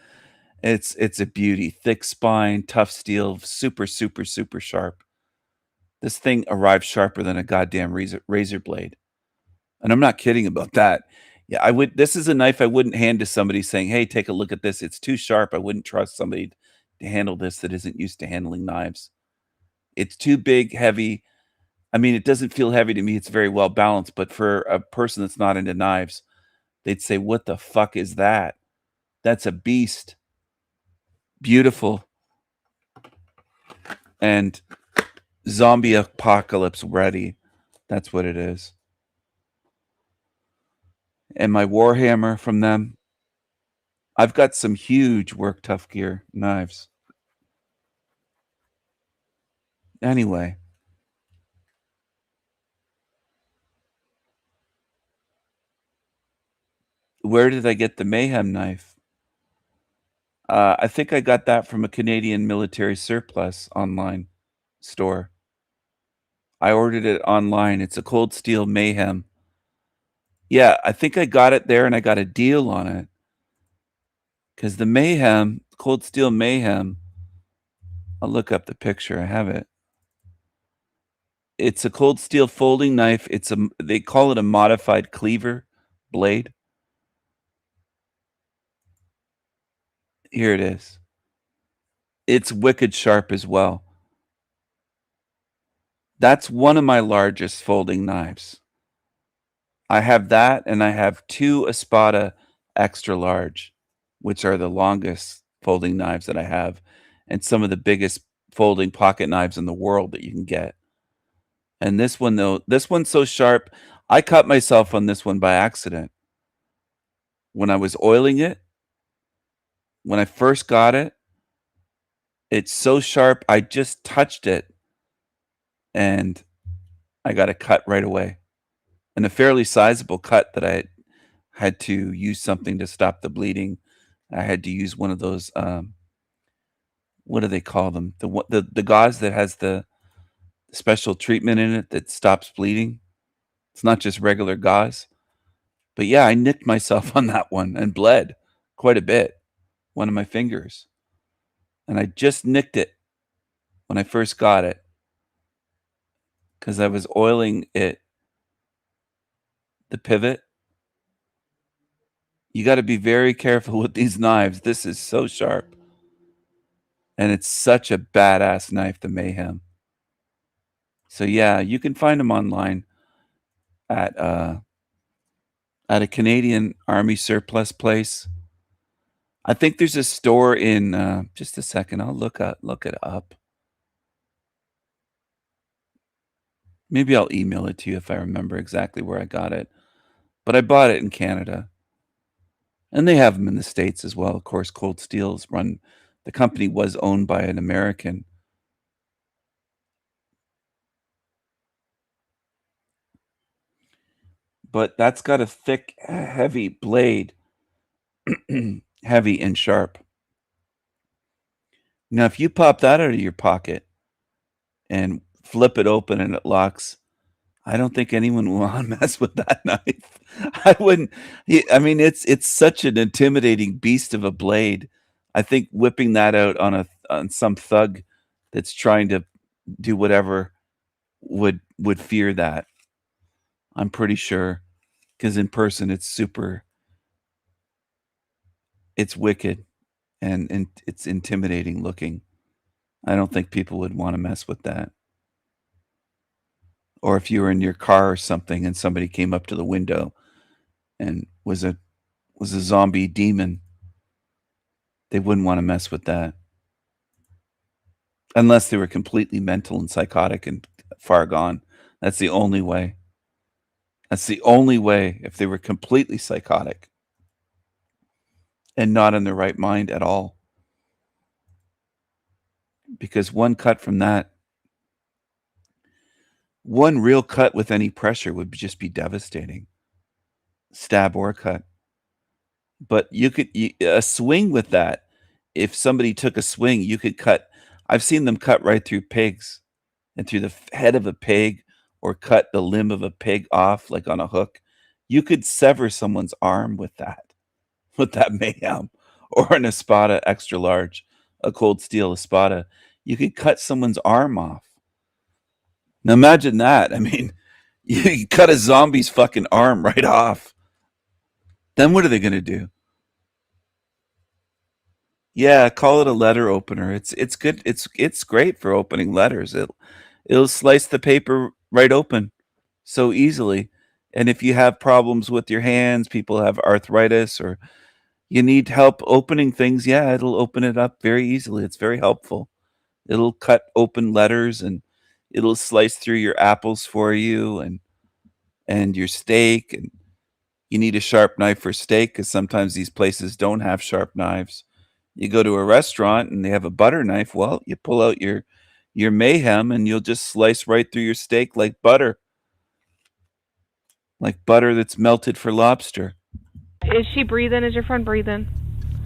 It's a beauty. Thick spine, tough steel, super, super, super sharp. This thing arrived sharper than a goddamn razor blade. And I'm not kidding about that. Yeah, this is a knife I wouldn't hand to somebody saying, hey, take a look at this. It's too sharp. I wouldn't trust somebody to handle this that isn't used to handling knives. It's too big, heavy. I mean, it doesn't feel heavy to me. It's very well balanced. But for a person that's not into knives, they'd say, what the fuck is that? That's a beast. Beautiful. And zombie apocalypse ready. That's what it is. And my Warhammer from them. I've got some huge Work Tough Gear knives. Anyway. Where did I get the Mayhem knife? I think I got that from a Canadian military surplus online store. I ordered it online. It's a Cold Steel Mayhem. Yeah, I think I got it there and I got a deal on it. Because the Mayhem, Cold Steel Mayhem, I'll look up the picture. I have it. It's a cold steel folding knife. They call it a modified cleaver blade. Here it is. It's wicked sharp as well. That's one of my largest folding knives. I have that, and I have 2 Espada extra large, which are the longest folding knives that I have, and some of the biggest folding pocket knives in the world that you can get. And this one, though, this one's so sharp, I cut myself on this one by accident. When I was oiling it, when I first got it, it's so sharp, I just touched it, and I got a cut right away. And a fairly sizable cut that I had to use something to stop the bleeding. I had to use one of those, what do they call them? The gauze that has the special treatment in it that stops bleeding. It's not just regular gauze. But yeah, I nicked myself on that one and bled quite a bit. One of my fingers. And I just nicked it when I first got it. Because I was oiling it. The pivot. You got to be very careful with these knives. This is so sharp. And it's such a badass knife, the Mayhem. So yeah, you can find them online at a Canadian Army surplus place. I think there's a store in just a second. I'll look it up. Maybe I'll email it to you if I remember exactly where I got it. But I bought it in Canada. And they have them in the States as well. Of course, Cold Steel's run. The company was owned by an American. But that's got a thick, heavy blade. Heavy and sharp. Now, if you pop that out of your pocket and flip it open and it locks, I don't think anyone will want to mess with that knife. I wouldn't. I mean, it's such an intimidating beast of a blade. I think whipping that out on some thug that's trying to do whatever would fear that. I'm pretty sure, because in person it's wicked and it's intimidating looking. I don't think people would want to mess with that. Or if you were in your car or something and somebody came up to the window and was a zombie demon, they wouldn't want to mess with that. Unless they were completely mental and psychotic and far gone. That's the only way. That's the only way, if they were completely psychotic and not in their right mind at all. Because one cut from that, one real cut with any pressure would just be devastating. Stab or cut. But a swing with that, if somebody took a swing, you could cut. I've seen them cut right through pigs and through the head of a pig, or cut the limb of a pig off like on a hook. You could sever someone's arm with that Mayhem, or an Espada extra large, a Cold Steel Espada. You could cut someone's arm off. Now imagine that. I mean, you cut a zombie's fucking arm right off. Then what are they going to do? Yeah, call it a letter opener. It's good. It's great for opening letters. It'll slice the paper right open so easily. And if you have problems with your hands, people have arthritis, or you need help opening things, yeah, it'll open it up very easily. It's very helpful. It'll cut open letters, and it'll slice through your apples for you and your steak. And you need a sharp knife for steak, because sometimes these places don't have sharp knives. You go to a restaurant and they have a butter knife. Well, you pull out your Mayhem and you'll just slice right through your steak like butter. Like butter that's melted for lobster. Is she breathing? Is your friend breathing?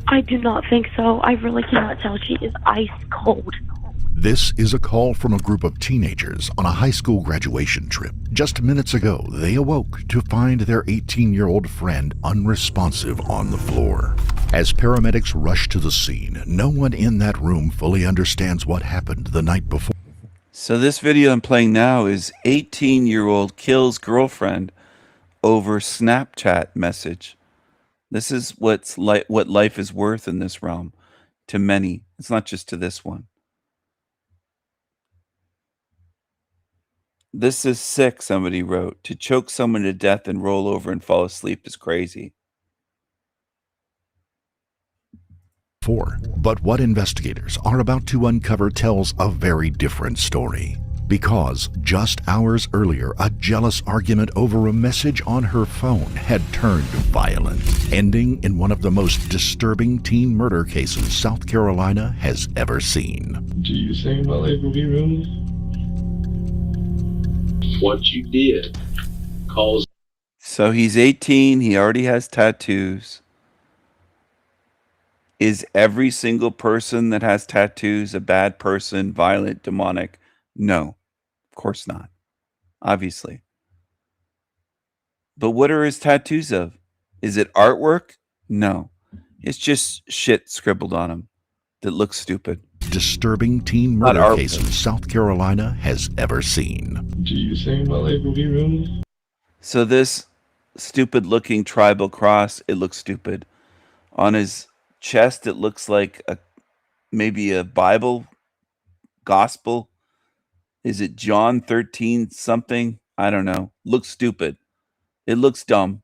I do not think so. I really cannot tell. She is ice cold. This is a call from a group of teenagers on a high school graduation trip. Just minutes ago, they awoke to find their 18-year-old friend unresponsive on the floor. As paramedics rush to the scene, no one in that room fully understands what happened the night before. So this video I'm playing now is 18-year-old kills girlfriend over Snapchat message. This is what life is worth in this realm to many. It's not just to this one. This is sick, somebody wrote. To choke someone to death and roll over and fall asleep is crazy. But what investigators are about to uncover tells a very different story. Because just hours earlier, a jealous argument over a message on her phone had turned violent, ending in one of the most disturbing teen murder cases South Carolina has ever seen. Do you think my life will be ruined? What you did calls. So he's 18, he already has tattoos. Is every single person that has tattoos a bad person, violent, demonic? No, of course not. Obviously. But what are his tattoos of? Is it artwork? No. It's just shit scribbled on him that looks stupid. Disturbing teen murder cases South Carolina has ever seen. Do you think my life will be ruined? So this stupid looking tribal cross, it looks stupid. On his chest, it looks like maybe a Bible gospel. Is it John 13 something? I don't know. Looks stupid. It looks dumb.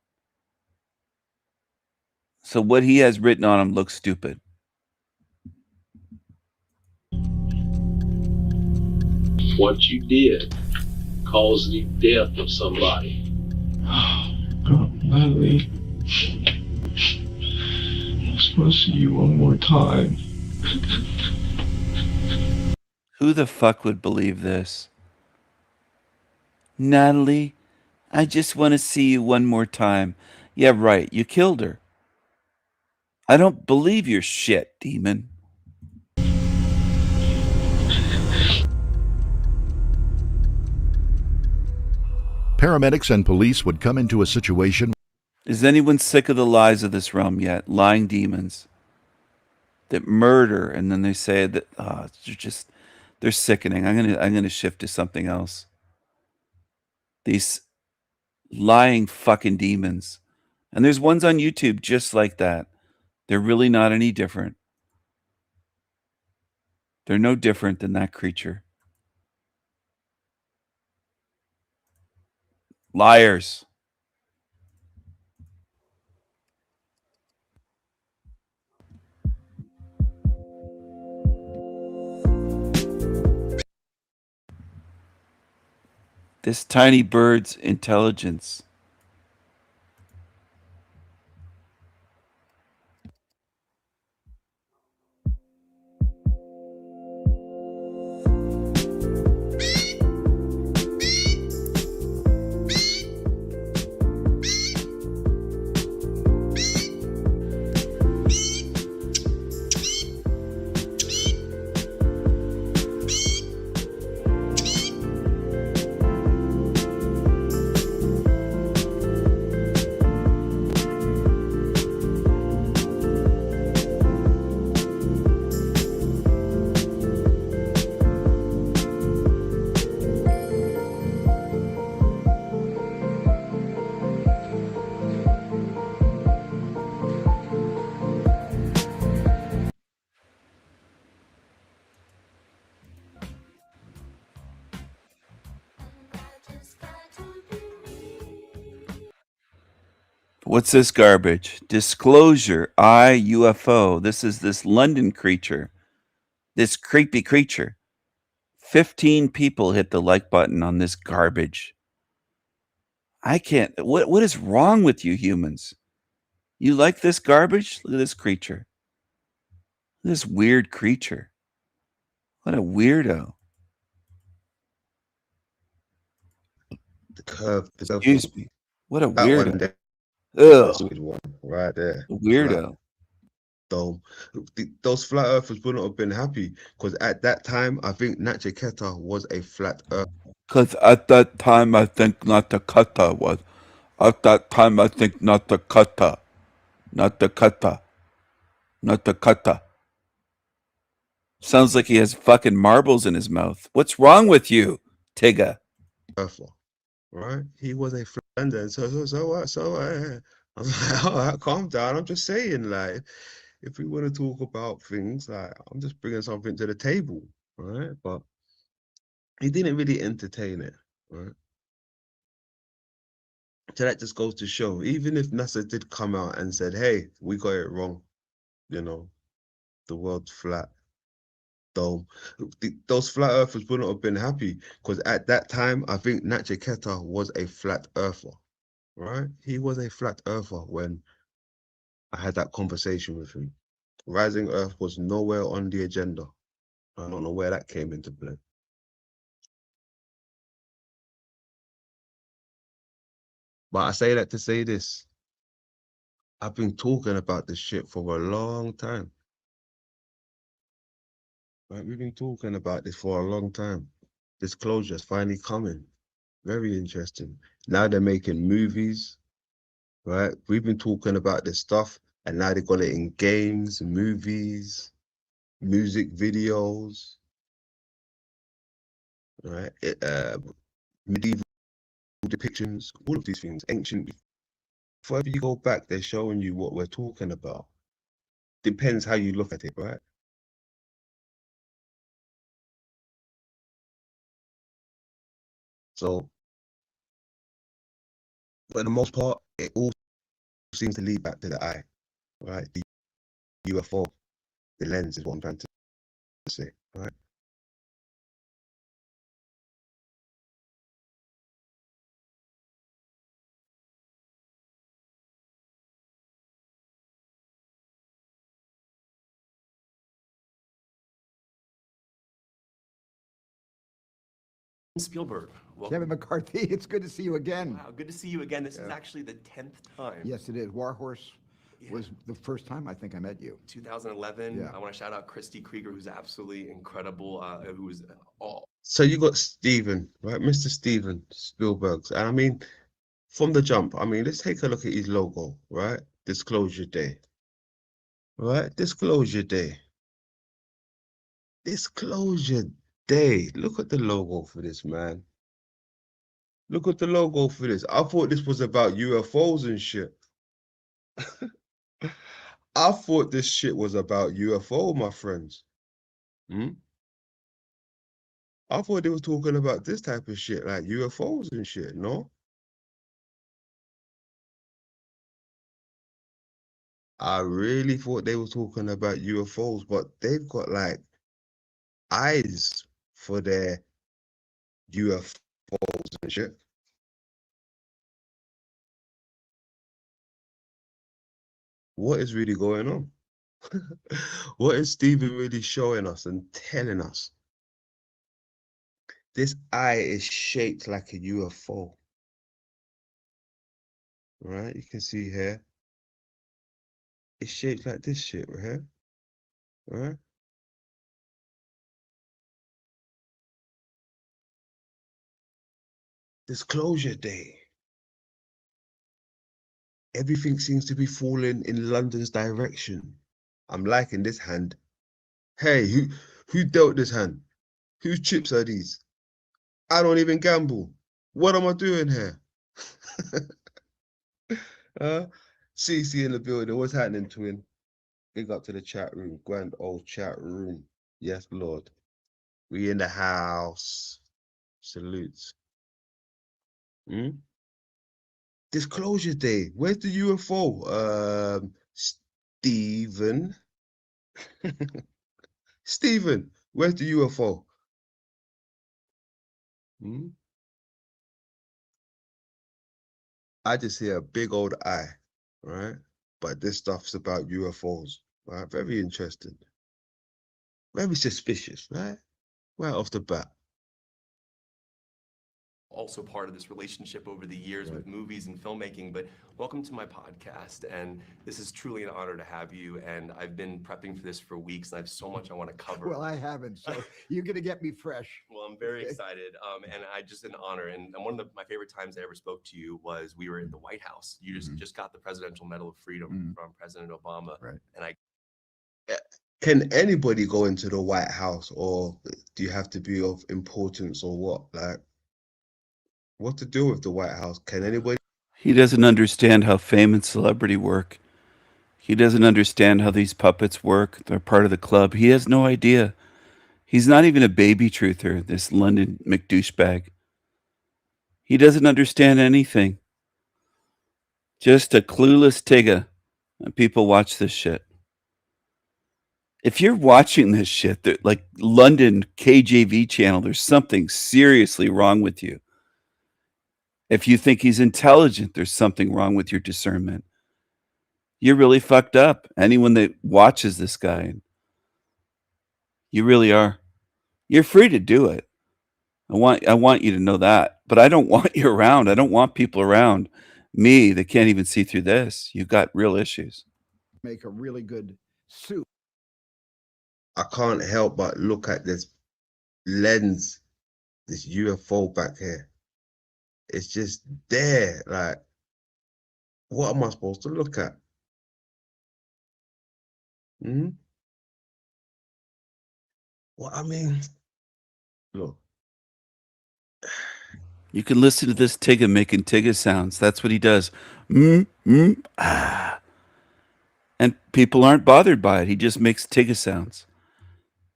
So what he has written on him looks stupid. What you did caused the death of somebody. God, Natalie. I'm supposed to see you one more time. Who the fuck would believe this? Natalie, I just want to see you one more time. Yeah, right. You killed her. I don't believe your shit, demon. Paramedics and police would come into a situation. Is anyone sick of the lies of this realm yet? Lying demons that murder, and then they say that they're sickening. I'm gonna shift to something else. These lying fucking demons, and there's ones on YouTube just like that. They're really not any different. They're no different than that creature. Liars. This tiny bird's intelligence. What's this garbage? Disclosure, UFO. This is this London creature. This creepy creature. 15 people hit the like button on this garbage. I can't. What is wrong with you humans? You like this garbage? Look at this creature. This weird creature. What a weirdo. The curve. Excuse me. What a That weirdo. one there. Ugh. That's a good one right there. Weirdo. dome. Those flat earthers wouldn't have been happy because at that time, I think Nachiketa was a flat earth. Because at that time, I think Natakata was. At that time, I think Natakata. Sounds like he has fucking marbles in his mouth. What's wrong with you, Tigger? Earther, right? He was a flat earther. And so I was like, all right, calm down. I'm just saying, like, if we want to talk about things, like, I'm just bringing something to the table, right? But he didn't really entertain it, right? So that just goes to show, even if NASA did come out and said, hey, we got it wrong, you know, the world's flat, dome. Those flat earthers wouldn't have been happy because at that time, I think Nachiketa was a flat earther, right? He was a flat earther when I had that conversation with him. Rising Earth was nowhere on the agenda. I don't know where that came into play. But I say that to say this. I've been talking about this shit for a long time. Right? We've been talking about this for a long time. Disclosure's finally coming. Very interesting. Now they're making movies, right? We've been talking about this stuff, and now they got it in games, movies, music videos, right? Medieval depictions, all of these things, ancient. Further you go back, they're showing you what we're talking about. Depends how you look at it, right? So, for the most part, it all seems to lead back to the eye, right? The UFO, the lens is what I'm trying to say, right? Spielberg. Kevin McCarthy, it's good to see you again. Wow, good to see you again. This is actually the 10th time. Yes, it is. Warhorse was the first time I think I met you. 2011. Yeah. I want to shout out Christy Krieger, who's absolutely incredible. Who was all. So you got Steven, right? Mr. Steven Spielberg. And I mean, from the jump, I mean, let's take a look at his logo, right? Disclosure Day. Right? Disclosure Day. Disclosure Day. Look at the logo for this, man. Look at the logo for this. I thought this was about UFOs and shit. I thought this shit was about UFO, my friends. I thought they were talking about this type of shit, like UFOs and shit, no? I really thought they were talking about UFOs, but they've got like eyes for their UFOs and shit. What is really going on? What is Steven really showing us and telling us? This eye is shaped like a UFO. Right? You can see here. It's shaped like this shit right here. Right? Disclosure Day. Everything seems to be falling in London's direction. I'm liking this hand. Hey, who dealt this hand? Whose chips are these? I don't even gamble. What am I doing here? CC in the building. What's happening, twin? Big up to the chat room. Grand old chat room. Yes, Lord. We in the house. Salutes. Disclosure Day. Where's the UFO? Steven. Steven, where's the UFO? I just hear a big old eye, right? But this stuff's about UFOs, right? Very interesting. Very suspicious, right? Right off the bat. also part of this relationship over the years with movies and filmmaking, but welcome to my podcast. And this is truly an honor to have you. And I've been prepping for this for weeks and I have so much I want to cover. Well, I haven't, so you're going to get me fresh. Well, I'm very excited. And I just an honor. And one of my favorite times I ever spoke to you was we were in the White House. You just got the Presidential Medal of Freedom from President Obama. Right. And I Can anybody go into the White House, or do you have to be of importance, or what? Like, what to do with the White House? Can anybody? He doesn't understand how fame and celebrity work. He doesn't understand how these puppets work. They're part of the club. He has no idea. He's not even a baby truther, this London McDouchebag. He doesn't understand anything. Just a clueless Tigga. And people watch this shit. If you're watching this shit, like London KJV channel, there's something seriously wrong with you. If you think he's intelligent, there's something wrong with your discernment. You're really fucked up. Anyone that watches this guy, you really are. You're free to do it. I want you to know that. But I don't want you around. I don't want people around me that can't even see through this. You've got real issues. Make a really good soup. I can't help but look at this lens, this UFO back here. It's just there. Like, what am I supposed to look at? Well, I mean, look. You can listen to this Tigga making Tigga sounds. That's what he does. Ah. And people aren't bothered by it. He just makes Tigga sounds.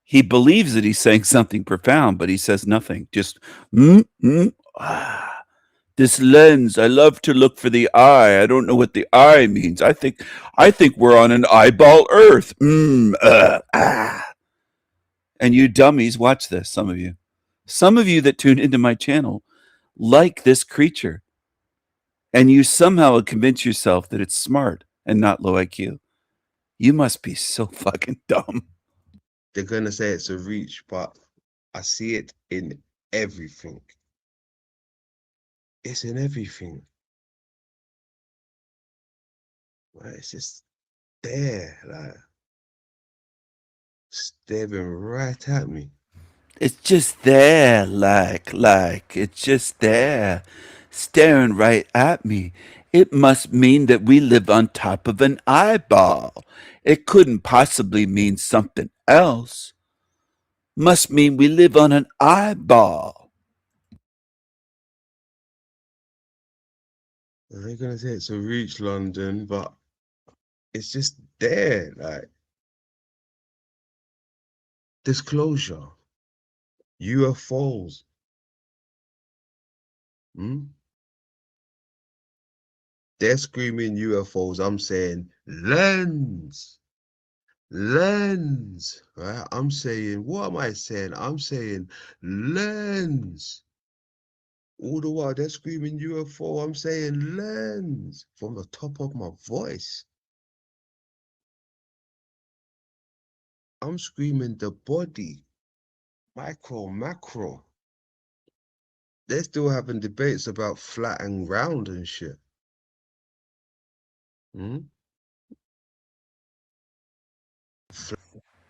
He believes that he's saying something profound, but he says nothing. Just ah. This lens, I love to look for the eye. I don't know what the eye means. I think we're on an eyeball Earth. Ah. And you dummies, watch this, some of you. Some of you that tune into my channel like this creature. And you somehow convince yourself that it's smart and not low IQ. You must be so fucking dumb. They're going to say it's a reach, but I see it in everything. It's in everything. Right? It's just there, like staring right at me. It's just there, like, it's just there, staring right at me. It must mean that we live on top of an eyeball. It couldn't possibly mean something else. Must mean we live on an eyeball. They're gonna say it's a reach, London, but it's just there, like disclosure, UFOs. They're screaming UFOs. I'm saying lens, right? I'm saying, what am I saying? I'm saying lens. All the while they're screaming UFO, I'm saying lens from the top of my voice. I'm screaming the body, micro, macro. They're still having debates about flat and round and shit.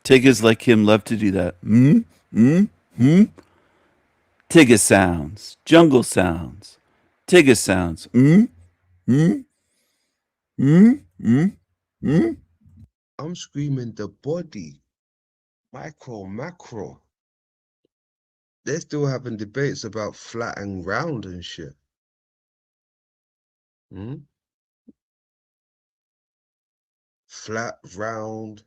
Tiggas like him love to do that. Tigga sounds, jungle sounds, Tigga sounds. I'm screaming the body, micro, macro. They're still having debates about flat and round and shit. Flat, round.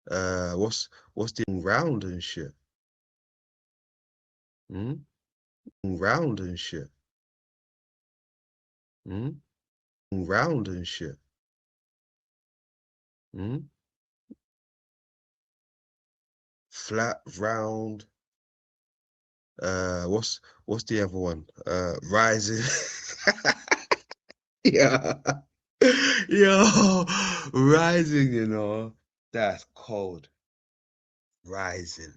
What's the round and shit? Round and shit. Round and shit. Flat, round. What's the other one? Rising. Yeah. Yo, rising, you know. That's cold. Rising.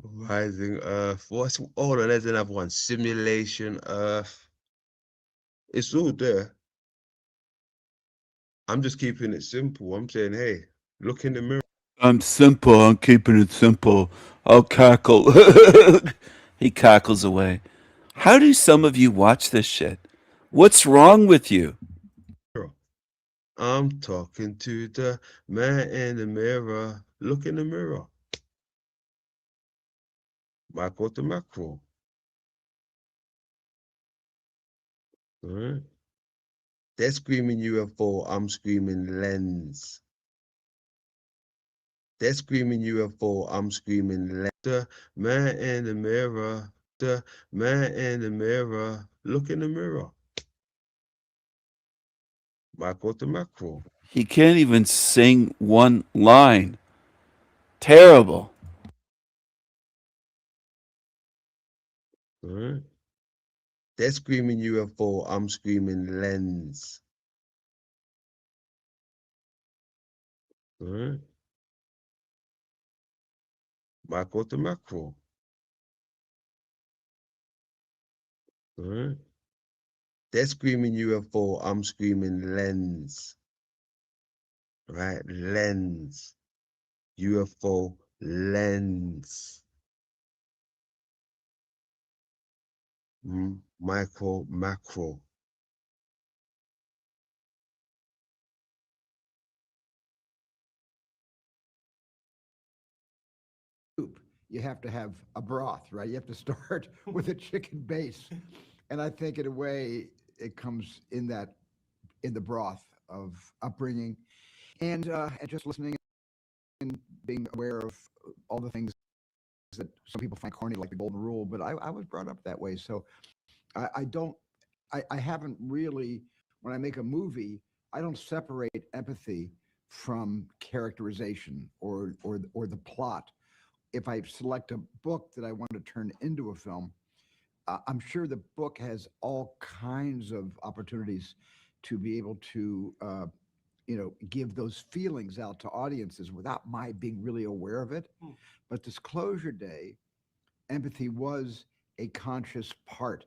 Rising Earth. What's hold on, there's another one. Simulation Earth. It's all there. I'm just keeping it simple. I'm saying, hey, look in the mirror. I'm simple. I'm keeping it simple. I'll cackle. He cackles away. How do some of you watch this shit? What's wrong with you? I'm talking to the man in the mirror. Look in the mirror. Micro to macro. All right. They're screaming UFO. I'm screaming lens. They're screaming UFO. I'm screaming lens. The man in the mirror. The man in the mirror. Look in the mirror. Micro to macro. He can't even sing one line. Terrible. All right. They're screaming UFO. I'm screaming lens. All right. Micro to macro. All right. They're screaming UFO. I'm screaming lens. Right? Lens. UFO lens. Micro, macro. You have to have a broth, right? You have to start with a chicken base. And I think in a way it comes in the broth of upbringing and just listening and being aware of all the things that some people find corny, like the golden rule, but I was brought up that way. So I haven't really, when I make a movie, I don't separate empathy from characterization or the plot. If I select a book that I want to turn into a film, I'm sure the book has all kinds of opportunities to be able to, give those feelings out to audiences without my being really aware of it. But Disclosure Day, empathy was a conscious part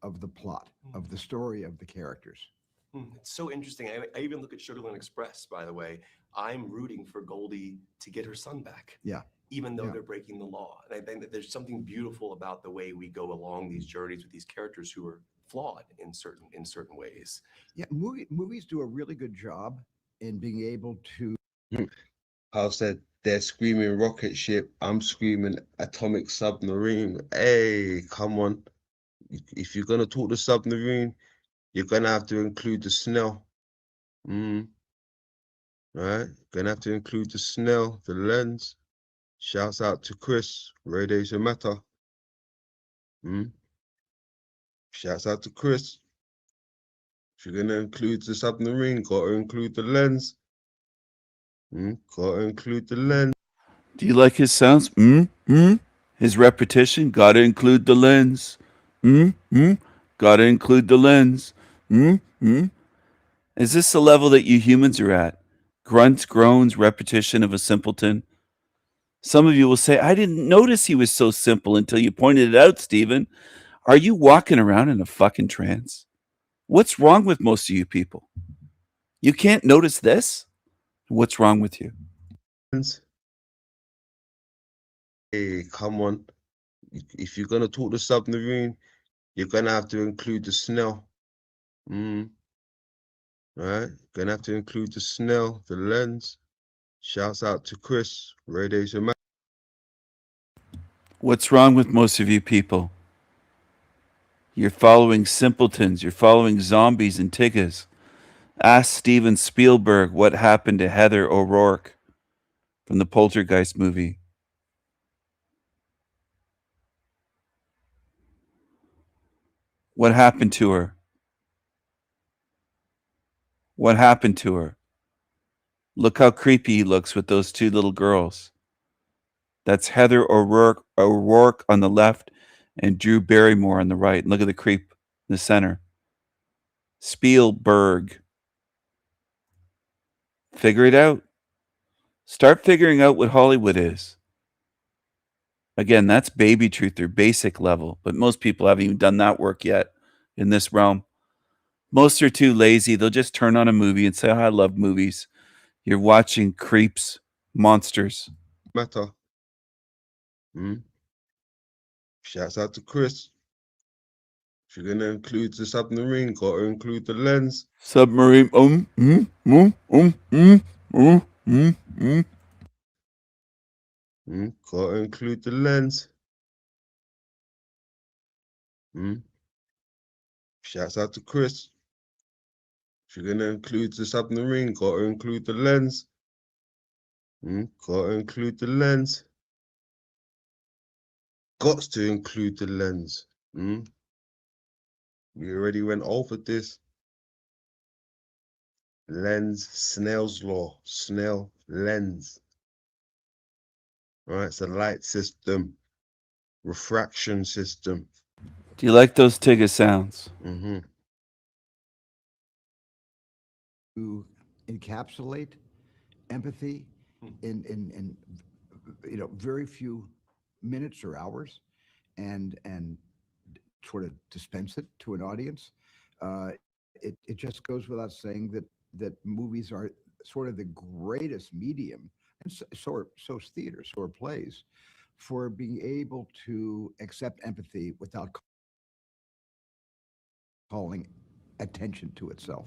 of the plot, of the story, of the characters. It's so interesting. I even look at Sugarland Express, by the way. I'm rooting for Goldie to get her son back. Yeah. Even though Yeah. they're breaking the law. And I think that there's something beautiful about the way we go along these journeys with these characters who are flawed in certain ways. Yeah, movies do a really good job in being able to. I said they're screaming rocket ship. I'm screaming atomic submarine. Hey, come on. If you're gonna talk the submarine, you're gonna have to include the Snell. Right? Gonna have to include the Snell, the lens. Shouts out to Chris, Radiation Matter. Shouts out to Chris. If you're gonna include the submarine, gotta include the lens. Gotta include the lens. Do you like his sounds? His repetition, gotta include the lens. Gotta include the lens. Is this the level that you humans are at? Grunts, groans, repetition of a simpleton. Some of you will say, I didn't notice he was so simple until you pointed it out, Stephen. Are you walking around in a fucking trance? What's wrong with most of you people? You can't notice this? What's wrong with you? Hey, come on. If you're gonna talk the submarine, you're gonna have to include the Snell. Right? Gonna have to include the Snell, the lens. Shouts out to Chris, Radiation Matter. What's wrong with most of you people? You're following simpletons. You're following zombies and tiggas. Ask Steven Spielberg what happened to Heather O'Rourke from the Poltergeist movie. What happened to her? What happened to her? Look how creepy he looks with those two little girls. That's Heather O'Rourke on the left and Drew Barrymore on the right. Look at the creep in the center. Spielberg. Figure it out. Start figuring out what Hollywood is. Again, that's baby truth or basic level, but most people haven't even done that work yet in this realm. Most are too lazy. They'll just turn on a movie and say, oh, I love movies. You're watching creeps, monsters. Matter. Shouts out to Chris. If you're gonna include the submarine, gotta include the lens. Submarine. Gotta include the lens. Shouts out to Chris. If you're gonna include the submarine, gotta include the lens. Gotta include the lens. Got to include the lens. We already went over this. Lens, Snell's law, Snell, lens. All right, it's a light system, refraction system. Do you like those Tigger sounds? To encapsulate empathy in very few minutes or hours, and sort of dispense it to an audience. It just goes without saying that movies are sort of the greatest medium, and so is theater, so are plays, for being able to accept empathy without calling attention to itself.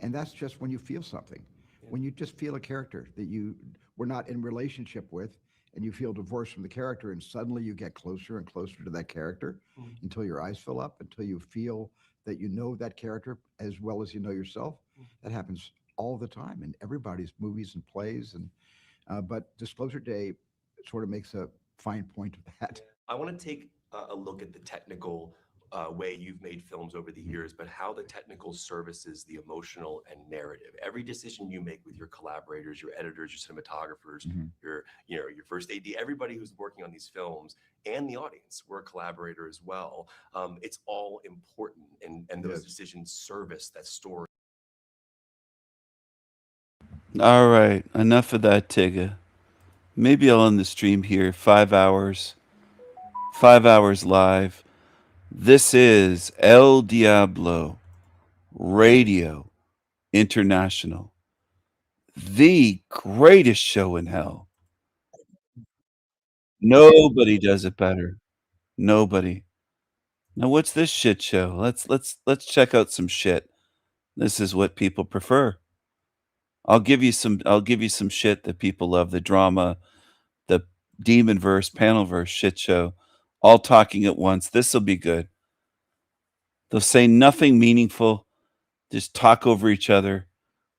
And that's just when you feel something, when you just feel a character that you were not in relationship with, and you feel divorced from the character, and suddenly you get closer and closer to that character until your eyes fill up, until you feel that you know that character as well as you know yourself. That happens all the time in everybody's movies and plays. And but Disclosure Day sort of makes a fine point of that. I want to take a look at the technical way you've made films over the years, but how the technical services the emotional and narrative. Every decision you make with your collaborators, your editors, your cinematographers, your first AD, everybody who's working on these films, and the audience, we're a collaborator as well. It's all important, and those decisions service that story. All right, enough of that, Tigger. Maybe I'll end the stream here. 5 hours. 5 hours live. This is El Diablo Radio International, the greatest show in hell. Nobody does it better. Nobody. Now, what's this shit show? Let's check out some shit. This is what people prefer. I'll give you some shit that people love. The drama, the demon verse, panel verse shit show, all talking at once. This will be good. They'll say nothing meaningful, just talk over each other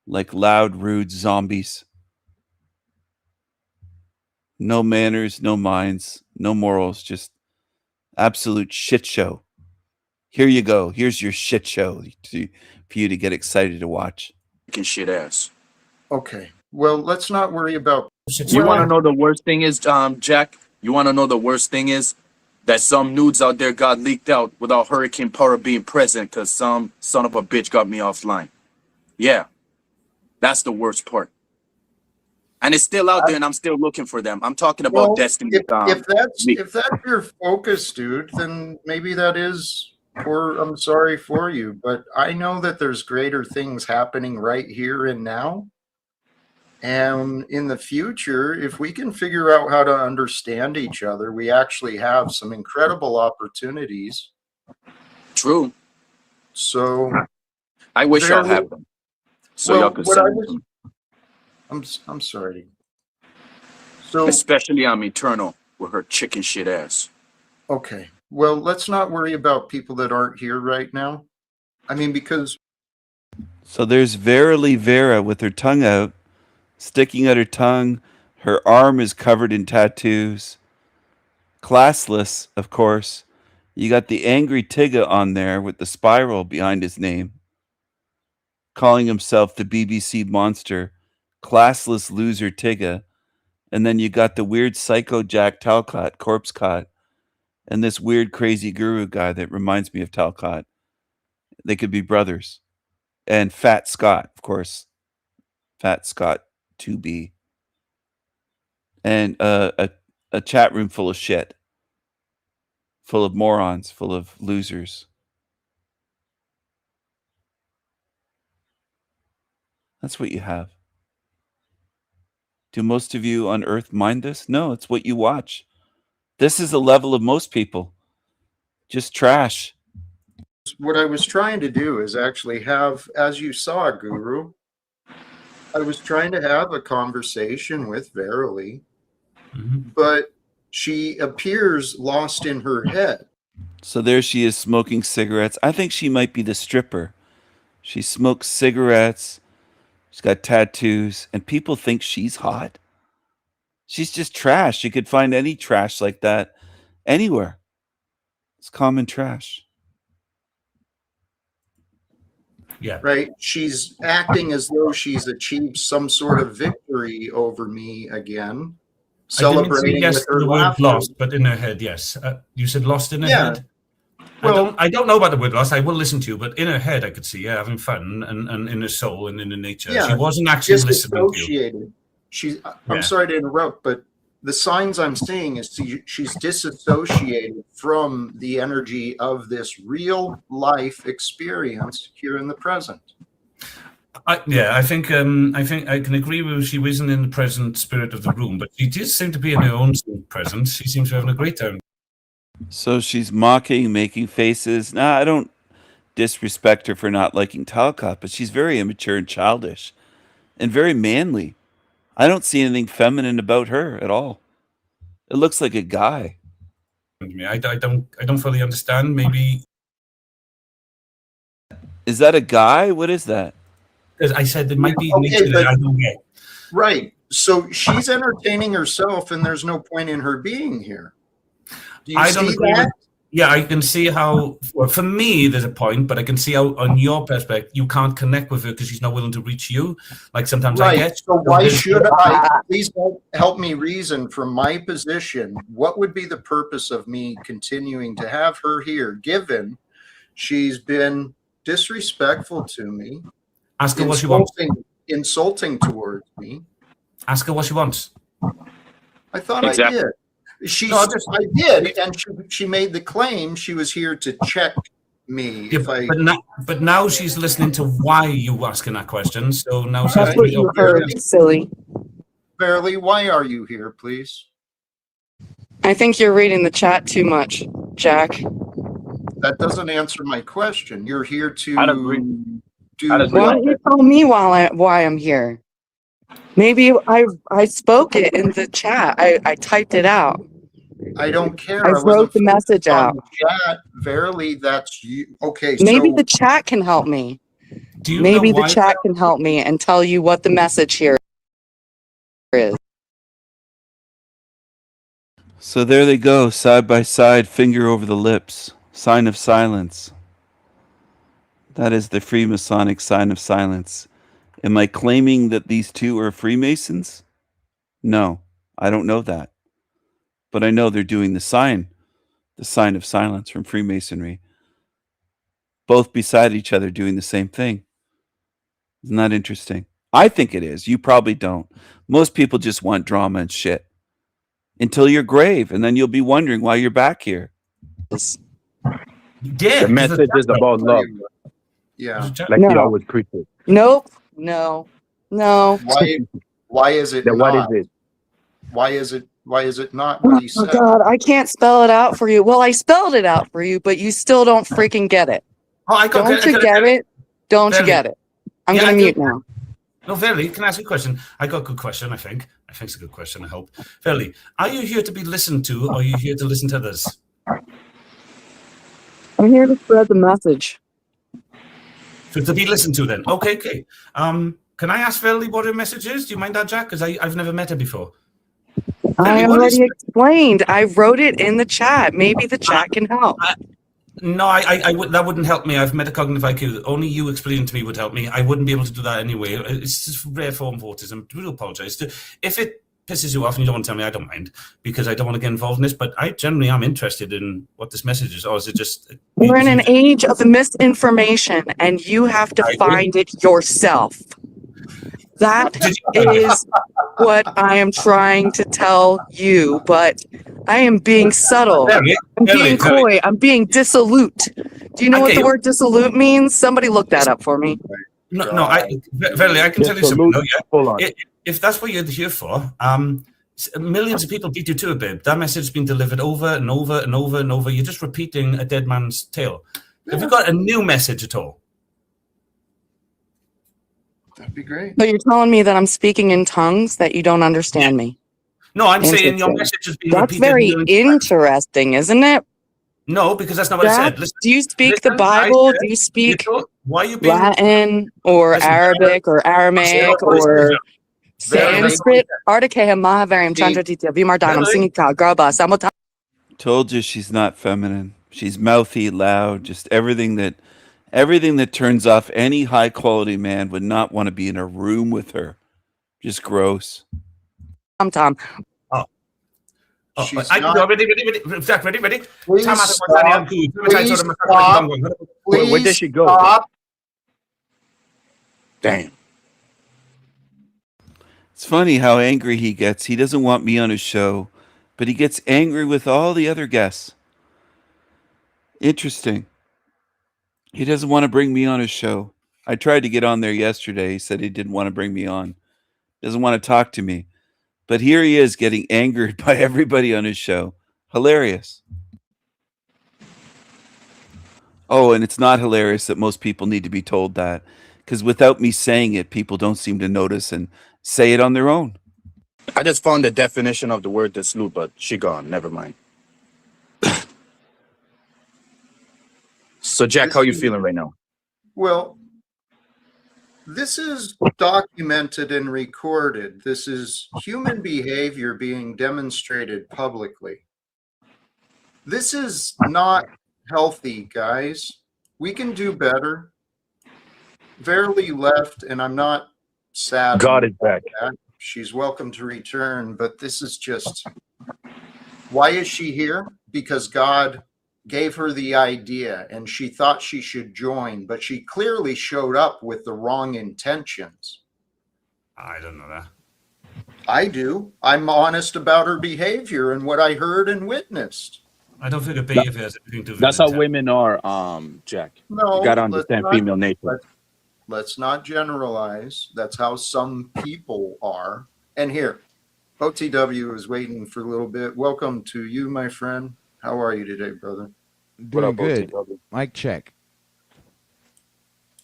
like loud, rude zombies. No manners, no minds, no morals, just absolute shit show. Here you go. Here's your shit show for you to get excited to watch. Shit ass. Okay. Well, let's not worry about. You want to know the worst thing is, Jack? You want to know the worst thing is? That some nudes out there got leaked out without Hurricane Power being present because some son of a bitch got me offline. Yeah. That's the worst part. And it's still out there and I'm still looking for them. I'm talking about Destiny. If that's your focus, dude, then maybe that is, or I'm sorry for you. But I know that there's greater things happening right here and now. And in the future, if we can figure out how to understand each other, we actually have some incredible opportunities. True. So I wish y'all had them. So y'all could send them. I'm sorry. So especially on Eternal with her chicken shit ass. Okay. Well, let's not worry about people that aren't here right now. I mean, because so there's Verily Vera with her tongue out, sticking out her tongue. Her arm is covered in tattoos. Classless, of course. You got the angry Tigger on there with the spiral behind his name, calling himself the BBC monster. Classless loser Tigger. And then you got the weird psycho Jack Talcott, Corpse Cot, and this weird crazy guru guy that reminds me of Talcott. They could be brothers. And Fat Scott, of course. Fat Scott 2B. And a a chat room full of shit, full of morons, full of losers. That's what you have. Do most of you on Earth mind this? No, it's what you watch. This is the level of most people. Just trash. What I was trying to do is actually have, as you saw, Guru, I was trying to have a conversation with Verily, but she appears lost in her head. So there she is smoking cigarettes. I think she might be the stripper. She smokes cigarettes. She's got tattoos, and people think she's hot. She's just trash. You could find any trash like that anywhere. It's common trash. Yeah. Right? She's acting as though she's achieved some sort of victory over me again. Celebrating yes with her the word laughter. lost, but in her head, yes. You said lost in her Yeah. head? I don't know about the word lost. I will listen to you, but in her head, I could see her having fun and in her soul and in her nature. Yeah, She wasn't actually listening to you. disassociated. I'm Yeah. sorry to interrupt, but the signs I'm seeing is she's disassociated from the energy of this real life experience here in the present. I think I can agree with you. She wasn't in the present spirit of the room, but she did seem to be in her own presence. She seems to be having a great time. So she's mocking, making faces. Nah, I don't disrespect her for not liking Talcott, but she's very immature and childish and very manly. I don't see anything feminine about her at all. It looks like a guy. I don't fully understand. Maybe Is that a guy? What is that? as I said, there might be Okay, nature that but- I don't get. Right. So she's entertaining herself, and there's no point in her being here. Do you I don't see agree that? with. Yeah, I can see how. Well, for me, there's a point, but I can see how, on your perspective, you can't connect with her because she's not willing to reach you. Like sometimes I Right. get. So why should I? Please help me reason from my position. What would be the purpose of me continuing to have her here, given she's been disrespectful to me, Ask her what she wants. insulting towards me? Ask her what she wants. I thought Exactly. I did. No, I did, and she made the claim she was here to check me. Yeah, If I, but now she's listening to why you asking that question. So now she's That's what you heard, silly. Verily, why are you here, please? I think you're reading the chat too much, Jack. That doesn't answer my question. You're here to do. Why don't you tell me why I'm here? Maybe I spoke it in the chat. I typed it out. I don't care. I wasn't wrote the message focused on out. the chat. Verily, that's you. Okay, Maybe so the chat can help me. Do you Maybe know the why chat can help me and tell you what the message here is. So there they go, side by side, finger over the lips, sign of silence. That is the Freemasonic sign of silence. Am I claiming that these two are Freemasons? No, I don't know that. But I know they're doing the sign of silence from Freemasonry. Both beside each other doing the same thing. Isn't that interesting? I think it is. You probably don't. Most people just want drama and shit. Until your grave, and then you'll be wondering why you're back here. Yeah, The message is about love, yeah. like No. he always preaches. Nope. No. Why is it Then not? what is it? Why is it not what he Oh said? God, I can't spell it out for you. Well, I spelled it out for you, but you still don't freaking get it. Don't you get it? Don't you get it? I'm Yeah, gonna I mute do. now. No, Verily, can I ask you a question? I got a good question, I think. I think it's a good question, I hope. Verily, are you here to be listened to, or are you here to listen to others? I'm here to spread the message. So to be listened to then. Okay. Can I ask Verily what her message is? Do you mind that, Jack? Because I've never met her before. I Verily, what is- already explained. I wrote it in the chat. Maybe the chat can help. No, I would. That wouldn't help me. I've metacognitive IQ. Only you explaining to me would help me. I wouldn't be able to do that anyway. It's just a rare form of autism. I do apologize. If it pisses you off and you don't want to tell me, I don't mind, because I don't want to get involved in this. But I generally am interested in what this message is. Or is it just? We're in an age of misinformation, and you have to find it yourself. That is what I am trying to tell you, but I am being subtle. I'm being coy. I'm being dissolute. Do you know what the word dissolute means? Somebody look that up for me. No, Verily, I can tell you something. No, yeah. If that's what you're here for, millions of people beat you to it, babe. That message has been delivered over and over and over and over. You're just repeating a dead man's tale. Have you got a new message at all? That'd be great. So you're telling me that I'm speaking in tongues that you don't understand me? No, I'm saying your message has been That's repeated. very interesting, isn't it? No, because that's not what I said. Listen, do you speak the Bible? Do you speak why are you being Latin or Arabic or Aramaic or Sanskrit? Artikeha Mahavariam Chandraditya Vimardanam Singika Garba Samota. Told you she's not feminine. She's mouthy, loud, just everything that turns off any high quality man would not want to be in a room with her. Just gross. Tom. I can go. Ready. Jack, ready. Please stop. Please stop. Where did she go? Stop. Damn. It's funny how angry he gets. He doesn't want me on his show, but he gets angry with all the other guests. Interesting. He doesn't want to bring me on his show. I tried to get on there yesterday. He said he didn't want to bring me on. Doesn't want to talk to me. But here he is getting angered by everybody on his show. Hilarious. Oh, and it's not hilarious that most people need to be told that. Because without me saying it, people don't seem to notice and say it on their own. I just found the definition of the word dissolute, but she gone. Never mind. So, Jack, how you feeling right now? Well, this is documented and recorded. This is human behavior being demonstrated publicly. This is not healthy, guys. We can do better. Verily left, and I'm not sad. God is back. She's welcome to return, but this is just... Why is she here? Because God gave her the idea and she thought she should join, but she clearly showed up with the wrong intentions. I don't know that. I do. I'm honest about her behavior and what I heard and witnessed. I don't think a behavior has anything to do with That's how intent. women are, Jack. No, You gotta let's understand not- female nature. Let's not generalize. That's how some people are. And here, OTW is waiting for a little bit. Welcome to you, my friend. How are you today, brother? Doing good. Mic check.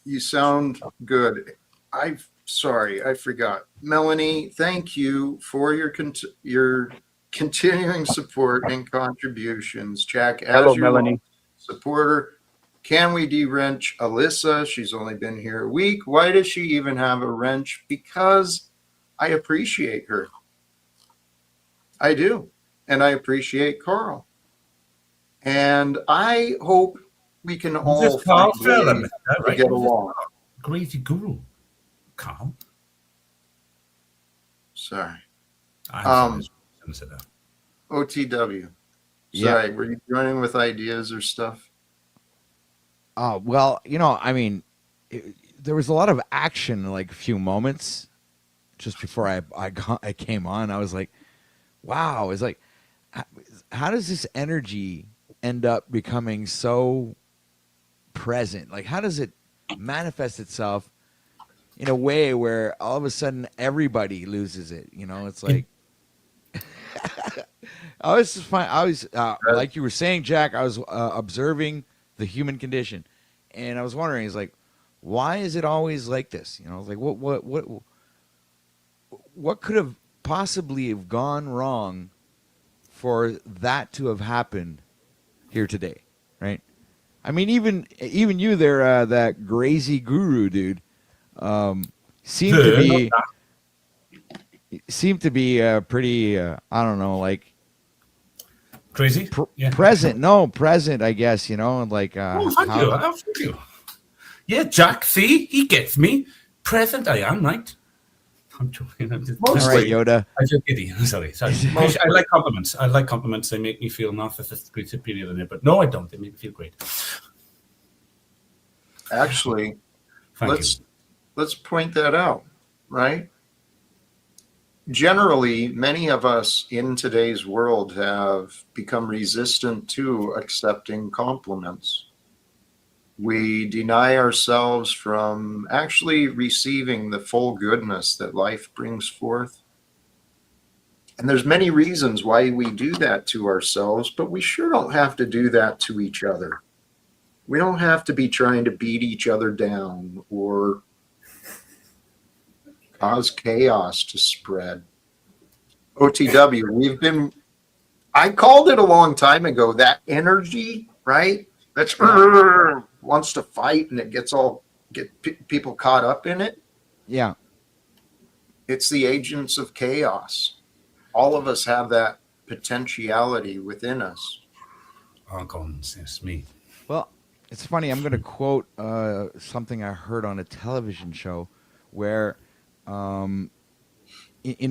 You sound good. Sorry, I forgot. Melanie, thank you for your continuing support and contributions. Jack, as Hello, your Melanie. supporter, can we de-wrench Alyssa? She's only been here a week. Why does she even have a wrench? Because I appreciate her. I do. And I appreciate Carl. And I hope we can all Just Carl find Fellman, ways that to right? get along. Crazy guru. Carl. Sorry. I'm sorry. OTW. Yeah. Sorry, were you running with ideas or stuff? Well, I mean, there was a lot of action, like a few moments just before I came on. I was like, wow, it's like, how does this energy end up becoming so present? Like, how does it manifest itself in a way where all of a sudden everybody loses it? It's like, I was just fine. I was like you were saying, Jack, I was observing the human condition, and I was wondering, it's like, why is it always like this? Like what could have possibly have gone wrong for that to have happened here today, right? I mean, even you there, that crazy guru dude, seemed to be pretty, I don't know, like crazy, present, I guess, like. Thank you. Yeah, Jack, see, he gets me. Present I am, right? I'm joking. All right, Yoda. I feel giddy. Sorry. I like compliments. They make me feel narcissistically superior than it, but no, I don't. They make me feel great. Actually, Thank let's point that out. right? Generally, many of us in today's world have become resistant to accepting compliments. We deny ourselves from actually receiving the full goodness that life brings forth. And there's many reasons why we do that to ourselves, but we sure don't have to do that to each other. We don't have to be trying to beat each other down or cause chaos to spread. OTW, I called it a long time ago, that energy, right? That's wants to fight and it get people caught up in it. Yeah. It's the agents of chaos. All of us have that potentiality within us. Archons, yes, me. Well, it's funny. I'm going to quote something I heard on a television show where in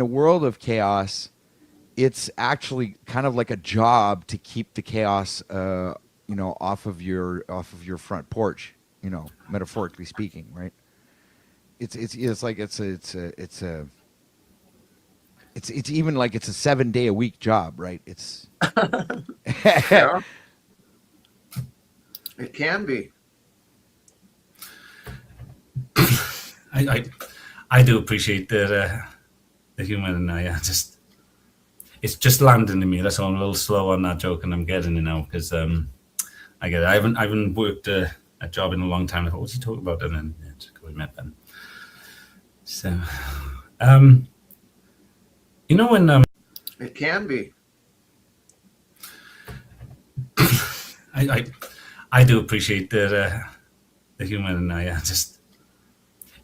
a world of chaos, it's actually kind of like a job to keep the chaos, off of your front porch, metaphorically speaking, right? It's even like it's a 7-day-a-week job, right? It's Yeah. It can be. I do appreciate the humor, and it's just landing in me. That's why I'm a little slow on that joke, and I'm getting it now because I get it. I haven't worked a job in a long time. I thought, what's he talking about? And then we met then. So, when it can be. I do appreciate the humor, and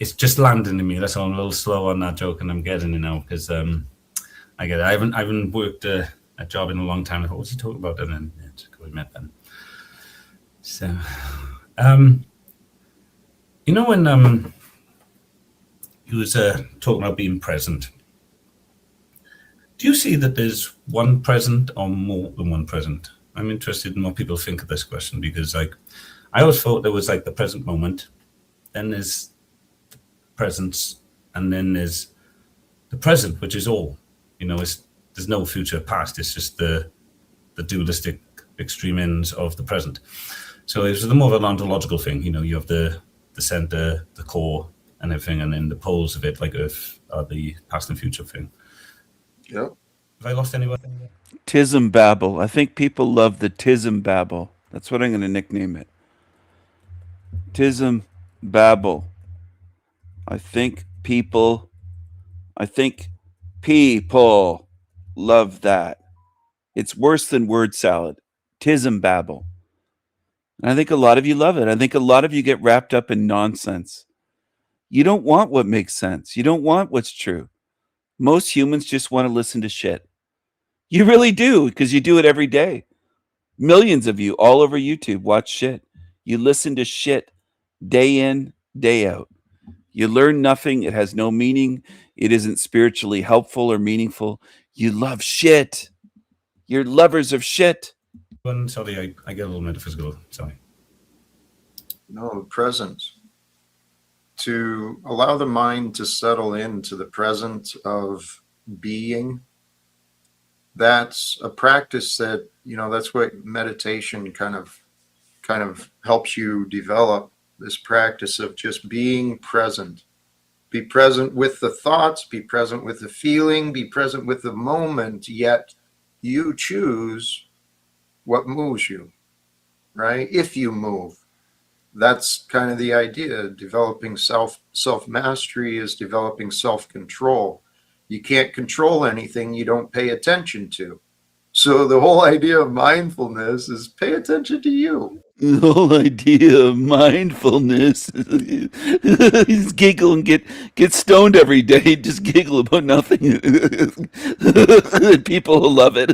it's just landing in me. That's why I'm a little slow on that joke, and I'm getting it now because I get it. I haven't worked a job in a long time. I thought, what's he talking about? And then we met then. So, when he was talking about being present, do you see that there's one present or more than one present? I'm interested in what people think of this question because, I always thought there was the present moment, then there's presence, and then there's the present, which is all. There's no future past. It's just the dualistic extreme ends of the present. So it's the more of an ontological thing. You have the center, the core, and everything, and then the poles of it, like Earth, are the past and future thing. Yep. Have I lost anyone? Tism Babble. I think people love the Tism Babble. That's what I'm going to nickname it. Tism Babble. I think people love that. It's worse than word salad. Tism Babble. And I think a lot of you love it. I think a lot of you get wrapped up in nonsense. You don't want what makes sense. You don't want what's true. Most humans just want to listen to shit. You really do, because you do it every day. Millions of you all over YouTube watch shit. You listen to shit day in, day out. You learn nothing. It has no meaning. It isn't spiritually helpful or meaningful. You love shit. You're lovers of shit. Sorry, I get a little metaphysical. Sorry. No, present. To allow the mind to settle into the present of being. That's a practice that, that's what meditation kind of helps you develop, this practice of just being present. Be present with the thoughts, be present with the feeling, be present with the moment, yet you choose what moves you, right? If you move. That's kind of the idea. Developing self-mastery is developing self-control. You can't control anything you don't pay attention to. So the whole idea of mindfulness is pay attention to you. The whole idea of mindfulness is giggle and get stoned every day. Just giggle about nothing. People will love it.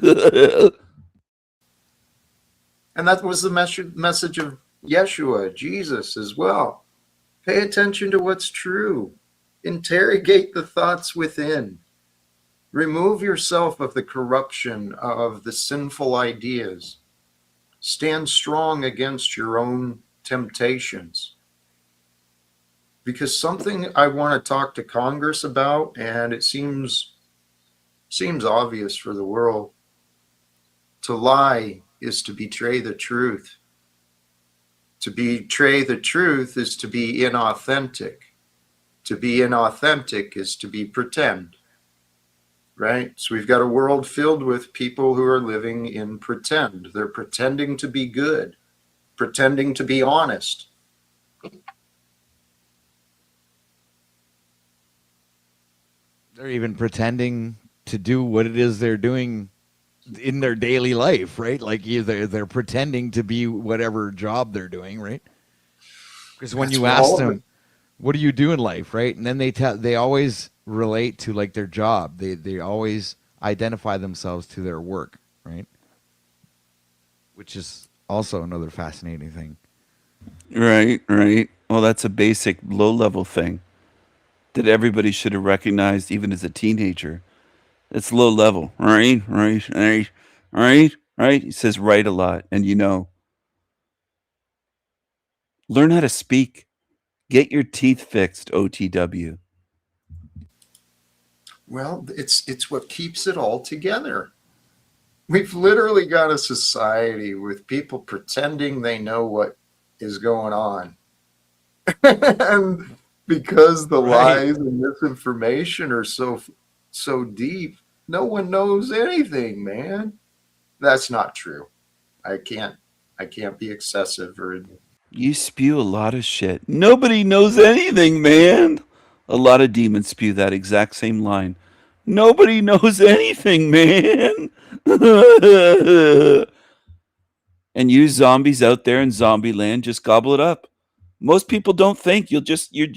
And that was the message of Yeshua, Jesus as well. Pay attention to what's true. Interrogate the thoughts within. Remove yourself of the corruption of the sinful ideas. Stand strong against your own temptations. because something I want to talk to Congress about, and it seems obvious for the world. To lie is to betray the truth. To betray the truth is to be inauthentic. To be inauthentic is to be pretend. Right? So we've got a world filled with people who are living in pretend. They're pretending to be good, pretending to be honest. They're even pretending to do what it is they're doing in their daily life, right? Like they're pretending to be whatever job they're doing, right? Because when you ask them, what do you do in life, right? And then they always relate to like their job. They always identify themselves to their work, right? Which is also another fascinating thing. Right, right. Well, that's a basic low-level thing that everybody should have recognized even as a teenager. It's low level. Right. He says right a lot. And learn how to speak. Get your teeth fixed, OTW. Well, it's what keeps it all together. We've literally got a society with people pretending they know what is going on. And because the lies and misinformation are so deep, no one knows anything, man. That's not true. I can't be excessive or... You spew a lot of shit. Nobody knows anything, man. A lot of demons spew that exact same line. Nobody knows anything, man. And you zombies out there in zombie land, just gobble it up. Most people don't think. You're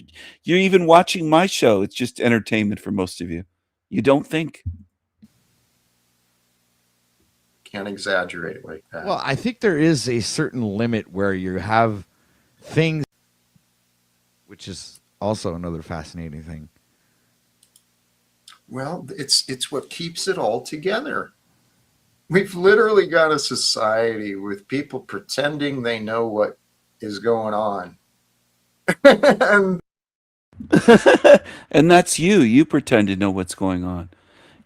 even watching my show. It's just entertainment for most of you. You don't think. Can't exaggerate like that. Well, I think there is a certain limit where you have things, which is also another fascinating thing. Well, it's what keeps it all together. We've literally got a society with people pretending they know what is going on. And that's you. You pretend to know what's going on.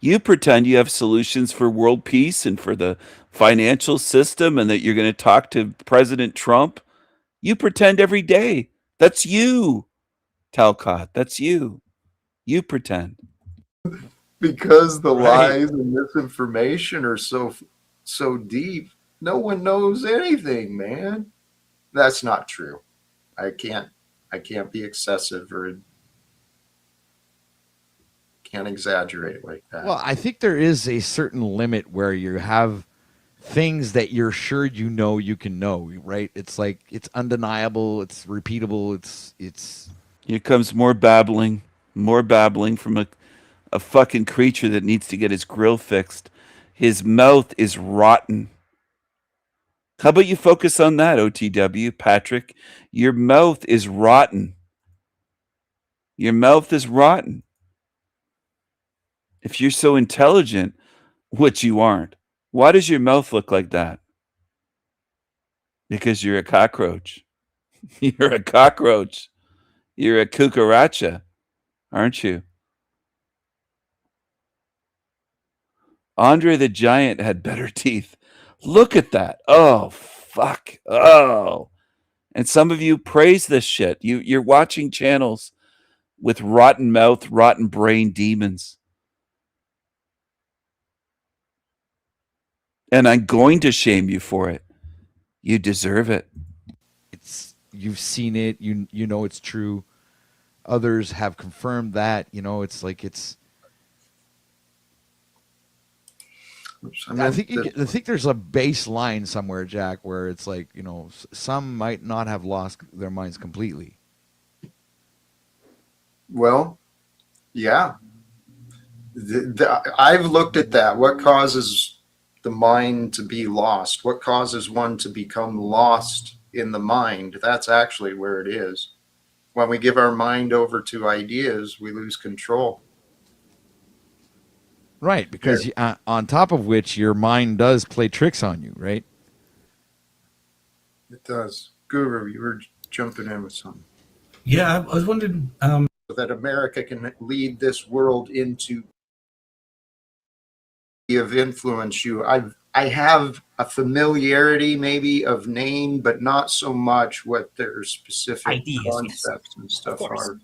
You pretend you have solutions for world peace and for the financial system and that you're going to talk to President Trump. You pretend every day. That's you, Talcott. That's you. You pretend. Because the lies and misinformation are so deep, no one knows anything, man. That's not true. I can't be excessive or can't exaggerate like that. Well, I think there is a certain limit where you have things that you're sure you can know, right? It's like it's undeniable, it's repeatable, it's Here comes more babbling from a fucking creature that needs to get his grill fixed. His mouth is rotten. How about you focus on that, OTW, Patrick? Your mouth is rotten. Your mouth is rotten. If you're so intelligent, which you aren't, why does your mouth look like that? Because you're a cockroach. You're a cockroach. You're a cucaracha, aren't you? Andre the Giant had better teeth. Look at that. Oh, fuck. Oh. And some of you praise this shit. You're watching channels with rotten mouth, rotten brain demons. And I'm going to shame you for it. You deserve it. You've seen it, you know it's true. Others have confirmed that, it's like it's I think there's a baseline somewhere, Jack, where it's like, some might not have lost their minds completely. Well, yeah. I've looked at that. What causes the mind to be lost? What causes one to become lost in the mind? That's actually where it is. When we give our mind over to ideas, we lose control. Right, because on top of which your mind does play tricks on you, right? It does. Guru, you were jumping in with something. Yeah, I was wondering. That America can lead this world into of influence you. I have a familiarity maybe of name, but not so much what their specific ideas, concepts yes. and stuff course. are.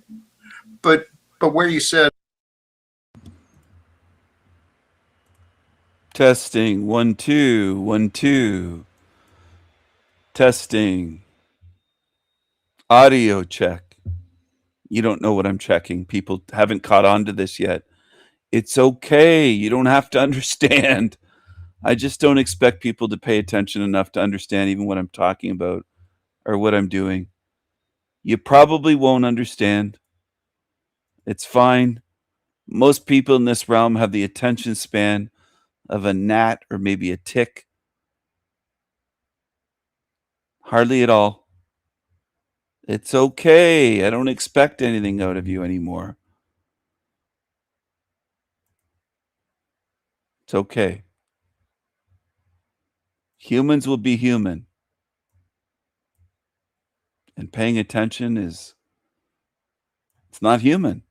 But where you said Testing 1 2 1 2. Testing. Audio check. You don't know what I'm checking. People haven't caught on to this yet. It's okay. You don't have to understand. I just don't expect people to pay attention enough to understand even what I'm talking about or what I'm doing. You probably won't understand. It's fine. Most people in this realm have the attention span of a gnat or maybe a tick. Hardly at all. It's okay. I don't expect anything out of you anymore. It's okay. Humans will be human. And paying attention it's not human.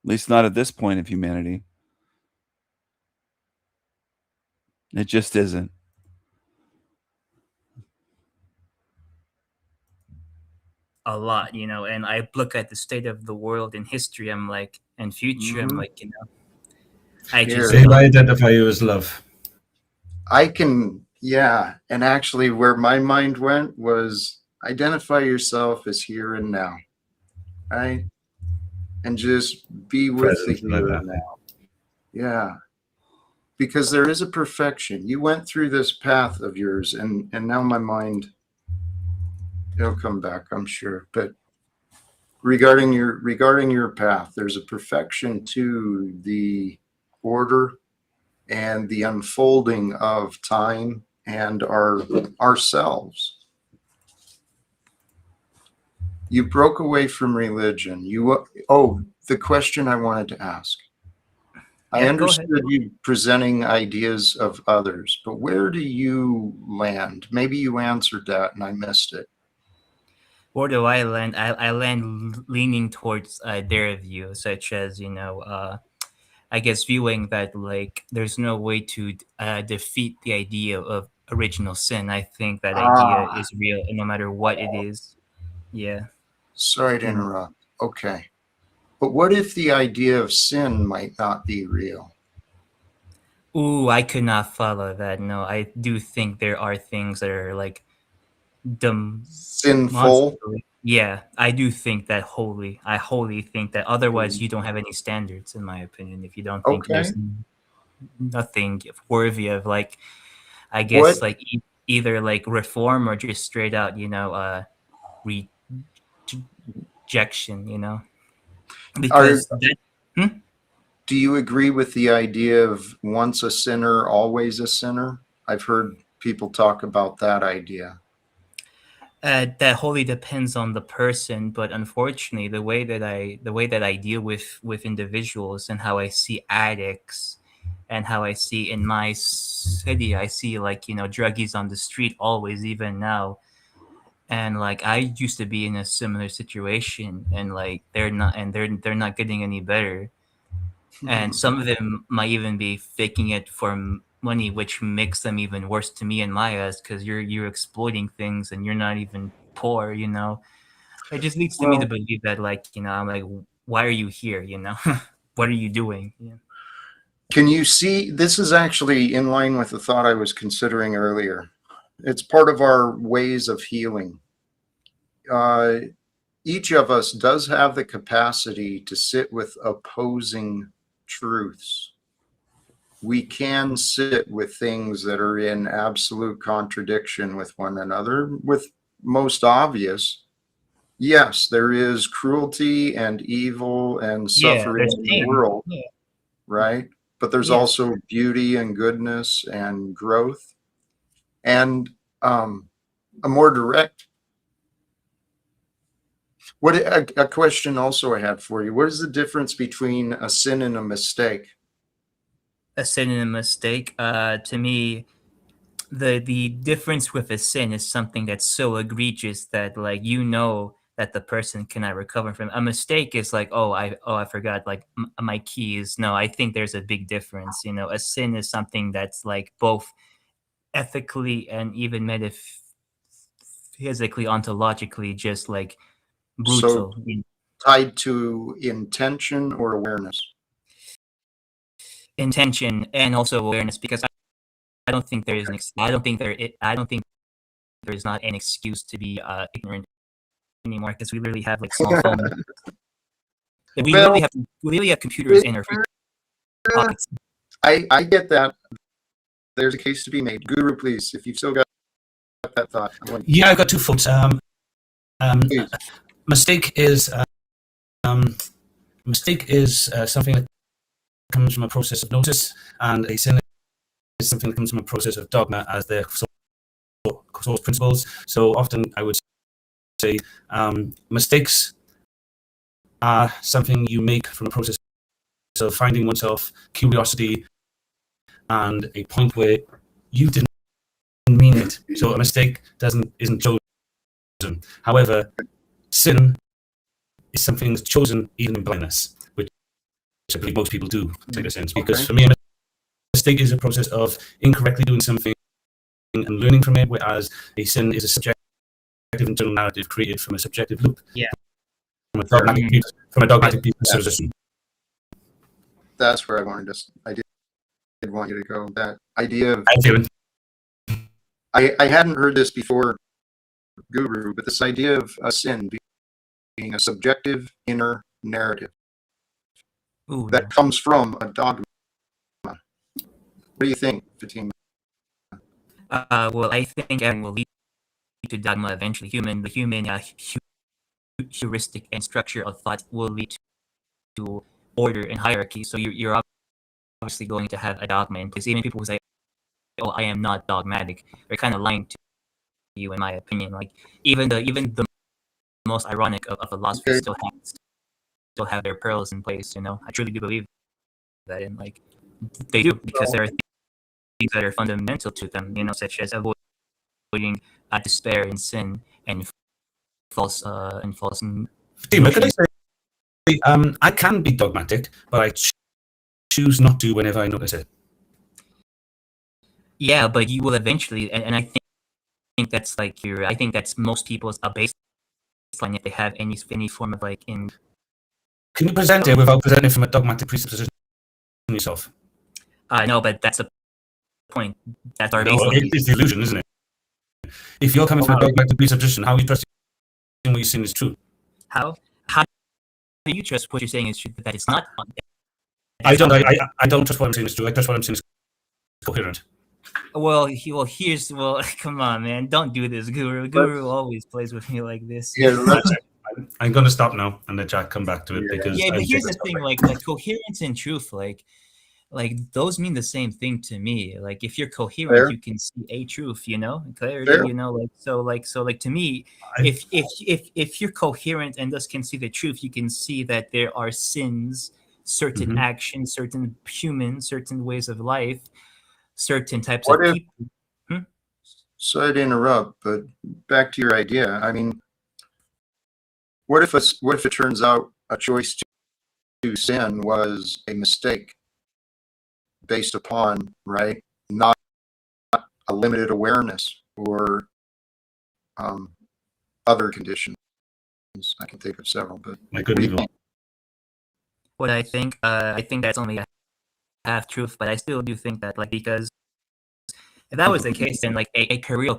At least not at this point of humanity. It just isn't. A lot, and I look at the state of the world in history, I'm like, and future, I'm like, I just They identify you as love. I can, yeah. And actually, where my mind went was identify yourself as here and now, right? And just be with Presence, the here and now. Yeah. Because there is a perfection. You went through this path of yours, and now my mind, it'll come back, I'm sure. But regarding your path, there's a perfection to the order and the unfolding of time and ourselves. You broke away from religion. The question I wanted to ask. I understood you presenting ideas of others, but where do you land? Maybe you answered that and I missed it. Where do I land? I land leaning towards their view, such as, I guess viewing that like there's no way to defeat the idea of original sin. I think that idea is real, no matter what it is. Yeah. Sorry to interrupt. Okay. But what if the idea of sin might not be real? Ooh, I could not follow that. No, I do think there are things that are like dumb, sinful. Yeah, I do think that I wholly think that. Otherwise, you don't have any standards, in my opinion. If you don't think there's nothing worthy of, like, I guess, like either like reform or just straight out, rejection, because do you agree with the idea of once a sinner, always a sinner? I've heard people talk about that idea. That wholly depends on the person, but unfortunately, the way that I deal with individuals and how I see addicts, and how I see in my city, I see like druggies on the street always, even now, and like I used to be in a similar situation, and like they're not getting any better, and some of them might even be faking it for money, which makes them even worse to me and my eyes, because you're exploiting things and you're not even poor. It just leads to me to believe that, like, I'm like, why are you here? What are you doing? Can you see, this is actually in line with the thought I was considering earlier. It's part of our ways of healing. Each of us does have the capacity to sit with opposing truths. We can sit with things that are in absolute contradiction with one another. With most obvious, yes, there is cruelty and evil and suffering in the world, right? But there's also beauty and goodness and growth. And a more direct, a question also I had for you. What is the difference between a sin and a mistake? A sin and a mistake, to me, the difference with a sin is something that's so egregious that, like, that the person cannot recover from. A mistake is like, I forgot like my keys. No, I think there's a big difference. You know, a sin is something that's like both ethically and even metaphysically, ontologically, just like brutal. So tied to intention or awareness? Intention and also awareness, because I don't think there is I don't think there is not an excuse to be ignorant anymore, because we literally have like small phones. We literally have computers in our pockets. I get that. There's a case to be made. Guru, please, if you've still got that thought. Yeah, I've got 2 thoughts. Mistake is something that comes from a process of notice, and a sin is something that comes from a process of dogma as their source principles. So often I would say mistakes are something you make from a process of finding oneself, curiosity, and a point where you didn't mean it. So a mistake isn't chosen. However, sin is something that's chosen even in blindness, which I believe most people do take a sense. Because for me, a mistake is a process of incorrectly doing something and learning from it, whereas a sin is a subjective internal narrative created from a subjective loop. Yeah. From a dogmatic presupposition. That's where I did want you to go. That idea of I hadn't heard this before, Guru, but this idea of a sin being a subjective inner narrative that comes from a dogma. What do you think, Fatima? Well, I think everything will lead to dogma eventually. The human heuristic and structure of thought will lead to order and hierarchy. So you're obviously going to have a dogma, because even people who say, "Oh, I am not dogmatic," they're kind of lying to you, in my opinion. Like even the most ironic of philosophers still have their pearls in place. You know, I truly do believe that, and like they do, because there are things that are fundamental to them. You know, such as avoiding despair and sin and false. Fatima, could I say, I can be dogmatic, but I choose not to whenever I notice it. Yeah, but you will eventually, and I think that's like I think that's most people's baseline if they have any form of like in. Can you present it without presenting from a dogmatic presupposition yourself? No, but that's the point. That's our No, baseline. it's the illusion, isn't it? If you're coming from a dogmatic presupposition, how are you trusting what you're saying is true? How do you trust what you're saying is true, that it's not? I don't trust what I'm saying is true. I trust what I'm saying is coherent. Well, come on, man. Don't do this, Guru. Guru always plays with me like this. I'm going to stop now and let Jack come back to it, because but here's the thing: like coherence and truth, like those mean the same thing to me. Like if you're coherent, you can see a truth, you know, clarity, you know, like to me, if you're coherent and thus can see the truth, you can see that there are sins, certain actions, certain humans, certain ways of life, certain types of people. Sorry to interrupt, but back to your idea. I mean, what if it turns out a choice to sin was a mistake based upon, right, not a limited awareness or other conditions? I can think of several, but what I think that's only a half truth, but I still do think that, like, because if that was the case, then like a career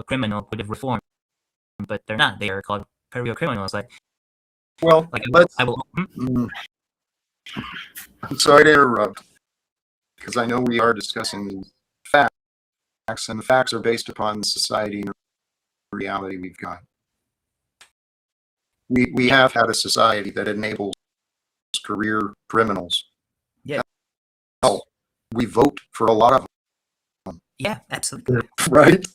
criminal would have reformed, but they're not. They are called career criminals. Like, well, I'm sorry to interrupt, because I know we are discussing these facts, and the facts are based upon the society and the reality we've got. We have had a society that enables career criminals. Yeah. Hell, we vote for a lot of them. Yeah, absolutely. Right?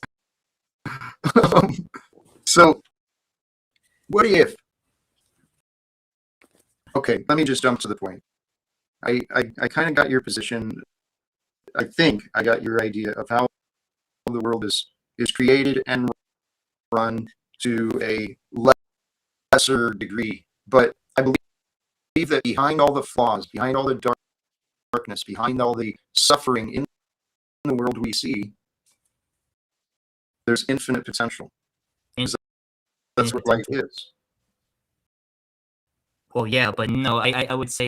So, what if? Okay, let me just jump to the point. I kind of got your position. I think I got your idea of how the world is created and run to a lesser degree. But I believe that behind all the flaws, behind all the darkness, behind all the suffering in the world we see, there's infinite potential. That's what life is. Well, yeah, but no, I would say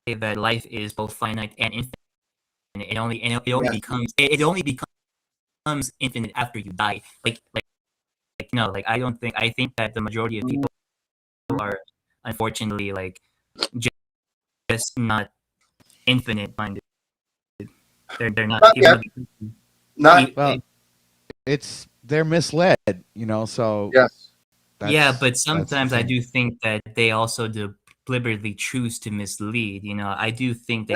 that life is both finite and infinite. It only becomes infinite after you die. Like no, like I think that the majority of people are unfortunately like just not infinite minded. They're not. Well, they're misled, so yes. Yeah, but sometimes I do think that they also deliberately choose to mislead. I do think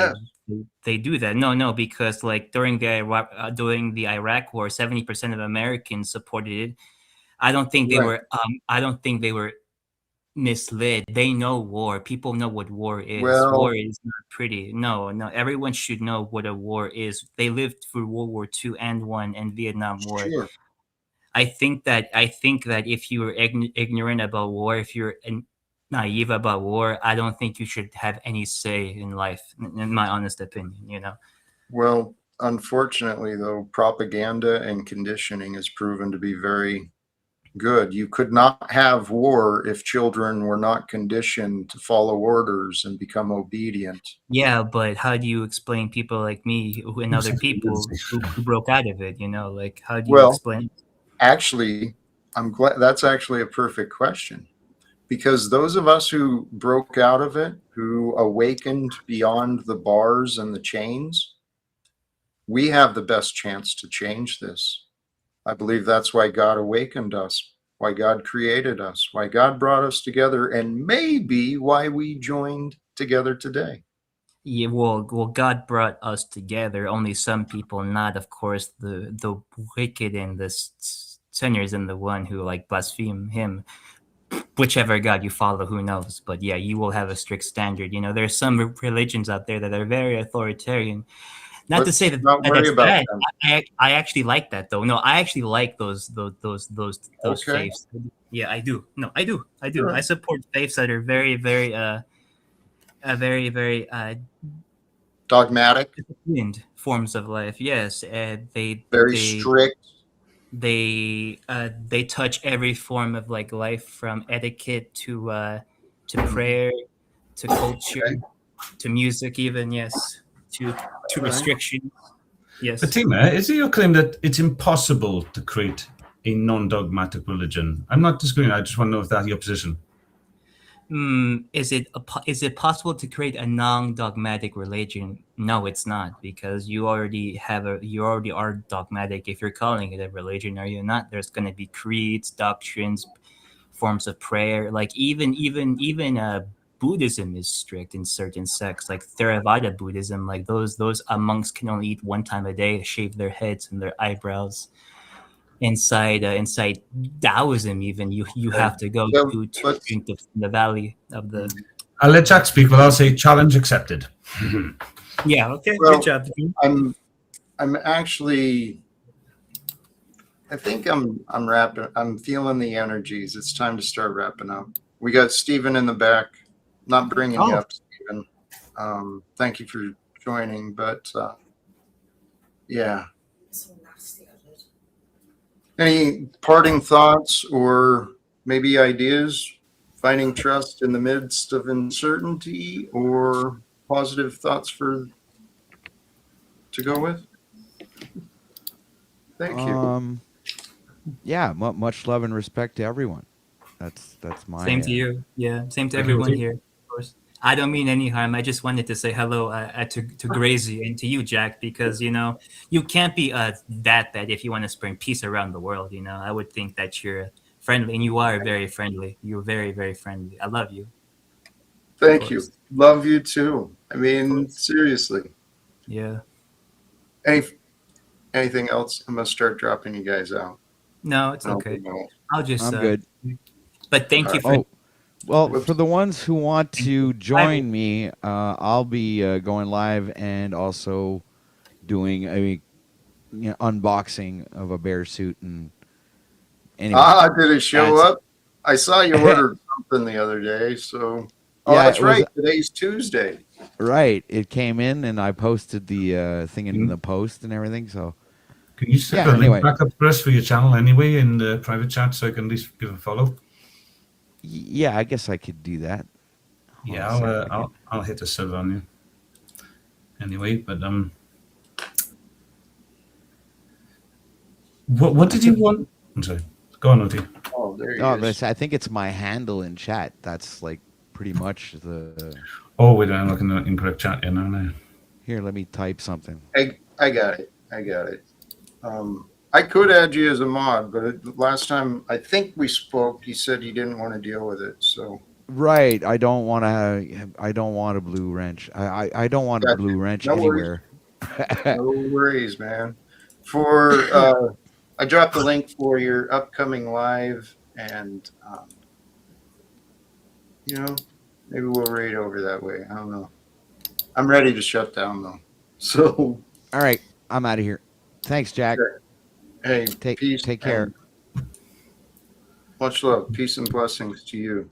they do that. No, because like during the Iraq War, 70% of Americans supported it. I don't think they were. I don't think they were misled. They know war. People know what war is. War is not pretty. No. Everyone should know what a war is. They lived through World War II and I and Vietnam War. Sure. I think that if you were ignorant about war, if you're naive about war, I don't think you should have any say in life, in my honest opinion, Well, unfortunately, though, propaganda and conditioning has proven to be very good. You could not have war if children were not conditioned to follow orders and become obedient. Yeah, but how do you explain people like me and other people who broke out of it, Like, how do you explain? Actually, I'm glad that's actually a perfect question, because those of us who broke out of it, who awakened beyond the bars and the chains, we have the best chance to change this. I believe that's why God awakened us, why God created us, why God brought us together, and maybe why we joined together today. Yeah, well, God brought us together. Only some people, not, of course, the wicked and the sinners and the one who like blaspheme him. Whichever God you follow, who knows? But yeah, you will have a strict standard. There's some religions out there that are very authoritarian. Not to say that that's bad. I actually like that though. No, I actually like those faiths. Yeah, I do. No, I do. Sure. I support faiths that are very, very very, very dogmatic, disciplined forms of life. Yes, they strict. They touch every form of like life, from etiquette to prayer, to culture, to music, even to restrictions. Yes. Fatima, is it your claim that it's impossible to create a non-dogmatic religion? I'm not disagreeing. I just want to know if that's your position. Is it possible to create a non-dogmatic religion? No, it's not, because you already are dogmatic if you're calling it a religion, are you not? There's going to be creeds, doctrines, forms of prayer. Like even Buddhism is strict in certain sects, like Theravada Buddhism. Like those monks can only eat one time a day, shave their heads and their eyebrows. Inside Taoism, even you have to go to drink the valley of the. I'll let Jack speak, but I'll say challenge accepted. Yeah. Okay. Well, good job. I'm actually. I think I'm wrapping. I'm feeling the energies. It's time to start wrapping up. We got Stephen in the back. Not bringing you up, Stephen. Thank you for joining, but yeah. Any parting thoughts or maybe ideas? Finding trust in the midst of uncertainty, or positive thoughts to go with? Thank you. Yeah, much love and respect to everyone. That's my same to you. Yeah, same to everyone here. Of course, I don't mean any harm. I just wanted to say hello to Gracie and to you, Jack, because you can't be that bad if you want to spread peace around the world. I would think that you're friendly, and you are very friendly. You're very, very friendly. I love you. Thank you. Love you too. I mean, seriously. Yeah. Anything else? I'm gonna start dropping you guys out. No, it's okay. I'll just. I'm good. But thank you for. Well, for the ones who want to join me, I'll be going live and also doing a unboxing of a bear suit Anyway, did it show that's- up? I saw you ordered something the other day. So, Yeah, that's it was- right. Today's Tuesday. right. It came in, and I posted the thing in the post and everything. So Can you set Yeah, a anyway. link back up for us for your channel anyway in the private chat so I can at least give a follow? yeah, I guess I could do that. Hold Yeah, on a second. I'll hit a sub on you. Anyway, but what did you want? I'm sorry. Go on, Oti. Oh, there No, but I think it's my handle in chat. That's like pretty much the. Oh, wait, I'm looking at the incorrect chat here now. Here, let me type something. I got it. I could add you as a mod, but last time I think we spoke, you said you didn't want to deal with it. So Right. I don't want to. I don't want a blue wrench. I don't want a Gotcha. blue wrench No worries. anywhere. no worries, man. I dropped the link for your upcoming live, and maybe we'll raid over that way. I don't know. I'm ready to shut down though. So All right, I'm out of here. Thanks, Jack. hey, Take care. and much love, peace and blessings to you.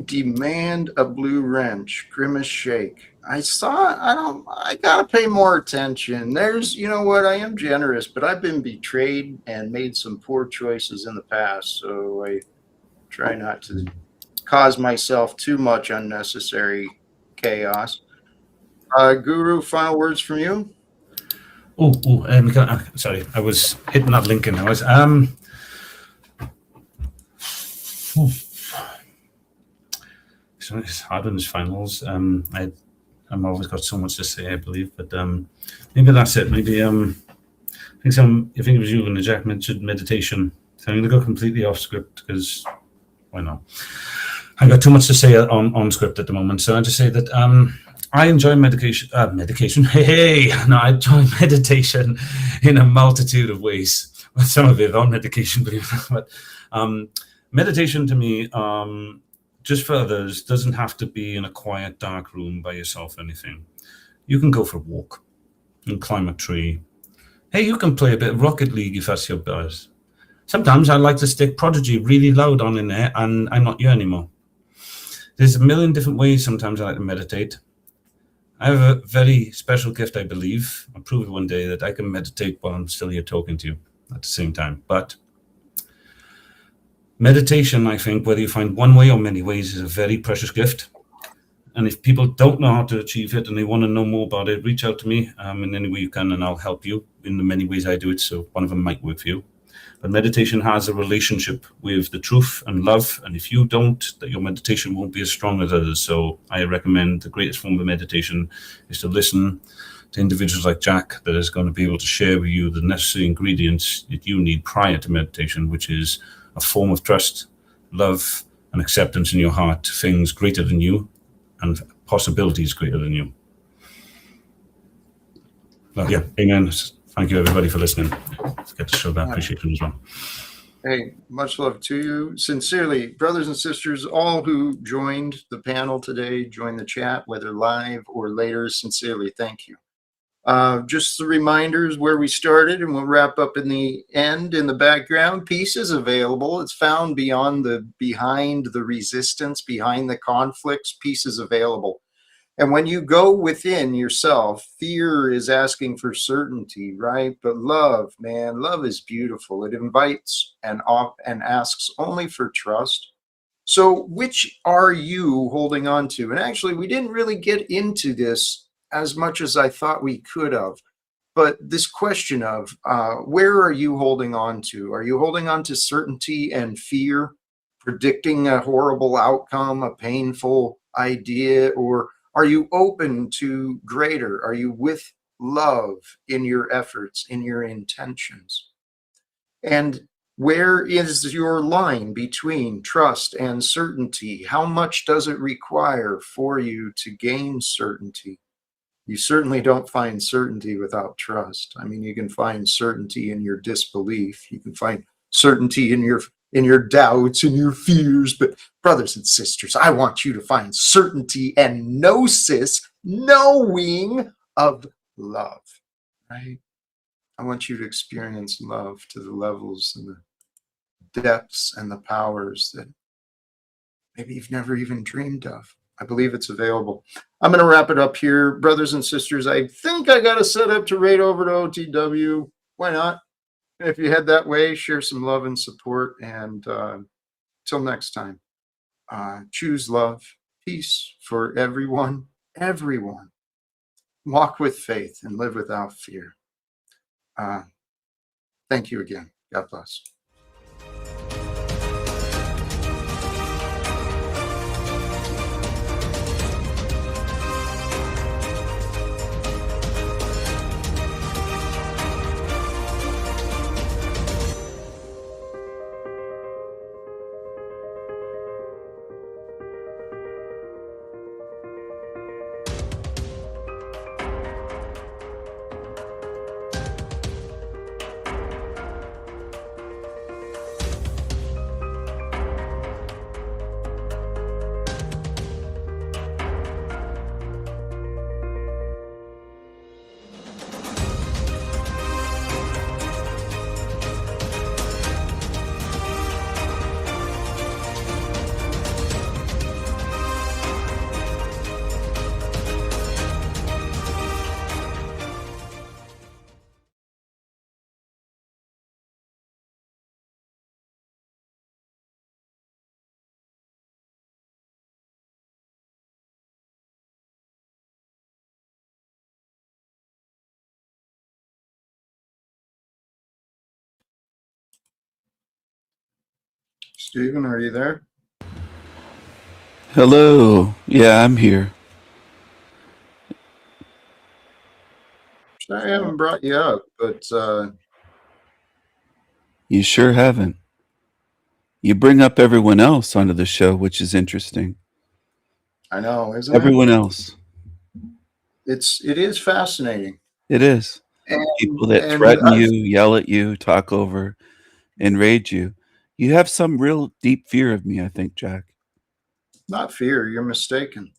Demand a blue wrench. Grimace shake. I gotta pay more attention. There's, you know what, I am generous, but I've been betrayed and made some poor choices in the past, so I try not to cause myself too much unnecessary chaos. Guru, final words from you? Sorry, I was hitting that link and I was so it's hard on his finals. I've always got so much to say, I believe, but maybe that's it. Maybe I think it was you and Jack mentioned meditation. So I'm going to go completely off script because why not? I've got too much to say on script at the moment, so I just say that I enjoy medication. No, I enjoy meditation in a multitude of ways. Some of it on medication, believe it or not. But meditation to me, just for others, doesn't have to be in a quiet, dark room by yourself or anything. You can go for a walk and climb a tree. Hey, you can play a bit of Rocket League if that's your buzz. Sometimes I like to stick Prodigy really loud on in there and I'm not you anymore. There's a million different ways sometimes I like to meditate. I have a very special gift, I believe. I'll prove it one day that I can meditate while I'm still here talking to you at the same time. But meditation, I think, whether you find one way or many ways, is a very precious gift. And if people don't know how to achieve it and they want to know more about it, reach out to me in any way you can and I'll help you in the many ways I do it. So one of them might work for you. But meditation has a relationship with the truth and love. And if you don't, that your meditation won't be as strong as others. So I recommend the greatest form of meditation is to listen to individuals like Jack that is going to be able to share with you the necessary ingredients that you need prior to meditation, which is a form of trust, love, and acceptance in your heart to things greater than you and possibilities greater than you. Well, yeah, amen. Thank you, everybody, for listening. Get to show that appreciation as well. Hey, much love to you. Sincerely, brothers and sisters, all who joined the panel today, joined the chat, whether live or later, sincerely, thank you. Just the reminders where we started, and we'll wrap up in the end. In the background, peace is available. It's found behind the resistance, behind the conflicts. Peace is available. And when you go within yourself, fear is asking for certainty, right? But love, man, love is beautiful. It invites and asks only for trust. So which are you holding on to? And actually, we didn't really get into this as much as I thought we could have. But this question of where are you holding on to? Are you holding on to certainty and fear, predicting a horrible outcome, a painful idea, or are you open to greater? Are you with love in your efforts, in your intentions? And where is your line between trust and certainty? How much does it require for you to gain certainty? You certainly don't find certainty without trust. I mean, you can find certainty in your disbelief. You can find certainty in your doubts and your fears. But brothers and sisters, I want you to find certainty and gnosis, knowing of love, right? I want you to experience love to the levels and the depths and the powers that maybe you've never even dreamed of. I believe it's available. I'm going to wrap it up here. Brothers and sisters, I think I got to set up to raid over to OTW. Why not? If you head that way, share some love and support. And till next time, choose love, peace for everyone, everyone. Walk with faith and live without fear. Thank you again. God bless. Stephen, are you there? Hello. Yeah, I'm here. I haven't brought you up, but You sure haven't. You bring up everyone else onto the show, which is interesting. I know, isn't it? Everyone else. It is fascinating. It is. And, People that and threaten I've- you, yell at you, talk over, enrage you. You have some real deep fear of me, I think, Jack. Not fear, you're mistaken.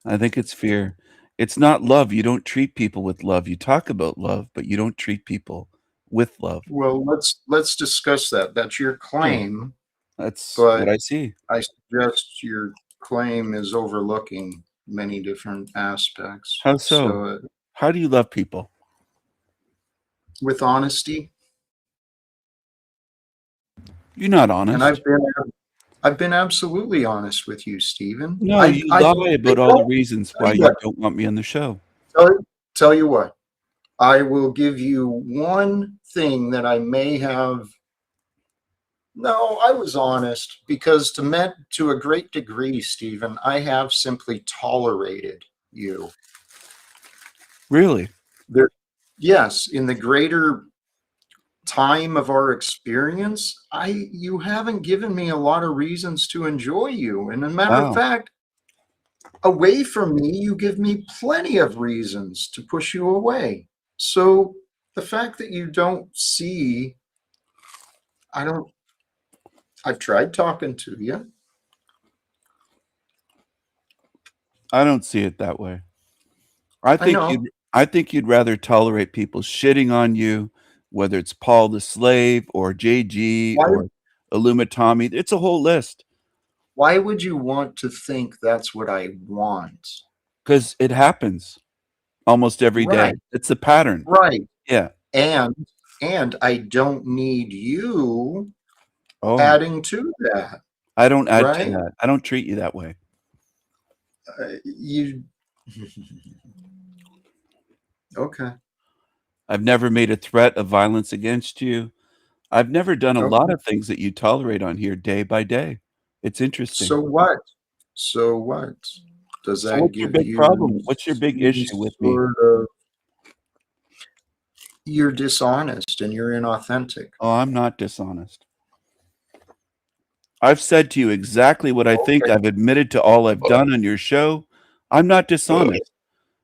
I think it's fear. It's not love. You don't treat people with love. You talk about love, but you don't treat people with love. Well, let's discuss that. That's your claim. That's but what I see. I suggest your claim is overlooking many different aspects. How so? How do you love people? With honesty. You're not honest. And I've been absolutely honest with you, Stephen. No, you lie about all the reasons why you don't want me on the show. Tell you what, I will give you one thing that I may have. No, I was honest because to a great degree, Stephen, I have simply tolerated you. Really? Yes, in the greater time of our experience, you haven't given me a lot of reasons to enjoy you. And as a matter of fact, away from me, you give me plenty of reasons to push you away. So the fact that you don't see, I've tried talking to you. I don't see it that way. I think you'd rather tolerate people shitting on you, whether it's Paul the Slave or JG or Illumitami. It's a whole list. Why would you want to think that's what I want? Because it happens almost every day. Right. It's a pattern. Right. Yeah. And I don't need you adding to that. I don't add right? to that. I don't treat you that way. Okay. I've never made a threat of violence against you. I've never done a lot of things that you tolerate on here day by day. It's interesting. So what? Does that what's your give big you problem? What's your big issue with me? You're dishonest and you're inauthentic. Oh, I'm not dishonest. I've said to you exactly what I think. I've admitted to all I've done on your show. I'm not dishonest.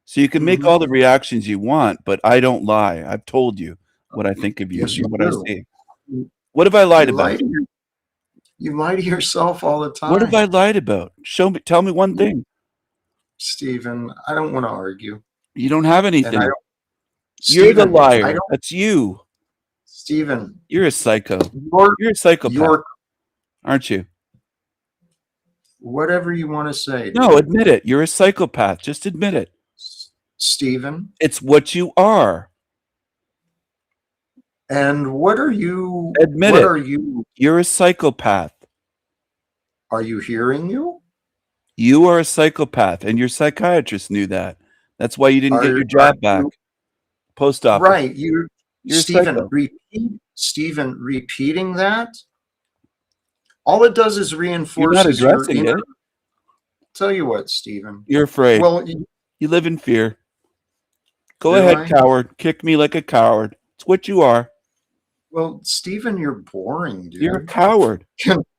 So you can make all the reactions you want, but I don't lie. I've told you what I think of you Yes, you and what I do. see. What have I lied You about? You lie to yourself all the time. What have I lied about? Show me. Tell me one thing. Stephen, I don't want to argue. You don't have And anything. I don't- You're the Stephen, I liar. don't- That's you. Stephen, You're a psycho. You're a psychopath, you're aren't you? whatever you want to say. No, dude. admit it. You're a psychopath. Just admit it. Stephen. It's what you are. And what are you? Admit what it. are you? You're a psychopath. Are you hearing you? You are a psychopath, and your psychiatrist knew that. That's why you didn't get Are- your jab are back. you- Post office. Right. You're a Stephen, psycho. Stephen, repeating that, all it does is You're not reinforces your addressing inner. it. Tell you what, Stephen. You're afraid. Well, You live in fear. Go Do ahead, I? coward. Kick me like a coward. It's what you are. well, Stephen, you're boring, dude. You're a coward.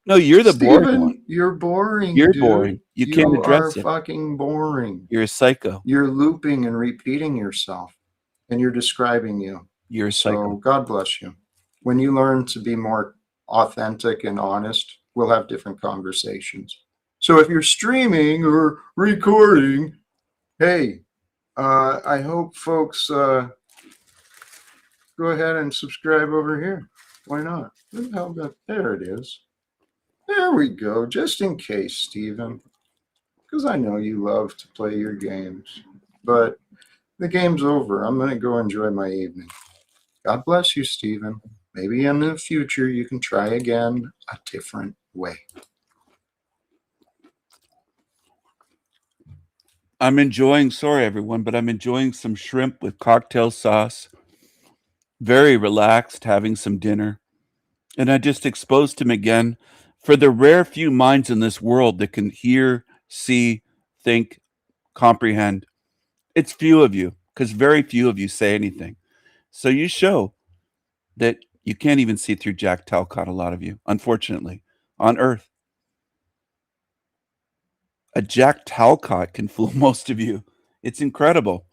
No, you're the boring Stephen, one. you're boring. You're dude. boring. You can't are address it. fucking boring. You're a psycho. You're looping and repeating yourself, and you're describing you. You're a So psycho. God bless you. When you learn to be more authentic and honest, we'll have different conversations. So if you're streaming or recording, hey, I hope folks go ahead and subscribe over here. Why not? Where the hell got, there it is. There we go. Just in case, Stephen, because I know you love to play your games. But the game's over. I'm going to go enjoy my evening. God bless you, Stephen. Maybe in the future you can try again a different way. I'm enjoying, sorry everyone, but I'm enjoying some shrimp with cocktail sauce. Very relaxed, having some dinner. And I just exposed him again for the rare few minds in this world that can hear, see, think, comprehend. It's few of you, because very few of you say anything. So you show that you can't even see through Jack Talcott, a lot of you, unfortunately, on Earth. A Jack Talcott can fool most of you. It's incredible.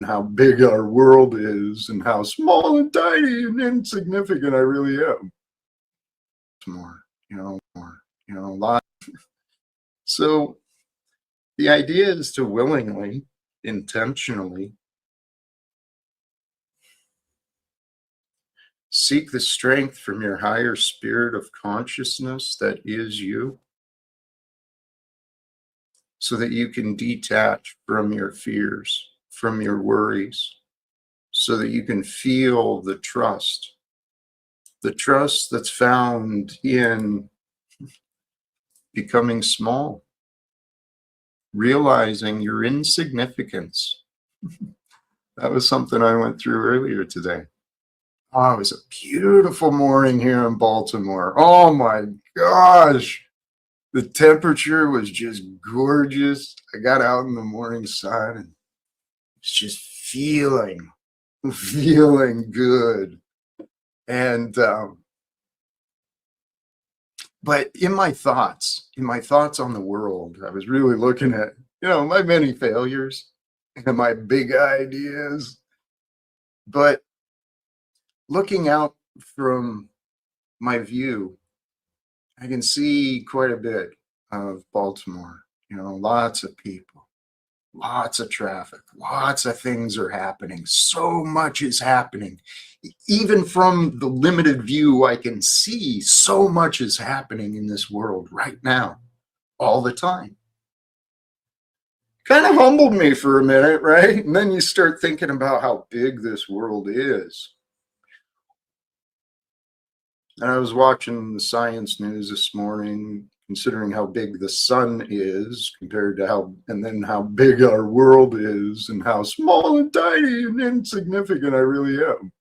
how big our world is and how small and tiny and insignificant I really am. More, a lot. So the idea is to willingly, intentionally seek the strength from your higher spirit of consciousness that is you, so that you can detach from your fears, from your worries, so that you can feel the trust that's found in becoming small, realizing your insignificance. That was something I went through earlier today. Oh, it was a beautiful morning here in Baltimore. Oh my gosh. The temperature was just gorgeous. I got out in the morning sun and was just feeling good. And but in my thoughts on the world, I was really looking at, my many failures and my big ideas. But looking out from my view, I can see quite a bit of Baltimore. Lots of people, lots of traffic, lots of things are happening. So much is happening. Even from the limited view I can see, so much is happening in this world right now, all the time. Kind of humbled me for a minute, right? And then you start thinking about how big this world is. And I was watching the science news this morning, considering how big the sun is compared to how big our world is and how small and tiny and insignificant I really am.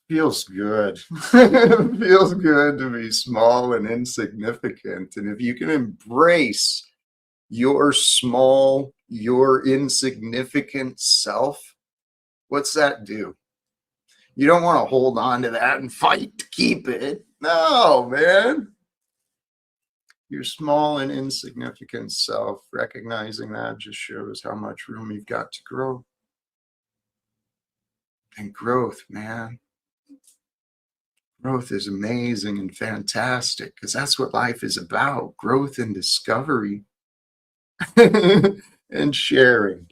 Feels good. Feels good to be small and insignificant. And if you can embrace your small, your insignificant self, what's that do? You don't want to hold on to that and fight to keep it. No, man. Your small and insignificant self, recognizing that just shows how much room you've got to grow. And growth, man. Growth is amazing and fantastic because that's what life is about. Growth and discovery and sharing.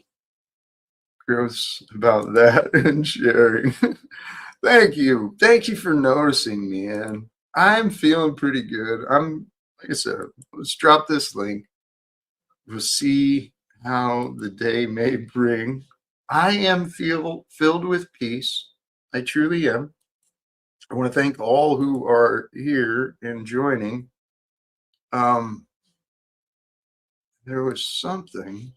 Growth's about that and sharing. Thank you. Thank you for noticing me, and I'm feeling pretty good. Like I said, let's drop this link. We'll see how the day may bring. I am filled with peace. I truly am. I want to thank all who are here and joining. There was something.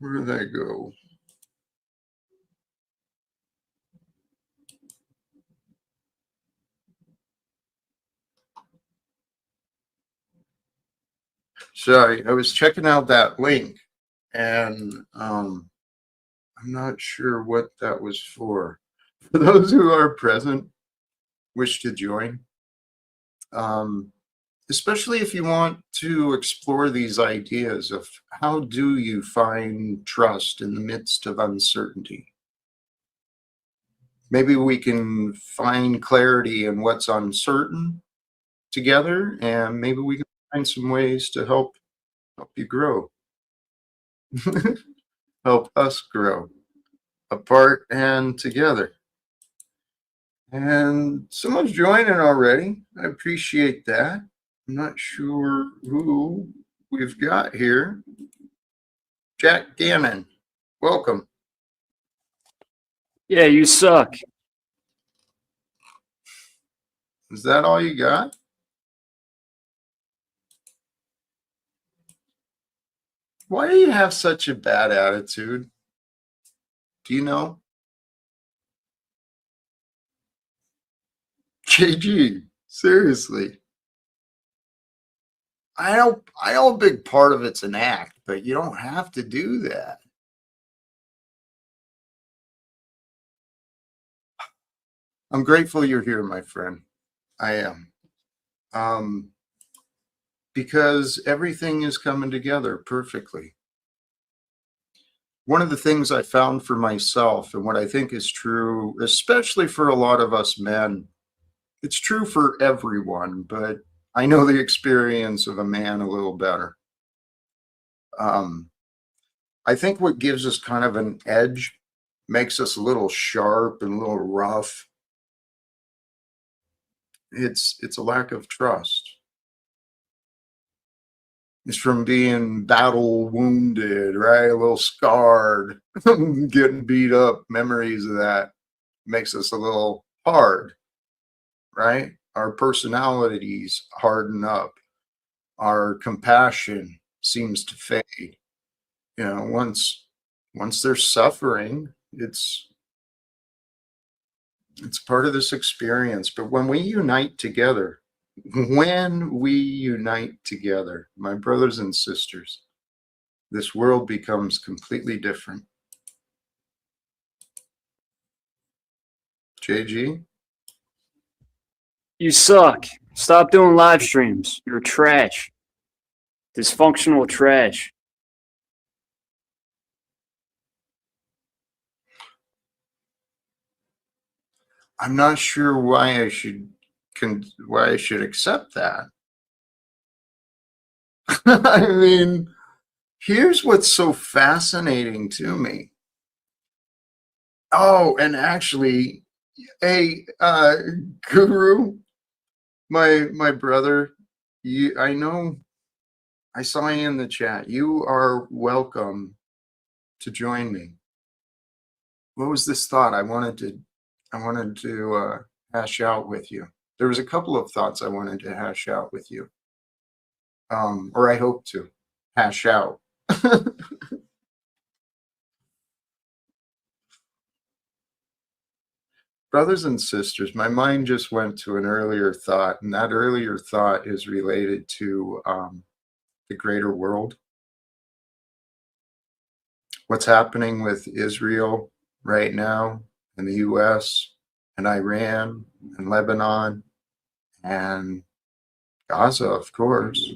Where did that go? Sorry, I was checking out that link, and I'm not sure what that was for. For those who are present, wish to join, especially if you want to explore these ideas of how do you find trust in the midst of uncertainty. Maybe we can find clarity in what's uncertain together, and maybe we can find some ways to help you grow. Help us grow apart and together. And someone's joining already. I appreciate that. I'm not sure who we've got here. Jack Gannon, welcome. Yeah, you suck. Is that all you got? Why do you have such a bad attitude? Do you know? JG, seriously. I know a big part of it's an act, but you don't have to do that. I'm grateful you're here, my friend. I am. because everything is coming together perfectly. One of the things I found for myself, and what I think is true, especially for a lot of us men, it's true for everyone, but I know the experience of a man a little better. I think what gives us kind of an edge, makes us a little sharp and a little rough, it's a lack of trust. It's from being battle wounded, right? A little scarred, getting beat up. Memories of that makes us a little hard, right? Our personalities harden up. Our compassion seems to fade. You know, once they're suffering, it's part of this experience. But when we unite together, my brothers and sisters, this world becomes completely different. JG? You suck. Stop doing live streams. You're trash. Dysfunctional trash. I'm not sure why I should accept that. I mean, here's what's so fascinating to me. Oh, and actually, hey, Guru, my brother, I know I saw you in the chat. You are welcome to join me. What was this thought I wanted to hash out with you? There was a couple of thoughts I wanted to hash out with you. Or I hope to hash out. Brothers and sisters, my mind just went to an earlier thought, and that earlier thought is related to the greater world. What's happening with Israel right now, in the US, and Iran, and Lebanon, and Gaza, of course.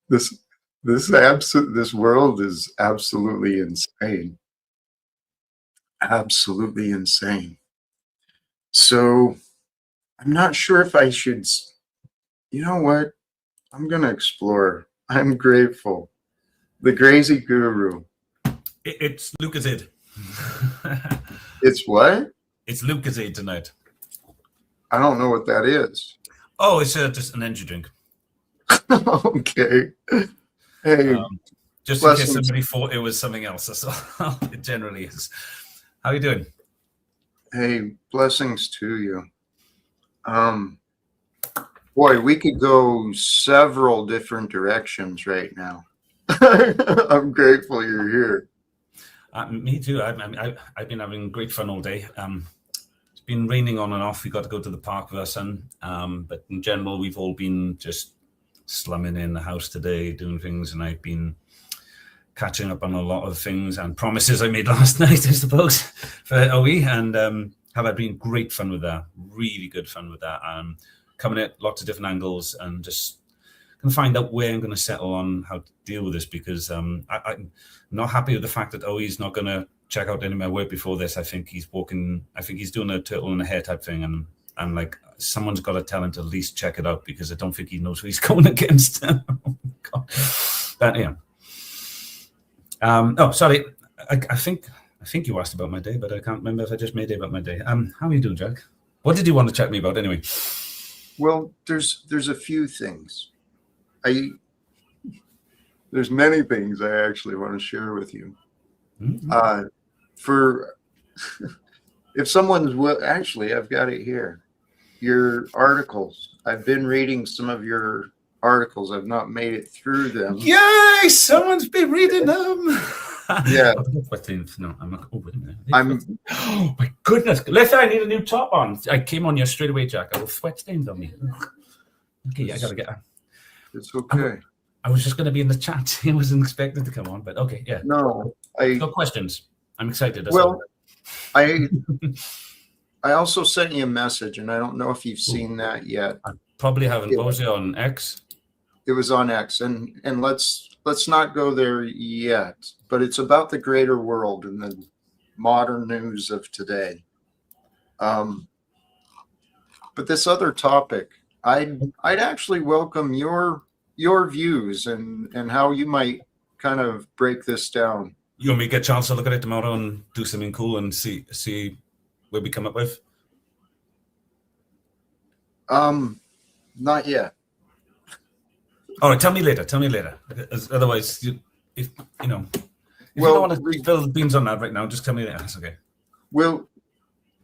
This world is absolutely insane. Absolutely insane. So I'm not sure if I should, you know what? I'm going to explore. I'm grateful. The Crazy Guru. It's Lucozade. It's what? It's Lucozade tonight. I don't know what that is. Oh, it's just an energy drink. Okay. Hey, just in case somebody thought it was something else. That's all. It generally is. How are you doing? Hey, blessings to you. Boy, we could go several different directions right now. I'm grateful you're here. Me too. I've been having great fun all day. It's been raining on and off. We got to go to the park with our son. But in general, we've all been just slumming in the house today, doing things, and I've been catching up on a lot of things and promises I made last night, I suppose, for OE, and have had been great fun with that. Really good fun with that. Coming at lots of different angles and just going to find out where I'm going to settle on how to deal with this, because I'm not happy with the fact that OE is not going to check out any of my work before this. I think he's doing a turtle in a hair type thing, and I'm like, someone's got to tell him to at least check it out, because I don't think he knows who he's going against. Oh, God. But yeah. Oh, sorry. I think you asked about my day, but I can't remember if I just made it about my day. How are you doing, Jack? What did you want to chat to me about anyway? Well, there's a few things. There's many things I actually want to share with you. Mm-hmm. If someone's actually, I've got it here. Your articles. I've been reading some of your articles. I've not made it through them. Yay! Someone's been reading them. Yeah. No, I'm not. Oh, wait a minute. Oh my goodness! Listen, I need a new top on. I came on you straight away, Jack. I was sweat stains on me. Okay, I gotta get. It's okay. I was just gonna be in the chat. I wasn't expected to come on, but okay, yeah. No, no questions. I'm excited. Well, I also sent you a message, and I don't know if you've seen that yet. I probably haven't. What was it on X? It was on X, and let's not go there yet. But it's about the greater world and the modern news of today. But this other topic, I'd actually welcome your views and how you might kind of break this down. You want me to get a chance to look at it tomorrow and do something cool and see what we come up with? Not yet. All right, tell me later. Otherwise, if you don't want to spill the beans on that right now, just tell me later. That's okay. Well,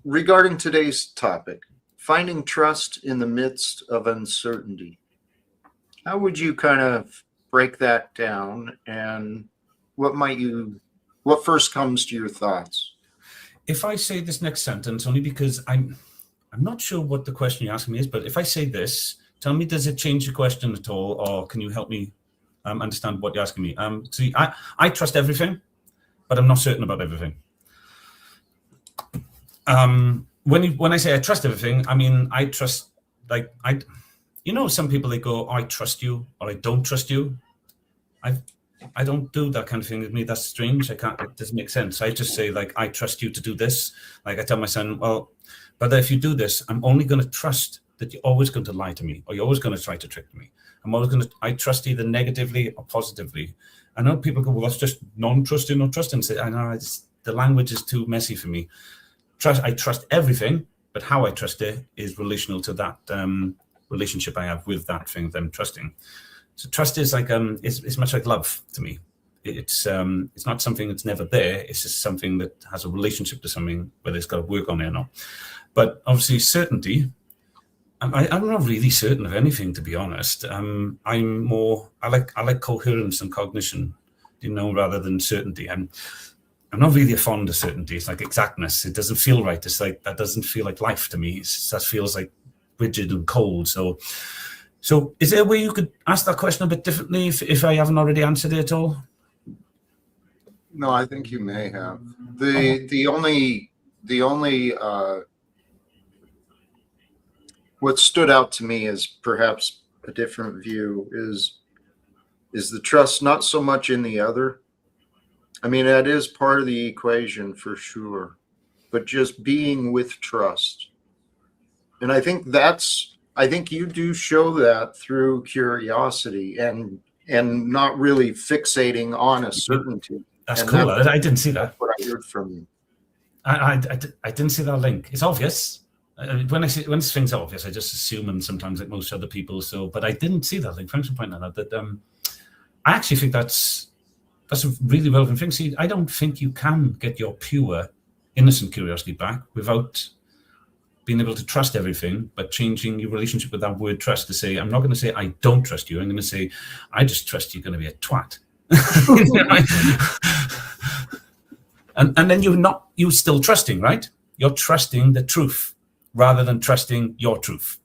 regarding today's topic, finding trust in the midst of uncertainty, how would you kind of break that down, and what first comes to your thoughts? If I say this next sentence, only because I'm not sure what the question you're asking me is, but if I say this, tell me, does it change the question at all, or can you help me understand what you're asking me? See, I trust everything, but I'm not certain about everything. When I say I trust everything, I mean I trust, like, some people, they go, oh, I trust you, or I don't trust you. I don't do that kind of thing with me. That's strange. It doesn't make sense. I just say, like, I trust you to do this. Like, I tell my son, well, but if you do this, I'm only going to trust that you're always going to lie to me, or you're always going to try to trick me. I trust either negatively or positively. I know people go, well, that's just non-trusting or trusting. I know the language is too messy for me. I trust everything, but how I trust it is relational to that relationship I have with that thing that I'm trusting. So trust is like it's much like love to me. It's not something that's never there. It's just something that has a relationship to something, whether it's got to work on it or not. But obviously, certainty. I'm not really certain of anything, to be honest. I like coherence and cognition, rather than certainty. I'm not really fond of certainty. It's like exactness. It doesn't feel right. It's like, that doesn't feel like life to me. That feels like rigid and cold. So is there a way you could ask that question a bit differently if I haven't already answered it at all? No, I think you may have. The only what stood out to me as perhaps a different view is the trust not so much in the other. I mean, that is part of the equation for sure, but just being with trust. And I think you do show that through curiosity and not really fixating on a certainty. That's cool. I didn't see that. That's what I heard from you. I didn't see that link. It's obvious. When things are obvious, I just assume them sometimes, like most other people. But I didn't see that link. Thanks for pointing that out. That I actually think that's a really relevant thing. See, I don't think you can get your pure, innocent curiosity back without being able to trust everything, but changing your relationship with that word trust to say, I'm not going to say I don't trust you. I'm going to say, I just trust you're going to be a twat. and then you're still trusting, right? You're trusting the truth rather than trusting your truth.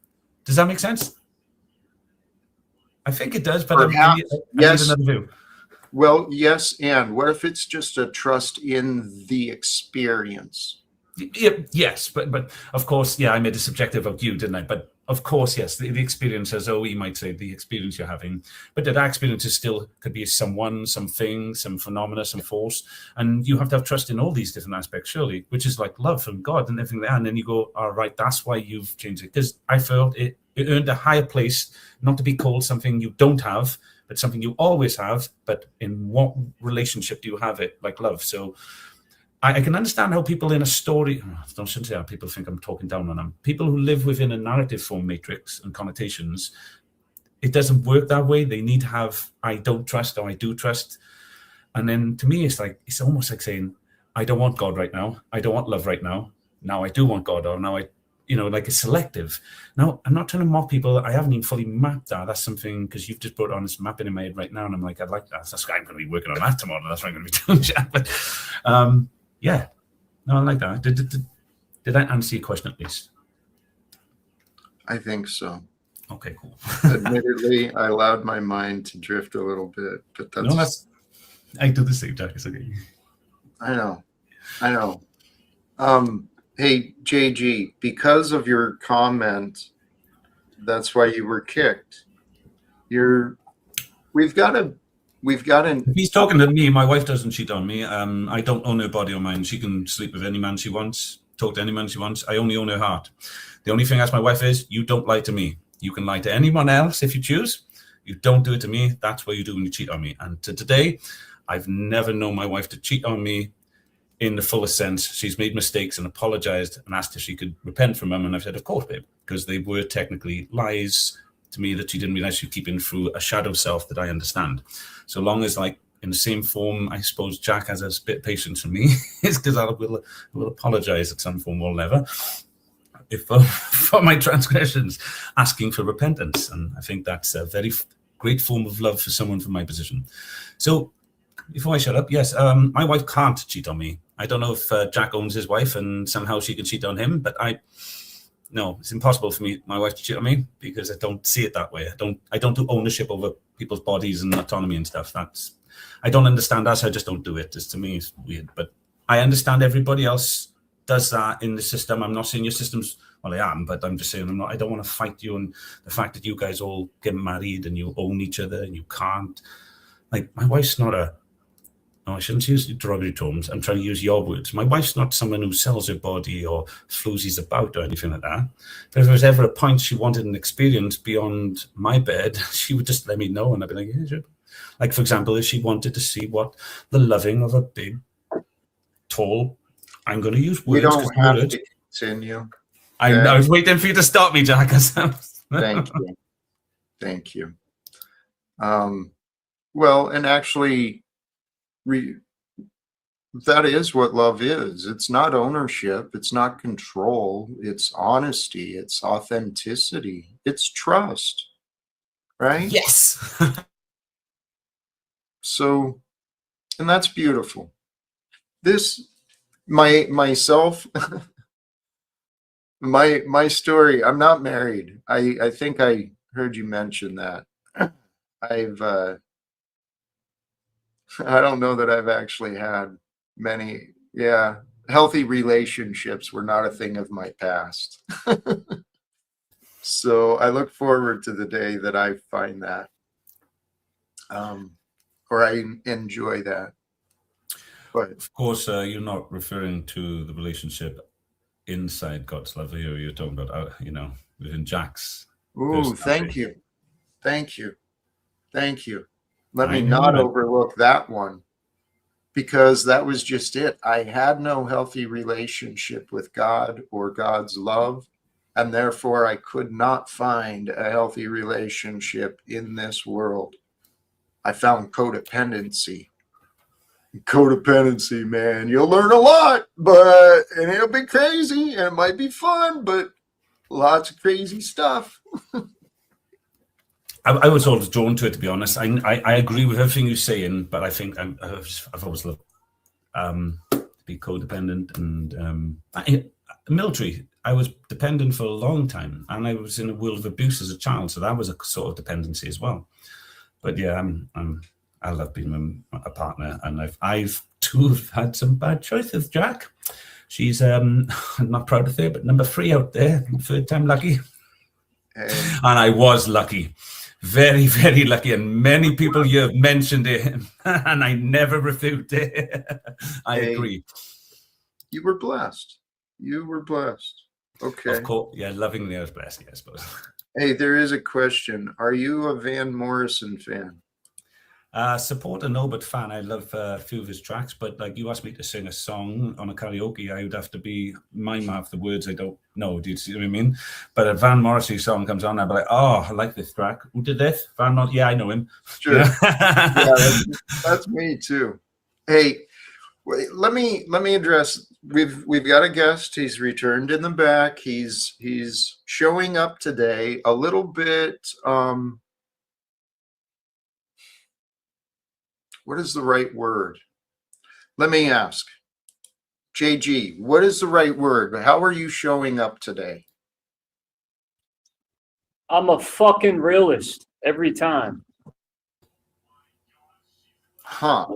Does that make sense? I think it does, but I need another view. Well, yes, and what if it's just a trust in the experience? Yes, but of course, I made it subjective of you, didn't I? But of course, yes, the experience, as you might say, the experience you're having, but that experience is still could be someone, something, some phenomena, some force, and you have to have trust in all these different aspects, surely, which is like love and God and everything like that. And then you go, all right, that's why you've changed it, because I felt it earned a higher place, not to be called something you don't have, but something you always have. But in what relationship do you have it, like love? So I can understand how people in a story, I shouldn't say how people think I'm talking down on them, people who live within a narrative form matrix and connotations, it doesn't work that way. They need to have, I don't trust or I do trust. And then to me, it's almost like saying, I don't want God right now. I don't want love right now. Now I do want God, or now like it's selective. Now, I'm not trying to mock people. I haven't even fully mapped that. That's something, because you've just brought on this mapping in my head right now. And I'm like, I'd like that. That's why I'm going to be working on that tomorrow. That's what I'm going to be doing, Jack. But yeah, no, I like that. Did I answer your question at least? I think so. Okay, cool. Admittedly, I allowed my mind to drift a little bit, but I do the same, Jack. It's okay. I know. Hey, JG, because of your comment, that's why you were kicked. We've got to. If he's talking to me, my wife doesn't cheat on me. I don't own her body or mind. She can sleep with any man she wants, talk to any man she wants. I only own her heart. The only thing I ask my wife is, you don't lie to me. You can lie to anyone else if you choose. You don't do it to me. That's what you do when you cheat on me. And to today, I've never known my wife to cheat on me in the fullest sense. She's made mistakes and apologized and asked if she could repent from them. And I've said, of course, babe, because they were technically lies to me that she didn't realize she's keeping through a shadow self that I understand. So long as, like, in the same form, I suppose Jack has a bit of patience for me, it's because I will apologize at some form or never if for my transgressions, asking for repentance. And I think that's a very great form of love for someone from my position. So before I shut up, yes, my wife can't cheat on me. I don't know if Jack owns his wife and somehow she can cheat on him, but no, it's impossible for my wife to cheat on me because I don't see it that way. I don't do ownership over people's bodies and autonomy and stuff. I don't understand that, so I just don't do it. To me, it's weird. But I understand everybody else does that in the system. I'm not saying your system's, well, I am, but I'm just saying I don't want to fight you on the fact that you guys all get married and you own each other and you can't. Like, my wife's not no, I shouldn't use derogatory terms. I'm trying to use your words. My wife's not someone who sells her body or floozies about or anything like that. But if there was ever a point she wanted an experience beyond my bed, she would just let me know, and I'd be like, yeah, sure. Like, for example, if she wanted to see what the loving of a big, tall, I'm going to use words. We don't have to continue. I was waiting for you to stop me, Jack. Thank you. Thank you. Well, and actually, that is what love is. It's not ownership. It's not control. It's honesty. It's authenticity. It's trust. Right? Yes. So, and that's beautiful. Myself, my story, I'm not married. I think I heard you mention that. I don't know that I've actually had many, healthy relationships were not a thing of my past. So I look forward to the day that I find that, or I enjoy that. But of course, you're not referring to the relationship inside God's love here. You're talking about, within Jack's. Ooh, thank you. Thank you. Thank you. Let me not overlook that one, because that was just it. I had no healthy relationship with God or God's love, and therefore I could not find a healthy relationship in this world. I found codependency. Codependency, man, you'll learn a lot, and it'll be crazy, and it might be fun, but lots of crazy stuff. I was always drawn to it, to be honest. I agree with everything you're saying, but I think I've always loved to be codependent and military. I was dependent for a long time, and I was in a world of abuse as a child, so that was a sort of dependency as well. But yeah, I love being a partner, and I've too had some bad choices. Jack, she's I'm not proud to say, but number 3 out there, third time lucky, and I was lucky. Very, very lucky, and many people you have mentioned it, and I never refute it. I agree. You were blessed. You were blessed. Okay. Of course, yeah, lovingly I was blessed, I suppose. Hey, there is a question. Are you a Van Morrison fan? Supporter, no, but fan. I love a few of his tracks, but like you asked me to sing a song on a karaoke, I would have to mime half the words I don't know. Do you see what I mean? But a Van Morrison song comes on, I'd be like, oh, I like this track. Who did this? Van Morrison? Yeah, I know him. Sure. Yeah, that's me too. Hey, wait, let me address. We've got a guest. He's returned in the back. He's showing up today a little bit. What is the right word? Let me ask. JG, what is the right word? How are you showing up today? I'm a fucking realist every time. Huh.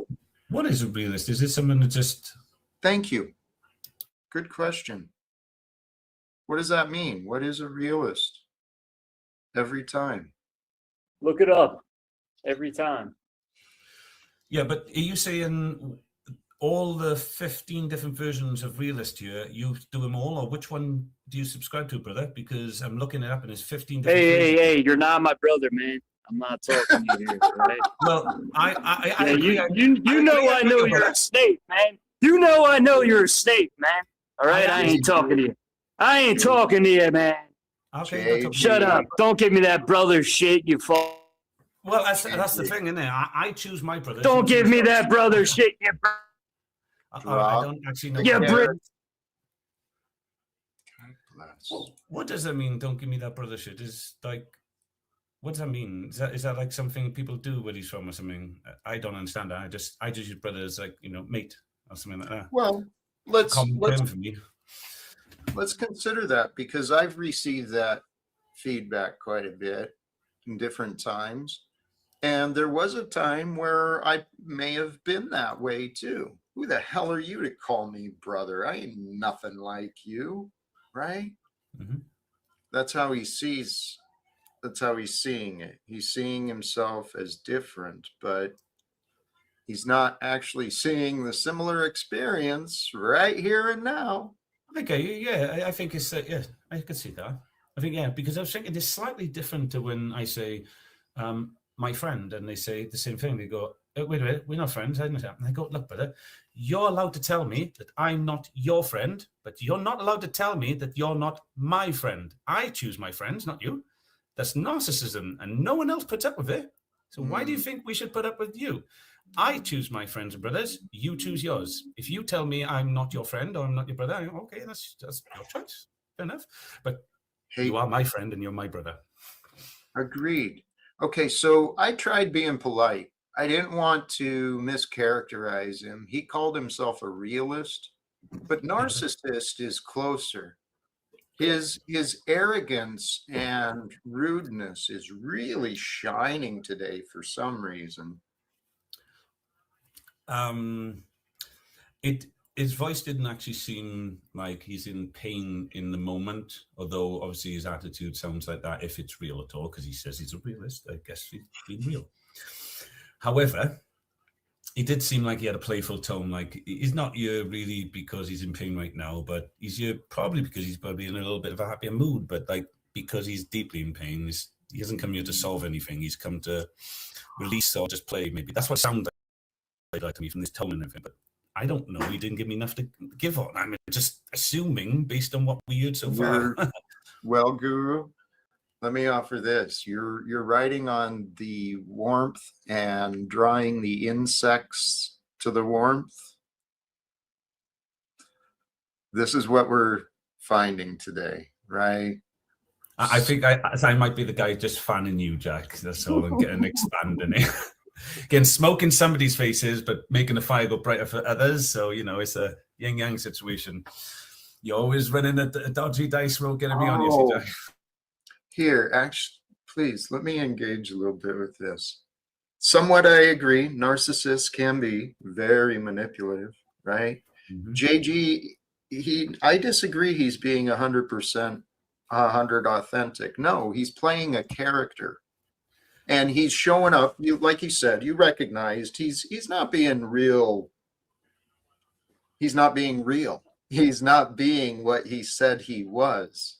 What is a realist? Is this someone that just... Thank you. Good question. What does that mean? What is a realist? Every time. Look it up. Every time. Yeah, but are you saying all the 15 different versions of realist here, you do them all, or which one do you subscribe to, brother? Because I'm looking it up and there's 15 different versions. Hey, you're not my brother, man. I'm not talking to you here, right? Well, I Yeah, agree. you know I know you're a snake, man. You know I know you're a snake, man. All right, I ain't talking to you. I ain't talking to you, man. Okay, Shut up. Don't give me that brother shit, you fuck. Well, that's the thing, isn't it? I choose my brother. Don't give me that brother shit, you I don't actually know. Yeah, Brit. What does that mean? Don't give me that brother shit. Is like, what does that mean? Is that like something people do where he's from or something? I don't understand that. I just use brother as like, you know, mate or something like that. Well, let's Common term for me. let's consider that, because I've received that feedback quite a bit in different times. And there was a time where I may have been that way too. Who the hell are you to call me brother? I ain't nothing like you, right? Mm-hmm. That's how he sees, that's how he's seeing it. He's seeing himself as different, but he's not actually seeing the similar experience right here and now. Okay, yeah, I think it's yeah, I can see that. I think yeah, because I was thinking it's slightly different to when I say my friend, and they say the same thing. They go, wait a minute, we're not friends. And I go, look, brother, you're allowed to tell me that I'm not your friend, but you're not allowed to tell me that you're not my friend. I choose my friends, not you. That's narcissism, and no one else puts up with it. So why do you think we should put up with you? I choose my friends and brothers. You choose yours. If you tell me I'm not your friend or I'm not your brother, I go, okay, that's your choice. Fair enough. But you are my friend and you're my brother. Agreed. Okay, so I tried being polite. I didn't want to mischaracterize him. He called himself a realist, but narcissist is closer. His arrogance and rudeness is really shining today for some reason. His voice didn't actually seem like he's in pain in the moment, although obviously his attitude sounds like that if it's real at all, because he says he's a realist. I guess he's being real. However, he did seem like he had a playful tone. Like he's not here really because he's in pain right now, but he's here probably because he's probably in a little bit of a happier mood. But like because he's deeply in pain, he hasn't come here to solve anything. He's come to release or just play. Maybe that's what it sounds like to me from this tone and everything. But I don't know. He didn't give me enough to give on. I'm just assuming based on what we heard so far. Well, Guru, let me offer this. You're writing on the warmth and drawing the insects to the warmth. This is what we're finding today, right? I think I might be the guy just fanning you, Jack. That's all. And getting expanding it. Getting smoke in somebody's faces, but making the fire go brighter for others. So, you know, it's a yin-yang situation. You're always running a dodgy dice roll, getting me on you, Jack. Here, actually, please, let me engage a little bit with this. Somewhat I agree. Narcissists can be very manipulative, right? Mm-hmm. JG, I disagree he's being 100% 100 authentic. No, he's playing a character. And he's showing up, like you said, you recognized he's not being real. He's not being real. He's not being what he said he was.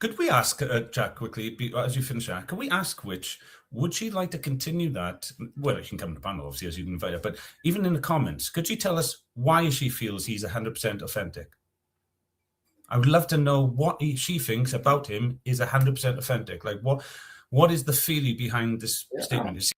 Could we ask, Jack, quickly, as you finish that, can we ask which, would she like to continue that? Well, you can come to the panel, obviously, as you can invite her, but even in the comments, could she tell us why she feels he's 100% authentic? I would love to know what she thinks about him is 100% authentic. Like, what is the feeling behind this statement?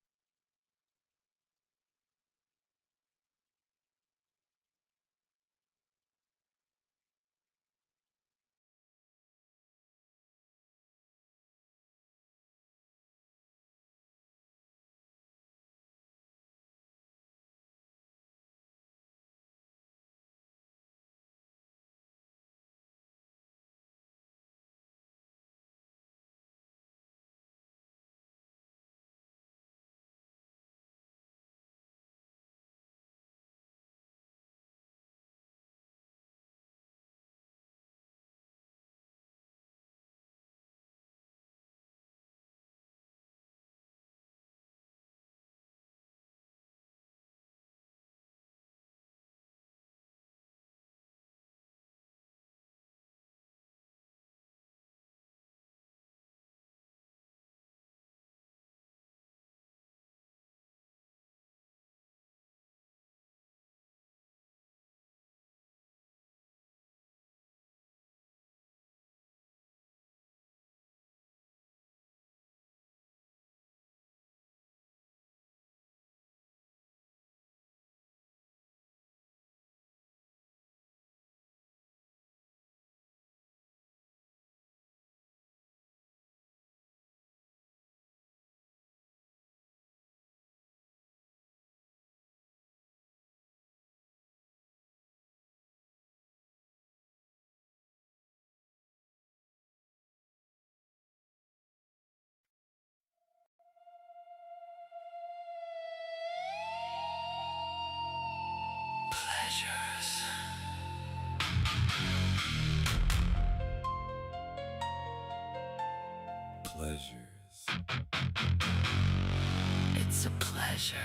a pleasure.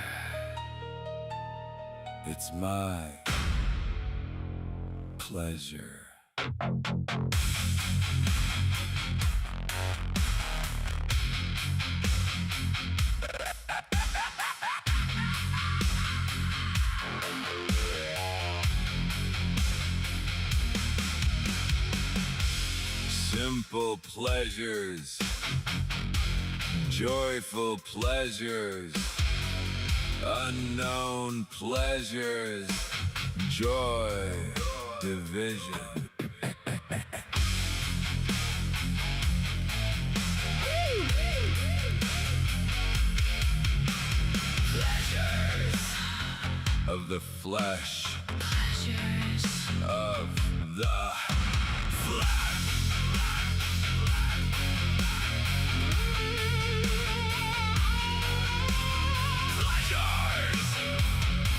It's my pleasure. Simple pleasures, joyful pleasures, unknown pleasures, joy, division. Pleasures of the flesh, Pleasures of the flesh.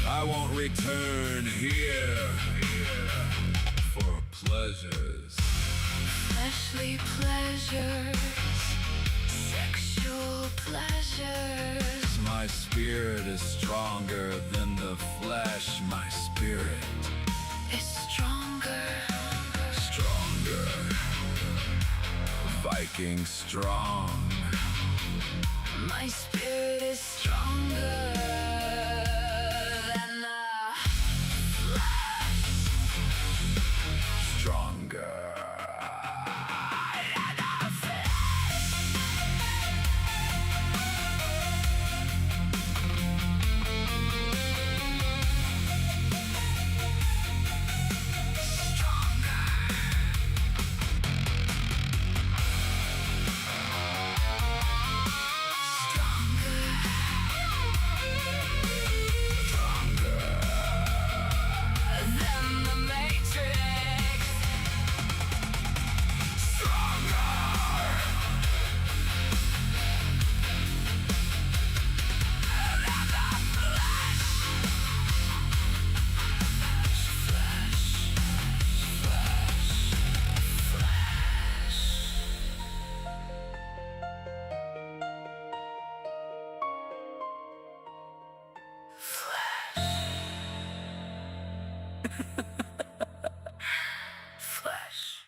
I won't return here for pleasures. fleshly pleasures, sexual pleasures. My spirit is stronger than the flesh. My spirit It's stronger. stronger. Viking strong. My spirit is stronger than the Stronger. than the Matrix. Flesh.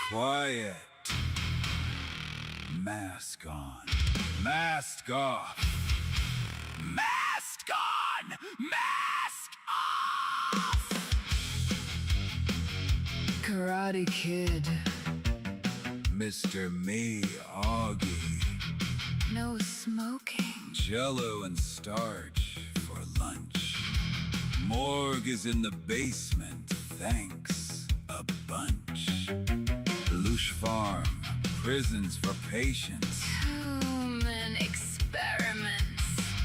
Quiet. Mask on. Mask off. Mask on. Mask off. Karate Kid. Mr. Miyagi. No smoking. Jello and starch for lunch. Morgue is in the basement. Thanks a bunch. Lelouch Farm. Prisons for patients. Human experiments.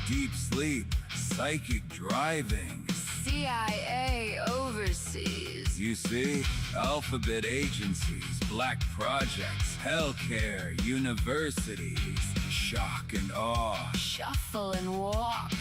Deep sleep. Psychic driving. CIA overseas. You see? Alphabet agencies. Black projects. Healthcare. Universities. Shock and awe. Shuffle and walk.